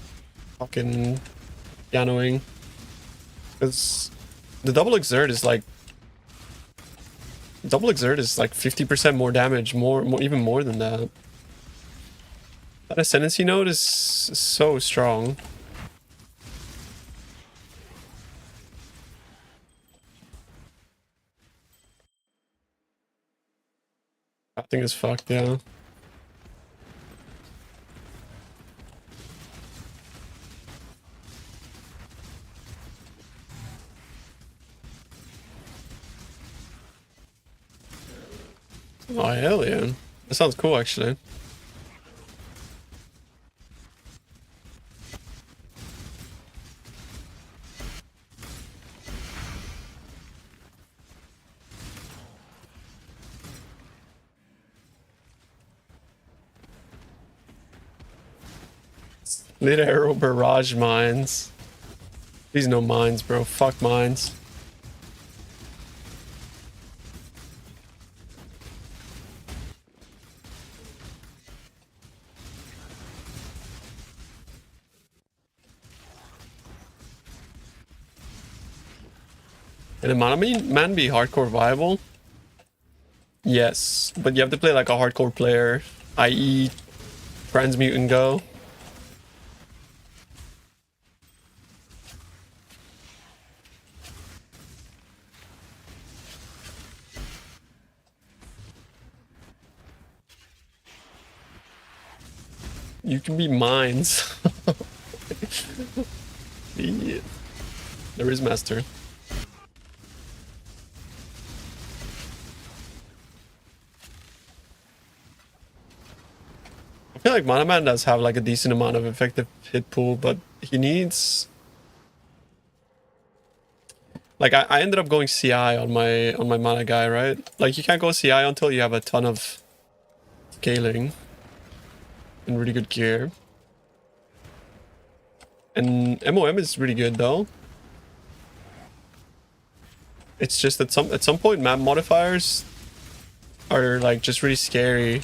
fucking pianoing. Because the double exert is like 50% more damage, more even more than that. That ascendancy node is so strong. I think it's fucked, yeah. Oh, hell yeah. That sounds cool, actually. Little arrow barrage mines. These no mines, bro. Fuck mines. Can a man be hardcore viable? Yes, but you have to play like a hardcore player, i.e. Transmute and go. You can be mines. Yeah. There is master. I feel like Mana Man does have like a decent amount of effective hit pool, but he needs... Like I ended up going CI on my mana guy, right? Like you can't go CI until you have a ton of scaling and really good gear. And MOM is really good though. It's just at some point map modifiers are like just really scary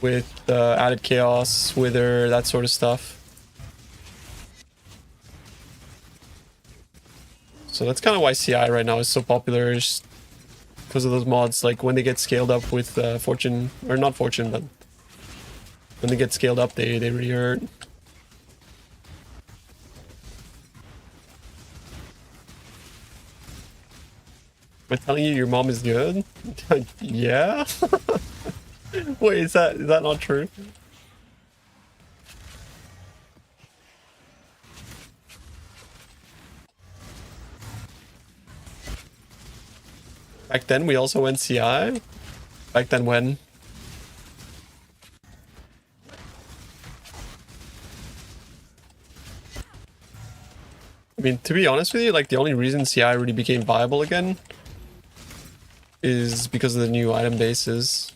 with added chaos, wither, that sort of stuff. So that's kind of why CI right now is so popular, is because of those mods. Like when they get scaled up with fortune, or not fortune, but when they get scaled up, they really hurt. Am I telling you your mom is good? Yeah. Wait, is that not true? Back then we also went CI. Back then when? I mean, to be honest with you, like the only reason CI really became viable again is because of the new item bases.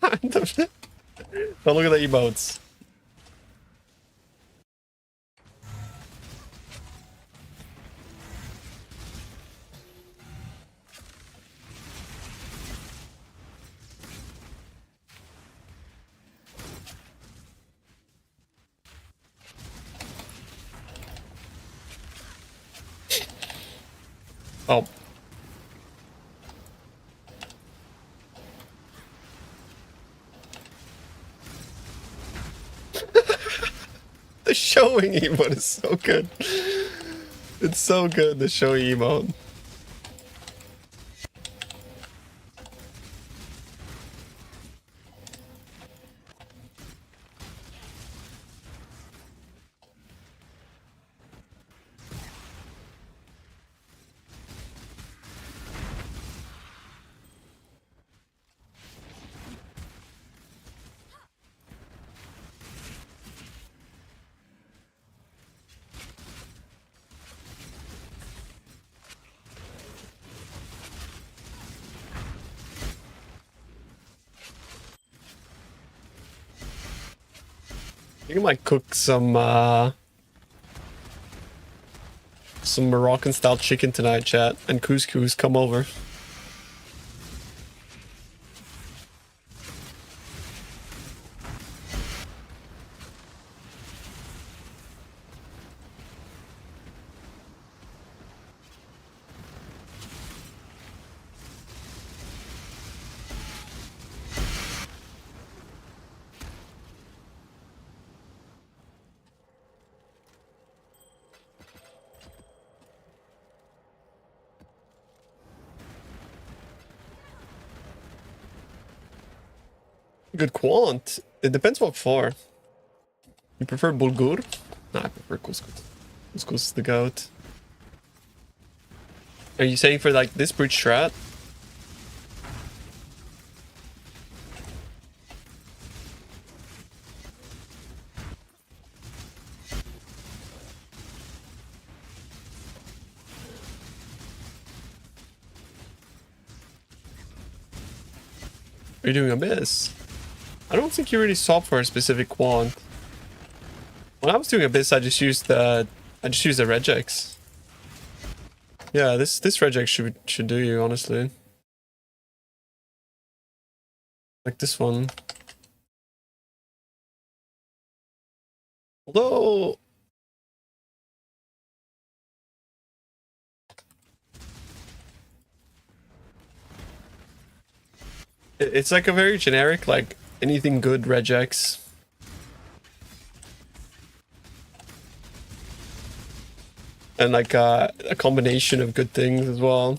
Don't look at the emotes. Oh. The showing emote is so good. It's so good, the showing emote. You might cook some Moroccan style chicken tonight, chat, and couscous. Come over. Good quant. It depends what for. You prefer bulgur? Nah, I prefer couscous. Couscous is the goat. Are you saying for like this bridge strat? Are you doing Abyss? I don't think you really sought for a specific quant. When I was doing Abyss, I just used the regex. Yeah, this regex should do you, honestly. Like this one. Although it's like a very generic, like anything good regex. And like a combination of good things as well.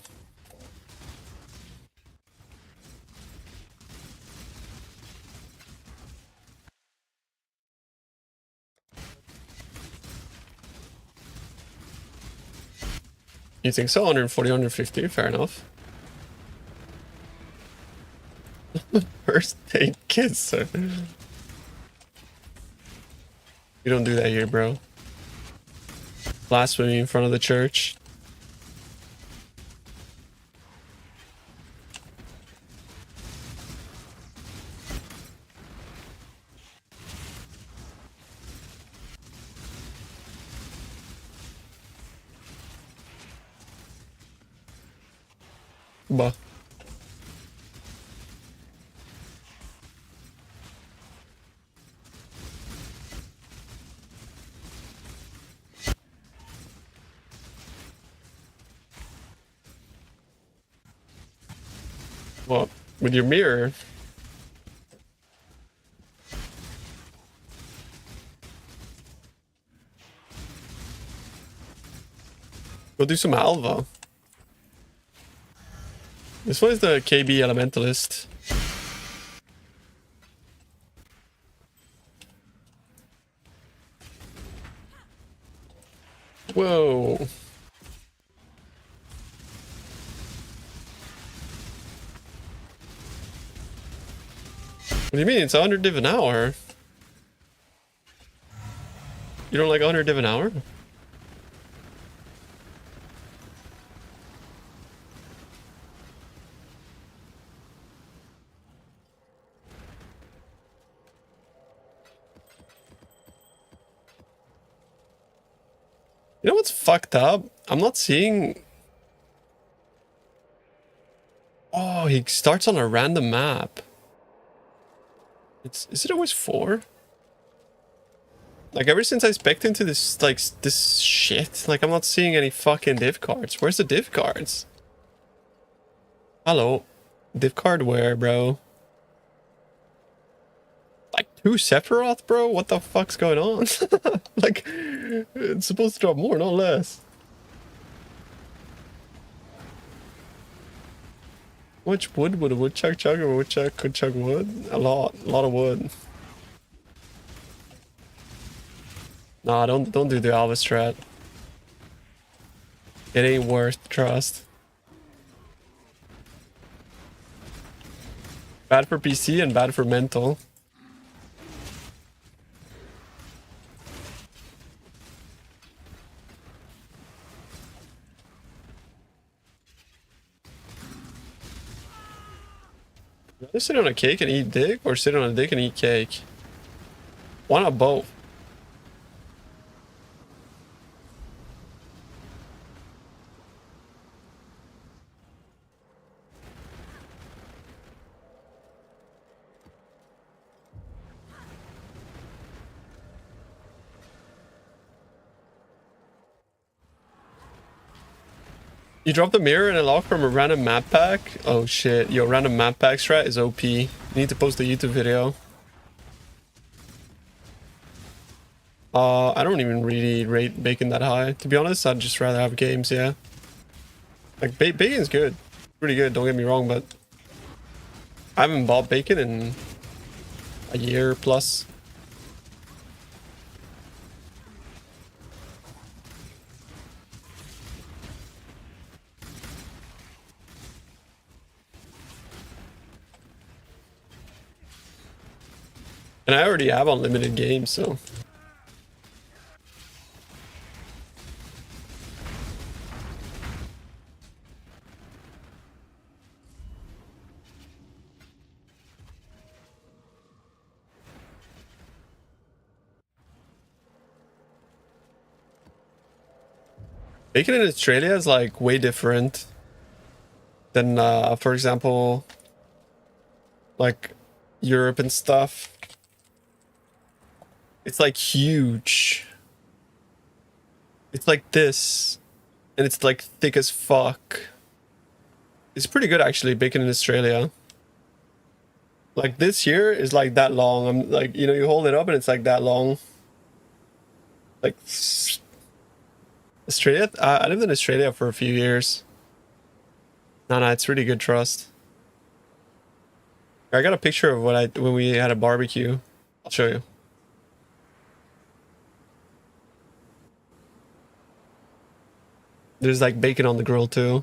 You think so? 140, 150, fair enough. First date kiss. You don't do that here, bro. Blasphemy in front of the church. Bah. What? With your mirror? Go do some Alva. This one is the KB Elementalist. Whoa. What do you mean? It's 100 div an hour. You don't like 100 div an hour? You know what's fucked up? I'm not seeing... Oh, he starts on a random map. Is it always 4? Like, ever since I spec'd into this, like, this shit, like, I'm not seeing any fucking div cards. Where's the div cards? Hello? Div card where, bro? Like, 2 Sephiroth, bro? What the fuck's going on? Like, it's supposed to drop more, not less. How much wood would a woodchuck chug or a woodchuck could chug wood? A lot of wood. Nah, don't do the Alva strat. It ain't worth trust. Bad for PC and bad for mental. Rather sit on a cake and eat dick, or sit on a dick and eat cake? Why not both? You drop the mirror and a lock from a random map pack? Oh shit, yo, random map pack strat is OP. You need to post a YouTube video. I don't even really rate bacon that high. To be honest, I'd just rather have games, yeah. Like, bacon's good. Pretty good, don't get me wrong, but I haven't bought bacon in a year plus. And I already have unlimited games, so... Bacon in Australia is like way different than, for example, like Europe and stuff. It's like huge. It's like this, and it's like thick as fuck. It's pretty good actually, bacon in Australia. Like this here is like that long. I'm like, you know, you hold it up and it's like that long. Like Australia, I lived in Australia for a few years. No, it's really good trust. I got a picture of when we had a barbecue. I'll show you. There's like bacon on the grill too.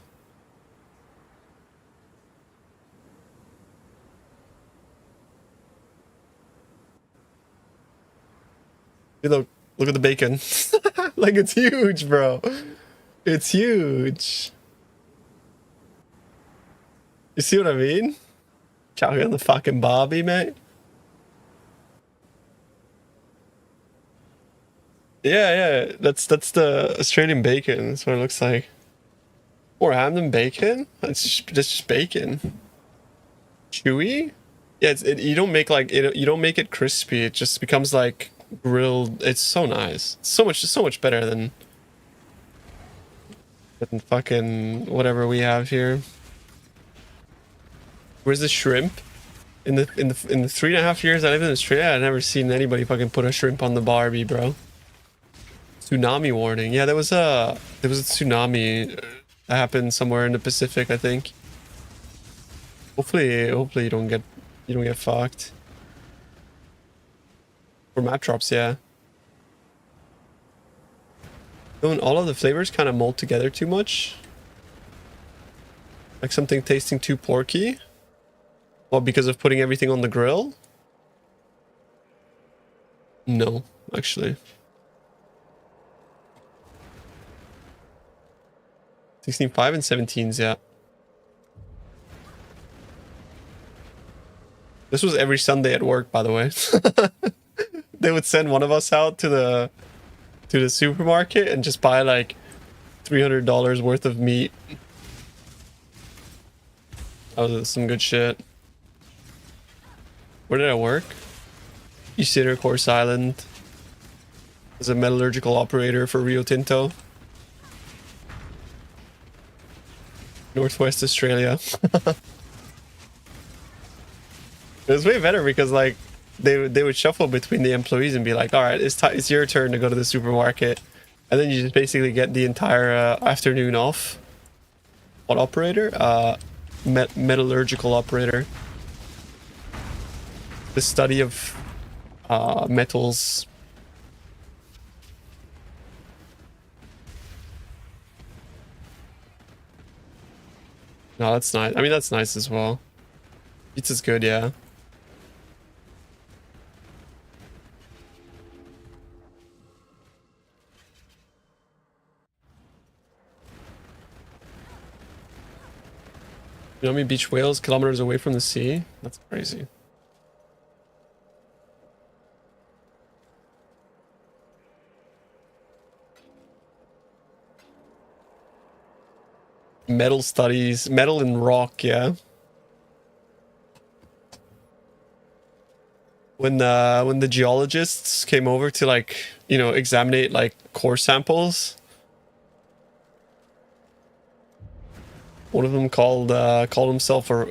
Hey, look at the bacon. Like, it's huge, bro. It's huge. You see what I mean? Chugging on the fucking barbie, mate. Yeah. That's the Australian bacon. That's what it looks like. Or ham than bacon? That's just bacon. Chewy? Yeah, you don't make like you don't make it crispy. It just becomes like grilled. It's so nice. It's so much better than fucking whatever we have here. Where's the shrimp? In the 3.5 years I lived in Australia, I've never seen anybody fucking put a shrimp on the barbie, bro. Tsunami warning. Yeah, there was a tsunami that happened somewhere in the Pacific, I think. Hopefully you don't get fucked. For map drops, yeah. Don't all of the flavors kind of mold together too much? Like something tasting too porky? Well, because of putting everything on the grill? No, actually. 16.5 and 17s, yeah. This was every Sunday at work, by the way. They would send one of us out to to the supermarket and just buy like $300 worth of meat. That was some good shit. Where did I work? East Intercourse Island. As a metallurgical operator for Rio Tinto. Northwest Australia. It was way better because like they would shuffle between the employees and be like, all right, it's your turn to go to the supermarket, and then you just basically get the entire afternoon off. What operator? Metallurgical operator. The study of metals. No, that's nice. I mean, that's nice as well. Pizza's good, yeah. You know how many beach whales kilometers away from the sea? That's crazy. Metal studies, metal and rock, yeah. When the geologists came over to like, you know, examine like core samples, one of them called himself a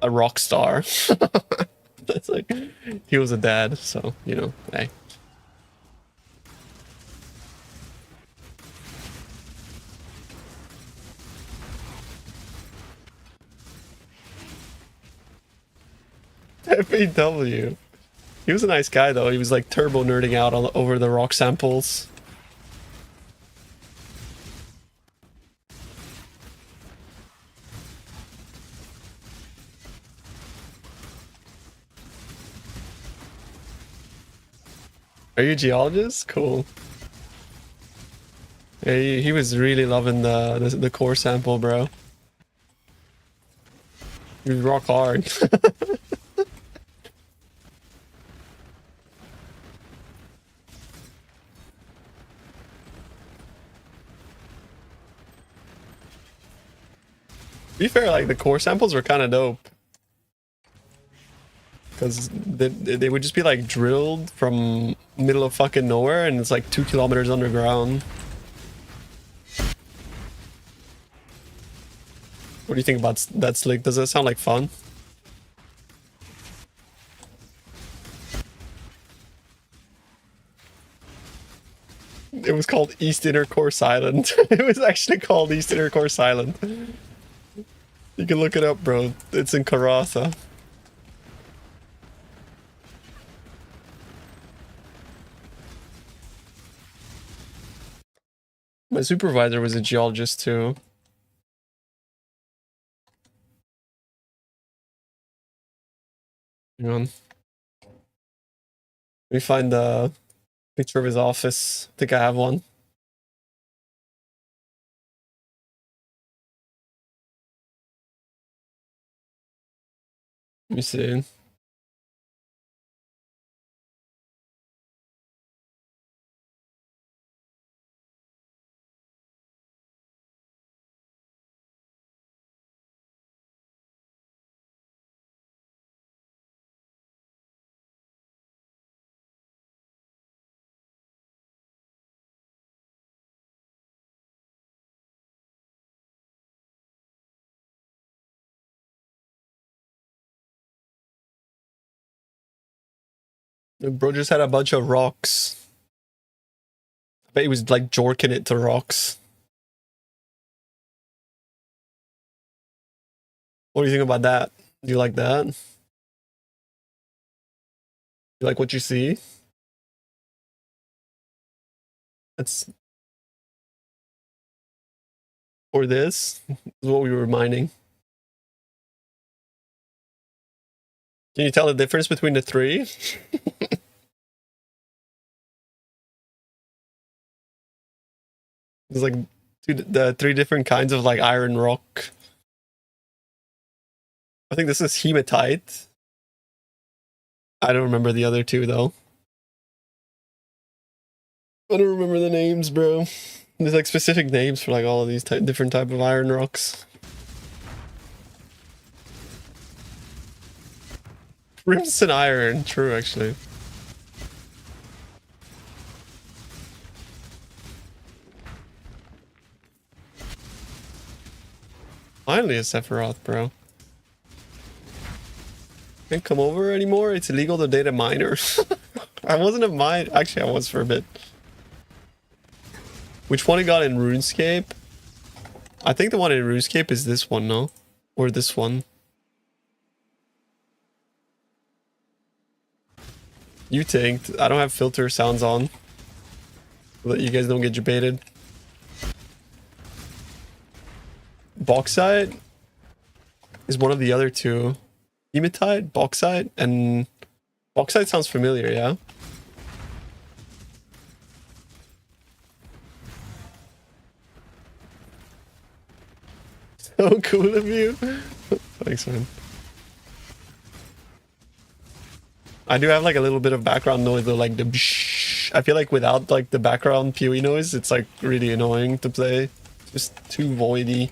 rock star. That's like, he was a dad, so you know, hey. FAW. He was a nice guy though. He was like turbo nerding out over the rock samples. Are you a geologist? Cool. Yeah, he was really loving the core sample, bro. He was rock hard. To be fair, like the core samples were kind of dope. Because they would just be like drilled from middle of fucking nowhere and it's like 2 kilometers underground. What do you think about that, Slick? Does that sound like fun? It was called East Intercourse Island. It was actually called East Intercourse Island. You can look it up, bro. It's in Karratha. My supervisor was a geologist too. Hang on. Let me find the picture of his office. I think I have one. Let me see. The bro just had a bunch of rocks. I bet he was like jorking it to rocks. What do you think about that? Do you like that? You like what you see? That's for this. This is what we were mining. Can you tell the difference between the three? There's like the three different kinds of like iron rock. I think this is hematite. I don't remember the other two though. I don't remember the names, bro. There's like specific names for like all of these different type of iron rocks. Crimson iron, true actually. Finally a Sephiroth, bro. Can't come over anymore. It's illegal to date a minor. I wasn't a minor. Actually, I was for a bit. Which one he got in RuneScape? I think the one in RuneScape is this one, no? Or this one. You tanked. I don't have filter sounds on. So that you guys don't get debated. Bauxite is one of the other two. Hematite, bauxite, and bauxite sounds familiar, yeah? So cool of you. Thanks, man. I do have like a little bit of background noise though, like the bsh. I feel like without like the background PoE noise, it's like really annoying to play. Just too voidy.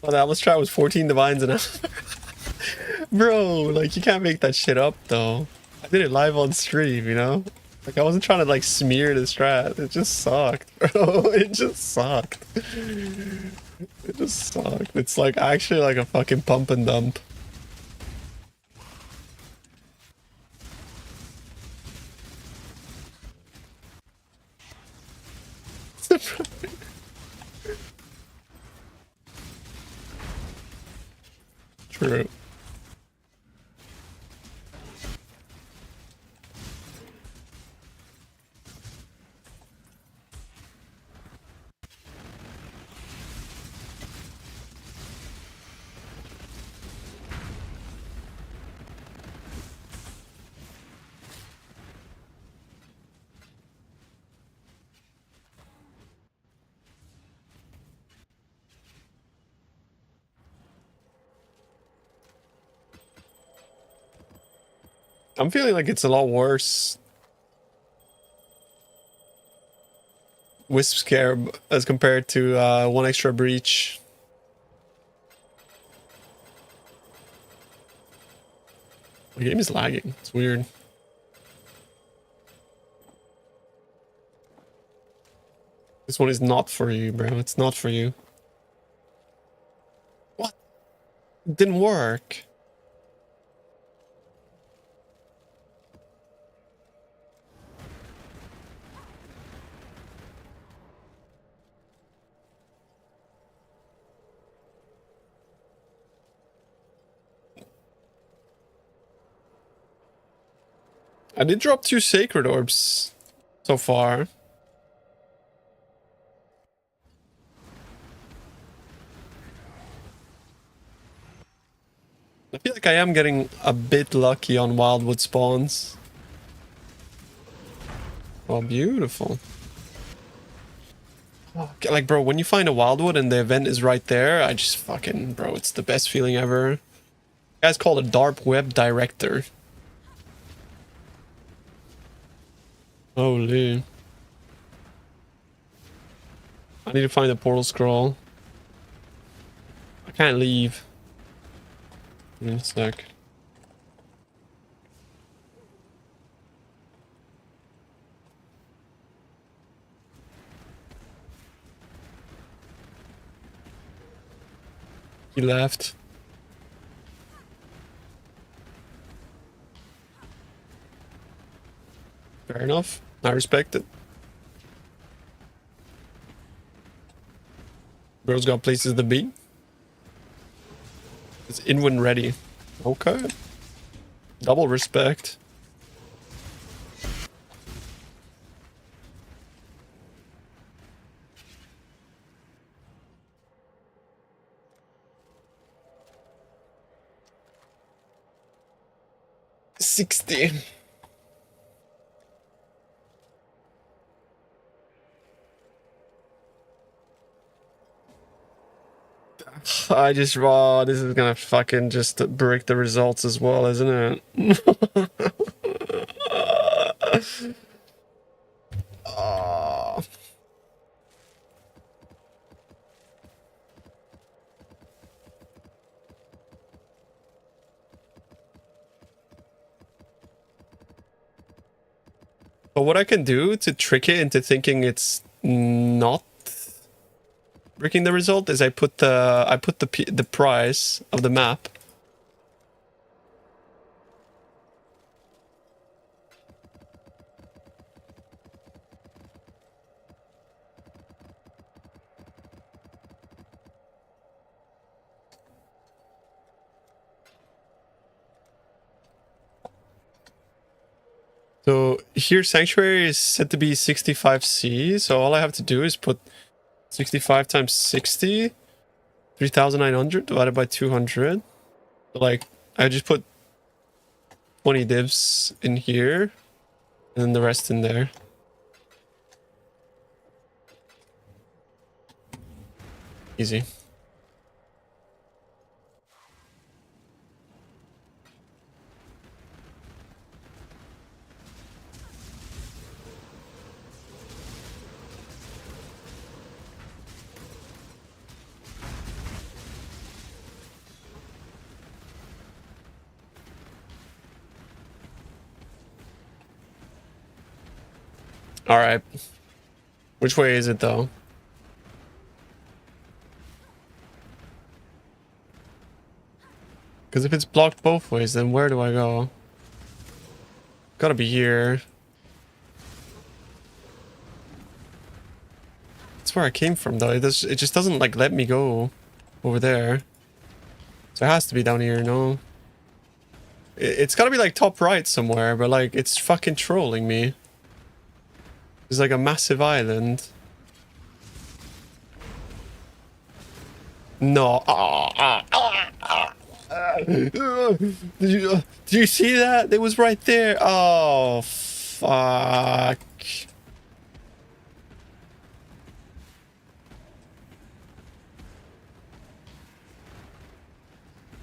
Well, that was try was 14 divines and bro, like you can't make that shit up though. I did it live on stream, you know? Like I wasn't trying to like smear the strat. It just sucked, bro. It just sucked. It just sucked. It's like actually like a fucking pump and dump. True. I'm feeling like it's a lot worse. Wisp Scarab as compared to one extra breach. The game is lagging. It's weird. This one is not for you, bro. It's not for you. What? It didn't work. I did drop 2 sacred orbs so far. I feel like I am getting a bit lucky on wildwood spawns. Oh, beautiful. Oh, like, bro, when you find a wildwood and the event is right there, I just fucking, bro, it's the best feeling ever. The guy's called a dark web director. Holy. I need to find a portal scroll. I can't leave. Give me a sec. He left. Fair enough. I respect it. Bro's got places to be. It's in when ready. Okay. Double respect. $60. I just raw. This is gonna fucking just break the results as well, isn't it? Oh. But what I can do to trick it into thinking it's not breaking the result is I put the price of the map. So here Sanctuary is set to be 65C, so all I have to do is put 65 times 60, 3,900 divided by 200. So like, I just put 20 divs in here, and then the rest in there. Easy. All right. Which way is it though? Because if it's blocked both ways, then where do I go? Gotta be here. That's where I came from though. It just doesn't like let me go over there. So it has to be down here, no? It's gotta be like top right somewhere, but like it's fucking trolling me. It's like a massive island. No. Did you see that? It was right there. Oh, fuck.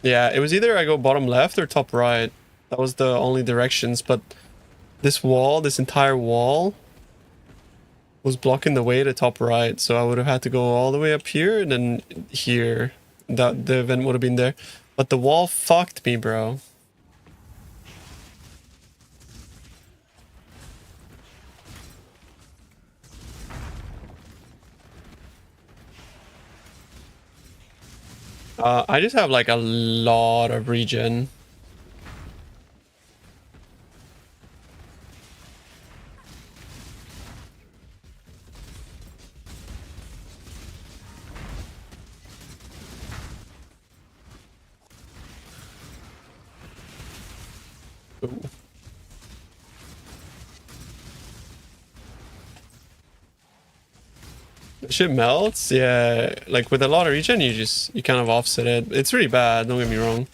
Yeah, it was either I go bottom left or top right. That was the only directions, but this wall, this entire wall, was blocking the way to top right, so I would have had to go all the way up here and then here. That the event would have been there. But the wall fucked me, bro. I just have like a lot of regen. Ooh. Shit melts, yeah. Like with a lot of regen, you kind of offset it. It's really bad. Don't get me wrong.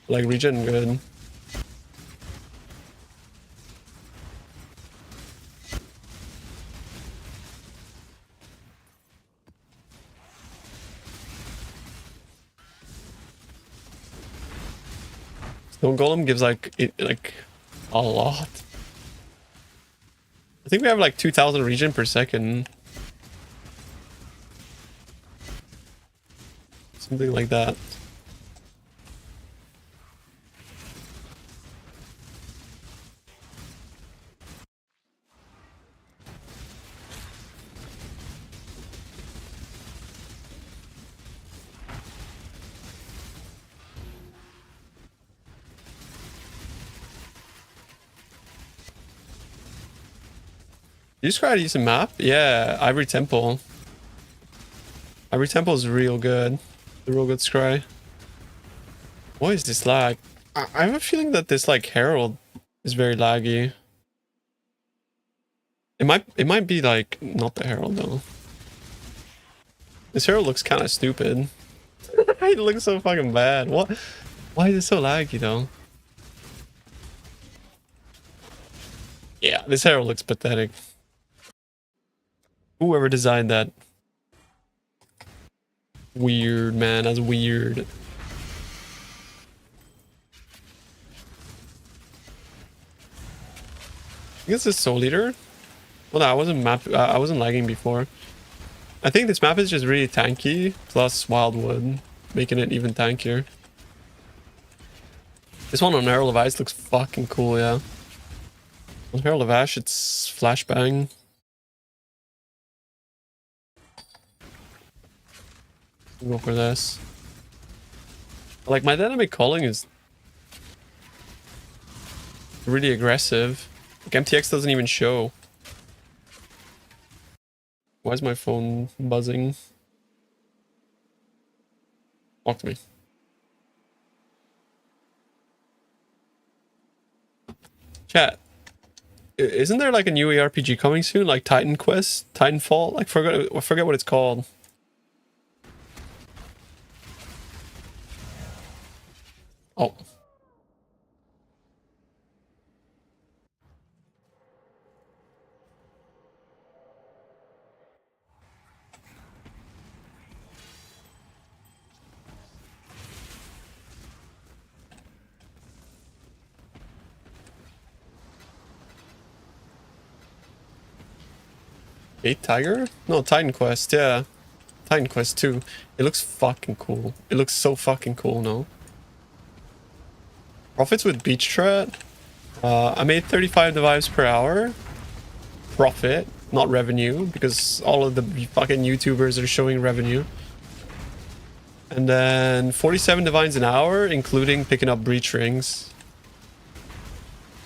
Like regen, good. Stone Golem gives like a lot. I think we have like 2,000 regen per second. Something like that. You just gotta use a map? Yeah, Ivory Temple. Ivory Temple is real good. A real good scry. What is this lag? I have a feeling that this like Herald is very laggy. It might be like not the Herald though. This Herald looks kind of stupid. It looks so fucking bad. What? Why is it so laggy though? Yeah, this Herald looks pathetic. Whoever designed that Weird, man. That's weird. I guess it's Soul Eater. Well, no, I wasn't lagging before. I think this map is just really tanky, plus Wildwood, making it even tankier. This one on Herald of Ice looks fucking cool, yeah. On Herald of Ash, it's flashbang. Go for this. Like, my dynamic calling is really aggressive. Like, MTX doesn't even show. Why is my phone buzzing? Talk to me. Chat. Isn't there like a new ARPG coming soon? Like Titan Quest? Titanfall? Like, I forget what it's called. Oh. Eight Tiger? No, Titan Quest, yeah. Titan Quest 2. It looks fucking cool. It looks so fucking cool, no? Profits with Beach Strat. I made 35 devices per hour. Profit, not revenue, because all of the fucking YouTubers are showing revenue. And then 47 divines an hour, including picking up breach rings.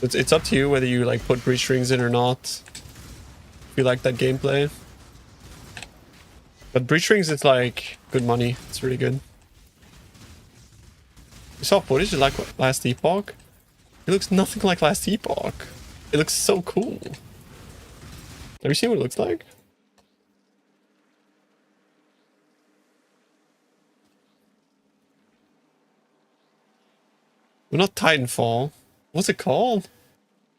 It's up to you whether you like put breach rings in or not. If you like that gameplay. But breach rings, it's like good money. It's really good. You saw footage like Last Epoch? It looks nothing like Last Epoch. It looks so cool. Have you seen what it looks like? Well, not Titanfall. What's it called?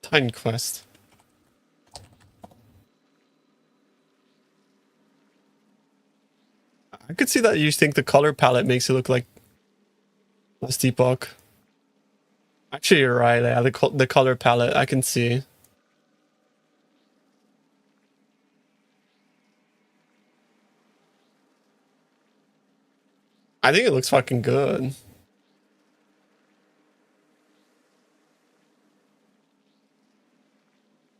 Titan Quest. I could see that you think the color palette makes it look like Last Epoch. Actually, you're right. Yeah, the color palette I can see. I think it looks fucking good.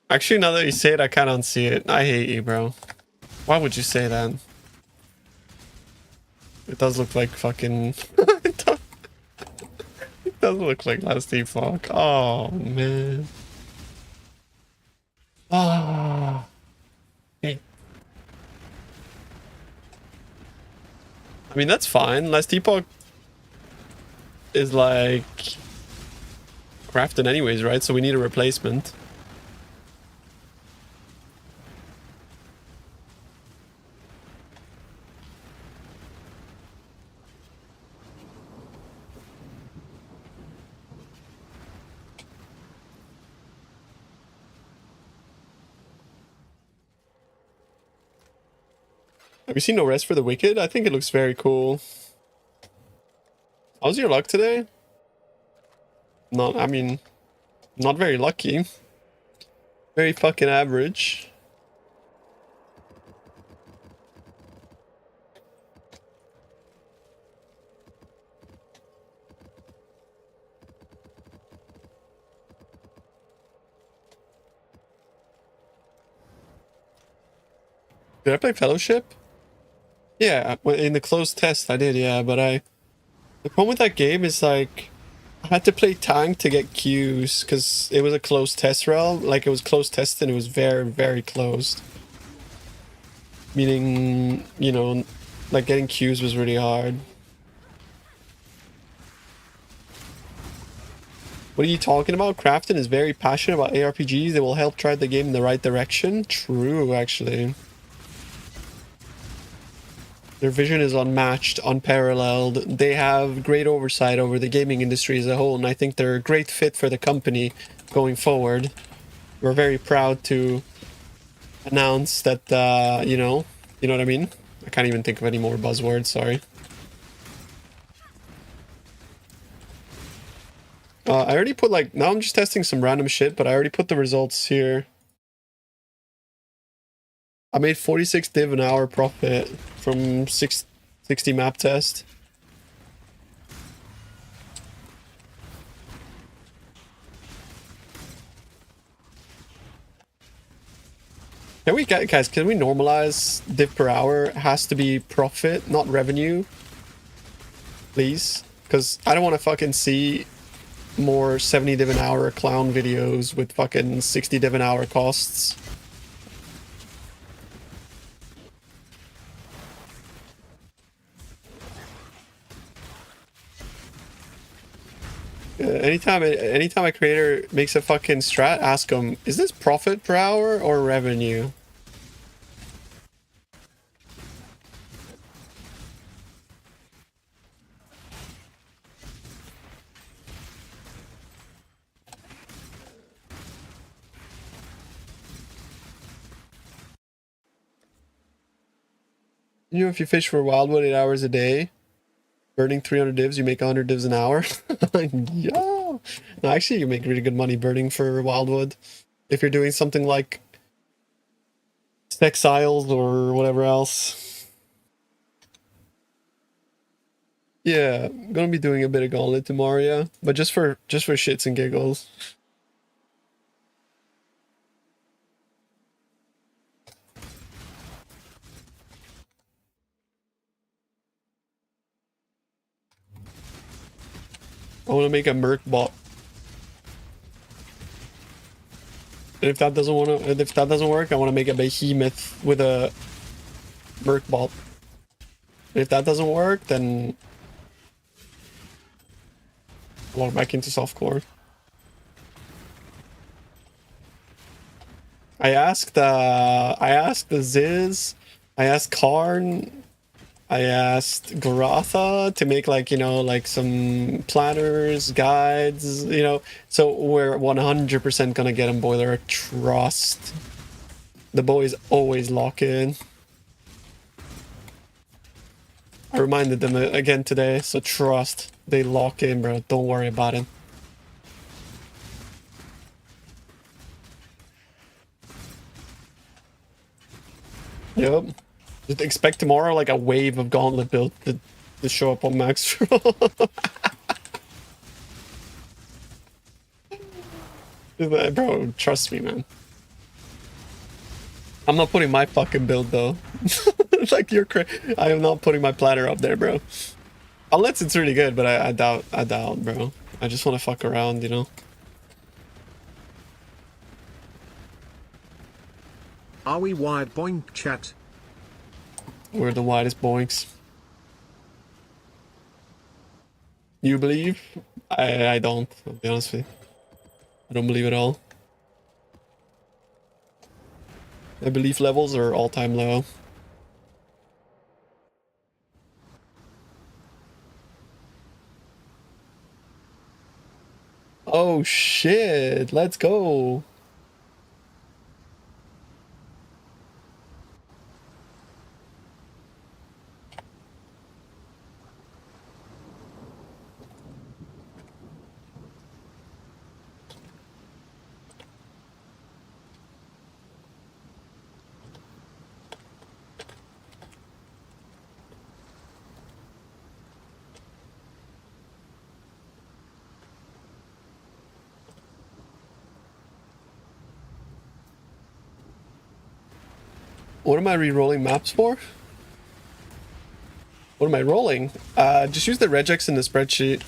Actually, now that you say it, I kind of unsee it. I hate you, bro. Why would you say that? It does look like fucking... it does look like Last Epoch. Oh, man. Ah. Hey. I mean, that's fine. Last Epoch is like... crafted anyways, right? So we need a replacement. Have you seen No Rest for the Wicked? I think it looks very cool. How's your luck today? I mean, not very lucky. Very fucking average. Did I play Fellowship? Yeah, in the closed test I did, yeah, but the problem with that game is like I had to play tank to get Qs because it was a closed test realm. Like it was closed tested and it was very, very closed. Meaning, you know, like getting Qs was really hard. What are you talking about? Crafton is very passionate about ARPGs. They will help drive the game in the right direction. True, actually. Their vision is unmatched, unparalleled. They have great oversight over the gaming industry as a whole, and I think they're a great fit for the company going forward. We're very proud to announce that, you know what I mean? I can't even think of any more buzzwords, sorry. I already put like, now I'm just testing some random shit, but I already put the results here. I made 46 div an hour profit from 60 map test. Can we, guys, can we normalize div per hour? It has to be profit, not revenue. Please. Because I don't want to fucking see more 70 div an hour clown videos with fucking 60 div an hour costs. Anytime a creator makes a fucking strat, ask them, is this profit per hour or revenue? You know, if you fish for wildwood 8 hours a day, burning 300 divs, you make 100 divs an hour. Yeah. No, actually, you make really good money burning for wildwood. If you're doing something like Exiles or whatever else. Yeah, I'm gonna be doing a bit of Gauntlet tomorrow, yeah. But just for shits and giggles. I want to make a Merc bot. And if that doesn't work, I want to make a behemoth with a Merc bot. And if that doesn't work, then I'll log back into softcore. I asked the Ziz, I asked Karn, I asked Garatha to make, like, you know, like some planners, guides, you know, so we're 100% gonna get him boiler. Trust. The boys always lock in. I reminded them again today, so trust. They lock in, bro. Don't worry about it. Yep. Just expect tomorrow like a wave of gauntlet build to show up on max. Bro, trust me, man. I'm not putting my fucking build though. Like I am not putting my planner up there, bro. Unless it's really good, but I doubt, bro. I just want to fuck around, you know. Are we wide boink chat? We're the widest boinks. You believe? I don't, I'll be honest with you. I don't believe at all. My belief levels are all-time low. Oh shit, let's go. What am I re-rolling maps for? What am I rolling? Just use the regex in the spreadsheet.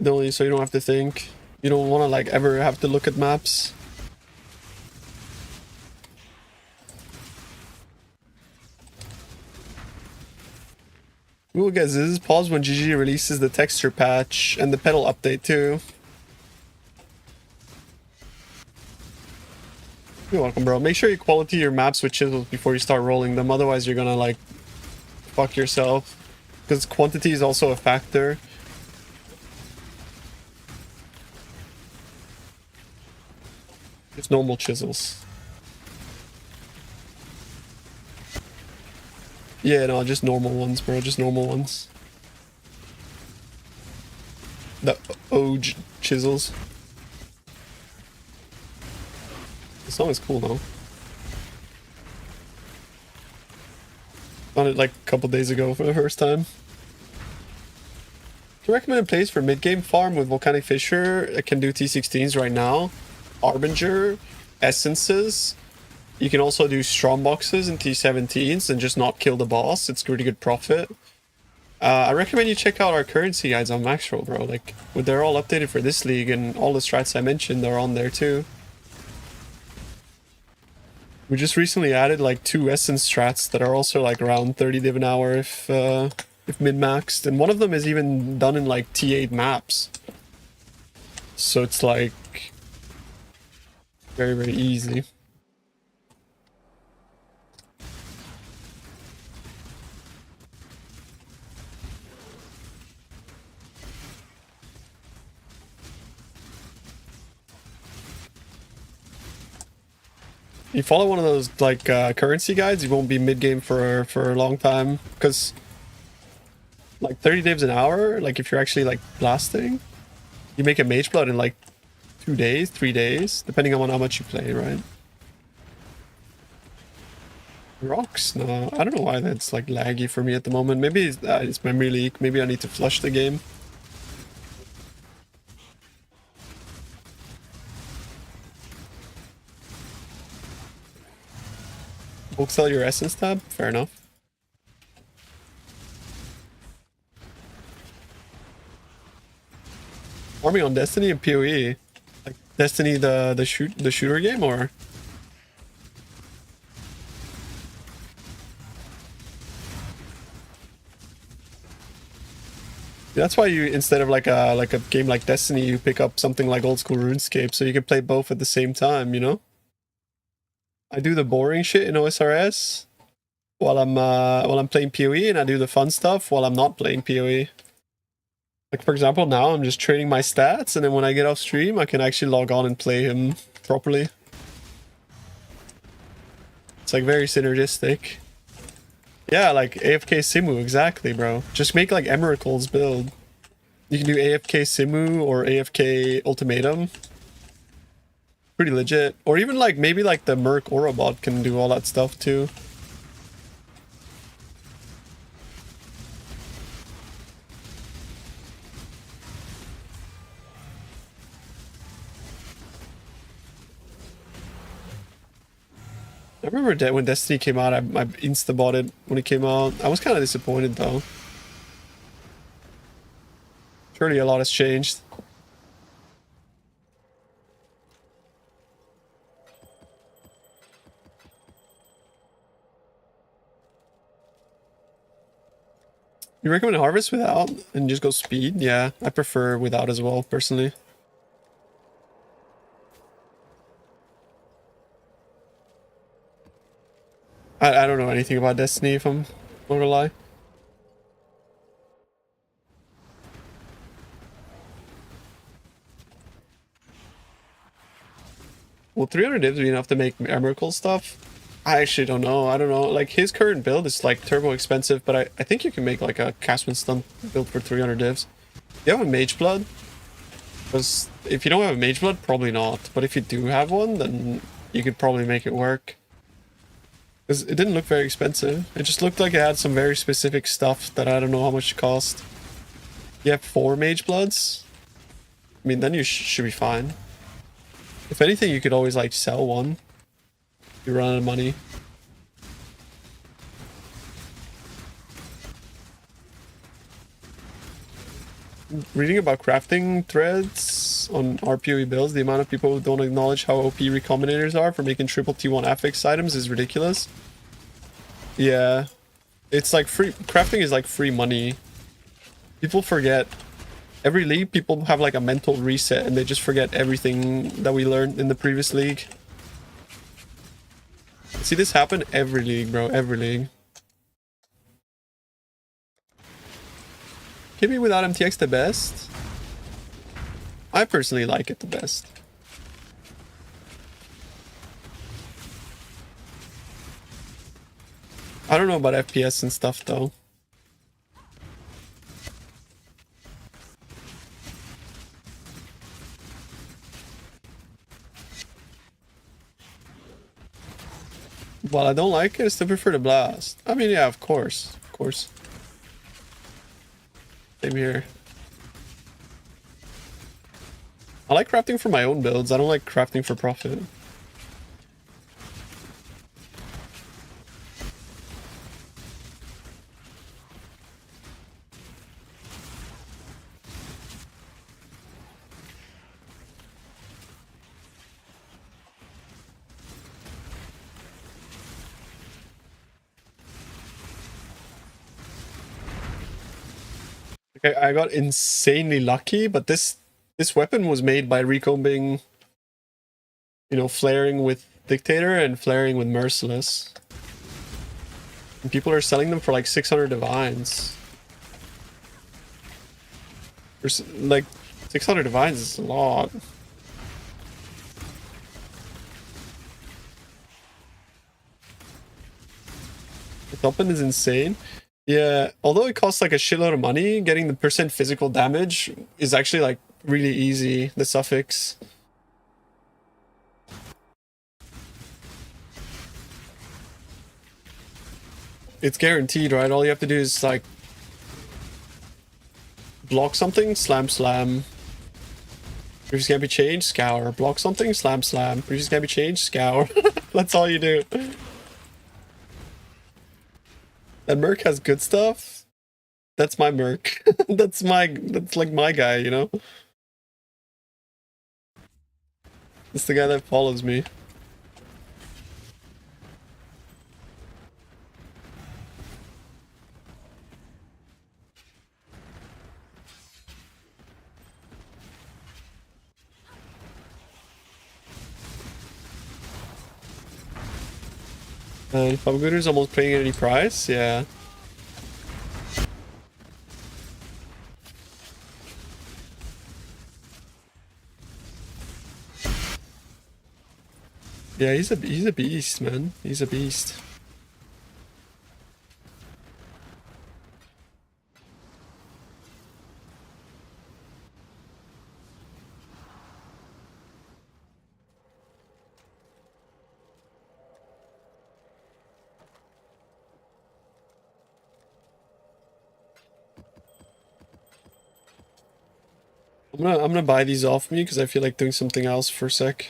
So you don't have to think. You don't want to like ever have to look at maps. We will get Ziz pause when GG releases the texture patch and the pedal update too. You're welcome, bro. Make sure you quality your maps with chisels before you start rolling them. Otherwise, you're gonna like fuck yourself. Because quantity is also a factor. Just normal chisels. Yeah, no, just normal ones, bro. Just normal ones. The OG chisels. The song is cool though. Found it like a couple days ago for the first time. Do you recommend a place for mid-game farm with Volcanic Fissure? It can do T16s right now. Harbinger, Essences. You can also do Strong Boxes and T17s and just not kill the boss. It's pretty good profit. I recommend you check out our currency guides on Maxroll, bro. Like, they're all updated for this league, and all the strats I mentioned are on there too. We just recently added like 2 Essence strats that are also like around 30 div an hour if min-maxed, and one of them is even done in like T8 maps. So it's like very, very easy. You follow one of those like currency guides, you won't be mid-game for a long time, because like 30 divs an hour, like if you're actually like blasting, you make a mage blood in like 2 days, 3 days, depending on how much you play, right? Rocks? No, I don't know why that's like laggy for me at the moment. Maybe it's memory leak. Maybe I need to flush the game. Bulk sell your essence tab? Fair enough. Farming on Destiny and PoE? Like Destiny the shooter game, or? That's why you, instead of like a game like Destiny, you pick up something like old school RuneScape, so you can play both at the same time, you know? I do the boring shit in OSRS while I'm playing PoE, and I do the fun stuff while I'm not playing PoE. Like for example, now I'm just trading my stats, and then when I get off stream, I can actually log on and play him properly. It's like very synergistic. Yeah, like AFK Simu, exactly, bro. Just make like Emerald's build. You can do AFK Simu or AFK Ultimatum. Pretty legit. Or even like maybe like the Merc Aura bot can do all that stuff too. I remember that when Destiny came out, I insta-bought it when it came out. I was kind of disappointed though. Surely a lot has changed. You recommend Harvest without and just go speed? Yeah, I prefer without as well, personally. I don't know anything about Destiny, if I'm not gonna lie. Will 300 divs be enough to make Miracle stuff? I actually don't know. I don't know. Like, his current build is like turbo expensive, but I think you can make like a Castman Stun build for 300 divs. Do you have a Mage Blood? Because if you don't have a Mage Blood, probably not. But if you do have one, then you could probably make it work. Because it didn't look very expensive. It just looked like it had some very specific stuff that I don't know how much it cost. You have 4 Mage Bloods? I mean, then you should be fine. If anything, you could always like sell one. You run out of money. Reading about crafting threads on RPOE builds, the amount of people who don't acknowledge how OP recombinators are for making triple T1 affix items is ridiculous. Yeah. It's like free, crafting is like free money. People forget. Every league, people have like a mental reset and they just forget everything that we learned in the previous league. See this happen every league, bro, every league. KB without MTX the best? I personally like it the best. I don't know about FPS and stuff though. While I don't like it, I still prefer the blast. I mean, yeah, of course. Of course. Same here. I like crafting for my own builds. I don't like crafting for profit. Okay, I got insanely lucky, but this weapon was made by recombing, you know, flaring with Dictator and flaring with Merciless. And people are selling them for like 600 divines. Like 600 divines is a lot. The weapon is insane. Yeah, although it costs like a shitload of money, getting the percent physical damage is actually like really easy, the suffix. It's guaranteed, right? All you have to do is like block something, slam slam. Previews can't be changed, scour. Block something, slam slam. Previews can't be changed, scour. That's all you do. That Merc has good stuff. That's my Merc. That's like my guy, you know? It's the guy that follows me. If I'm good, is almost paying any price, yeah. Yeah, he's a beast, man. He's a beast. I'm gonna buy these off me because I feel like doing something else for a sec.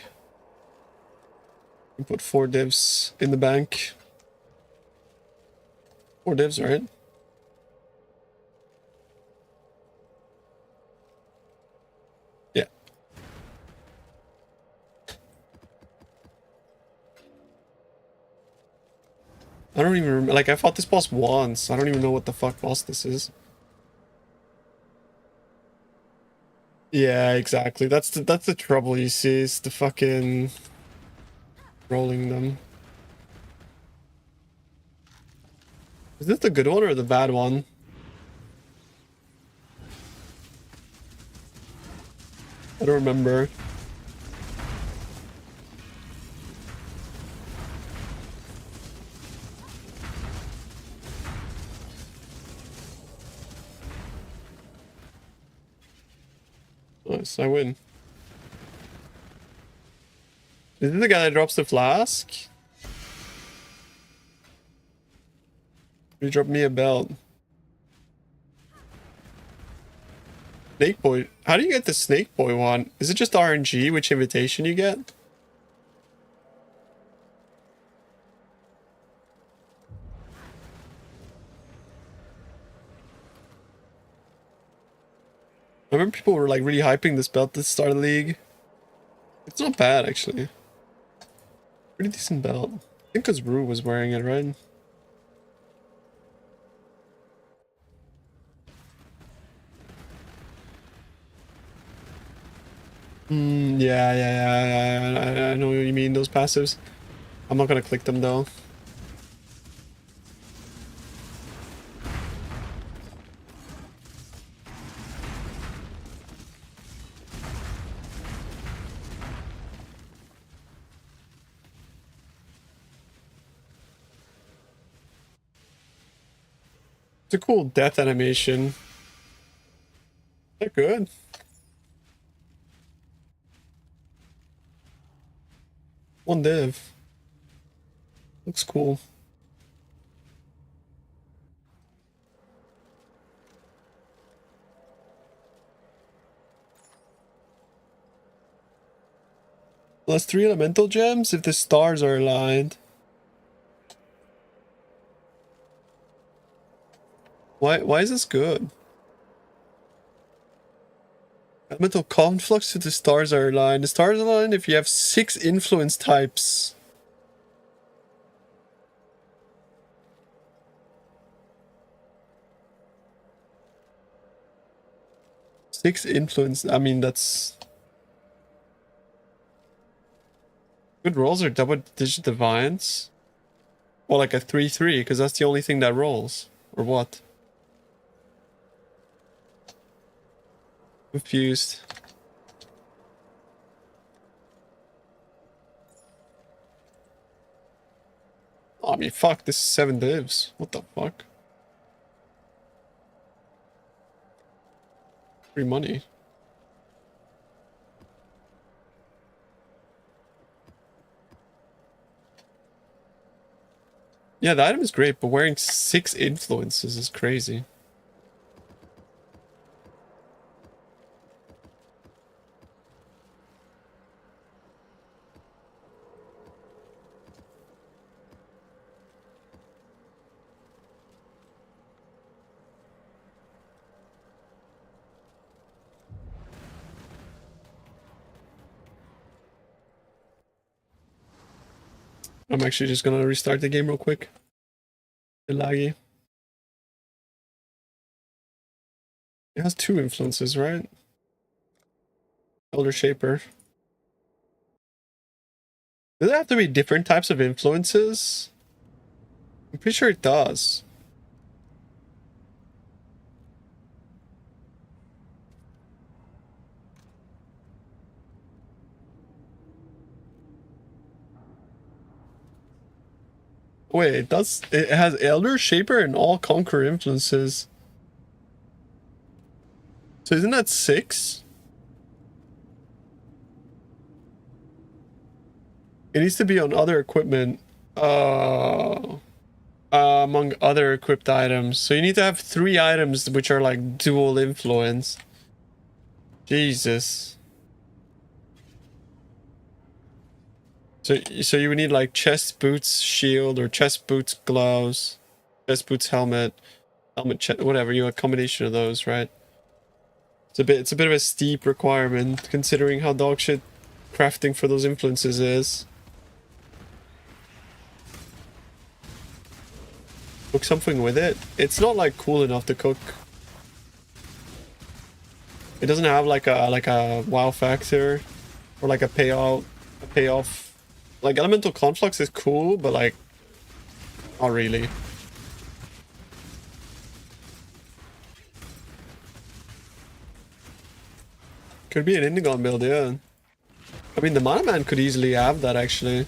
Put 4 divs in the bank. 4 divs, right? Yeah. I don't even remember. Like, I fought this boss once. I don't even know what the fuck boss this is. Yeah, exactly. That's the trouble, you see, is the fucking rolling them. Is this the good one or the bad one? I don't remember. Nice, I win. Is this the guy that drops the flask? He dropped me a belt. Snake Boy. How do you get the Snake Boy one? Is it just RNG, which invitation you get? I remember people were like really hyping this belt at the start of the league. It's not bad, actually. Pretty decent belt. I think because Rue was wearing it, right? Yeah. I know what you mean, those passives. I'm not gonna click them though. It's a cool death animation. They're good. One div. Looks cool. Plus 3 elemental gems if the stars are aligned. Why is this good? Elemental conflux if the stars are aligned. The stars are aligned if you have 6 influence types. Six influence. I mean, that's good rolls or double-digit divines. Or like a 3-3, because that's the only thing that rolls. Or what? Confused. I mean, fuck, this is 7 divs. What the fuck? Free money. Yeah, the item is great, but wearing 6 influences is crazy. I'm actually just gonna restart the game real quick. It's laggy. It has 2 influences, right? Elder Shaper. Does it have to be different types of influences? I'm pretty sure it does. Wait, it does. It has Elder Shaper and all Conqueror influences. So isn't that 6? It needs to be on other equipment. Among other equipped items. So you need to have 3 items which are like dual influence. Jesus. So you would need like chest boots shield or chest boots gloves, chest boots helmet, whatever, you have a combination of those, right? It's a bit of a steep requirement considering how dogshit crafting for those influences is. Cook something with it. It's not like cool enough to cook. It doesn't have like a wow factor or like a payoff. Like elemental conflux is cool, but like not really. Could be an Indigon build, yeah. I mean, the Mana Man could easily have that actually.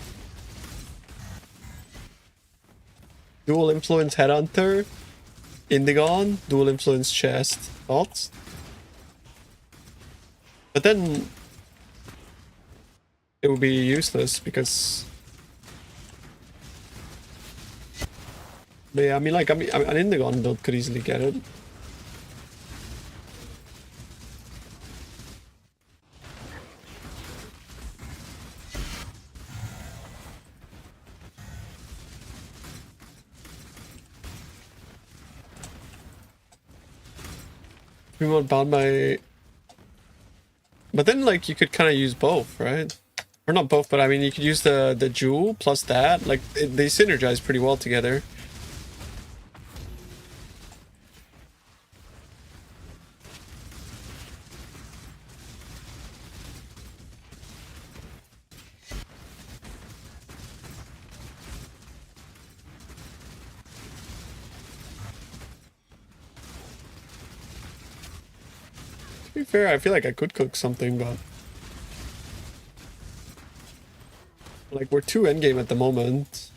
Dual influence Headhunter, Indigon, dual influence chest. Thoughts? But then it would be useless because. But yeah, I mean, like, an Indigon build could easily get it. We won't bound by. But then, like, you could kind of use both, right? Or not both, but I mean, you could use the jewel plus that. Like, they synergize pretty well together. To be fair, I feel like I could cook something, but. Like, we're 2 endgame at the moment.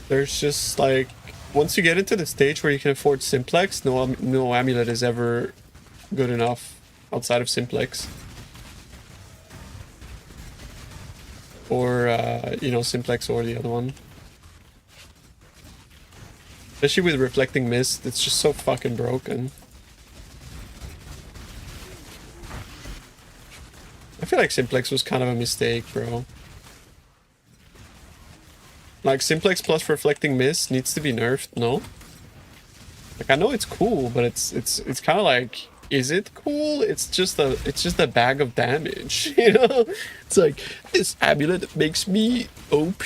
There's just, like, once you get into the stage where you can afford Simplex, no amulet is ever good enough outside of Simplex. you know, simplex or the other one. Especially with reflecting mist, it's just so fucking broken. I feel like simplex was kind of a mistake, bro. Like simplex plus reflecting mist needs to be nerfed, no? Like I know it's cool, but it's kind of like, is it cool? It's just a bag of damage, you know? It's like, this amulet makes me OP.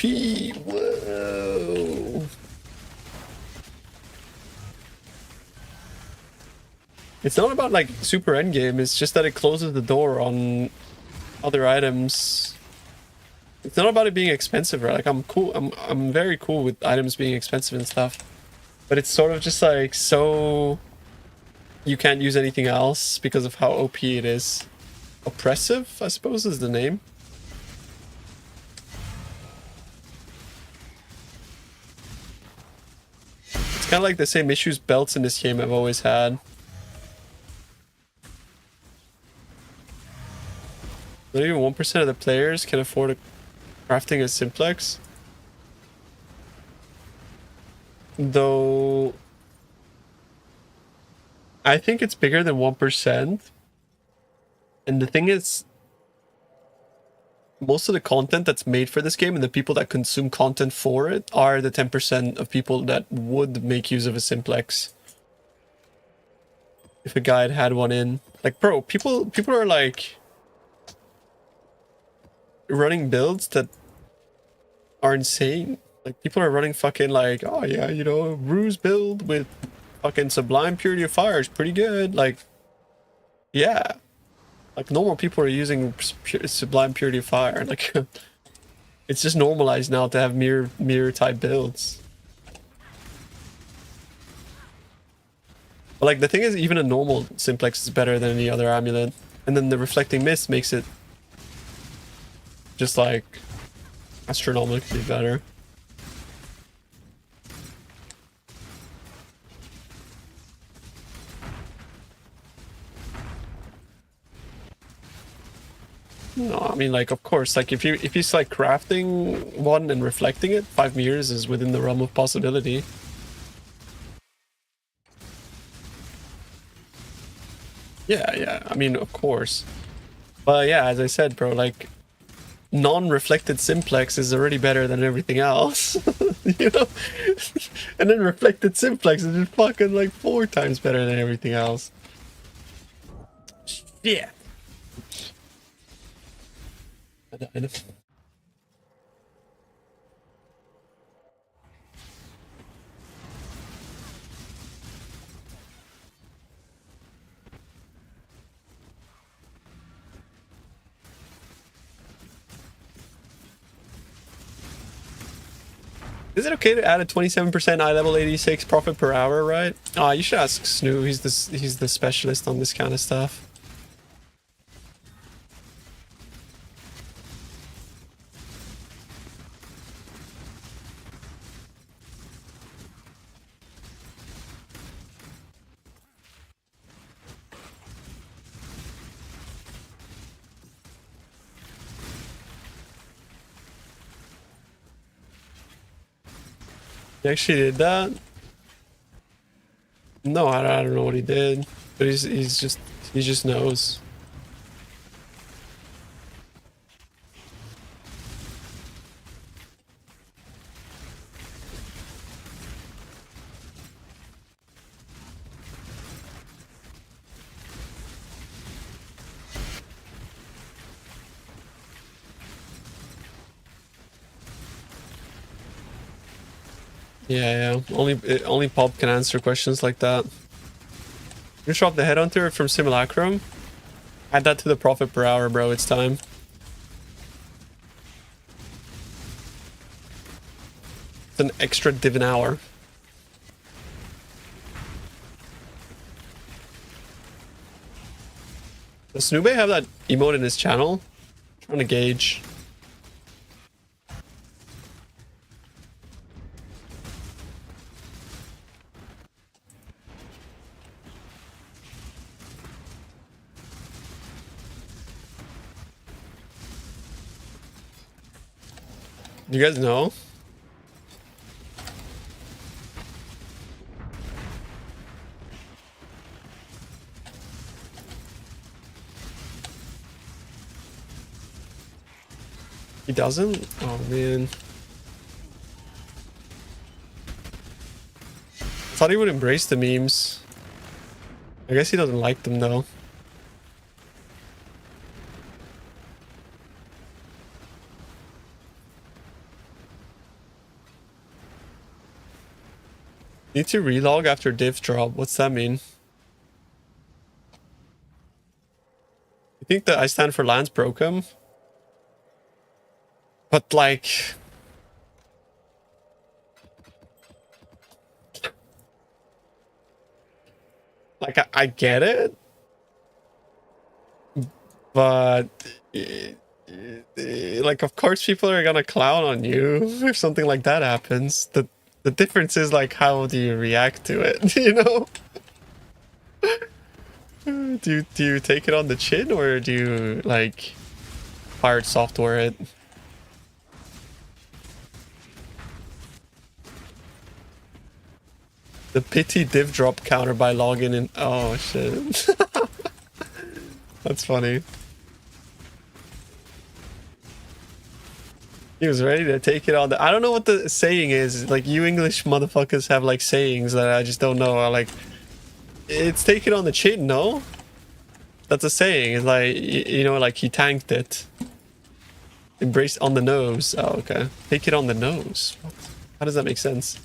Whoa. It's not about like super endgame, it's just that it closes the door on other items. It's not about it being expensive, right? Like I'm cool, I'm very cool with items being expensive and stuff. But it's sort of just like, so you can't use anything else because of how OP it is. Oppressive, I suppose, is the name. It's kind of like the same issues belts in this game I've always had. Not even 1% of the players can afford crafting a simplex. Though I think it's bigger than 1%. And the thing is, most of the content that's made for this game and the people that consume content for it are the 10% of people that would make use of a simplex. If a guide had one in. Like, bro, people are like running builds that are insane. Like, people are running fucking like, oh yeah, you know, ruse build with fucking sublime purity of fire is pretty good. Like, yeah. Like, normal people are using sublime purity of fire. Like, it's just normalized now to have mirror type builds. But like, the thing is, even a normal simplex is better than any other amulet. And then the reflecting mist makes it just like astronomically better. No, I mean, like, of course, like if he's like crafting one and reflecting it, 5 mirrors is within the realm of possibility. Yeah, I mean, of course. But yeah, as I said, bro, like, non-reflected simplex is already better than everything else. You know? And then reflected simplex is just fucking like 4 times better than everything else. Yeah. I know. Is it okay to add a 27% eye level 86 profit per hour, right? Oh, you should ask Snoo. He's the specialist on this kind of stuff. He actually did that? No, I don't know what he did, but he just knows. Yeah. Only Pop can answer questions like that. You drop the Headhunter from Simulacrum? Add that to the profit per hour, bro. It's time. It's an extra div an hour. Does Snoobay have that emote in his channel? I'm trying to gauge. You guys know? He doesn't? Oh man. Thought he would embrace the memes. I guess he doesn't like them though. Need to relog after div drop. What's that mean? You think that I stand for Lance broke him? But like... Like, I get it. But... Like, of course people are gonna clown on you if something like that happens. The difference is, like, how do you react to it, you know? Do you take it on the chin, or do you, like, pirate software it? The pity div drop counter by logging in. Oh shit. That's funny. He was ready to take it on the... I don't know what the saying is. Like, you English motherfuckers have, like, sayings that I just don't know. Like, it's take it on the chin, no? That's a saying. It's like, you know, like, he tanked it. Embrace on the nose. Oh, okay. Take it on the nose. What? How does that make sense?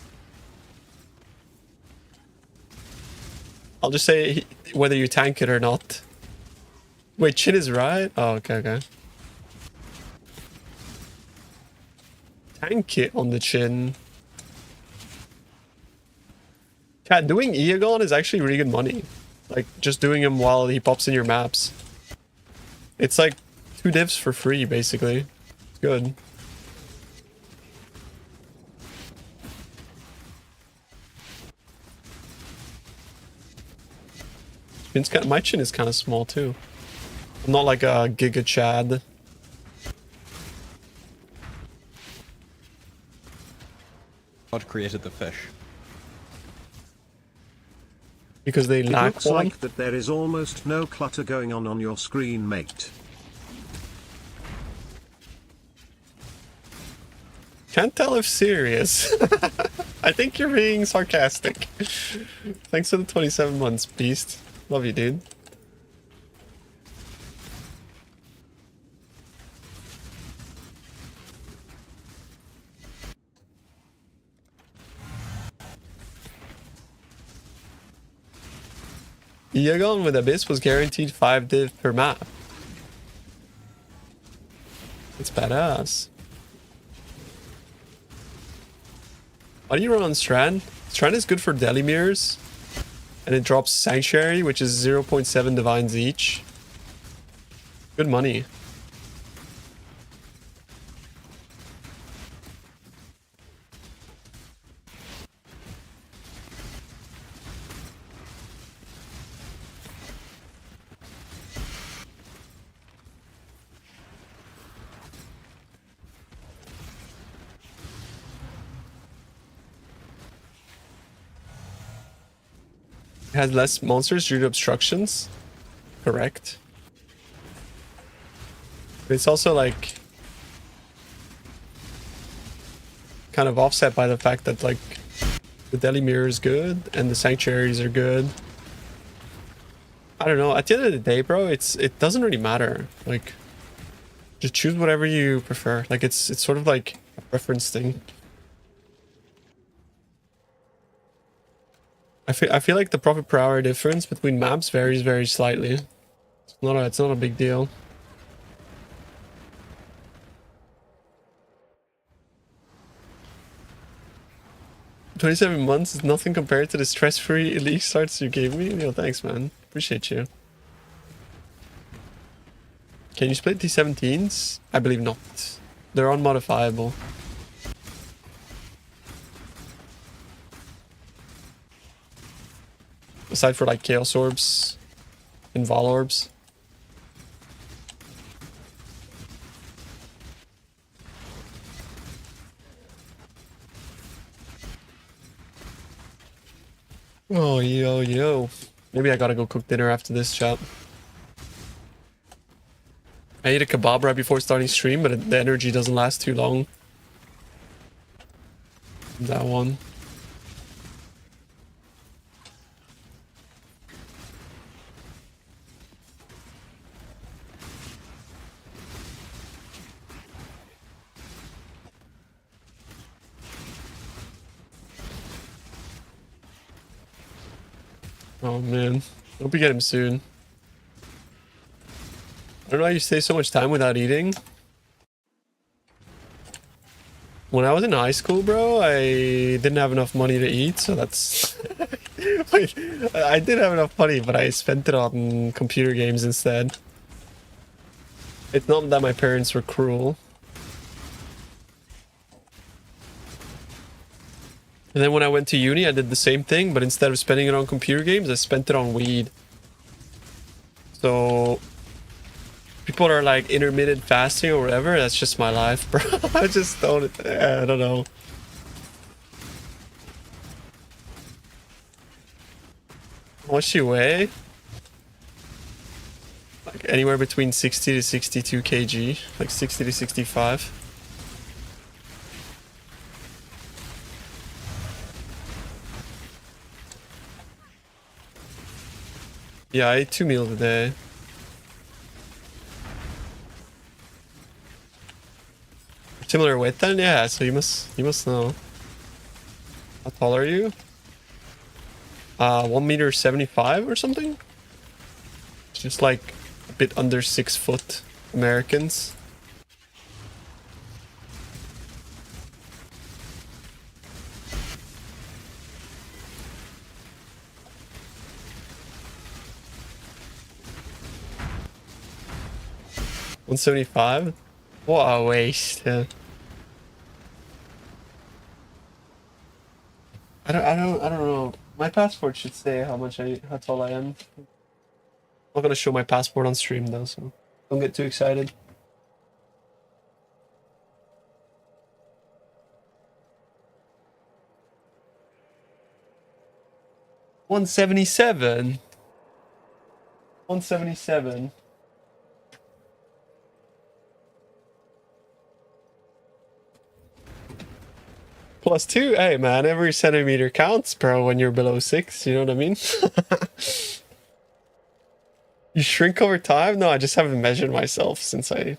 I'll just say whether you tank it or not. Wait, chin is right? Oh, okay, okay. Tank it on the chin. Cat, doing Eagon is actually really good money. Like, just doing him while he pops in your maps. It's like 2 divs for free, basically. It's good. My chin is kind of small, too. I'm not like a Giga Chad. God created the fish. Because they It lack looks one. like that there is almost no clutter going on your screen, mate. Can't tell if serious. I think you're being sarcastic. Thanks for the 27 months, Beast. Love you, dude. Eagon with Abyss was guaranteed 5 div per map. It's badass. Why do you run on Strat? Strat is good for deli mirrors. And it drops Sanctuary, which is 0.7 divines each. Good money. It has less monsters due to obstructions. Correct. But it's also like kind of offset by the fact that like the deli mirror is good and the sanctuaries are good. I don't know. At the end of the day, bro, it doesn't really matter. Like, just choose whatever you prefer. Like, it's sort of like a preference thing. I feel like the profit per hour difference between maps varies very slightly. It's not a big deal. $27 months is nothing compared to the stress-free elite starts you gave me. Yo, thanks, man. Appreciate you. Can you split T17s? I believe not. They're unmodifiable. Aside for like Chaos Orbs and Vol Orbs. Oh, yo, yo. Maybe I gotta go cook dinner after this, chat. I ate a kebab right before starting stream, but the energy doesn't last too long. That one. Oh man. Hope we get him soon. I don't know how you stay so much time without eating. When I was in high school, bro, I didn't have enough money to eat, so that's... Wait, I did have enough money, but I spent it on computer games instead. It's not that my parents were cruel. And then when I went to uni, I did the same thing, but instead of spending it on computer games, I spent it on weed. So... people are like intermittent fasting or whatever, that's just my life, bro. I just don't... I don't know. How much do you weigh? Like anywhere between 60 to 62 kg. Like 60 to 65. Yeah, I eat 2 meals a day. Similar weight then? Yeah, so you must know. How tall are you? 1 meter 75 or something? It's just like a bit under 6 foot Americans. $175? What a waste. Yeah. I don't know. My passport should say how tall I am. I'm not gonna show my passport on stream though, so don't get too excited. $177. $177. +2? Hey man, every centimeter counts, bro, when you're below 6, you know what I mean? You shrink over time? No, I just haven't measured myself since I...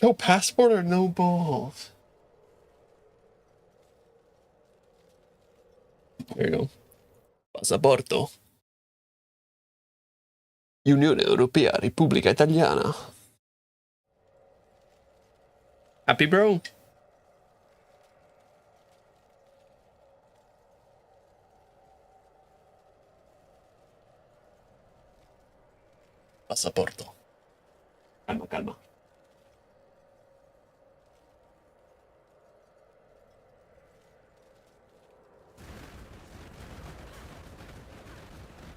No passport or no balls? There you go. Passaporto. Unione Europea, Repubblica Italiana. Happy, bro? Passaporto. Calma, calma.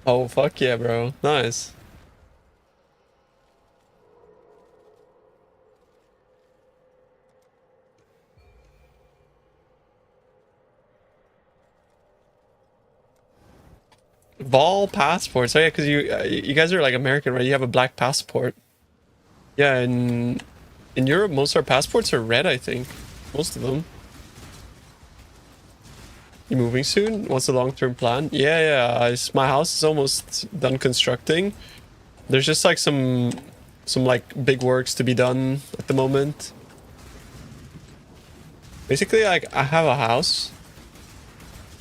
Oh, fuck yeah, bro. Nice. Vol passports. Oh yeah, because you guys are like American, right? You have a black passport. Yeah, in Europe, most of our passports are red, I think. Most of them. You moving soon? What's the long-term plan? Yeah. My house is almost done constructing. There's just like some like big works to be done at the moment. Basically, like I have a house,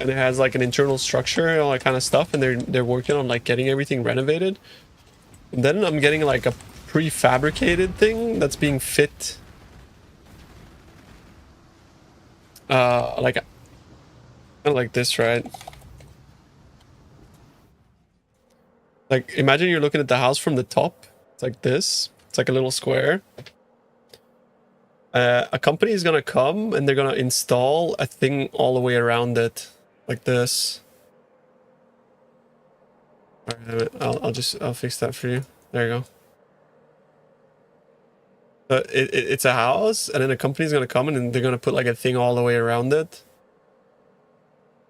and it has like an internal structure and all that kind of stuff, and they're working on like getting everything renovated. And then I'm getting like a prefabricated thing that's being fit. Like kind of like this, right? Like imagine you're looking at the house from the top. It's like this. It's like a little square. A company is gonna come and they're gonna install a thing all the way around it, like this. Alright, I'll fix that for you. There you go. It's a house, and then a company's gonna come in and they're gonna put like a thing all the way around it,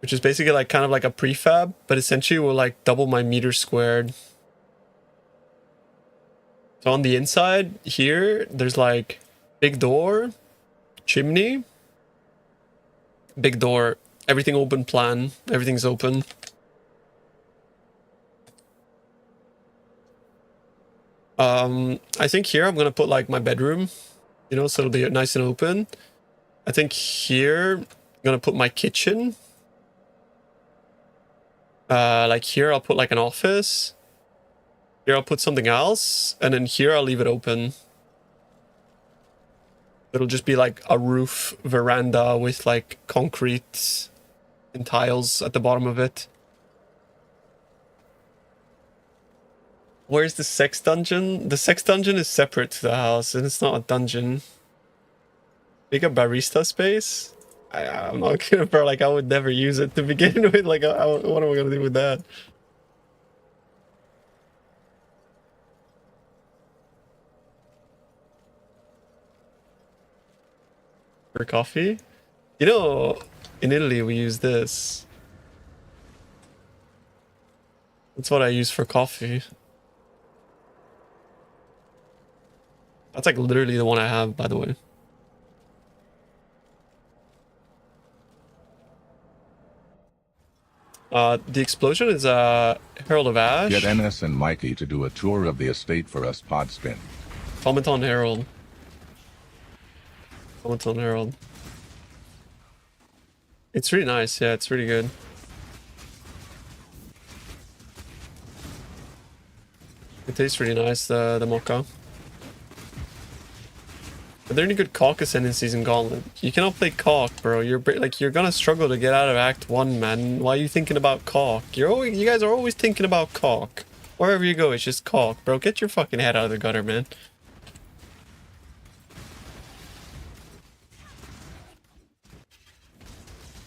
which is basically like kind of like a prefab, but essentially will like double my meters squared. So on the inside here, there's like big door, chimney, big door, everything open plan, everything's open. I think here I'm gonna put like my bedroom, you know, so it'll be nice and open. I think here I'm gonna put my kitchen. Like here I'll put like an office. Here I'll put something else, and then here I'll leave it open. It'll just be like a roof veranda with like concrete and tiles at the bottom of it. Where's the sex dungeon? The sex dungeon is separate to the house, and it's not a dungeon. Make a barista space? I'm not gonna, bro, like I would never use it to begin with. Like, what am I gonna do with that? For coffee? You know, in Italy we use this. That's what I use for coffee. That's like literally the one I have, by the way. The explosion is Herald of Ash. Get Ennis and Mikey to do a tour of the estate for us, Podspin. Comment on Herald. Comment on Herald. It's really nice, yeah, it's really good. It tastes really nice, the mocha. Are there any good cock ascendancies in Gauntlet? You cannot play cock, bro. You're gonna struggle to get out of Act 1, man. Why are you thinking about cock? You guys are always thinking about cock. Wherever you go, it's just cock, bro. Get your fucking head out of the gutter, man.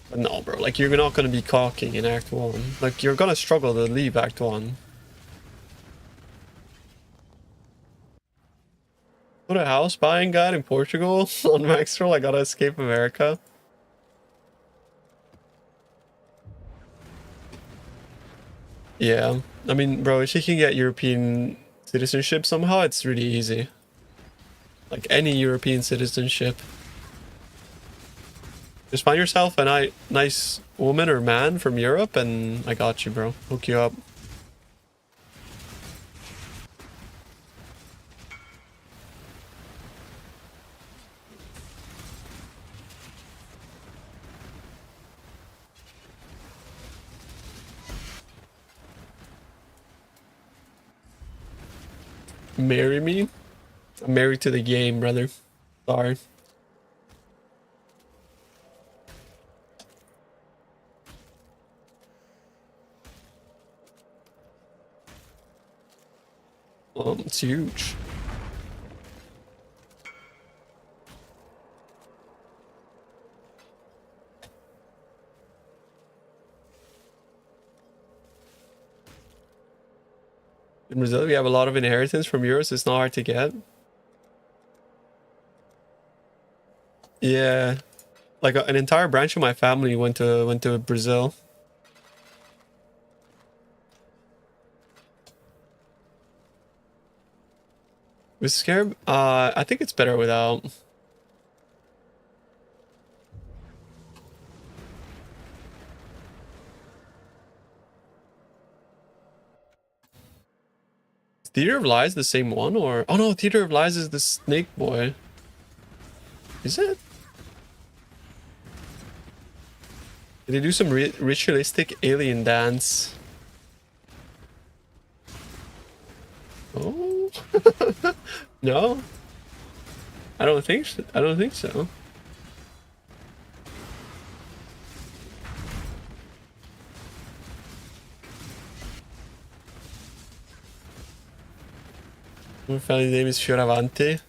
But no, bro. Like, you're not gonna be cocking in Act 1. Like, you're gonna struggle to leave Act 1. Put a house buying guide in Portugal on Maxroll. I gotta escape America. Yeah, I mean, bro, if you can get European citizenship somehow, it's really easy. Like any European citizenship. Just find yourself a nice woman or man from Europe and I got you, bro. Hook you up. Marry me? I'm married to the game, brother. Sorry. It's huge. In Brazil, we have a lot of inheritance from Euros. It's not hard to get. Yeah, like an entire branch of my family went to Brazil. With Scarab, I think it's better without. Theater of Lies the same one, or oh no, Theater of Lies is the snake boy. Is it? Did they do some ritualistic alien dance? Oh no, I don't think so. I don't think so. My family name is Fioravante.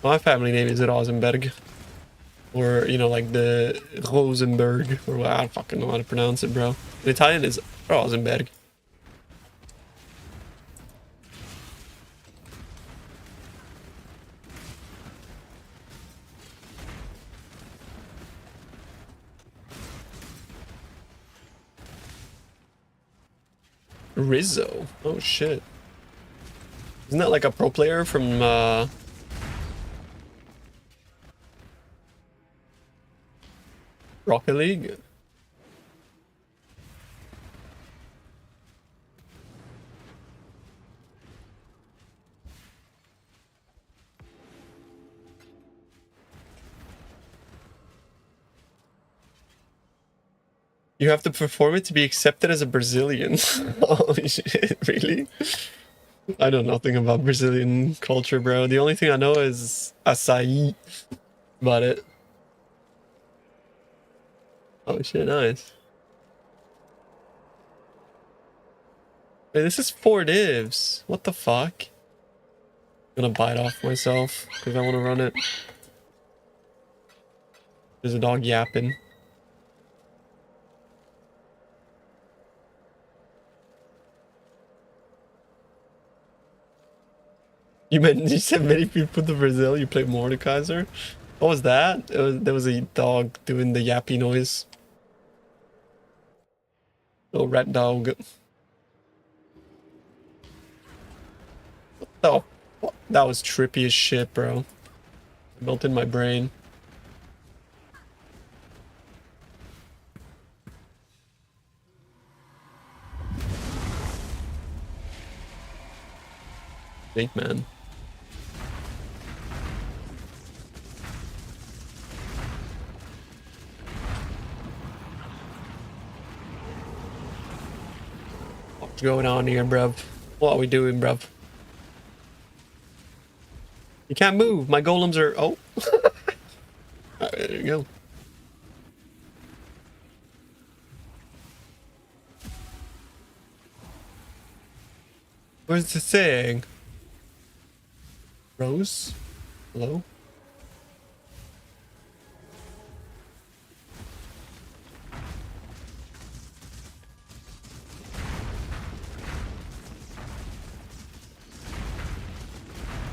My family name is Rosenberg. Or, you know, like the Rosenberg. Or I don't fucking know how to pronounce it, bro. In Italian, it's Rosenberg. Rizzo. Oh shit. Isn't that like a pro player from Rocket League? You have to perform it to be accepted as a Brazilian. Holy shit, really? I know nothing about Brazilian culture, bro. The only thing I know is açaí. About it. Oh shit, nice. Hey, this is 4 divs. What the fuck? I'm gonna bite off myself because I want to run it. There's a dog yapping. You said many people to Brazil. You play Mordekaiser. What was that? There was a dog doing the yappy noise. Little rat dog. Oh, that was trippy as shit, bro. It melted my brain. Jake, man. What's going on here, bruv? What are we doing, bruv? You can't move. My golems are... Oh. Alright, there you go. Where's the thing? Rose? Hello?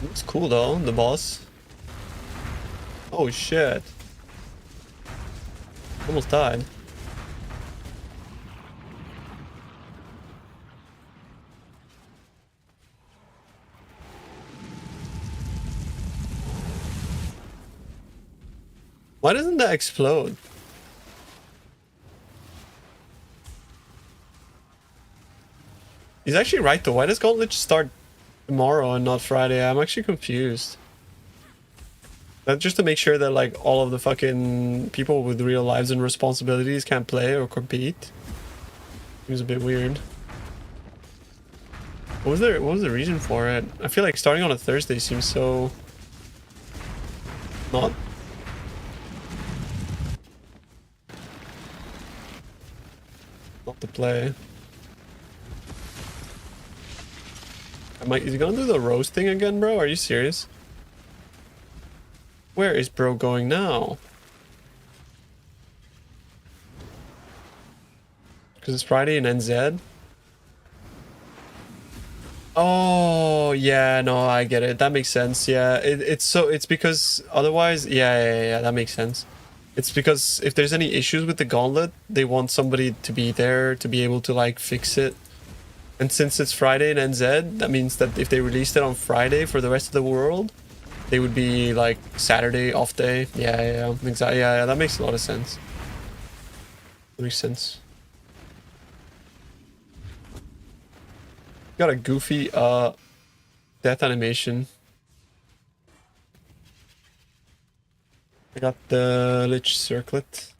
Looks cool though, the boss. Oh shit. Almost died. Why doesn't that explode? He's actually right though. Why does Gauntlet just start tomorrow and not Friday? I'm actually confused. That's just to make sure that like all of the fucking people with real lives and responsibilities can't play or compete. Seems a bit weird. What was the reason for it? I feel like starting on a Thursday seems so not to play. Is he gonna do the roast thing again, bro? Are you serious? Where is bro going now? Because it's Friday in NZ. Oh yeah, no, I get it. That makes sense. Yeah, it's because otherwise, yeah, that makes sense. It's because if there's any issues with the gauntlet, they want somebody to be there to be able to like fix it. And since it's Friday in NZ, that means that if they released it on Friday for the rest of the world, they would be like Saturday off day. Yeah, exactly. Yeah, that makes a lot of sense. That makes sense. Got a goofy death animation. I got the Lich Circlet.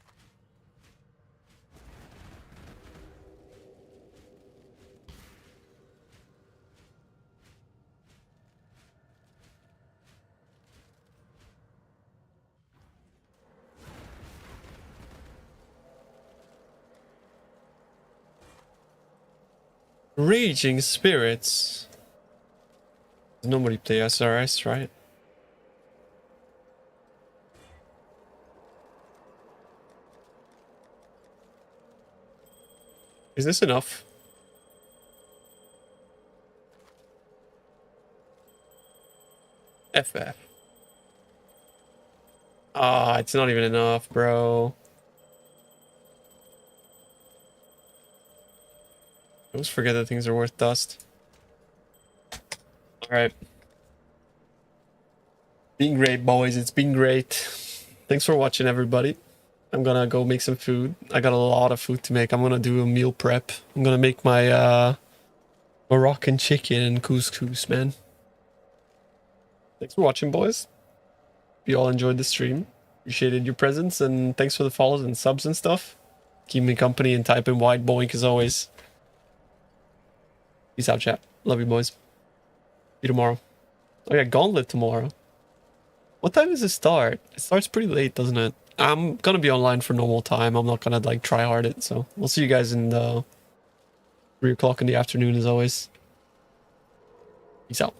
Raging Spirits. Nobody play SRS, right? Is this enough? FF. Ah, it's not even enough, bro. always forget that things are worth dust. Alright. Been great, boys. It's been great. Thanks for watching, everybody. I'm gonna go make some food. I got a lot of food to make. I'm gonna do a meal prep. I'm gonna make my Moroccan chicken and couscous, man. Thanks for watching, boys. If you all enjoyed the stream, appreciated your presence, and thanks for the follows and subs and stuff. Keep me company and type in white boink as always. Peace out, chat. Love you, boys. See you tomorrow. Oh yeah, Gauntlet tomorrow. What time does it start? It starts pretty late, doesn't it? I'm gonna be online for normal time. I'm not gonna like try hard it, so we'll see you guys in the 3 o'clock in the afternoon as always. Peace out.